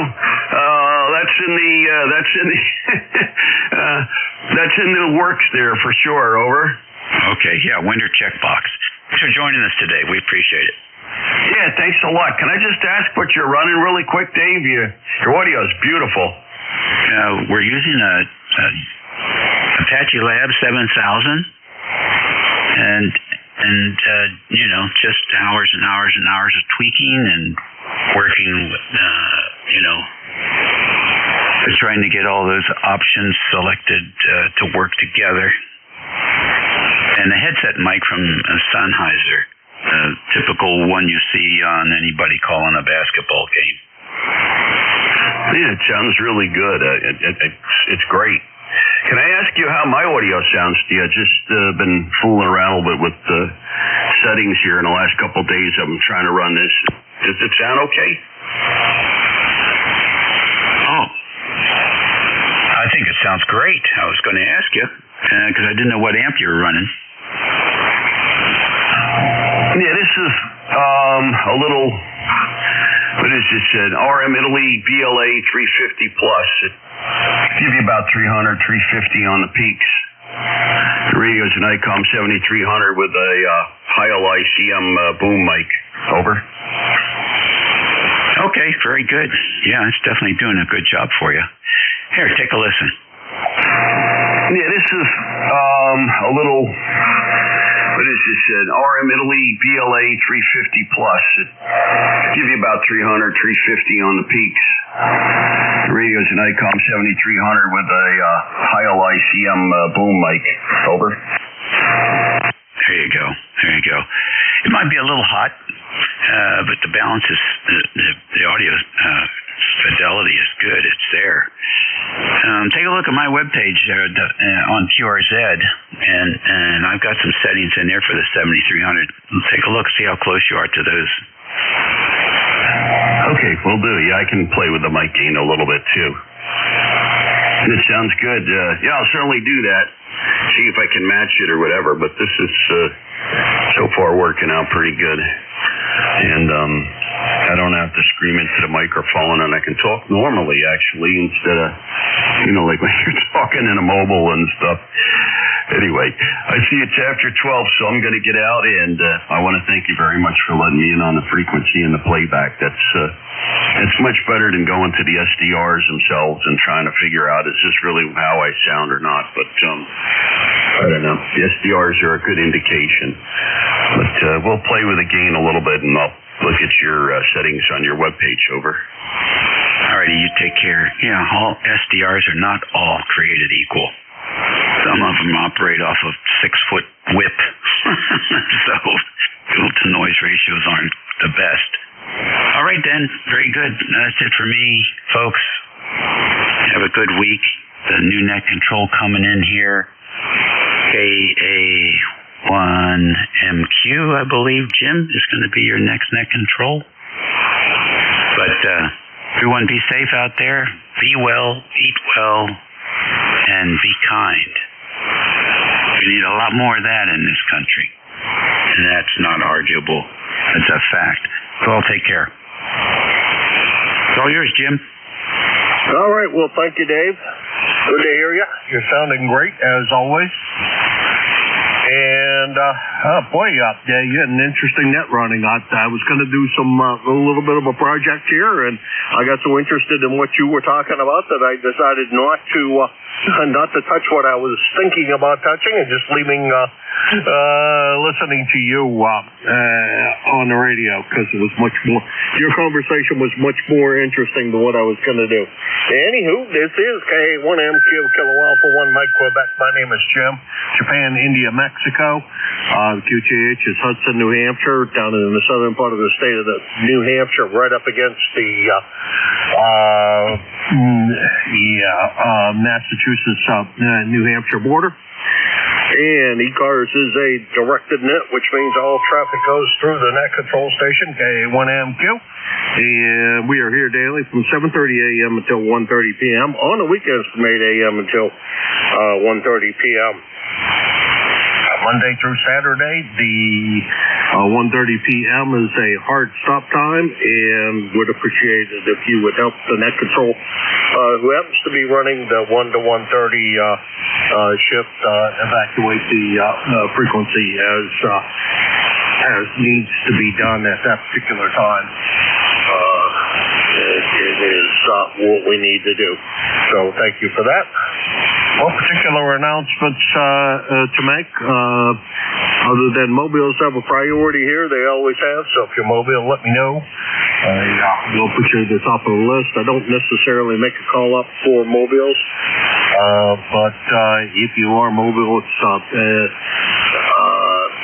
That's in the works there for sure, over. Okay, yeah, winter checkbox. Thanks for joining us today. We appreciate it. Yeah, thanks a lot. Can I just ask what you're running really quick, Dave? Your audio is beautiful. We're using a Apache Lab 7000, and just hours and hours and hours of tweaking and working with, trying to get all those options selected to work together. And a headset mic from Sennheiser, typical one you see on anybody calling a basketball game. Yeah, it sounds really good. It's great. Can I ask you how my audio sounds to you? I've just been fooling around a little bit with the settings here in the last couple of days. I'm trying to run this. Does it sound okay? Oh, I think it sounds great. I was going to ask you because I didn't know what amp you were running. Yeah, this is a little. What is this? An RM Italy BLA 350 plus. It give you about 300, 350 on the peaks. The radio's an ICOM 7300 with a Heil ICM boom mic. Over. Okay, very good. Yeah, it's definitely doing a good job for you. Here, take a listen. Yeah, this is a little, what is this, an RM Italy BLA 350 plus. It give you about 300, 350 on the peaks. The radio's an ICOM 7300 with a Heil ICM boom mic. Over. There you go. There you go. It might be a little hot, but the balance is, the audio fidelity is good. It's there. Take a look at my webpage on QRZ, and I've got some settings in there for the 7300. Take a look, see how close you are to those. Okay, will do. Yeah, I can play with the mic gain a little bit too. It sounds good. Yeah, I'll certainly do that. See if I can match it or whatever. But this is so far working out pretty good. And I don't have to scream into the microphone, and I can talk normally actually instead of, like when you're talking in a mobile and stuff. Anyway, I see it's after 12, so I'm going to get out, and I want to thank you very much for letting me in on the frequency and the playback. It's much better than going to the SDRs themselves and trying to figure out, is this really how I sound or not? But I don't know. The SDRs are a good indication. But we'll play with the gain a little bit, and I'll look at your settings on your webpage. Over. Alrighty, you take care. Yeah, all SDRs are not all created equal. Some of them operate off of 6-foot whip, so filter-to-noise ratios aren't the best. All right, then. Very good. That's it for me, folks. Have a good week. The new net control coming in here. KA1MQ, I believe, Jim, is going to be your next net control. But everyone be safe out there. Be well, eat well, and be kind. We need a lot more of that in this country. And that's not arguable. It's a fact. So I'll take care. It's all yours, Jim. All right. Well, thank you, Dave. Good to hear you. You're sounding great, as always. And, yeah, you had an interesting net running. I was going to do a little bit of a project here, and I got so interested in what you were talking about that I decided not to touch what I was thinking about touching and just leaving, listening to you on the radio, because it was much more, your conversation was much more interesting than what I was going to do. Anywho, this is KA1MQ Kilo Alpha 1 Mike, Quebec. My name is Jim. Japan, India, Mexico. QTH is Hudson, New Hampshire, down in the southern part of the state of New Hampshire, right up against the Massachusetts, New Hampshire border. And ECARS is a directed net, which means all traffic goes through the net control station, KA1MQ. And we are here daily from 7:30 a.m. until 1:30 p.m. On the weekends from 8 a.m. until 1:30 p.m. Monday through Saturday, the 1:30 p.m. is a hard stop time, and would appreciate it if you would help the net control who happens to be running the 1 to 1:30 shift evacuate the frequency as needs to be done at that particular time. It is what we need to do. So thank you for that. No particular announcements to make, other than mobiles have a priority here. They always have. So if you're mobile, let me know. We'll put you at the top of the list. I don't necessarily make a call up for mobiles, but if you are mobile, it's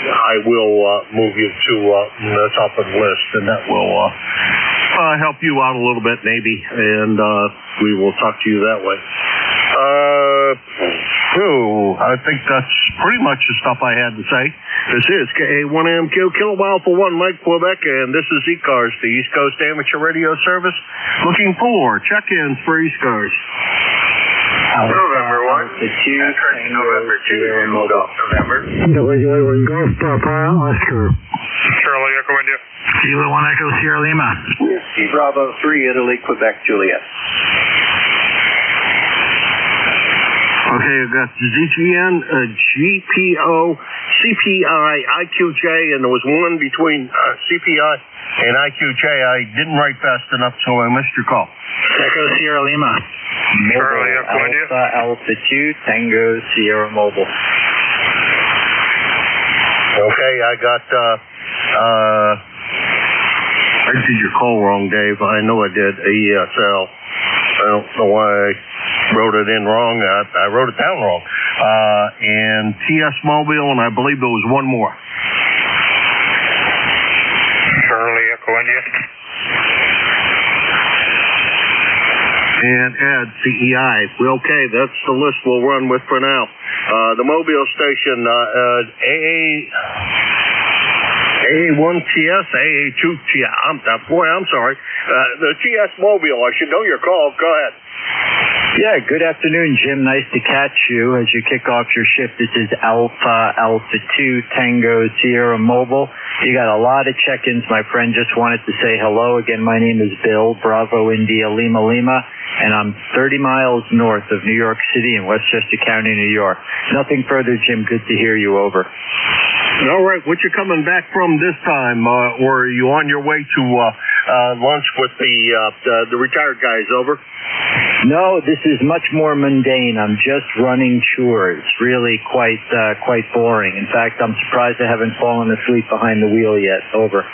I will move you to the top of the list, and that will help you out a little bit, maybe, and we will talk to you that way. I think that's pretty much the stuff I had to say. This is KA1MQ Kilo Alpha 1 Mike, Quebec, and this is ECARS, the East Coast Amateur Radio Service, looking for check-ins for ECARS. November 1. November 2. November. WA1 Golf Papa Oscar. Charlie, Echo India. Kilo 1 Echo Sierra Lima. Bravo 3, Italy, Quebec, Juliet. Okay, I've got ZGN, GPO, CPI, IQJ, and there was one between CPI and IQJ. I didn't write fast enough, so I missed your call. Echo Sierra Lima. Charlie, Alpha 2, Tango, Sierra Mobile. Okay, I got, I did your call wrong, Dave. I know I did. AESL. I don't know why I wrote it in wrong. I wrote it down wrong. And TS Mobile, and I believe there was one more. Charlie, Echo India. And Ed, CEI. Okay, that's the list we'll run with for now. The Mobile station, AA1TS, AA2TS. I'm sorry. The TS Mobile, I should know your call. Go ahead. Yeah, good afternoon, Jim. Nice to catch you as you kick off your shift. This is Alpha 2, Tango, Sierra Mobile. You got a lot of check-ins. My friend just wanted to say hello. Again, my name is Bill, Bravo, India, Lima, and I'm 30 miles north of New York City in Westchester County, New York. Nothing further, Jim. Good to hear you. Over. All right. What you coming back from this time? Or are you on your way to lunch with the retired guys? Over. No, this is much more mundane. I'm just running chores. Really quite boring. In fact, I'm surprised I haven't fallen asleep behind the wheel yet. Over.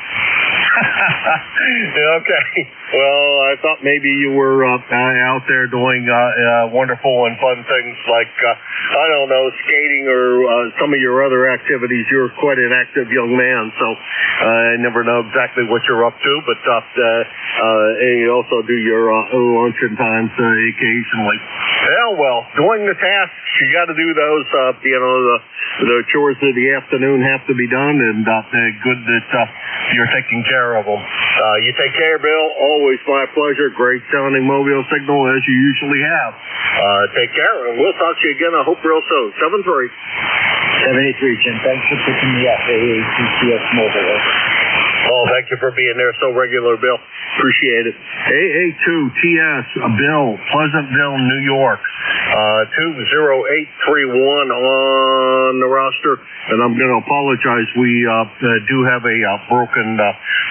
Okay. Well, I thought maybe you were out there doing wonderful and fun things like, I don't know, skating or some of your other activities. You're quite an active young man, so I never know exactly what you're up to, but you also do your luncheon times occasionally. Yeah, well, doing the tasks, you got to do those. The chores of the afternoon have to be done, and good that you're taking care of them. You take care, Bill. Always my pleasure. Great sounding mobile signal as you usually have. Take care, and we'll talk to you again, I hope, real soon. 73, Jim. Thanks for picking me up. AA2TS Mobile. Over. Oh, thank you for being there so regular, Bill. Appreciate it. AA2TS, Bill, Pleasantville, New York. 20831 on the roster. And I'm going to apologize. We do have a broken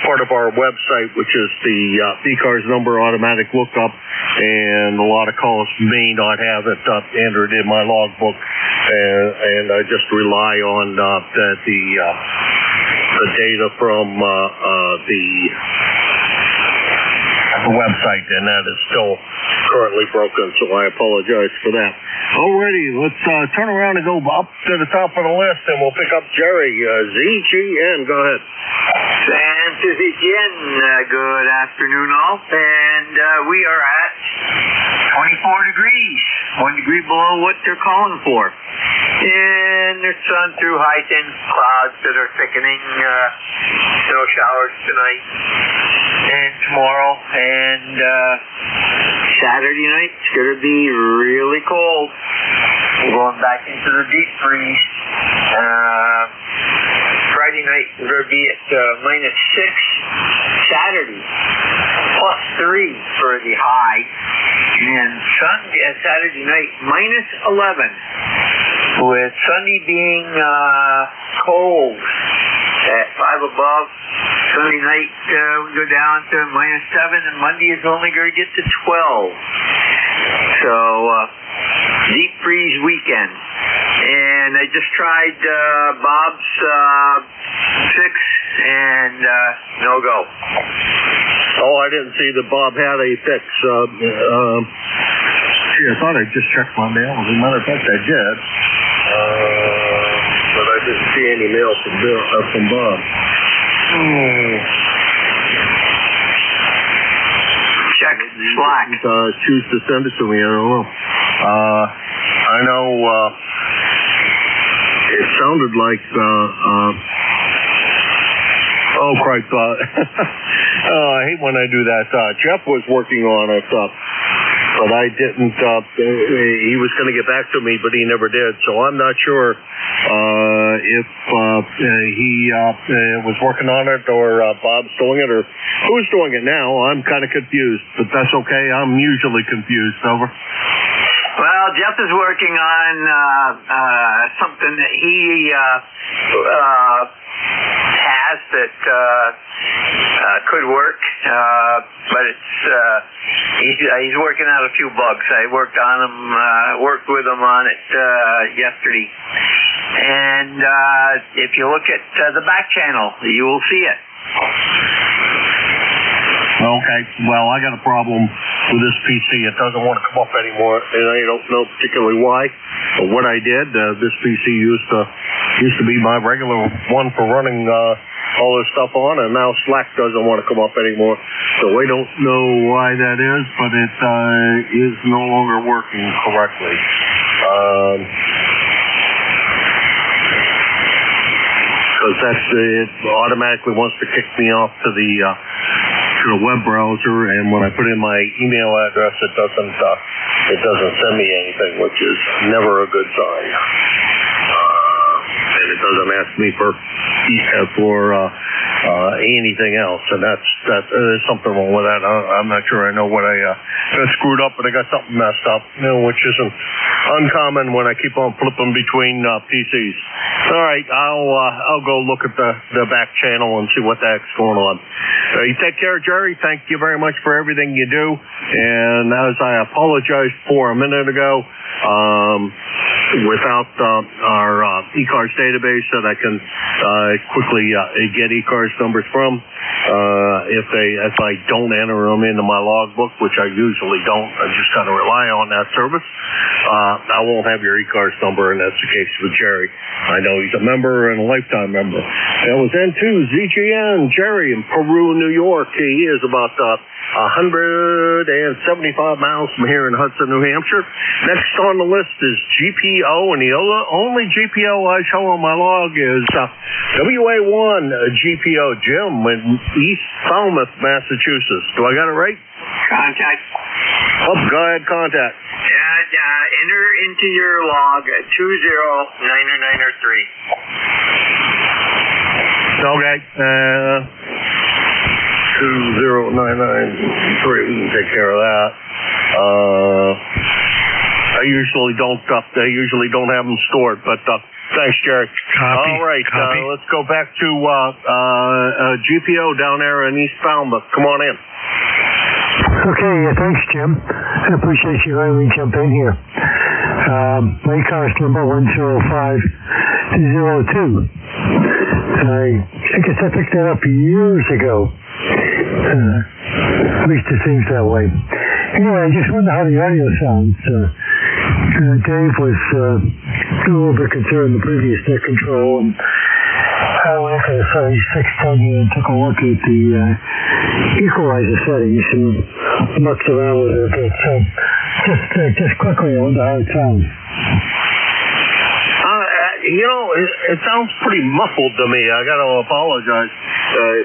part of our website, which is the ECARS number automatic lookup. And a lot of calls may not have it entered in my logbook. And I just rely on the data from the website, and that is still currently broken, so I apologize for that. Alrighty, let's turn around and go up to the top of the list, and we'll pick up Jerry, ZGN. Go ahead. Santos ZGN, good afternoon all, and we are at 24 degrees, 1 degree below what they're calling for. And there's sun through high thin clouds that are thickening, snow showers tonight and tomorrow, and Saturday night it's going to be really cold. We're going back into the deep freeze. Friday night we're going to be at -6. Saturday +3 for the high, and Saturday night -11. With Sunday being cold at 5 above. Sunday night we go down to -7, and Monday is only going to get to 12. So deep freeze weekend. And I just tried Bob's fix, and no go. Oh, I didn't see that Bob had a fix. I thought I just checked my mail. As a matter of fact, I did. But I didn't see any mail from Bob. Check Slack. Choose to send it to me. I don't know. I know it sounded like oh, Christ. I hate when I do that. Jeff was working on it. But I didn't, he was going to get back to me, but he never did. So I'm not sure if he was working on it or Bob's doing it or who's doing it now. I'm kind of confused, but that's okay. I'm usually confused. Over. Well, Jeff is working on something that he has that could work, but it's He's working out a few bugs. I worked with him on it yesterday. And if you look at the back channel, you will see it. Okay, well, I got a problem with this PC. It doesn't want to come up anymore, and I don't know particularly why. But what I did, this PC used to be my regular one for running all this stuff on, and now Slack doesn't want to come up anymore. So I don't know why that is, but it is no longer working correctly. Because it automatically wants to kick me off to the web browser, and when I put in my email address, it doesn't send me anything, which is never a good sign. And it doesn't ask me for anything else, and there's something wrong with that. I'm not sure I know what I got screwed up, but I got something messed up, which isn't uncommon when I keep on flipping between PCs. All right, I'll go look at the back channel and see what the heck's going on. You take care, Jerry. Thank you very much for everything you do. And as I apologized for a minute ago, without our ECARS database that I can quickly get ECARS numbers from, if I don't enter them into my logbook, which I usually don't, I just kind of rely on that service, I won't have your ECARS number, and that's the case with Jerry. I know he's a member and a lifetime member. That was N2ZGN, Jerry in Peru, New York. He is about 175 miles from here in Hudson, New Hampshire. Next on the list is GPO, and the only GPO I show on my log is WA1 GPO, Jim in East Falmouth, Massachusetts. Do I got it right? Contact. Oh, go ahead, contact. Enter into your log 20993. Okay. 20993. We can take care of that. I usually don't have them stored, but thanks, Jerry. Copy. All right. Copy. Let's go back to GPO down there in East Falmouth. Come on in. Okay, thanks, Jim. I appreciate you letting me jump in here. My ECARS number 10502. I guess I picked that up years ago. At least it seems that way. Anyway, I just wonder how the audio sounds. Dave was a little bit concerned the previous net control, and I went to 7610 here and took a look at the equalizer settings and mucked around with it a bit. So just quickly, I wonder how it sounds. It sounds pretty muffled to me. I got to apologize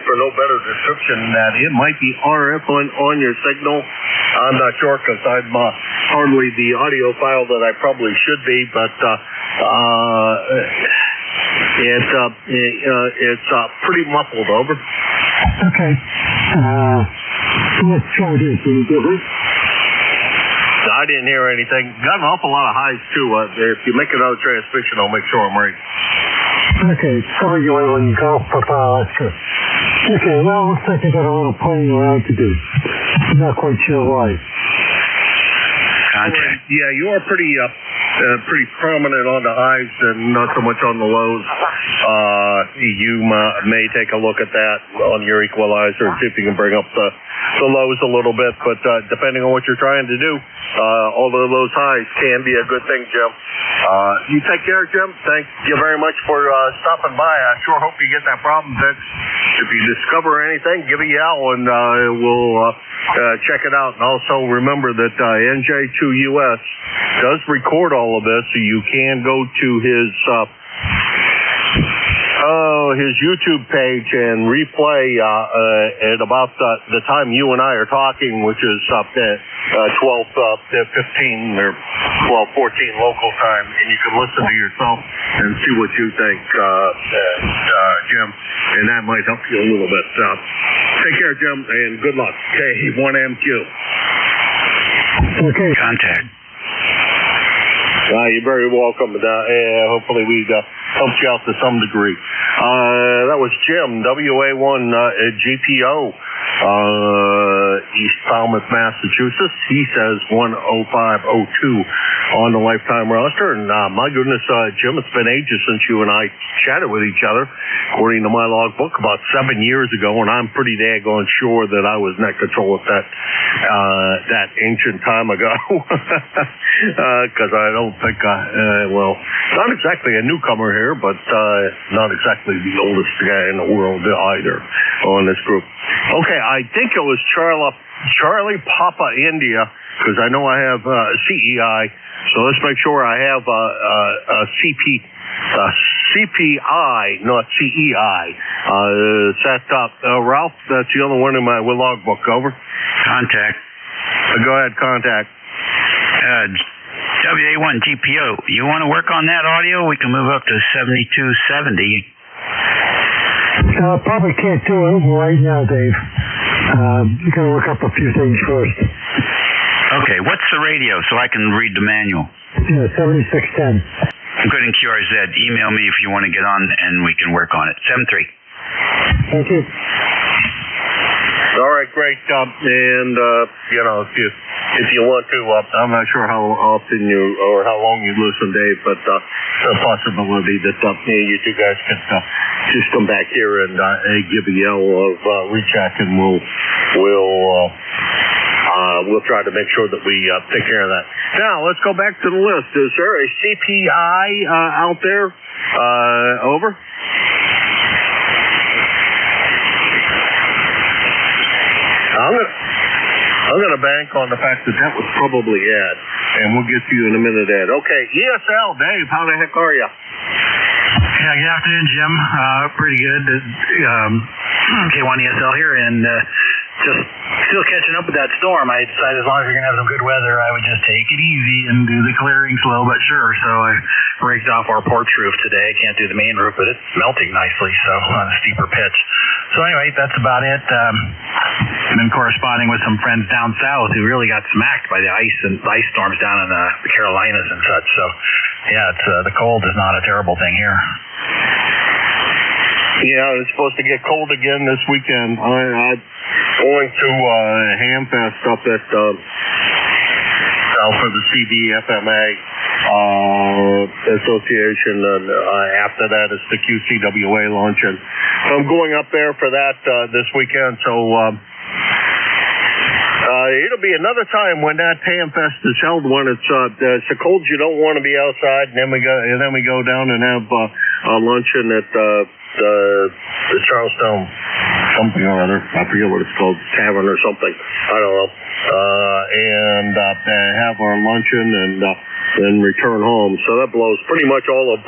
for no better description than that. It might be RF on your signal. I'm not sure because I'm hardly the audiophile that I probably should be, but it's pretty muffled. Over. Okay. Let's try this. I didn't hear anything. Got an awful lot of highs, too. If you make another transmission, I'll make sure I'm right. Okay, sorry you when you go, but that's good. Okay, well, looks like I got a little playing around to do. I'm not quite sure why. Contact. Yeah, you are pretty prominent on the highs and not so much on the lows. You may take a look at that on your equalizer and see if you can bring up the lows a little bit, but depending on what you're trying to do, all of those highs can be a good thing, Jim. You take care, Jim. Thank you very much for stopping by. I sure hope you get that problem fixed. If you discover anything, give a yell and we'll check it out. And also remember that NJ2US does record all of this, so you can go to his YouTube page and replay at about the time you and I are talking, which is up at 12:15 or 12:14 local time, and you can listen to yourself and see what you think, Jim, and that might help you a little bit. Take care, Jim, and good luck. K1MQ. Okay. Contact. You're very welcome. Hopefully we helped you out to some degree. That was Jim, WA1 GPO. East Falmouth, Massachusetts. He says 10502 on the lifetime roster. And my goodness, Jim, it's been ages since you and I chatted with each other. According to my logbook, about 7 years ago, and I'm pretty daggone sure that I was net control at that ancient time ago. Because I don't think not exactly a newcomer here, but not exactly the oldest guy in the world either on this group. Okay, I think it was Charlie Papa India, because I know I have CEI, so let's make sure I have CPI, not CEI. Is that Ralph? That's the other one in my logbook. Over. Contact. Go ahead, contact. WA1 GPO. You want to work on that audio? We can move up to 7270. Probably can't do it right now, Dave. You got to look up a few things first. Okay, what's the radio so I can read the manual? Yeah, 7610. Good in QRZ. Email me if you want to get on and we can work on it. 73. Thank you. All right, great. And if you want to, I'm not sure how often or how long you listen, Dave, but a possibility that you two guys could just come back here and give a yell of recheck, and we'll try to make sure that we take care of that. Now, let's go back to the list. Is there a CPI out there? Over. I'm gonna bank on the fact that was probably Ed, and we'll get to you in a minute, Ed. Okay, ESL, Dave, how the heck are you? Yeah, good afternoon, Jim. Pretty good. K1 ESL here, and just still catching up with that storm. I decided as long as we're going to have some good weather, I would just take it easy and do the clearing slow but sure. So I raked off our porch roof today. I can't do the main roof, but it's melting nicely, so on a steeper pitch. So anyway, that's about it. I've been corresponding with some friends down south who really got smacked by the ice storms down in the Carolinas and such. So yeah, it's the cold is not a terrible thing here. Yeah, it's supposed to get cold again this weekend. I'm going to Hamfest up at for the CBFMA Association, and after that is the QCWA luncheon. I'm going up there for that this weekend, so it'll be another time when that Hamfest is held, when it's so cold you don't want to be outside, and then we go down and have luncheon at the Charlestown something or other. I forget what it's called, tavern or something. I don't know. And have our luncheon and then return home. So that blows pretty much all of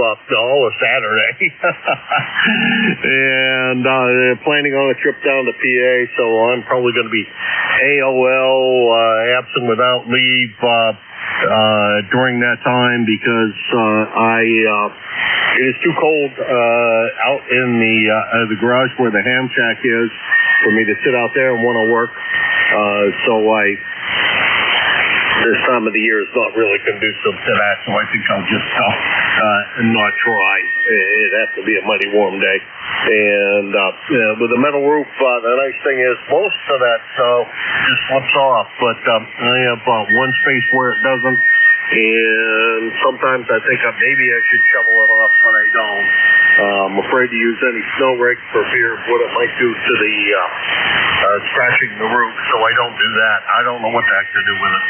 Saturday. And planning on a trip down to PA, so I'm probably going to be AOL, absent without leave during that time, because it is too cold out in the garage where the ham shack is for me to sit out there and want to work. So this time of the year is not really conducive to that, so I think I'll just not try. It has to be a mighty warm day. And with a metal roof, the nice thing is most of that snow just slips off, but I have one space where it doesn't. And sometimes I think maybe I should shovel it off, but I don't. I'm afraid to use any snow rake for fear of what it might do to the scratching the roof, so I don't do that. I don't know what the heck to do with it.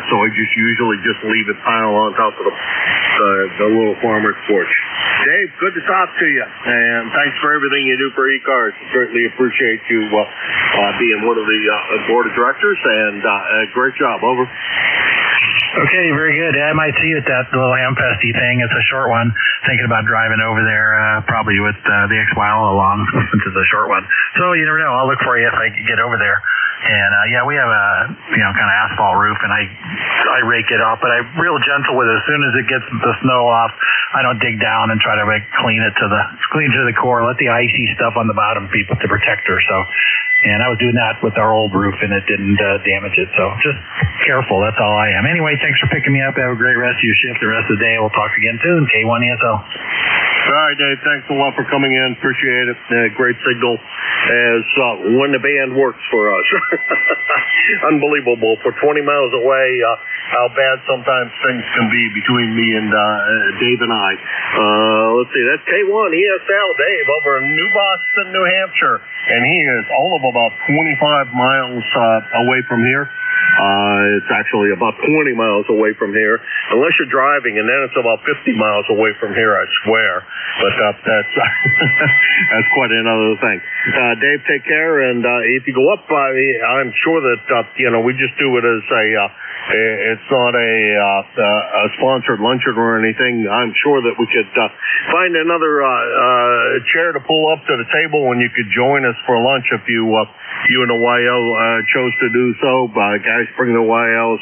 So I usually leave it pile on top of the little farmer's porch. Dave, good to talk to you, and thanks for everything you do for ECARS. Certainly appreciate you being one of the board of directors, and great job. Over. Okay, very good. I might see you at that little Hamfesty thing. It's a short one. Thinking about driving over there, probably with the X-Mile along, since it's a short one. So you never know. I'll look for you if I get over there. And yeah, we have a kind of asphalt roof, and I rake it off, but I'm real gentle with it. As soon as it gets the snow off, I don't dig down and try to clean to the core. Let the icy stuff on the bottom be the protector. So. And I was doing that with our old roof, and it didn't damage it. So just careful. That's all I am. Anyway, thanks for picking me up. Have a great rest of your shift, the rest of the day. We'll talk again soon. K1 ESL. All right, Dave, thanks a lot for coming in. Appreciate it. Great signal as when the band works for us. Unbelievable. For 20 miles away, how bad sometimes things can be between me and Dave and I. Let's see, that's K1 ESL Dave over in New Boston, New Hampshire. And he is all of about 25 miles away from here. It's actually about 20 miles away from here, unless you're driving, and then it's about 50 miles away from here, I swear. But that's that's quite another thing. Dave, take care, and if you go up, I'm sure that we just do it as it's not a sponsored luncheon or anything. I'm sure that we could find another chair to pull up to the table, and you could join us for lunch if you and the YL chose to do so. Guys, bring the YLs.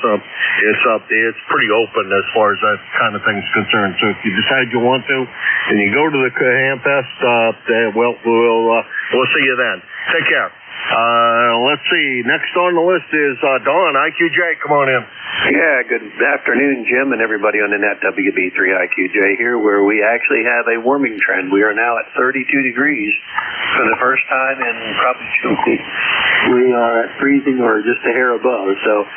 It's pretty open as far as that kind of thing's concerned. So if you decide you want to, and you go to the Hamfest, we'll see you then. Take care. Let's see. Next on the list is Don, IQJ. Come on in. Yeah, good afternoon, Jim, and everybody on the net. WB3IQJ here, where we actually have a warming trend. We are now at 32 degrees for the first time in probably 2 weeks. We are at freezing or just a hair above, so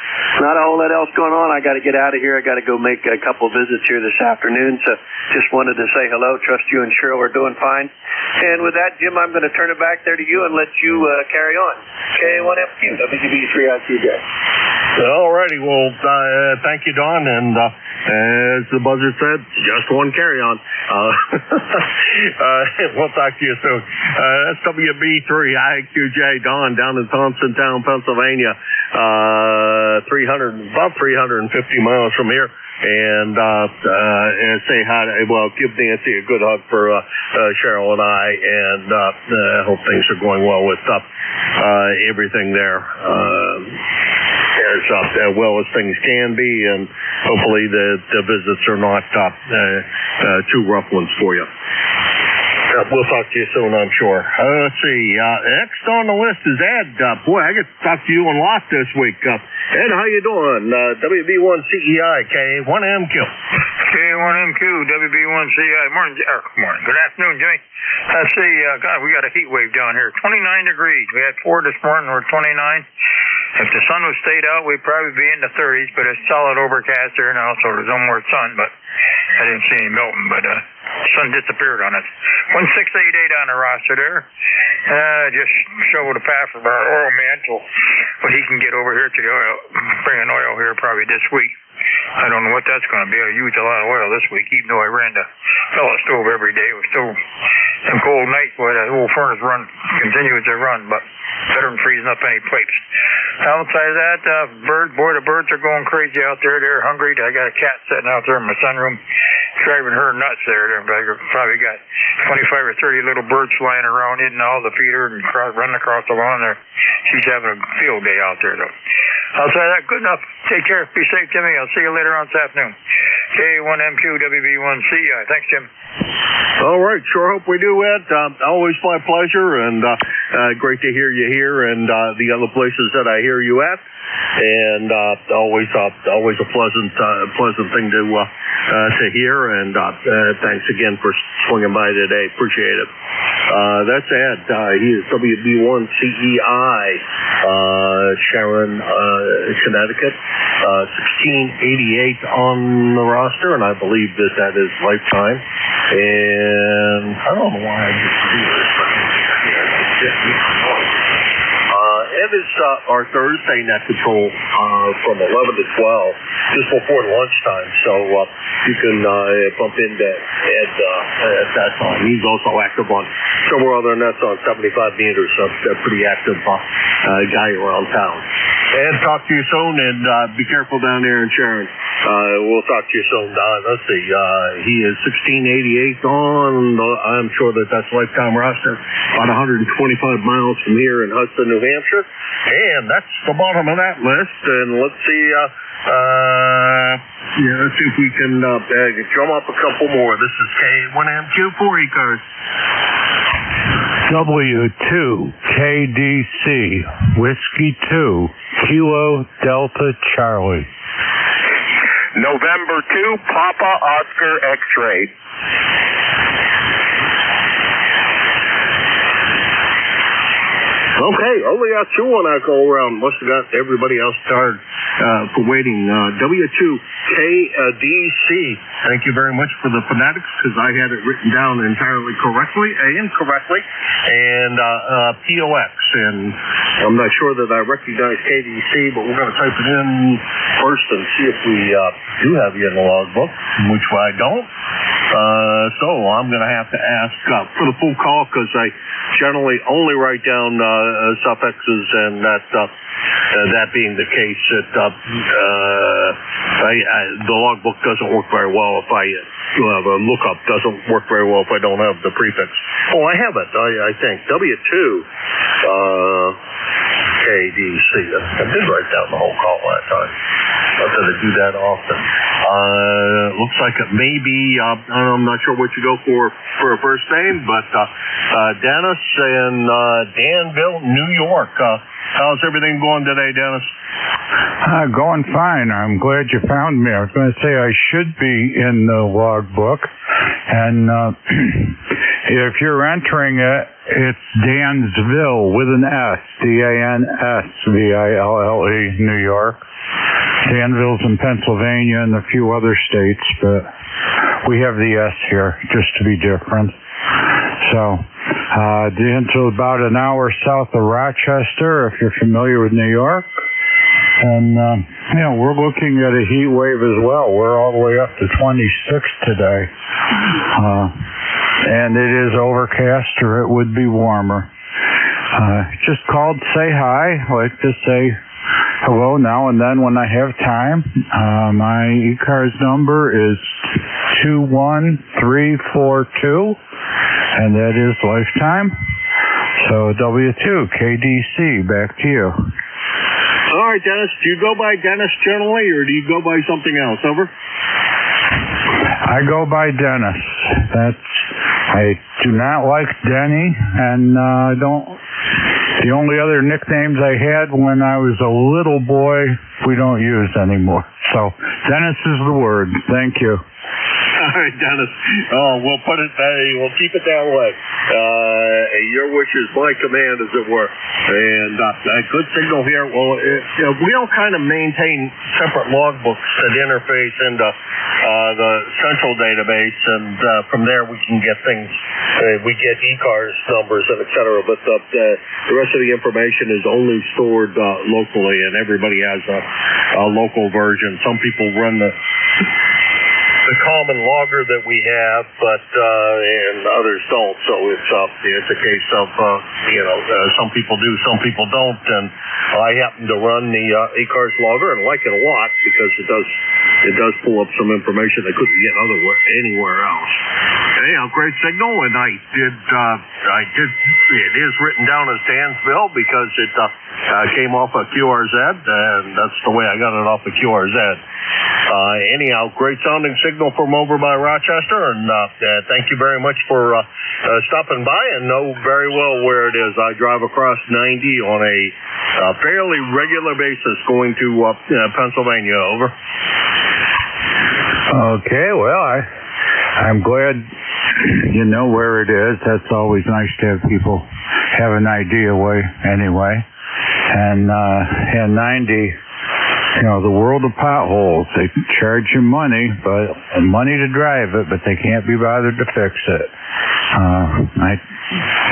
not a whole lot else going on. I got to get out of here. I got to go make a couple visits here this afternoon, so just wanted to say hello. Trust you and Cheryl are doing fine. And with that, Jim, I'm going to turn it back there to you and let you carry on. K1FQ, WB3IQJ. All righty. Well, thank you, Don. And as the buzzer said, just one carry-on. We'll talk to you soon. That's WB3IQJ, Don, down in Thompsontown, Pennsylvania. About 350 miles from here. And say hi to, give Nancy a good hug for Cheryl and I, and I hope things are going well with everything there. As well as things can be, and hopefully the visits are not too rough ones for you. We'll talk to you soon, I'm sure. Let's see. Next on the list is Ed. Boy, I get to talk to you a lot this week. Ed, how you doing? WB1CEI, K1MQ. K1MQ, WB1CEI. Morning. Good afternoon, Jimmy. Let's see. God, we got a heat wave down here. 29 degrees. We had 4 this morning. We're 29. If the sun was stayed out, we'd probably be in the 30s, but it's solid overcast there now, so there's no more sun, but I didn't see any melting, but sun disappeared on us. 1688 on the roster there. Just shoveled a path for our oil man till when he can get over here to the oil, bringing oil here probably this week. I don't know what that's going to be. I used a lot of oil this week, even though I ran the pellet stove every day. It was still some cold nights where that old furnace continues to run, but better than freezing up any pipes. Outside of that, the birds are going crazy out there. They're hungry. I got a cat sitting out there in my sunroom driving her nuts there. I probably got 25 or 30 little birds flying around, eating all the feeder and running across the lawn there. She's having a field day out there, though. Outside of that, good enough. Take care. Be safe, Jimmy. I'll see you later on this afternoon. K1MQ, WB1CI. Thanks, Jim. All right. Sure hope we do, Ed. Always my pleasure, and great to hear you here and the other places that I hear you at. And always a pleasant thing to hear. And thanks again for swinging by today. Appreciate it. That's Ed. He is WB1CEI, Sharon, Connecticut. 1688 on the roster, and I believe that is lifetime. And I don't know why I just do this. Ed is our Thursday net control from 11 to 12, just before lunchtime. So you can bump into Ed at that time. He's also active on several other nets on 75 meters, so a pretty active guy around town. Ed, talk to you soon, and be careful down there in Sharon. We'll talk to you soon. Let's see. He is 1688 on. I'm sure that's lifetime roster. About 125 miles from here in Hudson, New Hampshire. And that's the bottom of that list. And let's see. Let's see if we can drum up a couple more. This is K1MQ for ECARS. W2KDC, Whiskey 2, Kilo Delta Charlie. November 2, Papa Oscar X-Ray. Okay, only got two on that go around. Must have got everybody else tired for waiting. W2KDC. Thank you very much for the phonetics, because I had it written down entirely incorrectly. And POX. And I'm not sure that I recognize KDC, but we're going to type it in first and see if we do have you in the logbook, which I don't. So I'm going to have to ask for the full call, because I generally only write down suffixes, and that being the case, the logbook doesn't work very well if I the lookup doesn't work very well if I don't have the prefix. Oh, I have it. I think W2KDC. I did write down the whole call that time. Not that I do that often. Looks like it may be, I'm not sure what you go for a first name, but Dennis in Danville, New York. How's everything going today, Dennis? Going fine. I'm glad you found me. I was going to say I should be in the logbook, and if you're entering it, it's Dansville with an S, Dansville, New York. Danville's in Pennsylvania and a few other states, but we have the S here just to be different. So, Danville about an hour south of Rochester, if you're familiar with New York. And, we're looking at a heat wave as well. We're all the way up to 26 today. And it is overcast, or it would be warmer. Just called to say hi. I like to say hello now and then when I have time. My ECARS number is 21342, and that is lifetime. So W2KDC, back to you. All right, Dennis. Do you go by Dennis generally, or do you go by something else? Over. I go by Dennis. I do not like Denny, and I don't. The only other nicknames I had when I was a little boy, we don't use anymore. So Dennis is the word. Thank you. All right, Dennis. Oh, we'll keep it that way. Your wish is my command, as it were. And a good signal here. Well, we all kind of maintain separate logbooks that interface into the central database, and from there we can get things. We get ECARS numbers and et cetera, but the rest of the information is only stored locally, and everybody has a local version. Some people run the common logger that we have, but and others don't. So it's a case of some people do, some people don't. And I happen to run the ECARS logger and like it a lot, because it does pull up some information I couldn't get anywhere else. Anyhow, great signal, and it is written down as Dansville because it came off of QRZ, and that's the way I got it off of QRZ. Anyhow, great sounding signal from over by Rochester, and thank you very much for stopping by, and know very well where it is. I drive across 90 on a fairly regular basis going to Pennsylvania. Over. Okay, well, I'm glad you know where it is. That's always nice to have people have an idea anyway. And 90... the world of potholes, they charge you money to drive it, but they can't be bothered to fix it.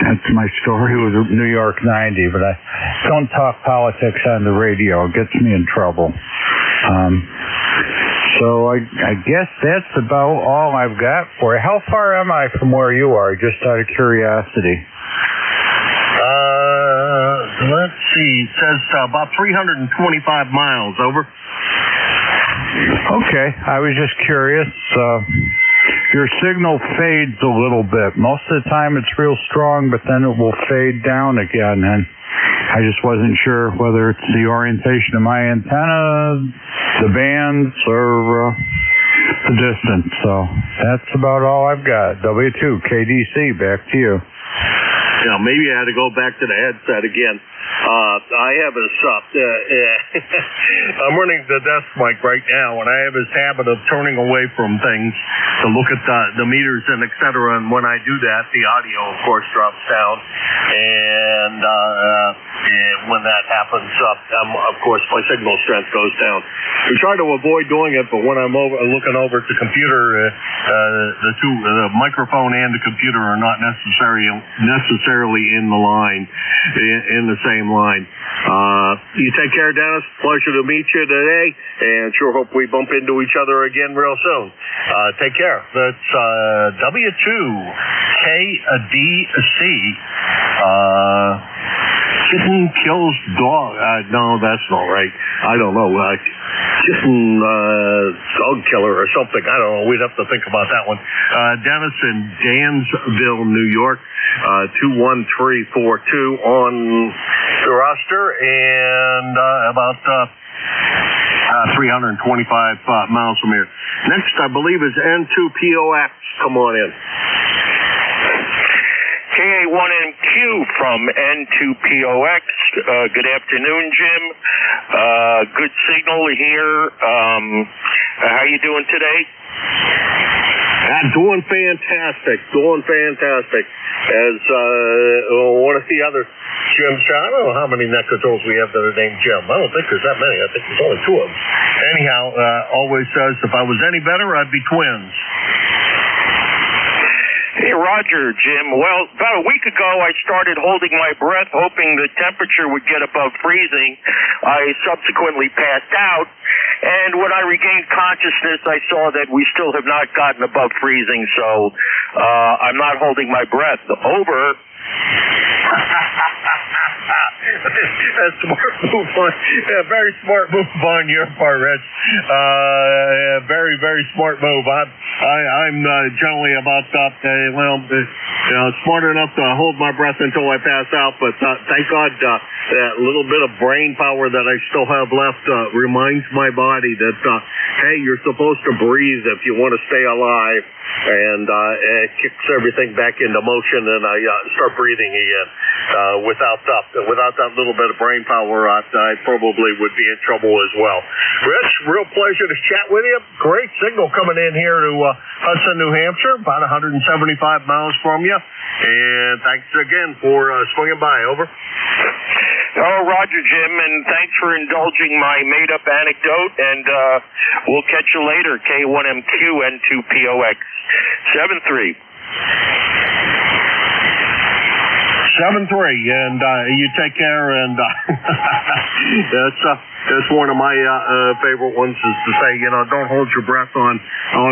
That's my story with New York 90, but I don't talk politics on the radio. It gets me in trouble. So I guess that's about all I've got for you. How far am I from where you are, just out of curiosity? Let's see. It says about 325 miles. Over. Okay. I was just curious. Your signal fades a little bit. Most of the time it's real strong, but then it will fade down again. And I just wasn't sure whether it's the orientation of my antenna, the bands, or the distance. So that's about all I've got. W2KDC, back to you. Maybe I had to go back to the headset again. I have his, I'm running the desk mic right now, and I have his habit of turning away from things to look at the meters and et cetera, and when I do that, the audio, of course, drops down, and when that happens, of course, my signal strength goes down. We try to avoid doing it, but when I'm looking over at the computer, the microphone and the computer are not necessarily in the line, in the same line. You take care, Dennis. Pleasure to meet you today, and sure hope we bump into each other again real soon. Take care. That's W2KDC. Kitten kills dog. No, that's not right. I don't know. Kitten dog killer or something. I don't know. We'd have to think about that one. Dennis in Dansville, New York, 21342 on the roster, and about 325 miles from here. Next, I believe, is N2POX. Come on in. KA1MQ from N2POX. Good afternoon, Jim. Good signal here. How you doing today? Doing fantastic. As one of the other Jims, I don't know how many net controls we have that are named Jim. I don't think there's that many. I think there's only two of them. Anyhow, always says, if I was any better, I'd be twins. Hey, Roger, Jim. Well, about a week ago, I started holding my breath, hoping the temperature would get above freezing. I subsequently passed out, and when I regained consciousness, I saw that we still have not gotten above freezing, so I'm not holding my breath. Over. A smart move on, very smart move on your part, Rich. Very, very smart move. I'm generally about smart enough to hold my breath until I pass out, but thank God that little bit of brain power that I still have left reminds my body that, hey, you're supposed to breathe if you want to stay alive, and it kicks everything back into motion, and I start breathing again. Without that little bit of brain power, I probably would be in trouble as well. Rich, real pleasure to chat with you. Great signal coming in here to Hudson, New Hampshire, about 175 miles from you. And thanks again for swinging by. Over. Oh, Roger, Jim, and thanks for indulging my made-up anecdote, and we'll catch you later, K1MQ N2POX. 7-3. 7-3, and you take care, and that's one of my favorite ones, is to say, don't hold your breath on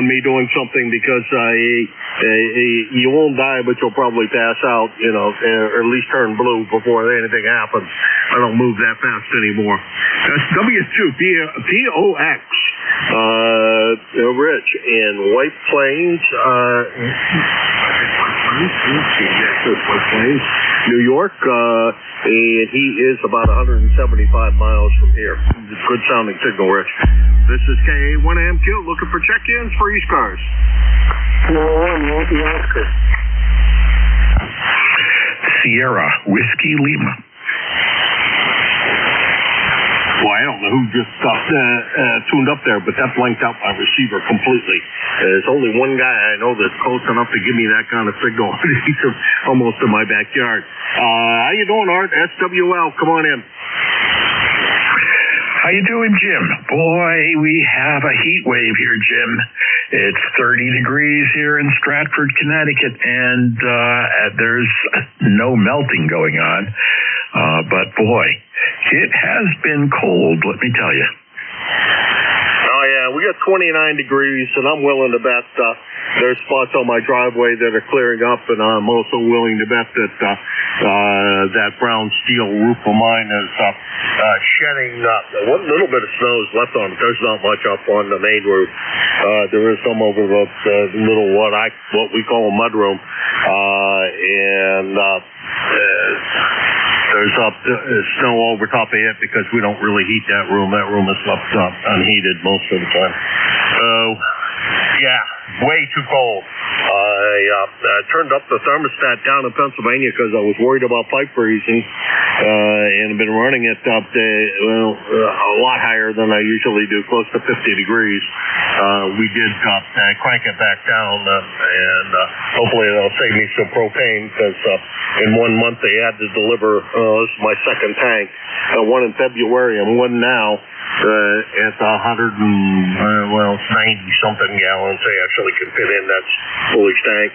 me doing something, because you won't die, but you'll probably pass out, or at least turn blue before anything happens. I don't move that fast anymore. That's W2POX. Rich in White Plains, New York, and he is about 175 miles from here. Good sounding signal, Rich. This is KA1MQ looking for check-ins for ECARS. Sierra Whiskey Lima. Well, I don't know who just tuned up there, but that blanked out my receiver completely. There's only one guy I know that's close enough to give me that kind of signal. He's almost in my backyard. How you doing, Art? SWL, come on in. How you doing, Jim? Boy, we have a heat wave here, Jim. It's 30 degrees here in Stratford, Connecticut, and there's no melting going on. But boy, it has been cold, let me tell you. Oh, yeah, we got 29 degrees, and I'm willing to bet there's spots on my driveway that are clearing up, and I'm also willing to bet that that brown steel roof of mine is shedding. What little bit of snow is left on it. There's not much up on the main roof. There is some over the little what we call a mudroom, and there's snow over top of it because we don't really heat that room. That room is left unheated most of the time. So, yeah, way too cold. I turned up the thermostat down in Pennsylvania because I was worried about pipe freezing, and I've been running it up a lot higher than I usually do, close to 50 degrees. We did crank it back down, and hopefully that'll save me some propane, because in 1 month they had to deliver, this is my second tank, one in February and one now. At 90-something gallons they actually can fit in that foolish tank.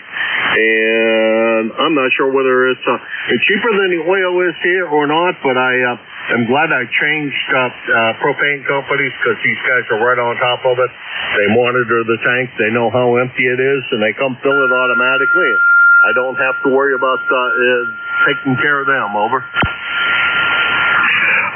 And I'm not sure whether it's cheaper than the oil is here or not, but I'm glad I changed propane companies, because these guys are right on top of it. They monitor the tank, they know how empty it is, and they come fill it automatically. I don't have to worry about taking care of them. Over.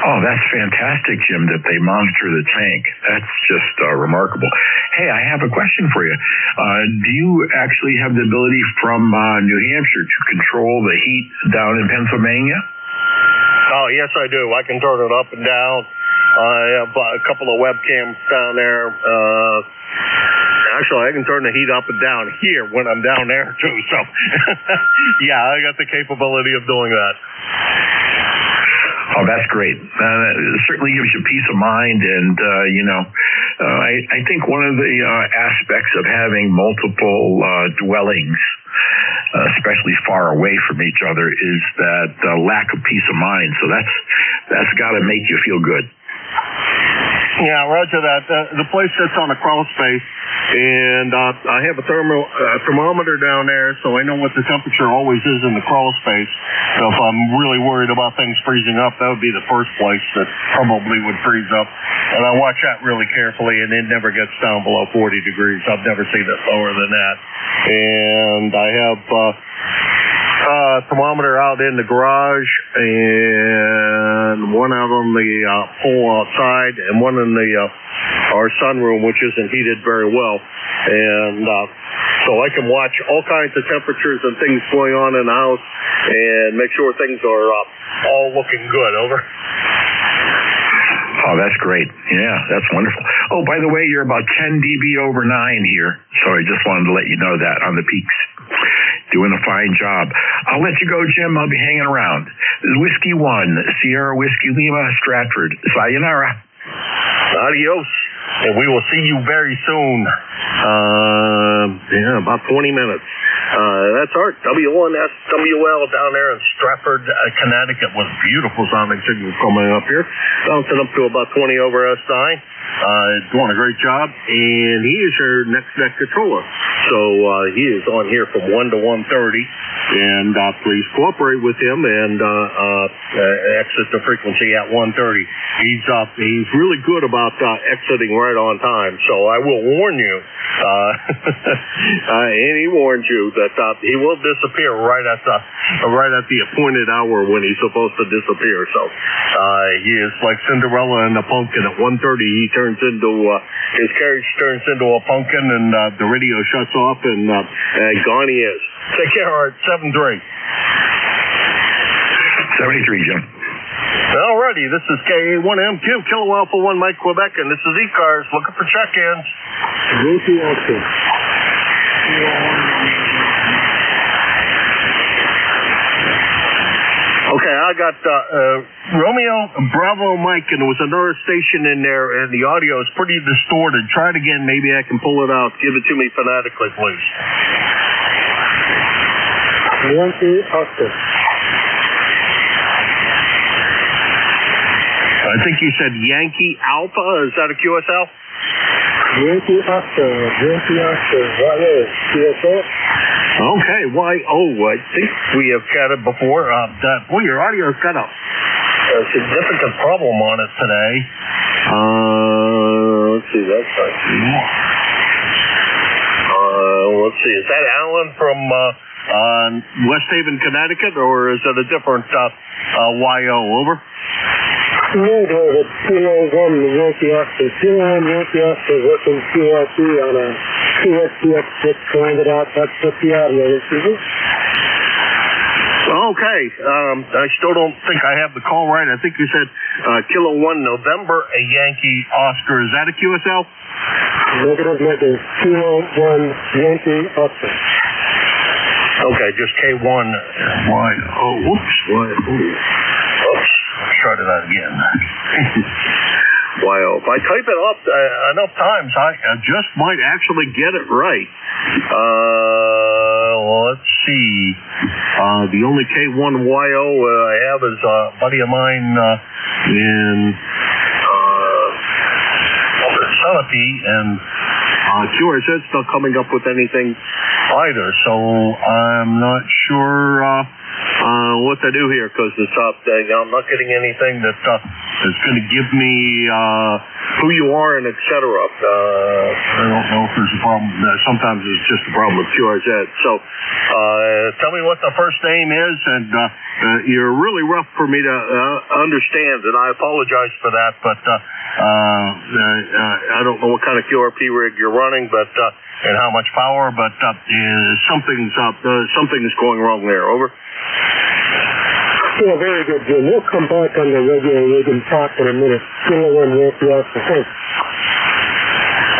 Oh, that's fantastic, Jim, that they monitor the tank. That's just remarkable. Hey, I have a question for you. Do you actually have the ability from New Hampshire to control the heat down in Pennsylvania? Oh, yes, I do. I can turn it up and down. I have a couple of webcams down there. Actually, I can turn the heat up and down here when I'm down there, too. So, yeah, I got the capability of doing that. Oh, that's great. It certainly gives you peace of mind. And, I think one of the aspects of having multiple dwellings, especially far away from each other, is that lack of peace of mind. So that's got to make you feel good. Yeah, roger that. The place sits on a crawl space, and I have a thermometer down there, so I know what the temperature always is in the crawl space. So if I'm really worried about things freezing up, that would be the first place that probably would freeze up. And I watch that really carefully, and it never gets down below 40 degrees. I've never seen it lower than that. And I have thermometer out in the garage, and one out on the pole outside, and one in the our sunroom, which isn't heated very well. And so I can watch all kinds of temperatures and things going on in the house and make sure things are all looking good. Over. Oh, that's great. Yeah, that's wonderful. Oh, by the way, you're about 10 dB over 9 here, so I just wanted to let you know that on the peaks. Doing a fine job. I'll let you go, Jim. I'll be hanging around. Whiskey 1, Sierra Whiskey Lima, Stratford. Sayonara. Adios. And we will see you very soon. About 20 minutes. That's our W1SWL down there in Stratford, Connecticut, with beautiful sounding signal coming up here. Bouncing up to about 20 over S9. Doing a great job, and he is your next net controller. So he is on here from 1 to 1:30, and please cooperate with him and exit the frequency at 1:30. He's really good about exiting right on time. So I will warn you, and he warns you that he will disappear right at the appointed hour when he's supposed to disappear. So he is like Cinderella and the pumpkin. At 1:30, he turns into his carriage turns into a pumpkin, and the radio shuts off, and gone he is. Take care, Art. 7-3. 73, Jim. Alrighty, this is KA1MQ, Kilo Alpha 1 Mike Quebec, and this is ECARS looking for check-ins. Okay, I got Romeo Bravo Mike, and there was another station in there, and the audio is pretty distorted. Try it again. Maybe I can pull it out. Give it to me phonetically, please. Yankee Oscar. I think you said Yankee Alpha. Is that a QSL? Yankee Oscar. Yankee Oscar. QSL? Okay, I think we have chatted before. Boy, your audio's got a significant problem on it today. Let's see, that's let's see, is that Alan from West Haven, Connecticut, or is it a different YO? Over. It's Kilo 1 Yankee Oscar. Kilo 1 Yankee Oscar working QRP on a QSPX6 landed out. That's what the audio is. Okay. I still don't think I have the call right. I think you said Kilo 1 November, a Yankee Oscar. Is that a QSL? Negative. Kilo 1 Yankee Oscar. Okay, just K1. Whoops. Oops. Try that again. YO. If I type it up enough times, I just might actually get it right. Let's see. The only K1YO I have is a buddy of mine in Sunapee, and QRZ's not coming up with anything either, so I'm not sure what to do here, because I'm not getting anything that is going to give me who you are and etc. I don't know if there's a problem. Sometimes it's just a problem with QRZ. So tell me what the first name is, and you're really rough for me to understand, and I apologize for that, but I don't know what kind of QRP rig you're running, but and how much power, but something's going wrong there. Over. Yeah, very good, Jim. We'll come back on the regular rig and talk in a minute. Kilo 1 Northwest, thanks.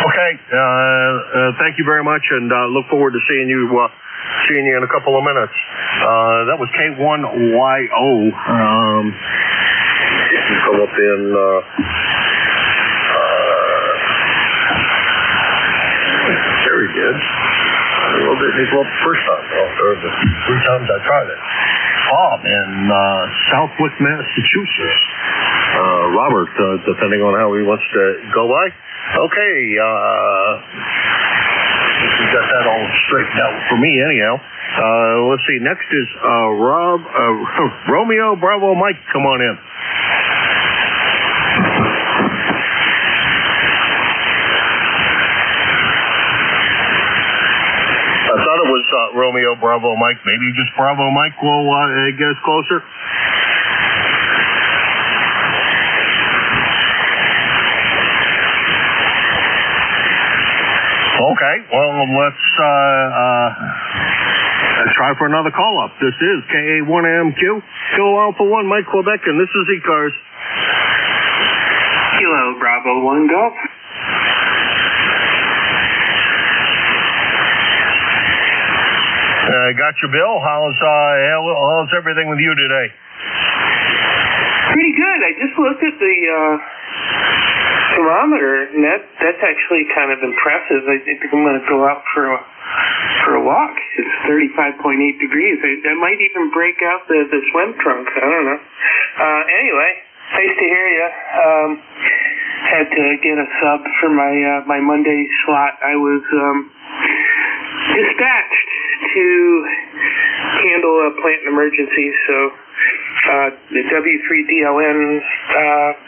Okay, thank you very much, and look forward to seeing you in a couple of minutes. That was K1YO. Come up in. Very good. Well, didn't go up the first time. Or the 3 times I tried it. Bob in Southwick, Massachusetts. Robert, depending on how he wants to go by. Okay, we got that all straightened out for me anyhow. Let's see, next is Romeo Bravo Mike, come on in. I thought it was Romeo Bravo Mike. Maybe just Bravo Mike will get us closer. Okay, well, let's try for another call-up. This is KA1AMQ, Kilo Alpha 1, Mike Quebec, and this is ECARS. Kilo Bravo 1 Golf. Got your bill. How's everything with you today? Pretty good. I just looked at the thermometer, and that's actually kind of impressive. I think I'm going to go out for a walk. It's 35.8 degrees. I might even break out the swim trunks. I don't know. Anyway, nice to hear you. Had to get a sub for my Monday slot. I was dispatched to handle a plant emergency, so the W3DLN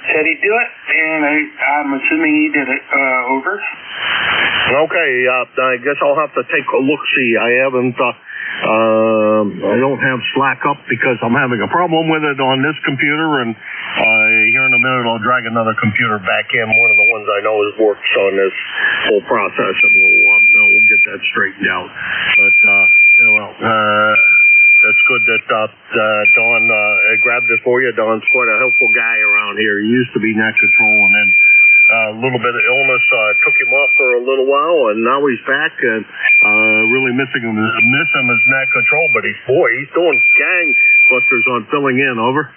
said he'd do it, and I'm assuming he did it. Over. Okay, I guess I'll have to take a look-see. I don't have Slack up because I'm having a problem with it on this computer, and here in a minute I'll drag another computer back in, one of the ones I know works on this whole process, and we'll get that straightened out. But, that's good that Don grabbed it for you. Don's quite a helpful guy around here. He used to be net control, and then a little bit of illness took him off for a little while, and now he's back, and really miss him as net control, but he's doing gangbusters on filling in. Over.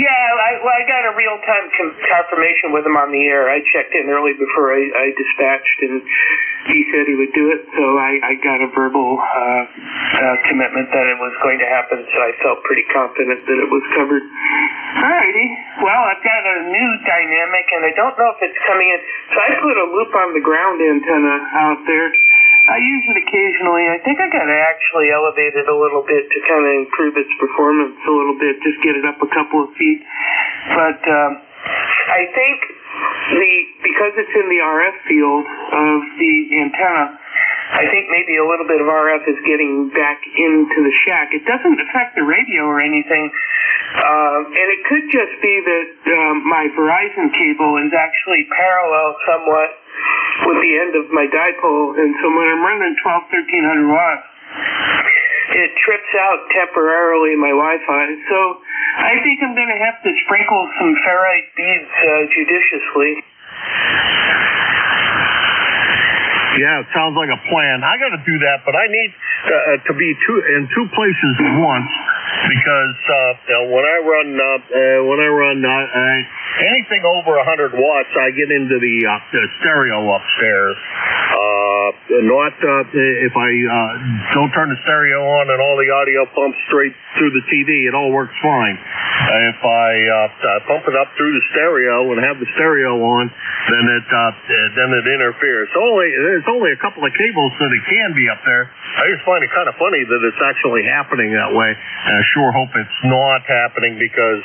Yeah, I got a real-time confirmation with him on the air. I checked in early before I dispatched, and he said he would do it, so I got a verbal commitment that it was going to happen, so I felt pretty confident that it was covered. Alrighty. Well, I've got a new dynamic, and I don't know if it's coming in. So I put a loop on the ground antenna out there. I use it occasionally. I think I got to actually elevate it a little bit to kind of improve its performance a little bit, just get it up a couple of feet. But I think because it's in the RF field of the antenna, I think maybe a little bit of RF is getting back into the shack. It doesn't affect the radio or anything, and it could just be that my Verizon cable is actually parallel somewhat with the end of my dipole, and so when I'm running 1300 watts, it trips out temporarily my Wi-Fi. So I think I'm going to have to sprinkle some ferrite beads judiciously. Yeah, it sounds like a plan. I got to do that, but I need to be in two places at once, because when I run anything over 100 watts, I get into the stereo upstairs. Not if I don't turn the stereo on and all the audio pumps straight through the TV, it all works fine. If I pump it up through the stereo and have the stereo on, then it interferes. There's only a couple of cables that it can be up there. I just find it kind of funny that it's actually happening that way. I sure hope it's not happening because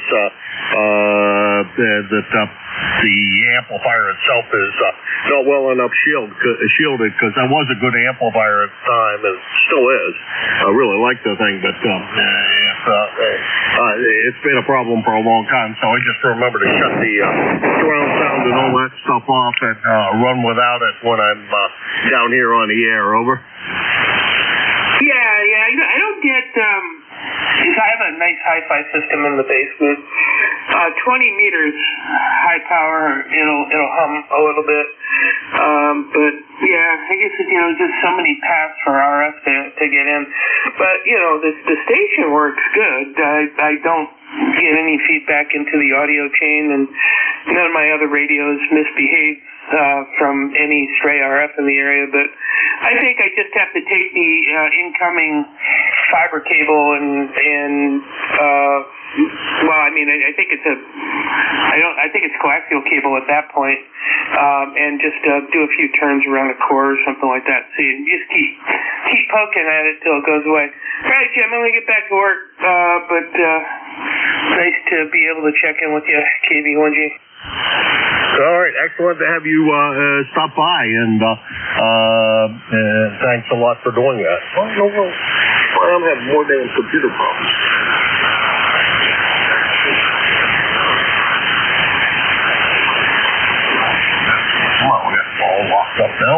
the amplifier itself is not well enough shielded, because that was a good amplifier at the time, and still is. I really like the thing, but it's been a problem for a long time, so I just remember to shut the surround sound and all that stuff off and run without it when I'm down here on the air. Over. Yeah, I don't get, I have a nice hi-fi system in the basement. 20 meters high power, it'll hum a little bit. But yeah, I guess just so many paths for RF to get in. But the station works good. I don't get any feedback into the audio chain, and none of my other radios misbehave from any stray RF in the area. But I think I just have to take the incoming fiber cable and I think it's I think it's coaxial cable at that point, and just do a few turns around the core or something like that. So you just keep poking at it till it goes away. All right, Jim, I'm gonna get back to work, but nice to be able to check in with you, KB1G. All right, excellent to have you stop by, and thanks a lot for doing that. I'm having more damn computer problems. Come on, we got it all locked up now,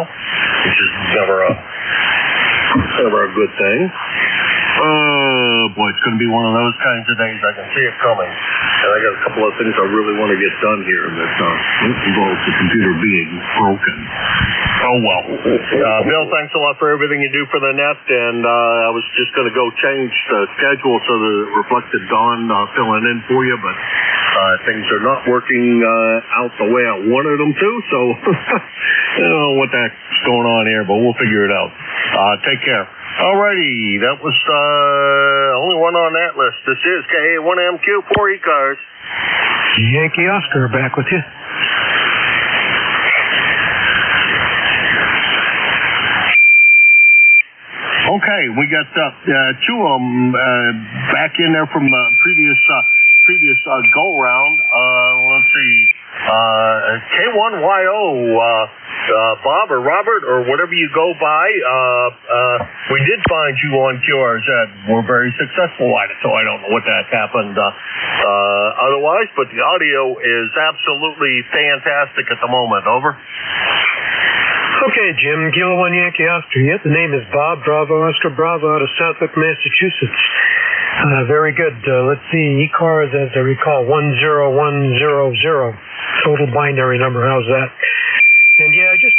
which is never a good thing. Boy, it's going to be one of those kinds of days. I can see it coming. And I got a couple of things I really want to get done here that involves the computer being broken. Oh, well. Bill, thanks a lot for everything you do for the net. And I was just going to go change the schedule so that it reflected Dawn filling in for you, but things are not working out the way I wanted them to. So I don't know what the heck's going on here, but we'll figure it out. Take care. Alrighty, that was only one on that list. This is KA1MQ for ECARS. Yankee Oscar back with you. Okay, we got two of them back in there from previous go round. Let's see, K1YO, Bob or Robert or whatever you go by. We did find you on QRZ. We're very successful at it, so I don't know what that happened otherwise, but the audio is absolutely fantastic at the moment. Over. Okay, Jim, Kilo 1 Yankee Oscar. Yep, the name is Bob, Bravo, Oscar, Bravo, out of Southwick, Massachusetts. Very good. Let's see, ECARS, as I recall, 10100. Total binary number, how's that? And yeah, just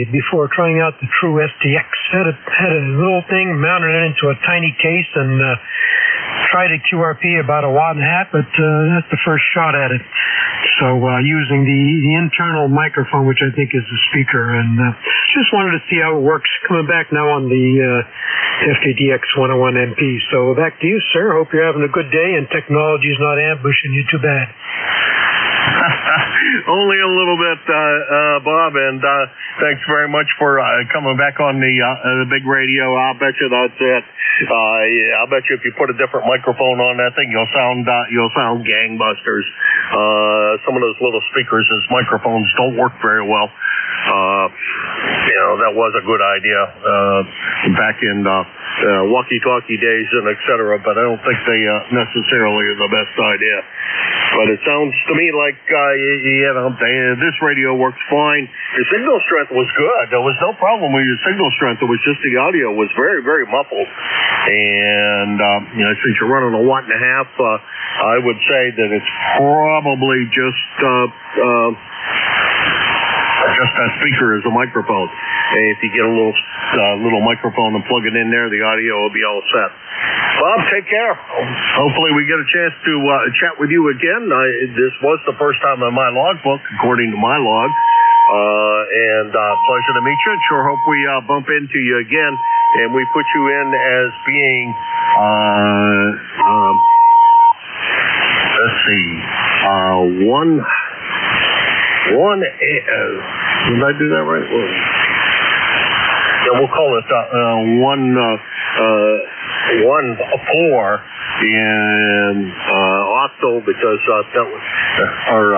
before trying out the True SDX, had a little thing, mounted it into a tiny case, and tried a QRP about 1.5 watts, but that's the first shot at it. So using the internal microphone, which I think is the speaker, and just wanted to see how it works. Coming back now on the FKDX 101 MP. So back to you, sir. Hope you're having a good day and technology's not ambushing you too bad. Only a little bit, Bob, and thanks very much for coming back on the big radio. I'll bet you that's it. I'll bet you if you put a different microphone on that thing, you'll sound gangbusters. Some of those little speakers as microphones don't work very well. That was a good idea back in walkie-talkie days and et cetera, but I don't think they necessarily are the best idea. But it sounds to me like this radio works fine. Your signal strength was good. There was no problem with your signal strength. It was just the audio was very, very muffled. And since you're running 1.5 watts, I would say that it's probably just just that speaker is a microphone. And if you get a little microphone and plug it in there, the audio will be all set. Bob, take care. Hopefully we get a chance to chat with you again. This was the first time in my logbook, according to my log. And pleasure to meet you. Sure hope we bump into you again. And we put you in as being, let's see, did I do that right? Yeah, we'll call it 1-4 in octal because that was, or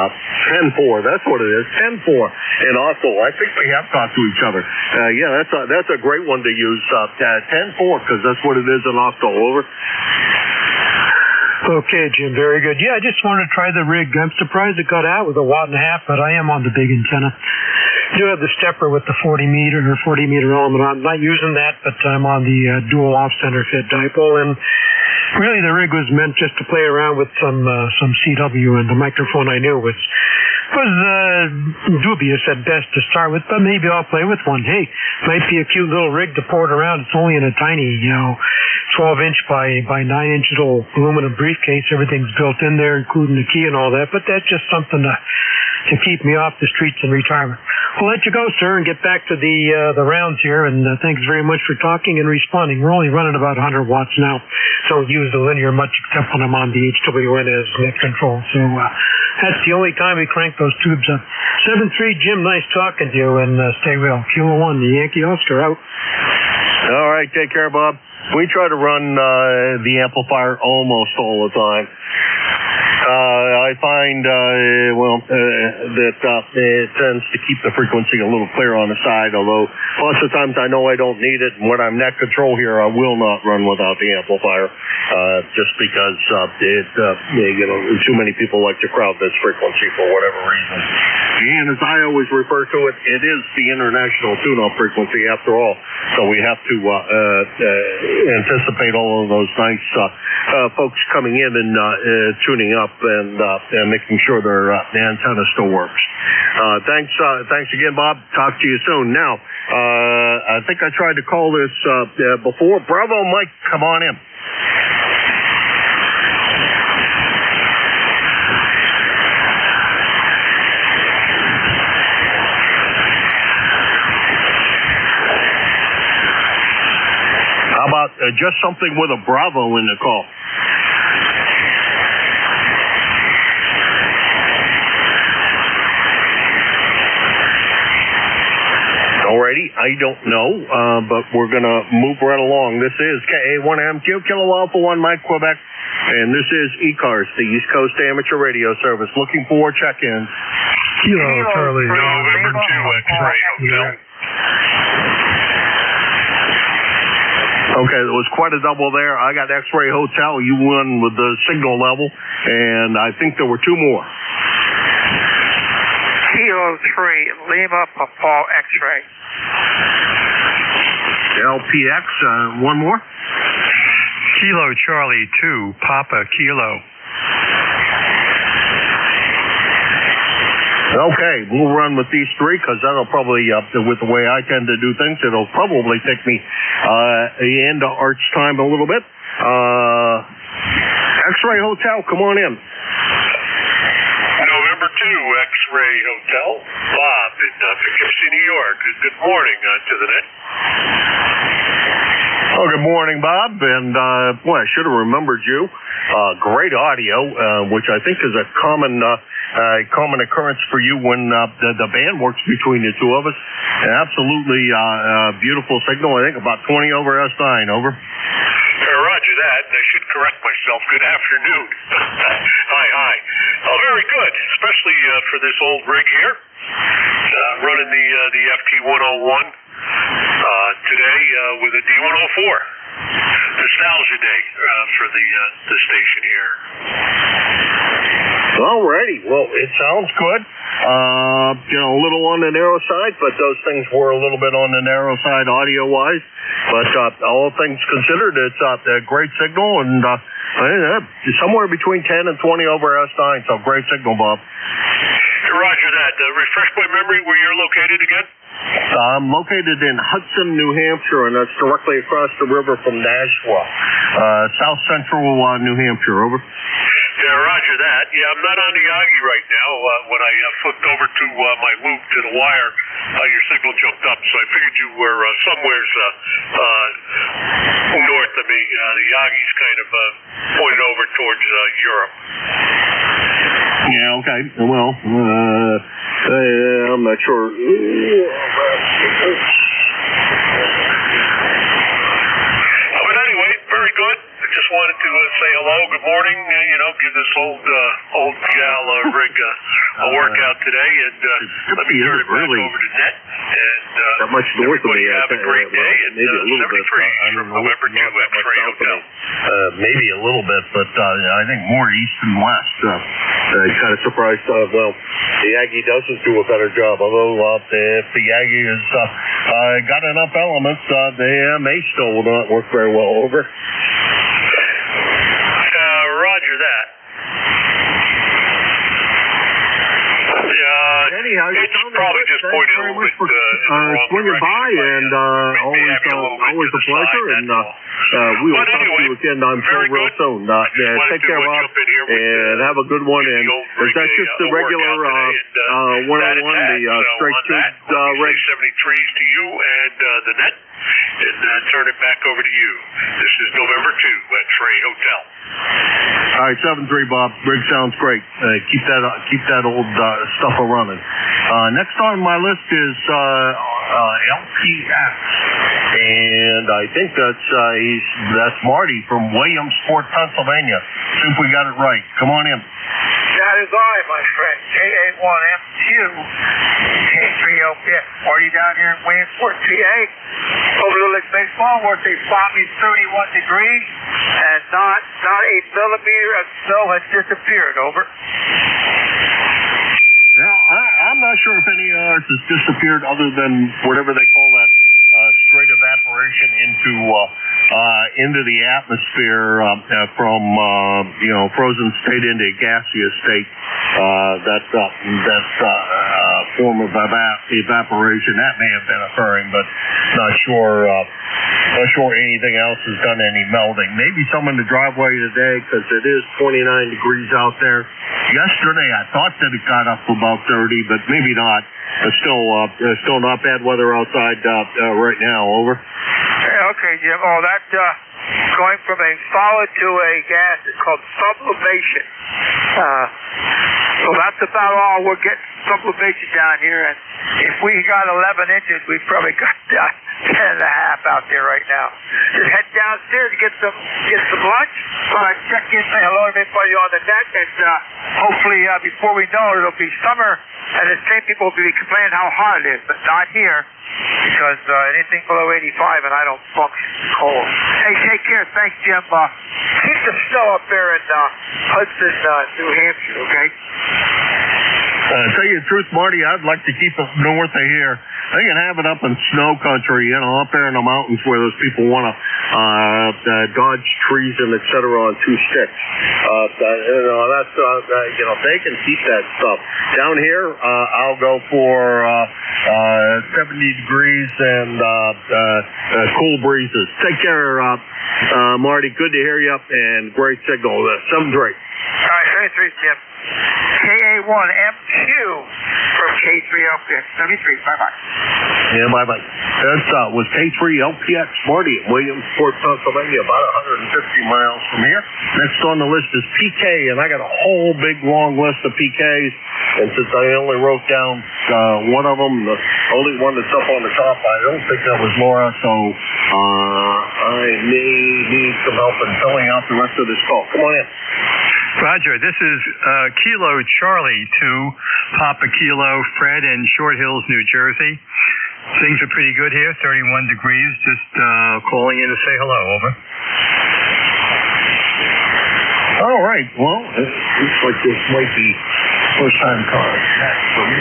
10-4. That's what it is. 10-4 in octal. I think we have talked to each other. Yeah, that's a great one to use. 10-4 because that's what it is in octal. Over. Okay, Jim, very good. Yeah, I just wanted to try the rig. I'm surprised it got out with a 1.5 watts, but I am on the big antenna. I do have the stepper with the 40 meter element. I'm not using that, but I'm on the dual off-center fit dipole, and really the rig was meant just to play around with some CW, and the microphone I knew was dubious at best to start with, but maybe I'll play with one. Hey, might be a cute little rig to port around. It's only in a tiny, 12-inch by 9-inch little aluminum briefcase. Everything's built in there, including the key and all that, but that's just something to keep me off the streets in retirement. I'll let you go, sir, and get back to the rounds here, and thanks very much for talking and responding. We're only running about 100 watts now. Don't use the linear much except when I'm on the HWN as net control. So that's the only time we crank those tubes up. 7-3, Jim, nice talking to you, and stay well. Kilo 1, the Yankee Oscar out. All right, take care, Bob. We try to run the amplifier almost all the time. I find, that it tends to keep the frequency a little clear on the side, although lots of times I know I don't need it, and when I'm net control here, I will not run without the amplifier, just because too many people like to crowd this frequency for whatever reason. And as I always refer to it, it is the international tune-up frequency after all, so we have to anticipate all of those nice folks coming in and tuning up and making sure the antenna still works. Thanks again, Bob. Talk to you soon. Now, I think I tried to call this before. Bravo, Mike, come on in. How about just something with a Bravo in the call? Alrighty, I don't know, but we're going to move right along. This is KA1MQ, Kilo Alpha 1, Mike, Quebec, and this is ECARS, the East Coast Amateur Radio Service. Looking for check-ins. Kilo Charlie. November 2, X-Ray Hotel. Okay, there was quite a double there. I got X-Ray Hotel. You won with the signal level, and I think there were two more. Kilo 3, Lima Papa X-Ray. LPX, one more. Kilo Charlie 2, Papa Kilo. Okay, we'll run with these three because that'll probably, with the way I tend to do things, it'll probably take me into Arch time a little bit. X-Ray Hotel, come on in. November 2, X-Ray Hotel. Bob in Poughkeepsie, New York. Good morning to the net. Oh, good morning, Bob. And, boy, I should have remembered you. Great audio, which I think is a common occurrence for you when the band works between the two of us. Absolutely beautiful signal. I think about 20 over S9. Over. Roger that. I should correct myself. Good afternoon. Hi. Very good, especially for this old rig here. Running the FT101 today with a D104. Nostalgia Day for the station here. Alrighty. Well, it sounds good. A little on the narrow side, but those things were a little bit on the narrow side audio-wise. But all things considered, it's a great signal, and somewhere between 10 and 20 over S9, so great signal, Bob. Roger that. Refresh my memory where you're located again. I'm located in Hudson, New Hampshire, and that's directly across the river from Nashua, south central New Hampshire. Over. Yeah, roger that. Yeah, I'm not on the Yagi right now. When I flipped over to my loop to the wire, your signal jumped up, so I figured you were somewheres north of me. The Yagi's kind of pointed over towards Europe. Yeah, okay. Well, I'm not sure. But anyway, very good. I just wanted to say hello, good morning, give this old gal rig a workout today, and let me turn it back over to Net. And that much north of me, have a great day, and maybe a little 73 bit. from November 2 X-Ray Hotel. Maybe a little bit, but I think more east and west. Kind of surprised. Well, the Yagi doesn't do a better job, although if the Yagi has got enough elements, they may still not work very well. Over. Roger that. Anyhow, it's probably just pointing a little bit in the wrong swinging by, and always a pleasure. And we will talk to you again. I'm sure real soon. Take care, Rob, and have a good one. And is that just the regular 101, the straight tube rig? 73s to you and the Net, and turn it back over to you. This is November 2 at Trey Hotel. All right, 7-3, Bob. Rig sounds great. Keep that old stuff running. Next on my list is LPX, and I think that's Marty from Williamsport, Pennsylvania. See if we got it right. Come on in. That is I, my friend. K81M2, K3LPX. Marty down here in Williamsport, PA. Over Little League Baseball, where they found me 31 degrees, and not a millimeter of snow has disappeared. Over. Now, I'm not sure if any of ours has disappeared other than whatever they call that straight evaporation into the atmosphere from frozen state into gaseous state. That form of evaporation that may have been occurring, but not sure anything else has done any melting. Maybe some in the driveway today because it is 29 degrees out there. Yesterday I thought that it got up to about 30, but maybe not. It's still not bad weather outside right now. Over. Okay, Jim. Oh, that going from a solid to a gas is called sublimation. So that's about all we're getting sublimation down here. And if we got 11 inches, we've probably got 10 and a half out there right now. Just head downstairs to get some lunch. Check in, say hello to everybody on the net, and hopefully before we know it, it'll be summer, and the same people will be complaining how hot it is, but not here, because anything below 85 and I don't function cold. Hey, take care. Thanks, Jim. Keep the snow up there in Hudson, New Hampshire, okay? Tell you the truth, Marty, I'd like to keep it north of here. They can have it up in snow country, up there in the mountains where those people want to dodge trees and et cetera on two sticks. They can keep that stuff. Down here, I'll go for 70 degrees and cool breezes. Take care, Marty. Good to hear you, and great signal. 7-3. All right, 73, Jim. KA1M2 from K3LPX. 73. Bye-bye. Yeah, bye-bye. That was K3LPX Marty at Williamsport, Pennsylvania, about 150 miles from here. Next on the list is PK, and I got a whole big, long list of PKs. And since I only wrote down one of them, the only one that's up on the top, I don't think that was Laura, so I may need some help in filling out the rest of this call. Come on in. Roger, this is Kilo Charlie to Papa Kilo Fred in Short Hills, New Jersey. Things are pretty good here, 31 degrees. Just calling in to say hello. Over. All right. Well, it looks like this might be first time contact for me.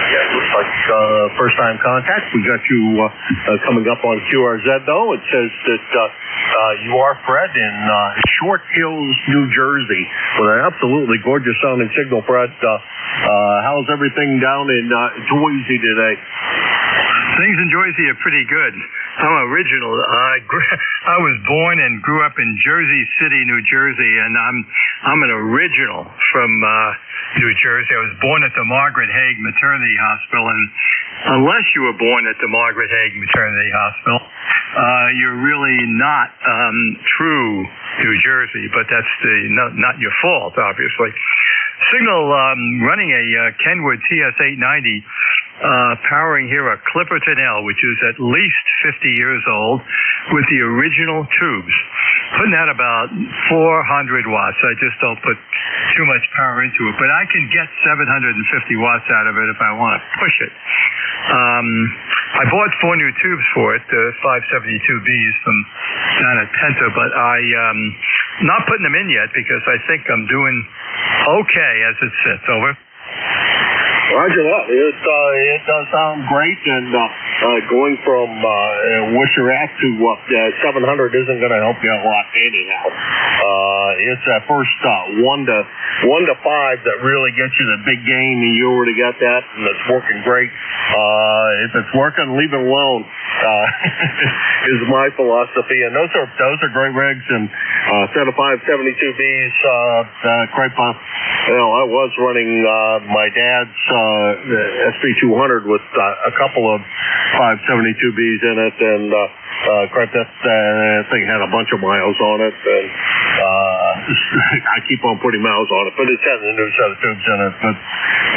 Yeah, it looks like first-time contact. We got you coming up on QRZ, though. It says that you are Fred in Short Hills, New Jersey, with an absolutely gorgeous-sounding signal, Fred. How's everything down in Boise today? Things in Jersey are pretty good. I'm original. I was born and grew up in Jersey City, New Jersey, and I'm an original from New Jersey. I was born at the Margaret Haig Maternity Hospital, and unless you were born at the Margaret Haig Maternity Hospital, you're really not true New Jersey. But that's not your fault, obviously. Signal running a Kenwood TS-890. Powering here a Clipperton L, which is at least 50 years old, with the original tubes. Putting out about 400 watts. I just don't put too much power into it, but I can get 750 watts out of it if I want to push it. I bought 4 new tubes for it, the 572Bs from down at Penta, but I'm not putting them in yet because I think I'm doing okay as it sits. Over. Roger that. It does sound great, and going from what you're at to 700 isn't going to help you a lot anyhow. It's that first 1 to 5 that really gets you the big gain, and you already got that, and it's working great. If it's working, leave it alone. Is my philosophy, and those are great rigs. And set of 572Bs, quite fun. I was running my dad's SP200 with a couple of 572Bs in it, and that thing had a bunch of miles on it, and I keep on putting miles on it, but it's had a new set of tubes in it. But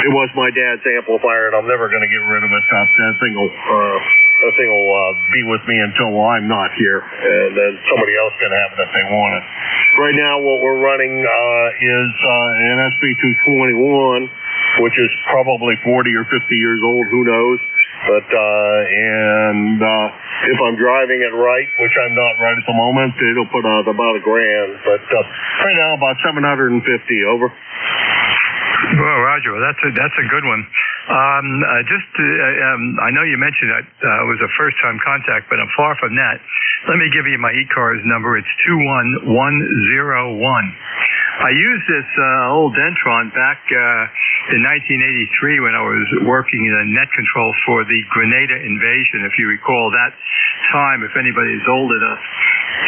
it was my dad's amplifier, and I'm never going to get rid of it. That thing will be with me until I'm not here, and then somebody else can have it if they want it. Right now, what we're running is an SP221, which is probably 40 or 50 years old, who knows. But if I'm driving it right, which I'm not right at the moment, it'll put out about $1,000. But right now, about 750. Over. Well, Roger, that's a good one. I know you mentioned that it was a first-time contact, but I'm far from that. Let me give you my ECARS number. It's 21101. I used this old Dentron back in 1983 when I was working in a net control for the Grenada invasion, if you recall that time, if anybody is old enough.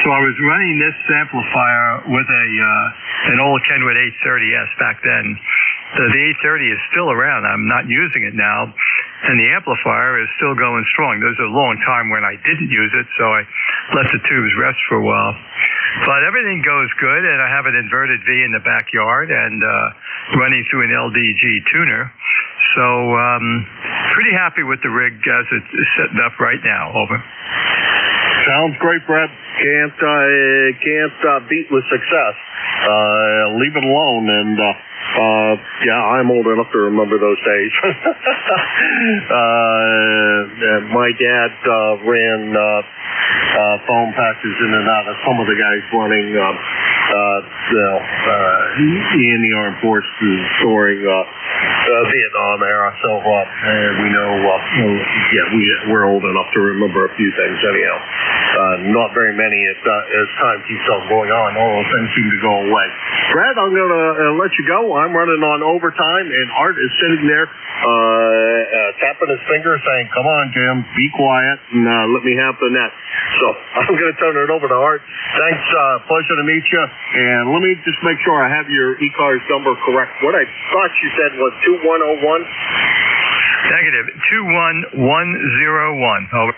So I was running this amplifier with an old Kenwood 830S back then. The 830 is still around. I'm not using it now, and the amplifier is still going strong. There was a long time when I didn't use it, so I let the tubes rest for a while. But everything goes good, and I have an inverted V in the backyard and running through an LDG tuner. So pretty happy with the rig as it's setting up right now. Over. Sounds great, Brett. Can't beat with success. Leave it alone, and I'm old enough to remember those days. My dad ran phone patches in and out of some of the guys running in the armed forces during Vietnam era. So we know, we're old enough to remember a few things anyhow. Not very many as time keeps on going on. All those things seem to go away. Brad, I'm going to let you go. I'm running on overtime, and Art is sitting there tapping his finger saying, "Come on, Jim, be quiet, and let me have the net." So I'm going to turn it over to Art. Thanks. Pleasure to meet you. And let me just make sure I have your ECARS number correct. What I thought you said was 2101? Negative. 21101. Over.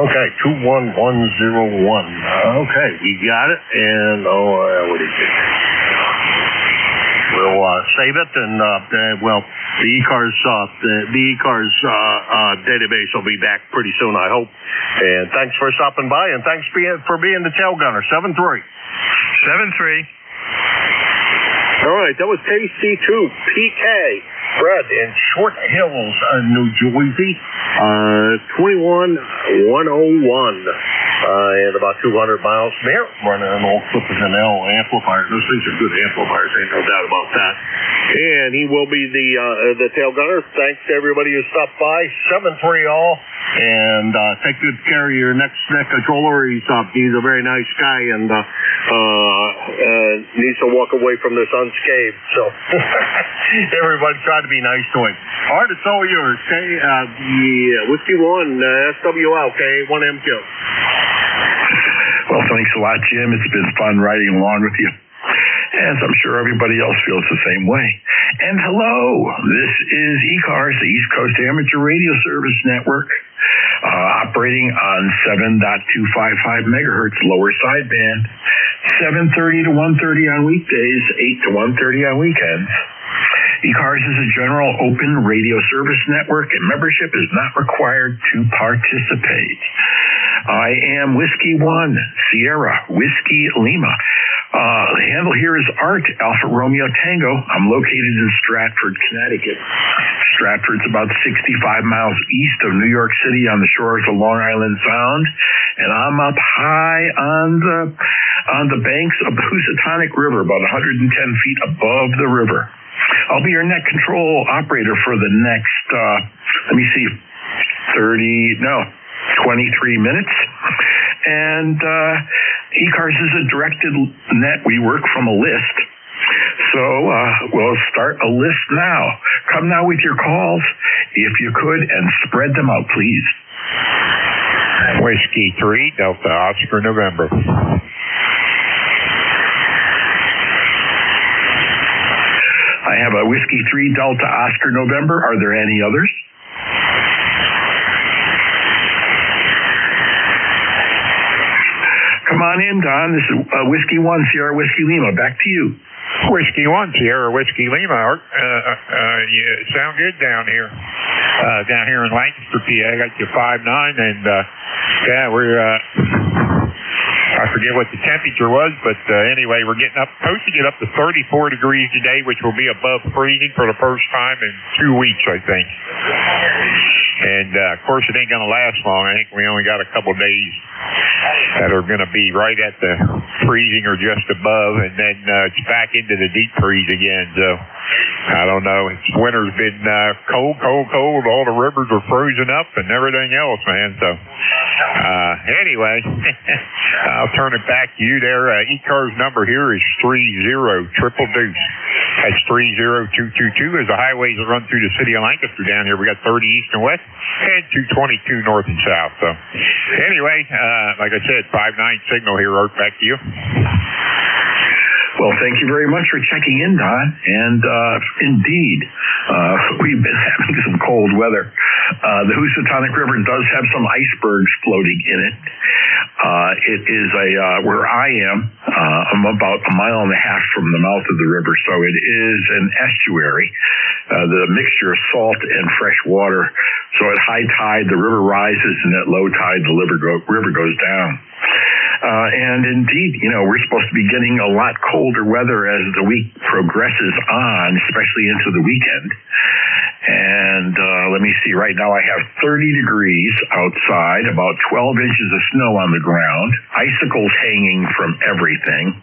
Okay, 21101. Okay, we got it. And, what is it? We'll save it, and the ECARS database will be back pretty soon, I hope. And thanks for stopping by, and thanks for being the tail gunner. 7-3. 7-3. All right, that was KC2PK. Fred in Short Hills, New Jersey, 21101. and about 200 miles from here. Running an old Clippers and L amplifier. Those things are good amplifiers, ain't no doubt about that. And he will be the tail gunner. Thanks to everybody who stopped by. 7-3 all. And take good care of your next controller. He's a very nice guy and needs to walk away from this unscathed. So everybody try to be nice to him. All right, it's all yours. Okay, Whiskey 1, SWL, K1MQ. Well, thanks a lot, Jim. It's been fun riding along with you, as I'm sure everybody else feels the same way. And hello, this is ECARS, the East Coast Amateur Radio Service Network, operating on 7.255 megahertz lower sideband, 7:30 to 1:30 on weekdays, 8 to 1:30 on weekends. ECARS is a general open radio service network, and membership is not required to participate. I am Whiskey 1, Sierra, Whiskey Lima. The handle here is Art, Alpha Romeo Tango. I'm located in Stratford, Connecticut. Stratford's about 65 miles east of New York City on the shores of Long Island Sound, and I'm up high on the banks of the Housatonic River, about 110 feet above the river. I'll be your net control operator for the next, 23 minutes. And ECARS is a directed net. We work from a list. So we'll start a list now. Come now with your calls, if you could, and spread them out, please. Whiskey 3, Delta Oscar, November. I have a Whiskey 3, Delta Oscar, November. Are there any others? Come on in, Don. This is Whiskey 1, Sierra Whiskey Lima. Back to you. Whiskey 1, Sierra Whiskey Lima. You sound good down here. Down here in Lancaster, PA. I got you 5.9, and we're I forget what the temperature was, but anyway, we're supposed to get up to 34 degrees today, which will be above freezing for the first time in 2 weeks, I think. And of course, it ain't going to last long. I think we only got a couple days that are going to be right at the freezing or just above, and then it's back into the deep freeze again. So I don't know. Winter's been cold. All the rivers are frozen up and everything else, man. So anyway, I'll turn it back to you there. ECARS number here is 30 triple deuce. That's 30222 is the highways that run through the city of Lancaster down here. We got 30 east and west and 222 north and south. So anyway, like I said, 5.9 signal here. Art, back to you. Well, thank you very much for checking in, Don. And indeed, we've been having some cold weather. The Housatonic River does have some icebergs floating in it. It is where I am, I'm about a mile and a half from the mouth of the river, so it is an estuary. The mixture of salt and fresh water. So at high tide, the river rises, and at low tide, the river goes down. And indeed, we're supposed to be getting a lot colder weather as the week progresses on, especially into the weekend. And let me see, right now I have 30 degrees outside, about 12 inches of snow on the ground, icicles hanging from everything.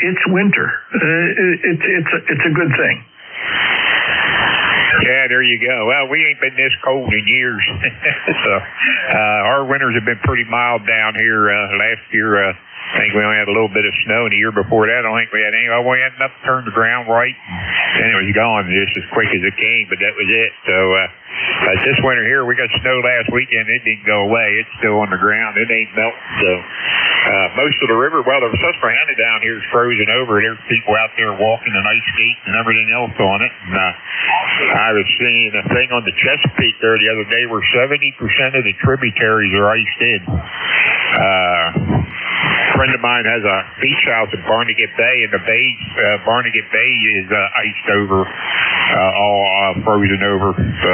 It's winter. It's a good thing. Yeah, there you go. Well, we ain't been this cold in years. So our winters have been pretty mild down here. Last year, I think we only had a little bit of snow, and the year before that, I don't think we had any. We had enough to turn the ground right, and it was gone just as quick as it came, but that was it. So this winter here, we got snow last weekend. It didn't go away. It's still on the ground. It ain't melting. So most of the river, well, the Susquehanna down here is frozen over. There's people out there walking and ice skating and everything else on it. And I was seeing a thing on the Chesapeake there the other day where 70% of the tributaries are iced in. A friend of mine has a beach house in Barnegat Bay, and the bay, Barnegat Bay is iced over, all frozen over. So,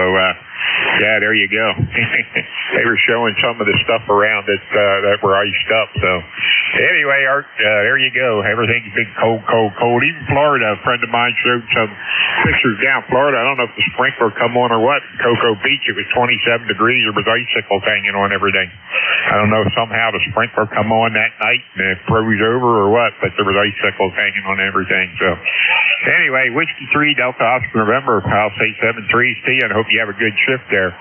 yeah, there you go. They were showing some of the stuff around that were iced up. So, Anyway, Art, there you go. Everything's been cold, cold, cold. Even Florida, a friend of mine showed some pictures down Florida. I don't know if the sprinkler come on or what. Cocoa Beach, it was 27 degrees. There was icicles hanging on everything. I don't know if somehow the sprinkler come on that night and it froze over or what, but there was icicles hanging on everything. So anyway, Whiskey 3, Delta Oscar November. I'll say 7-3s to you, and I hope you have a good trip there.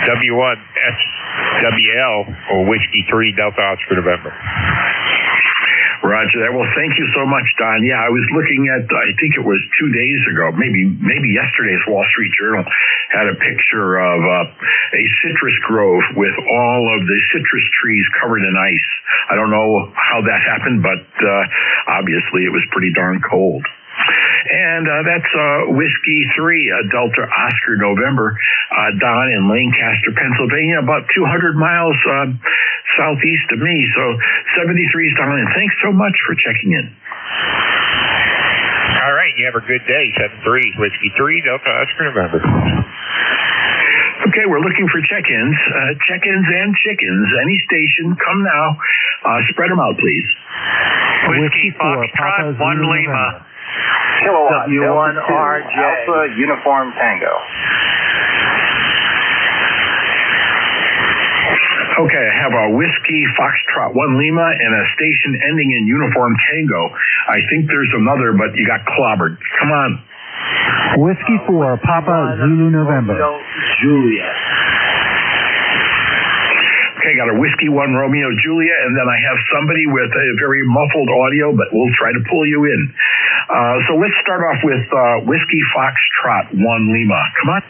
W1SWL or Whiskey 3, Delta Oscar November. Roger that. Well, thank you so much, Don. Yeah, I was looking at, I think it was 2 days ago, maybe yesterday's Wall Street Journal had a picture of a citrus grove with all of the citrus trees covered in ice. I don't know how that happened, but obviously it was pretty darn cold. And that's Whiskey 3, Delta Oscar November, Don in Lancaster, Pennsylvania, about 200 miles southeast of me. So 73's Don, and thanks so much for checking in. All right, you have a good day. 7-3, Whiskey 3, Delta Oscar November. Okay, we're looking for check-ins. Check-ins and chickens. Any station, come now. Spread them out, please. Whiskey Foxtrot, 1 Lima. Kilowatt, W1RJ, Alpha Uniform Tango. Okay, I have a Whiskey Foxtrot 1 Lima and a station ending in Uniform Tango. I think there's another, but you got clobbered. Come on. Whiskey 4, Papa Zulu November. Julia. Okay, got a Whiskey 1 Romeo Julia, and then I have somebody with a very muffled audio, but we'll try to pull you in. So let's start off with Whiskey Foxtrot 1 Lima. Come on.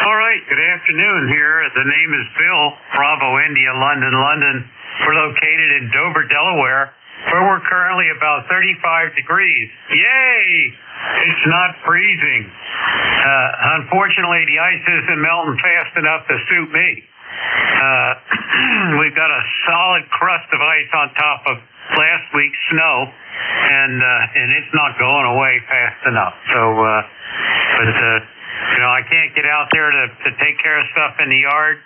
All right, good afternoon here. The name is Bill, Bravo India, London, London. We're located in Dover, Delaware, where we're currently about 35 degrees. Yay! It's not freezing. Unfortunately, the ice isn't melting fast enough to suit me. We've got a solid crust of ice on top of last week's snow, and it's not going away fast enough. So, I can't get out there to take care of stuff in the yard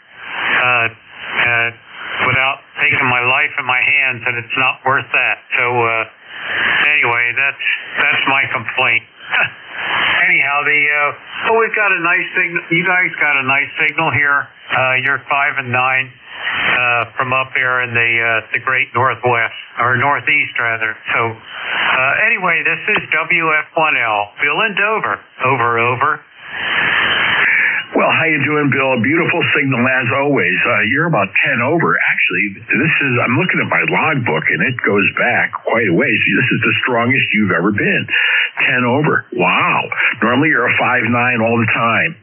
without taking my life in my hands, and it's not worth that. So, anyway, that's my complaint. Anyhow, we've got a nice signal. You guys got a nice signal here. You're 5 and 9 from up there in the Great Northwest, or Northeast rather. So anyway, this is WF1L, Bill in Dover. Over. Well, how you doing, Bill? A beautiful signal as always. You're about 10 over. Actually, I'm looking at my logbook, and it goes back quite a ways. This is the strongest you've ever been. 10 over. Wow. Normally you're a 5-9 all the time.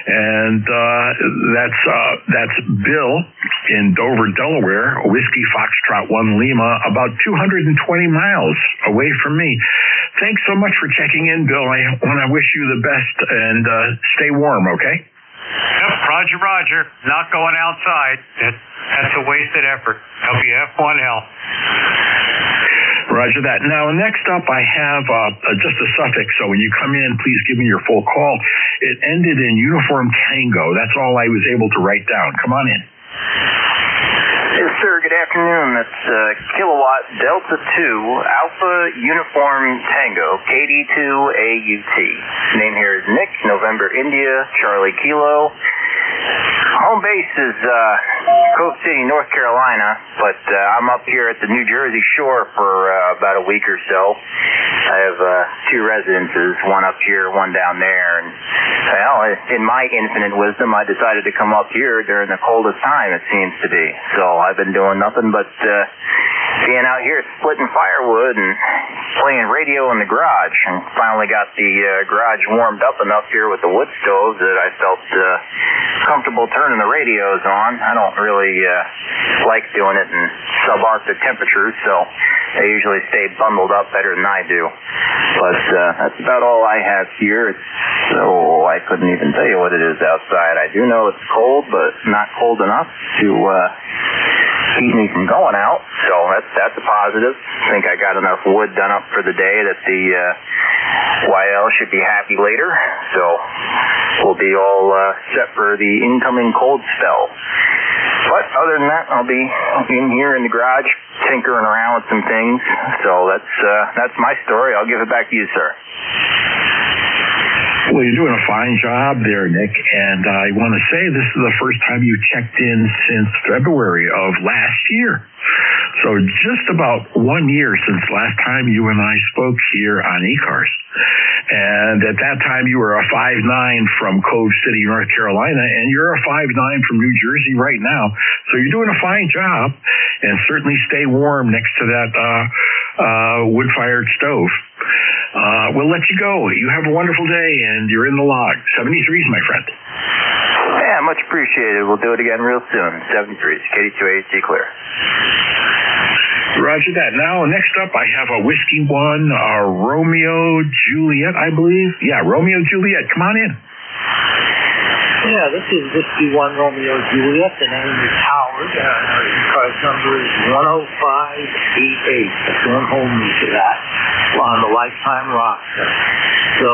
And that's Bill in Dover, Delaware, Whiskey Foxtrot 1 Lima, about 220 miles away from me. Thanks so much for checking in, Bill. I want to wish you the best, and stay warm, okay? Yep, Roger. Not going outside. That's a wasted effort. WF1L. Roger that. Now, next up, I have just a suffix, so when you come in, please give me your full call. It ended in Uniform Tango. That's all I was able to write down. Come on in. Yes, sir. Good afternoon. That's Kilowatt Delta 2, Alpha Uniform Tango, KD2AUT. Name here is Nick, November India, Charlie Kilo. Home base is Cove City, North Carolina, but I'm up here at the New Jersey shore for about a week or so. I have 2 residences, one up here, one down there, and in my infinite wisdom, I decided to come up here during the coldest time, it seems to be. So I've been doing nothing but being out here splitting firewood and playing radio in the garage, and finally got the garage warmed up enough here with the wood stove that I felt comfortable turning the radios on. I don't really like doing it in subarctic temperatures, so they usually stay bundled up better than I do. But that's about all I have here. So I couldn't even tell you what it is outside. I do know it's cold, but not cold enough to keep me from going out. So that's a positive. I think I got enough wood done up for the day that the YL should be happy later. So we'll be all set for the incoming cold spell. But other than that, I'll be in here in the garage tinkering around with some things. So that's my story. I'll give it back to you, sir. Well, you're doing a fine job there, Nick, and I want to say this is the first time you checked in since February of last year. So just about 1 year since last time you and I spoke here on ECARS. And at that time, you were a 5'9" from Cove City, North Carolina, and you're a 5'9" from New Jersey right now. So you're doing a fine job, and certainly stay warm next to that wood-fired stove. We'll let you go. You have a wonderful day, and you're in the log. 73s, my friend. Yeah, much appreciated. We'll do it again real soon. 73s, KD2AC clear. Roger that. Now, next up, I have a Whiskey 1, Romeo Juliet, I believe. Yeah, Romeo Juliet. Come on in. Yeah, this is Whiskey 1 Romeo Juliet. The name is Howard. Our ECARS number is 10588. Don't hold me to that. On the lifetime roster. So,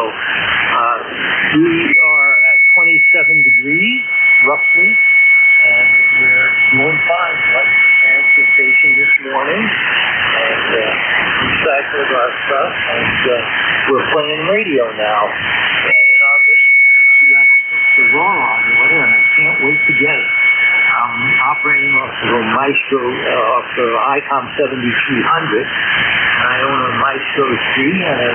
we are at 27 degrees, roughly, and we're doing fine. Left the transfer station this morning, and recycled our stuff, and we're playing radio now. And obviously, we got the raw on the other, and I can't wait to get it. I'm operating off of a Maestro, off the ICOM 7300, and I own a Maestro 3 and a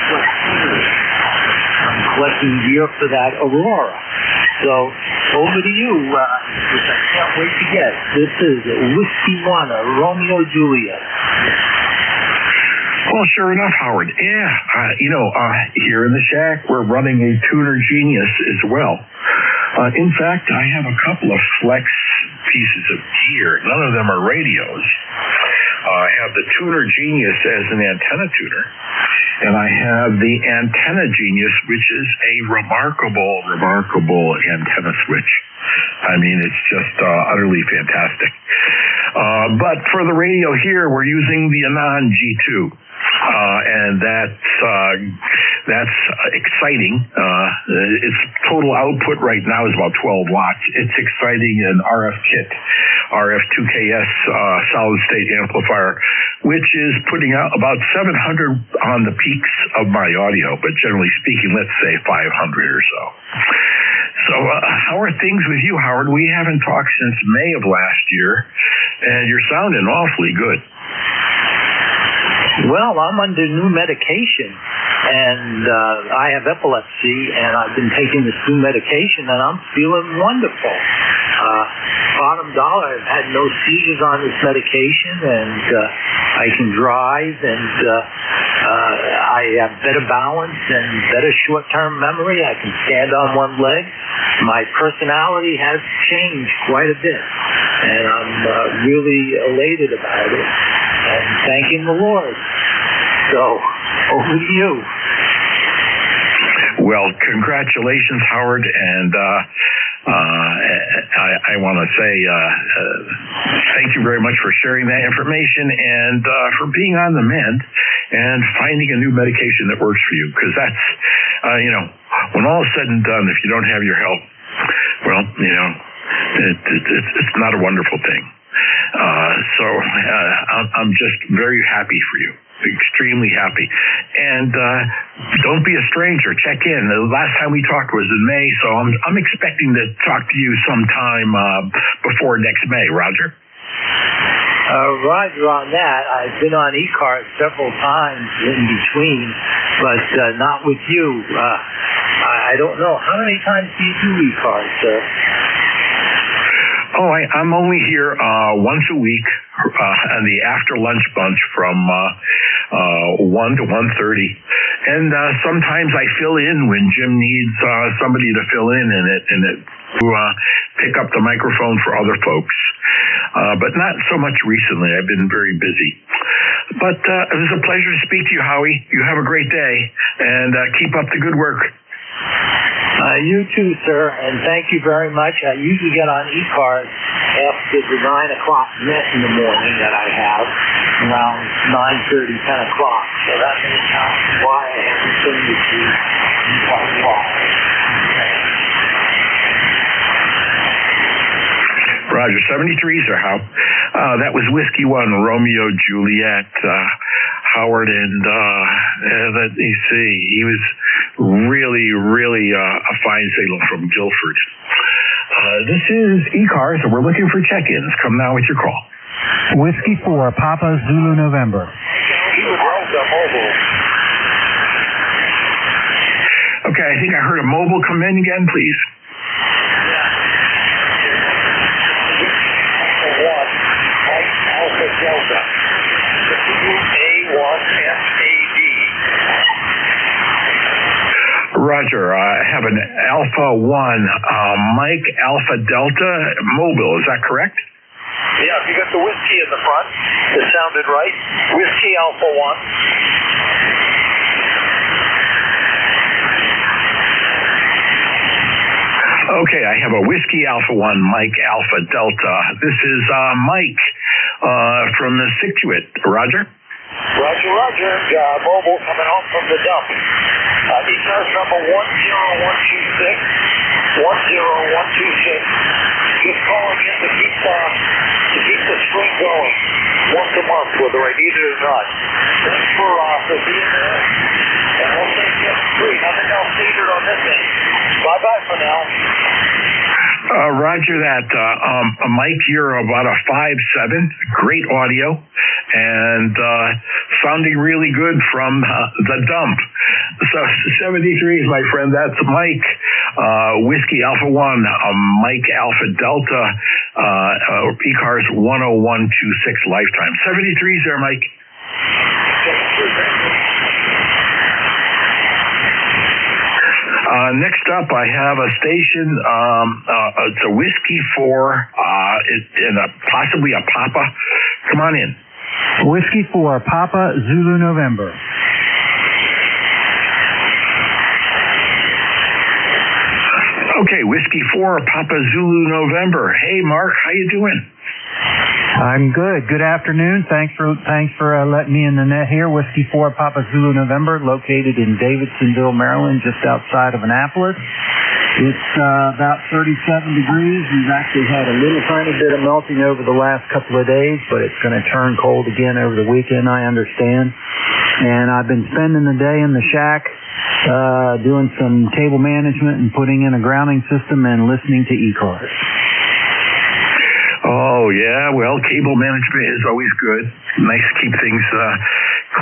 Flex 3. I'm collecting gear for that Aurora. So, over to you, which I can't wait to get. This is Whiskey 1, a Romeo Juliet. Well, sure enough, Howard. Yeah, here in the shack, we're running a Tuner Genius as well. In fact, I have a couple of Flex pieces of gear. None of them are radios. I have the Tuner Genius as an antenna tuner, and I have the Antenna Genius, which is a remarkable antenna switch. I mean, it's just utterly fantastic. But for the radio here, we're using the Anon G2. And that's exciting. Its total output right now is about 12 watts. It's exciting an RF kit, RF2KS solid state amplifier, which is putting out about 700 on the peaks of my audio, but generally speaking, let's say 500 or so. So how are things with you, Howard? We haven't talked since May of last year, and you're sounding awfully good. Well, I'm under new medication, and I have epilepsy, and I've been taking this new medication, and I'm feeling wonderful. Bottom dollar, I've had no seizures on this medication, and I can drive, and I have better balance and better short-term memory. I can stand on one leg. My personality has changed quite a bit, and I'm really elated about it, and thanking the Lord. So, over to you. Well, congratulations, Howard, and I want to say thank you very much for sharing that information and for being on the mend and finding a new medication that works for you, because that's, when all is said and done, if you don't have your help, well, it's not a wonderful thing. So I'm just very happy for you. Extremely happy. And don't be a stranger. Check in. The last time we talked was in May, so I'm expecting to talk to you sometime before next May. Roger? Roger on that. I've been on ECARS several times in between, but not with you. I don't know. How many times do you do ECARS, sir? Oh, I'm only here once a week on the after lunch bunch from 1 to 1:30. And sometimes I fill in when Jim needs somebody to fill in to pick up the microphone for other folks. But not so much recently. I've been very busy. But it was a pleasure to speak to you, Howie. You have a great day, and keep up the good work. You too, sir, and thank you very much. I usually get on ECARS after the 9 o'clock net in the morning that I have, around 9:30, 10 o'clock. So that may account for why I haven't seen you quite a while. Roger. 73s are how? That was Whiskey 1, Romeo Juliet. Howard and let me see. He was really a fine signal from Guilford. This is ECARS, and we're looking for check-ins. Come now with your call. Whiskey 4, Papa Zulu November. Okay, I think I heard a mobile come in again, please. Roger, I have an Alpha 1, Mike Alpha Delta mobile, is that correct? Yeah, if you got the whiskey in the front, it sounded right. Whiskey Alpha 1. Okay, I have a Whiskey Alpha 1, Mike Alpha Delta. This is Mike from the Situate. Roger? Roger. Mobile coming home from the dump. ECARS number 10126. 10126. Just calling in to keep the stream going once a month, whether I need it or not. Thanks for being there. And we'll take you free. Nothing else needed on this end. Bye-bye for now. Roger that. Mike, you're about a 5'7", great audio, and sounding really good from the dump. So 73s, my friend, that's Mike. Whiskey Alpha 1, Mike Alpha Delta, ECARS 10126 lifetime. 73s there, Mike. Next up, I have a station. It's a Whiskey 4, and possibly a Papa. Come on in. Whiskey 4, Papa Zulu November. Okay, Whiskey 4, Papa Zulu November. Hey, Mark, how you doing? I'm good. Good afternoon. Thanks for letting me in the net here. Whiskey 4, Papa Zulu November, located in Davidsonville, Maryland, just outside of Annapolis. It's about 37 degrees. We've actually had a little tiny bit of melting over the last couple of days, but it's going to turn cold again over the weekend, I understand. And I've been spending the day in the shack doing some cable management and putting in a grounding system and listening to ECARS. Oh, yeah. Well, cable management is always good. Nice to keep things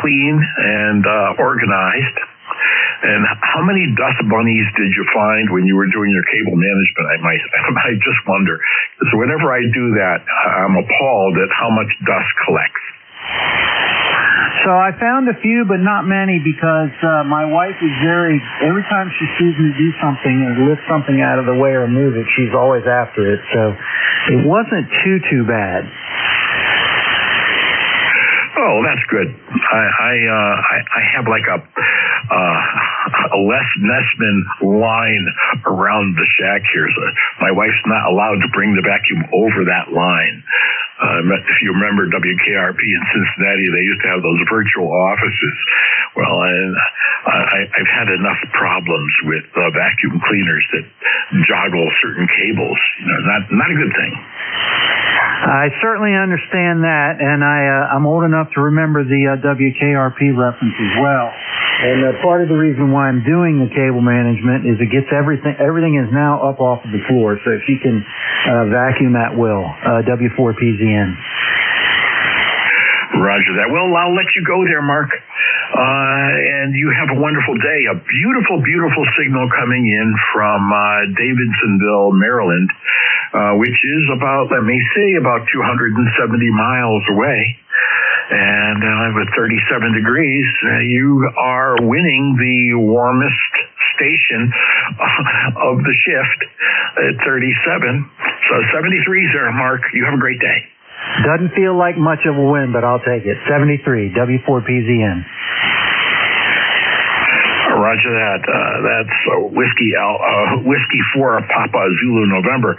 clean and organized. And how many dust bunnies did you find when you were doing your cable management? I just wonder. So whenever I do that, I'm appalled at how much dust collects. So I found a few, but not many, because my wife is every time she sees me do something or lift something out of the way or move it, she's always after it. So it wasn't too bad. Oh, that's good. I have like a Les Nessman line around the shack here. So my wife's not allowed to bring the vacuum over that line. If you remember WKRP in Cincinnati, they used to have those virtual offices. Well, I've had enough problems with vacuum cleaners that joggle certain cables. Not a good thing. I certainly understand that, and I'm old enough to remember the WKRP reference as well. And part of the reason why I'm doing the cable management is it gets everything is now up off of the floor, so if you can vacuum that will, W4PZN. Roger that. Well, I'll let you go there, Mark. And you have a wonderful day. A beautiful, beautiful signal coming in from Davidsonville, Maryland, which is about 270 miles away. And with 37 degrees, you are winning the warmest station of the shift at 37. So 73s there, Mark. You have a great day. Doesn't feel like much of a win, but I'll take it. 73, W4PZN. Roger that. That's Whiskey 4, Papa Zulu November.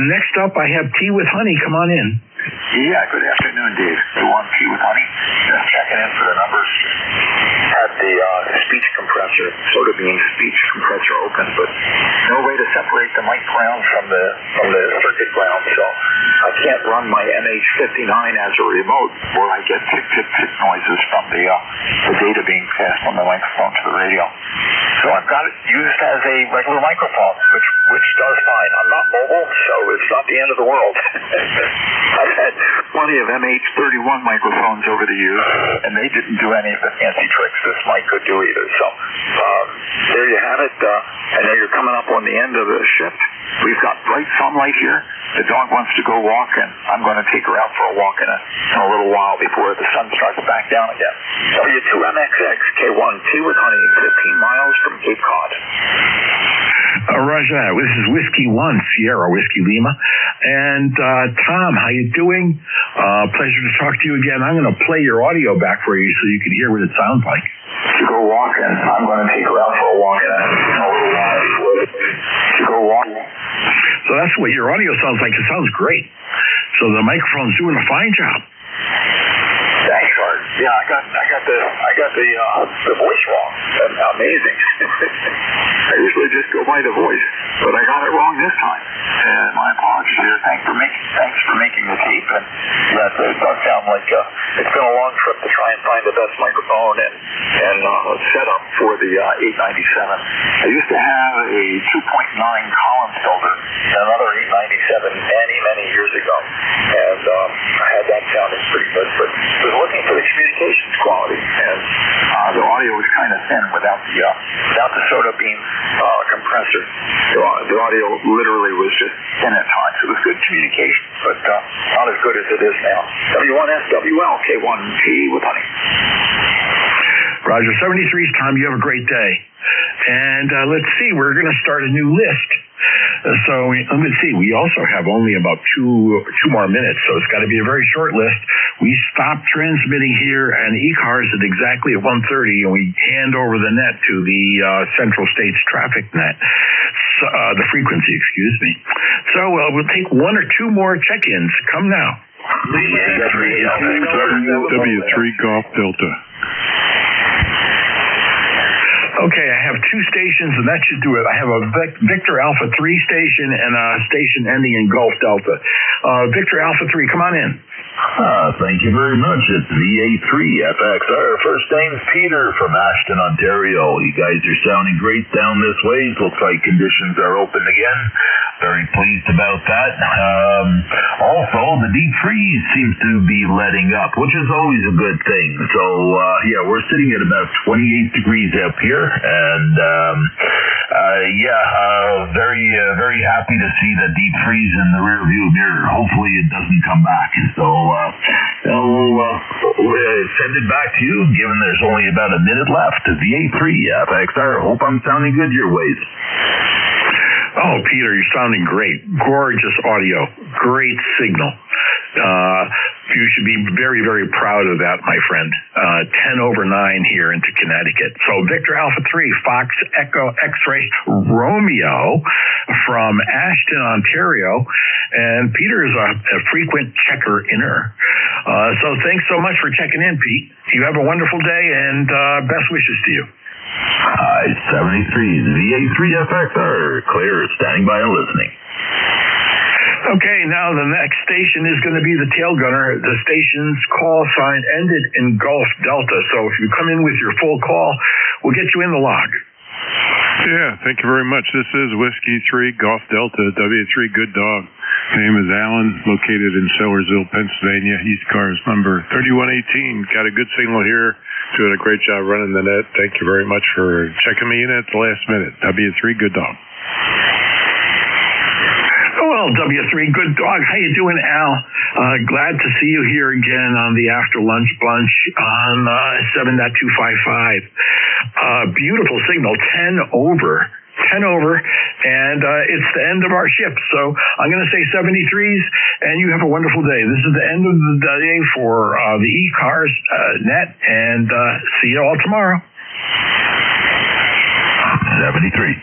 Next up, I have Tea with Honey. Come on in. Yeah, good afternoon, Dave. They want Tea with Honey. Just checking in for the numbers. Had the speech compressor, soda bean speech compressor open, but no way to separate the mic ground from the circuit ground. So can't run my MH59 as a remote where I get tick, tick, tick noises from the data being passed from the microphone to the radio. So I've got it used as a regular microphone, which does fine. I'm not mobile, so it's not the end of the world. I've had plenty of MH31 microphones over the years, and they didn't do any of the fancy tricks this mic could do either. So there you have it. I know you're coming up on the end of the shift. We've got bright sunlight here. The dog wants to go walk, and I'm going to take her out for a walk in a little while before the sun starts back down again. W2MXX, K1T with honey, 15 miles from Cape Cod. Roger, this is Whiskey 1, Sierra Whiskey Lima. And Tom, how you doing? Pleasure to talk to you again. I'm going to play your audio back for you so you can hear what it sounds like. To go walking, I'm going to take her out for a walk in a little while before to go walk. So that's what your audio sounds like. It sounds great. So the microphone's doing a fine job. Thanks, Art. Yeah, I got the voice wrong. Amazing. I usually just go by the voice, but I got it wrong this time. And my apologies here. Thanks for making the tape. And yeah, it does sound like it's been a long trip to try and find the best microphone and setup for the 897. I used to have a 2.9 Collins filter and another 897 many years ago, and I had that sounding pretty good, but was looking for the communications quality, and the audio was kind of thin without the soda beam compressor. The audio literally was just thin at times. It was good communication, but not as good as it is now. W1SWL, K1T with honey. Roger, 73's Tom. You have a great day. And let's see, we're going to start a new list. So let's see, we also have only about two more minutes, so it's got to be a very short list. We stop transmitting here and ECARS at exactly at 1:30, and we hand over the net to the Central States Traffic Net, the frequency, excuse me. So we'll take one or two more check-ins. Come now. W3 Golf Delta. Okay, I have two stations, and that should do it. I have a Victor Alpha 3 station and a station ending in Golf Delta. Victor Alpha 3, come on in. Thank you very much. It's VA3 FXR. First name's Peter from Ashton, Ontario. You guys are sounding great down this way. Looks like conditions are open again. Very pleased about that. Also, the deep freeze seems to be letting up, which is always a good thing. So, yeah, we're sitting at about 28 degrees up here, and very happy to see the deep freeze in the rear view mirror. Hopefully it doesn't come back. So we'll send it back to you, given there's only about a minute left. VA3 FXR. Hope I'm sounding good your ways. Oh, Peter, you're sounding great. Gorgeous audio. Great signal. You should be very, very proud of that, my friend. 10 over 9 here into Connecticut. So Victor Alpha 3, Fox Echo X-Ray Romeo from Ashton, Ontario. And Peter is a frequent checker-inner. So thanks so much for checking in, Pete. You have a wonderful day, and best wishes to you. 73, VA3 FXR, clear, standing by and listening. Okay, now the next station is going to be the tail gunner. The station's call sign ended in Gulf Delta, so if you come in with your full call, we'll get you in the log. Yeah, thank you very much. This is Whiskey 3 Golf Delta, W3 Good Dog. Name is Alan, located in Sellersville, Pennsylvania. ECARS number 3118. Got a good signal here. Doing a great job running the net. Thank you very much for checking me in at the last minute. W3 Good Dog. Well, W3 Good Dog, how you doing, Al? Glad to see you here again on the After Lunch Bunch on 7.255. Beautiful signal, 10 over, and it's the end of our shift. So I'm going to say 73s, and you have a wonderful day. This is the end of the day for the ECARS net, and see you all tomorrow. 73.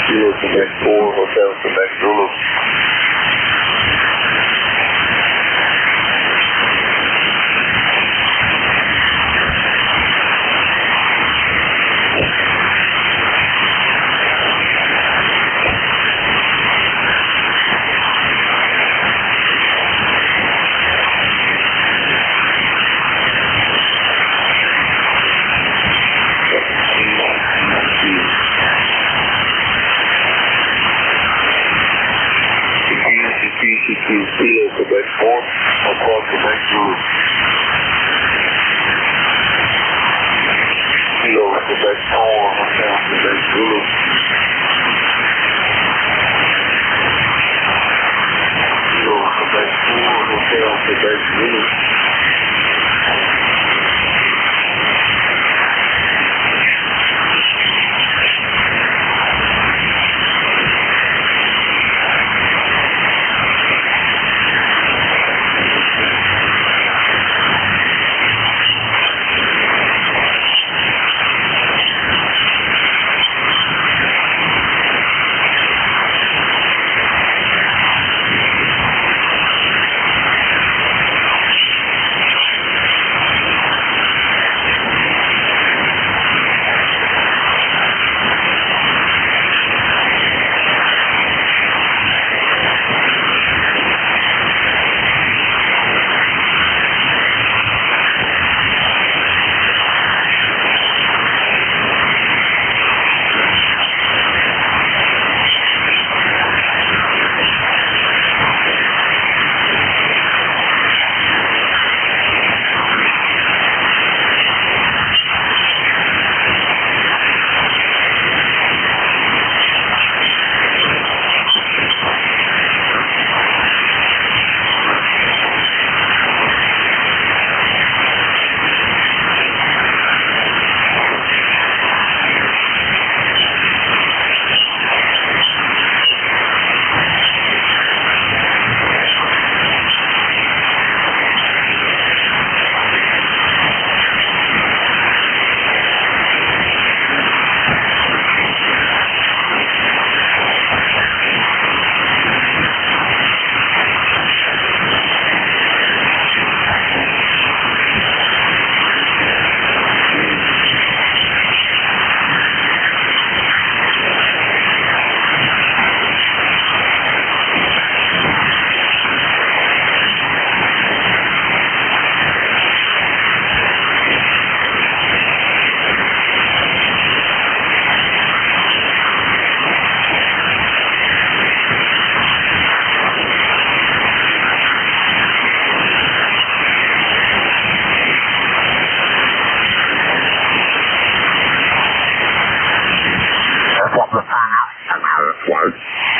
Kilo Quebec 4, Hotel Quebec Zulu. Kilo Quebec 4, Hotel Quebec Zulu. Kilo Quebec 4, Hotel Quebec Zulu. Kilo Quebec 4, Hotel Quebec Zulu. Flight.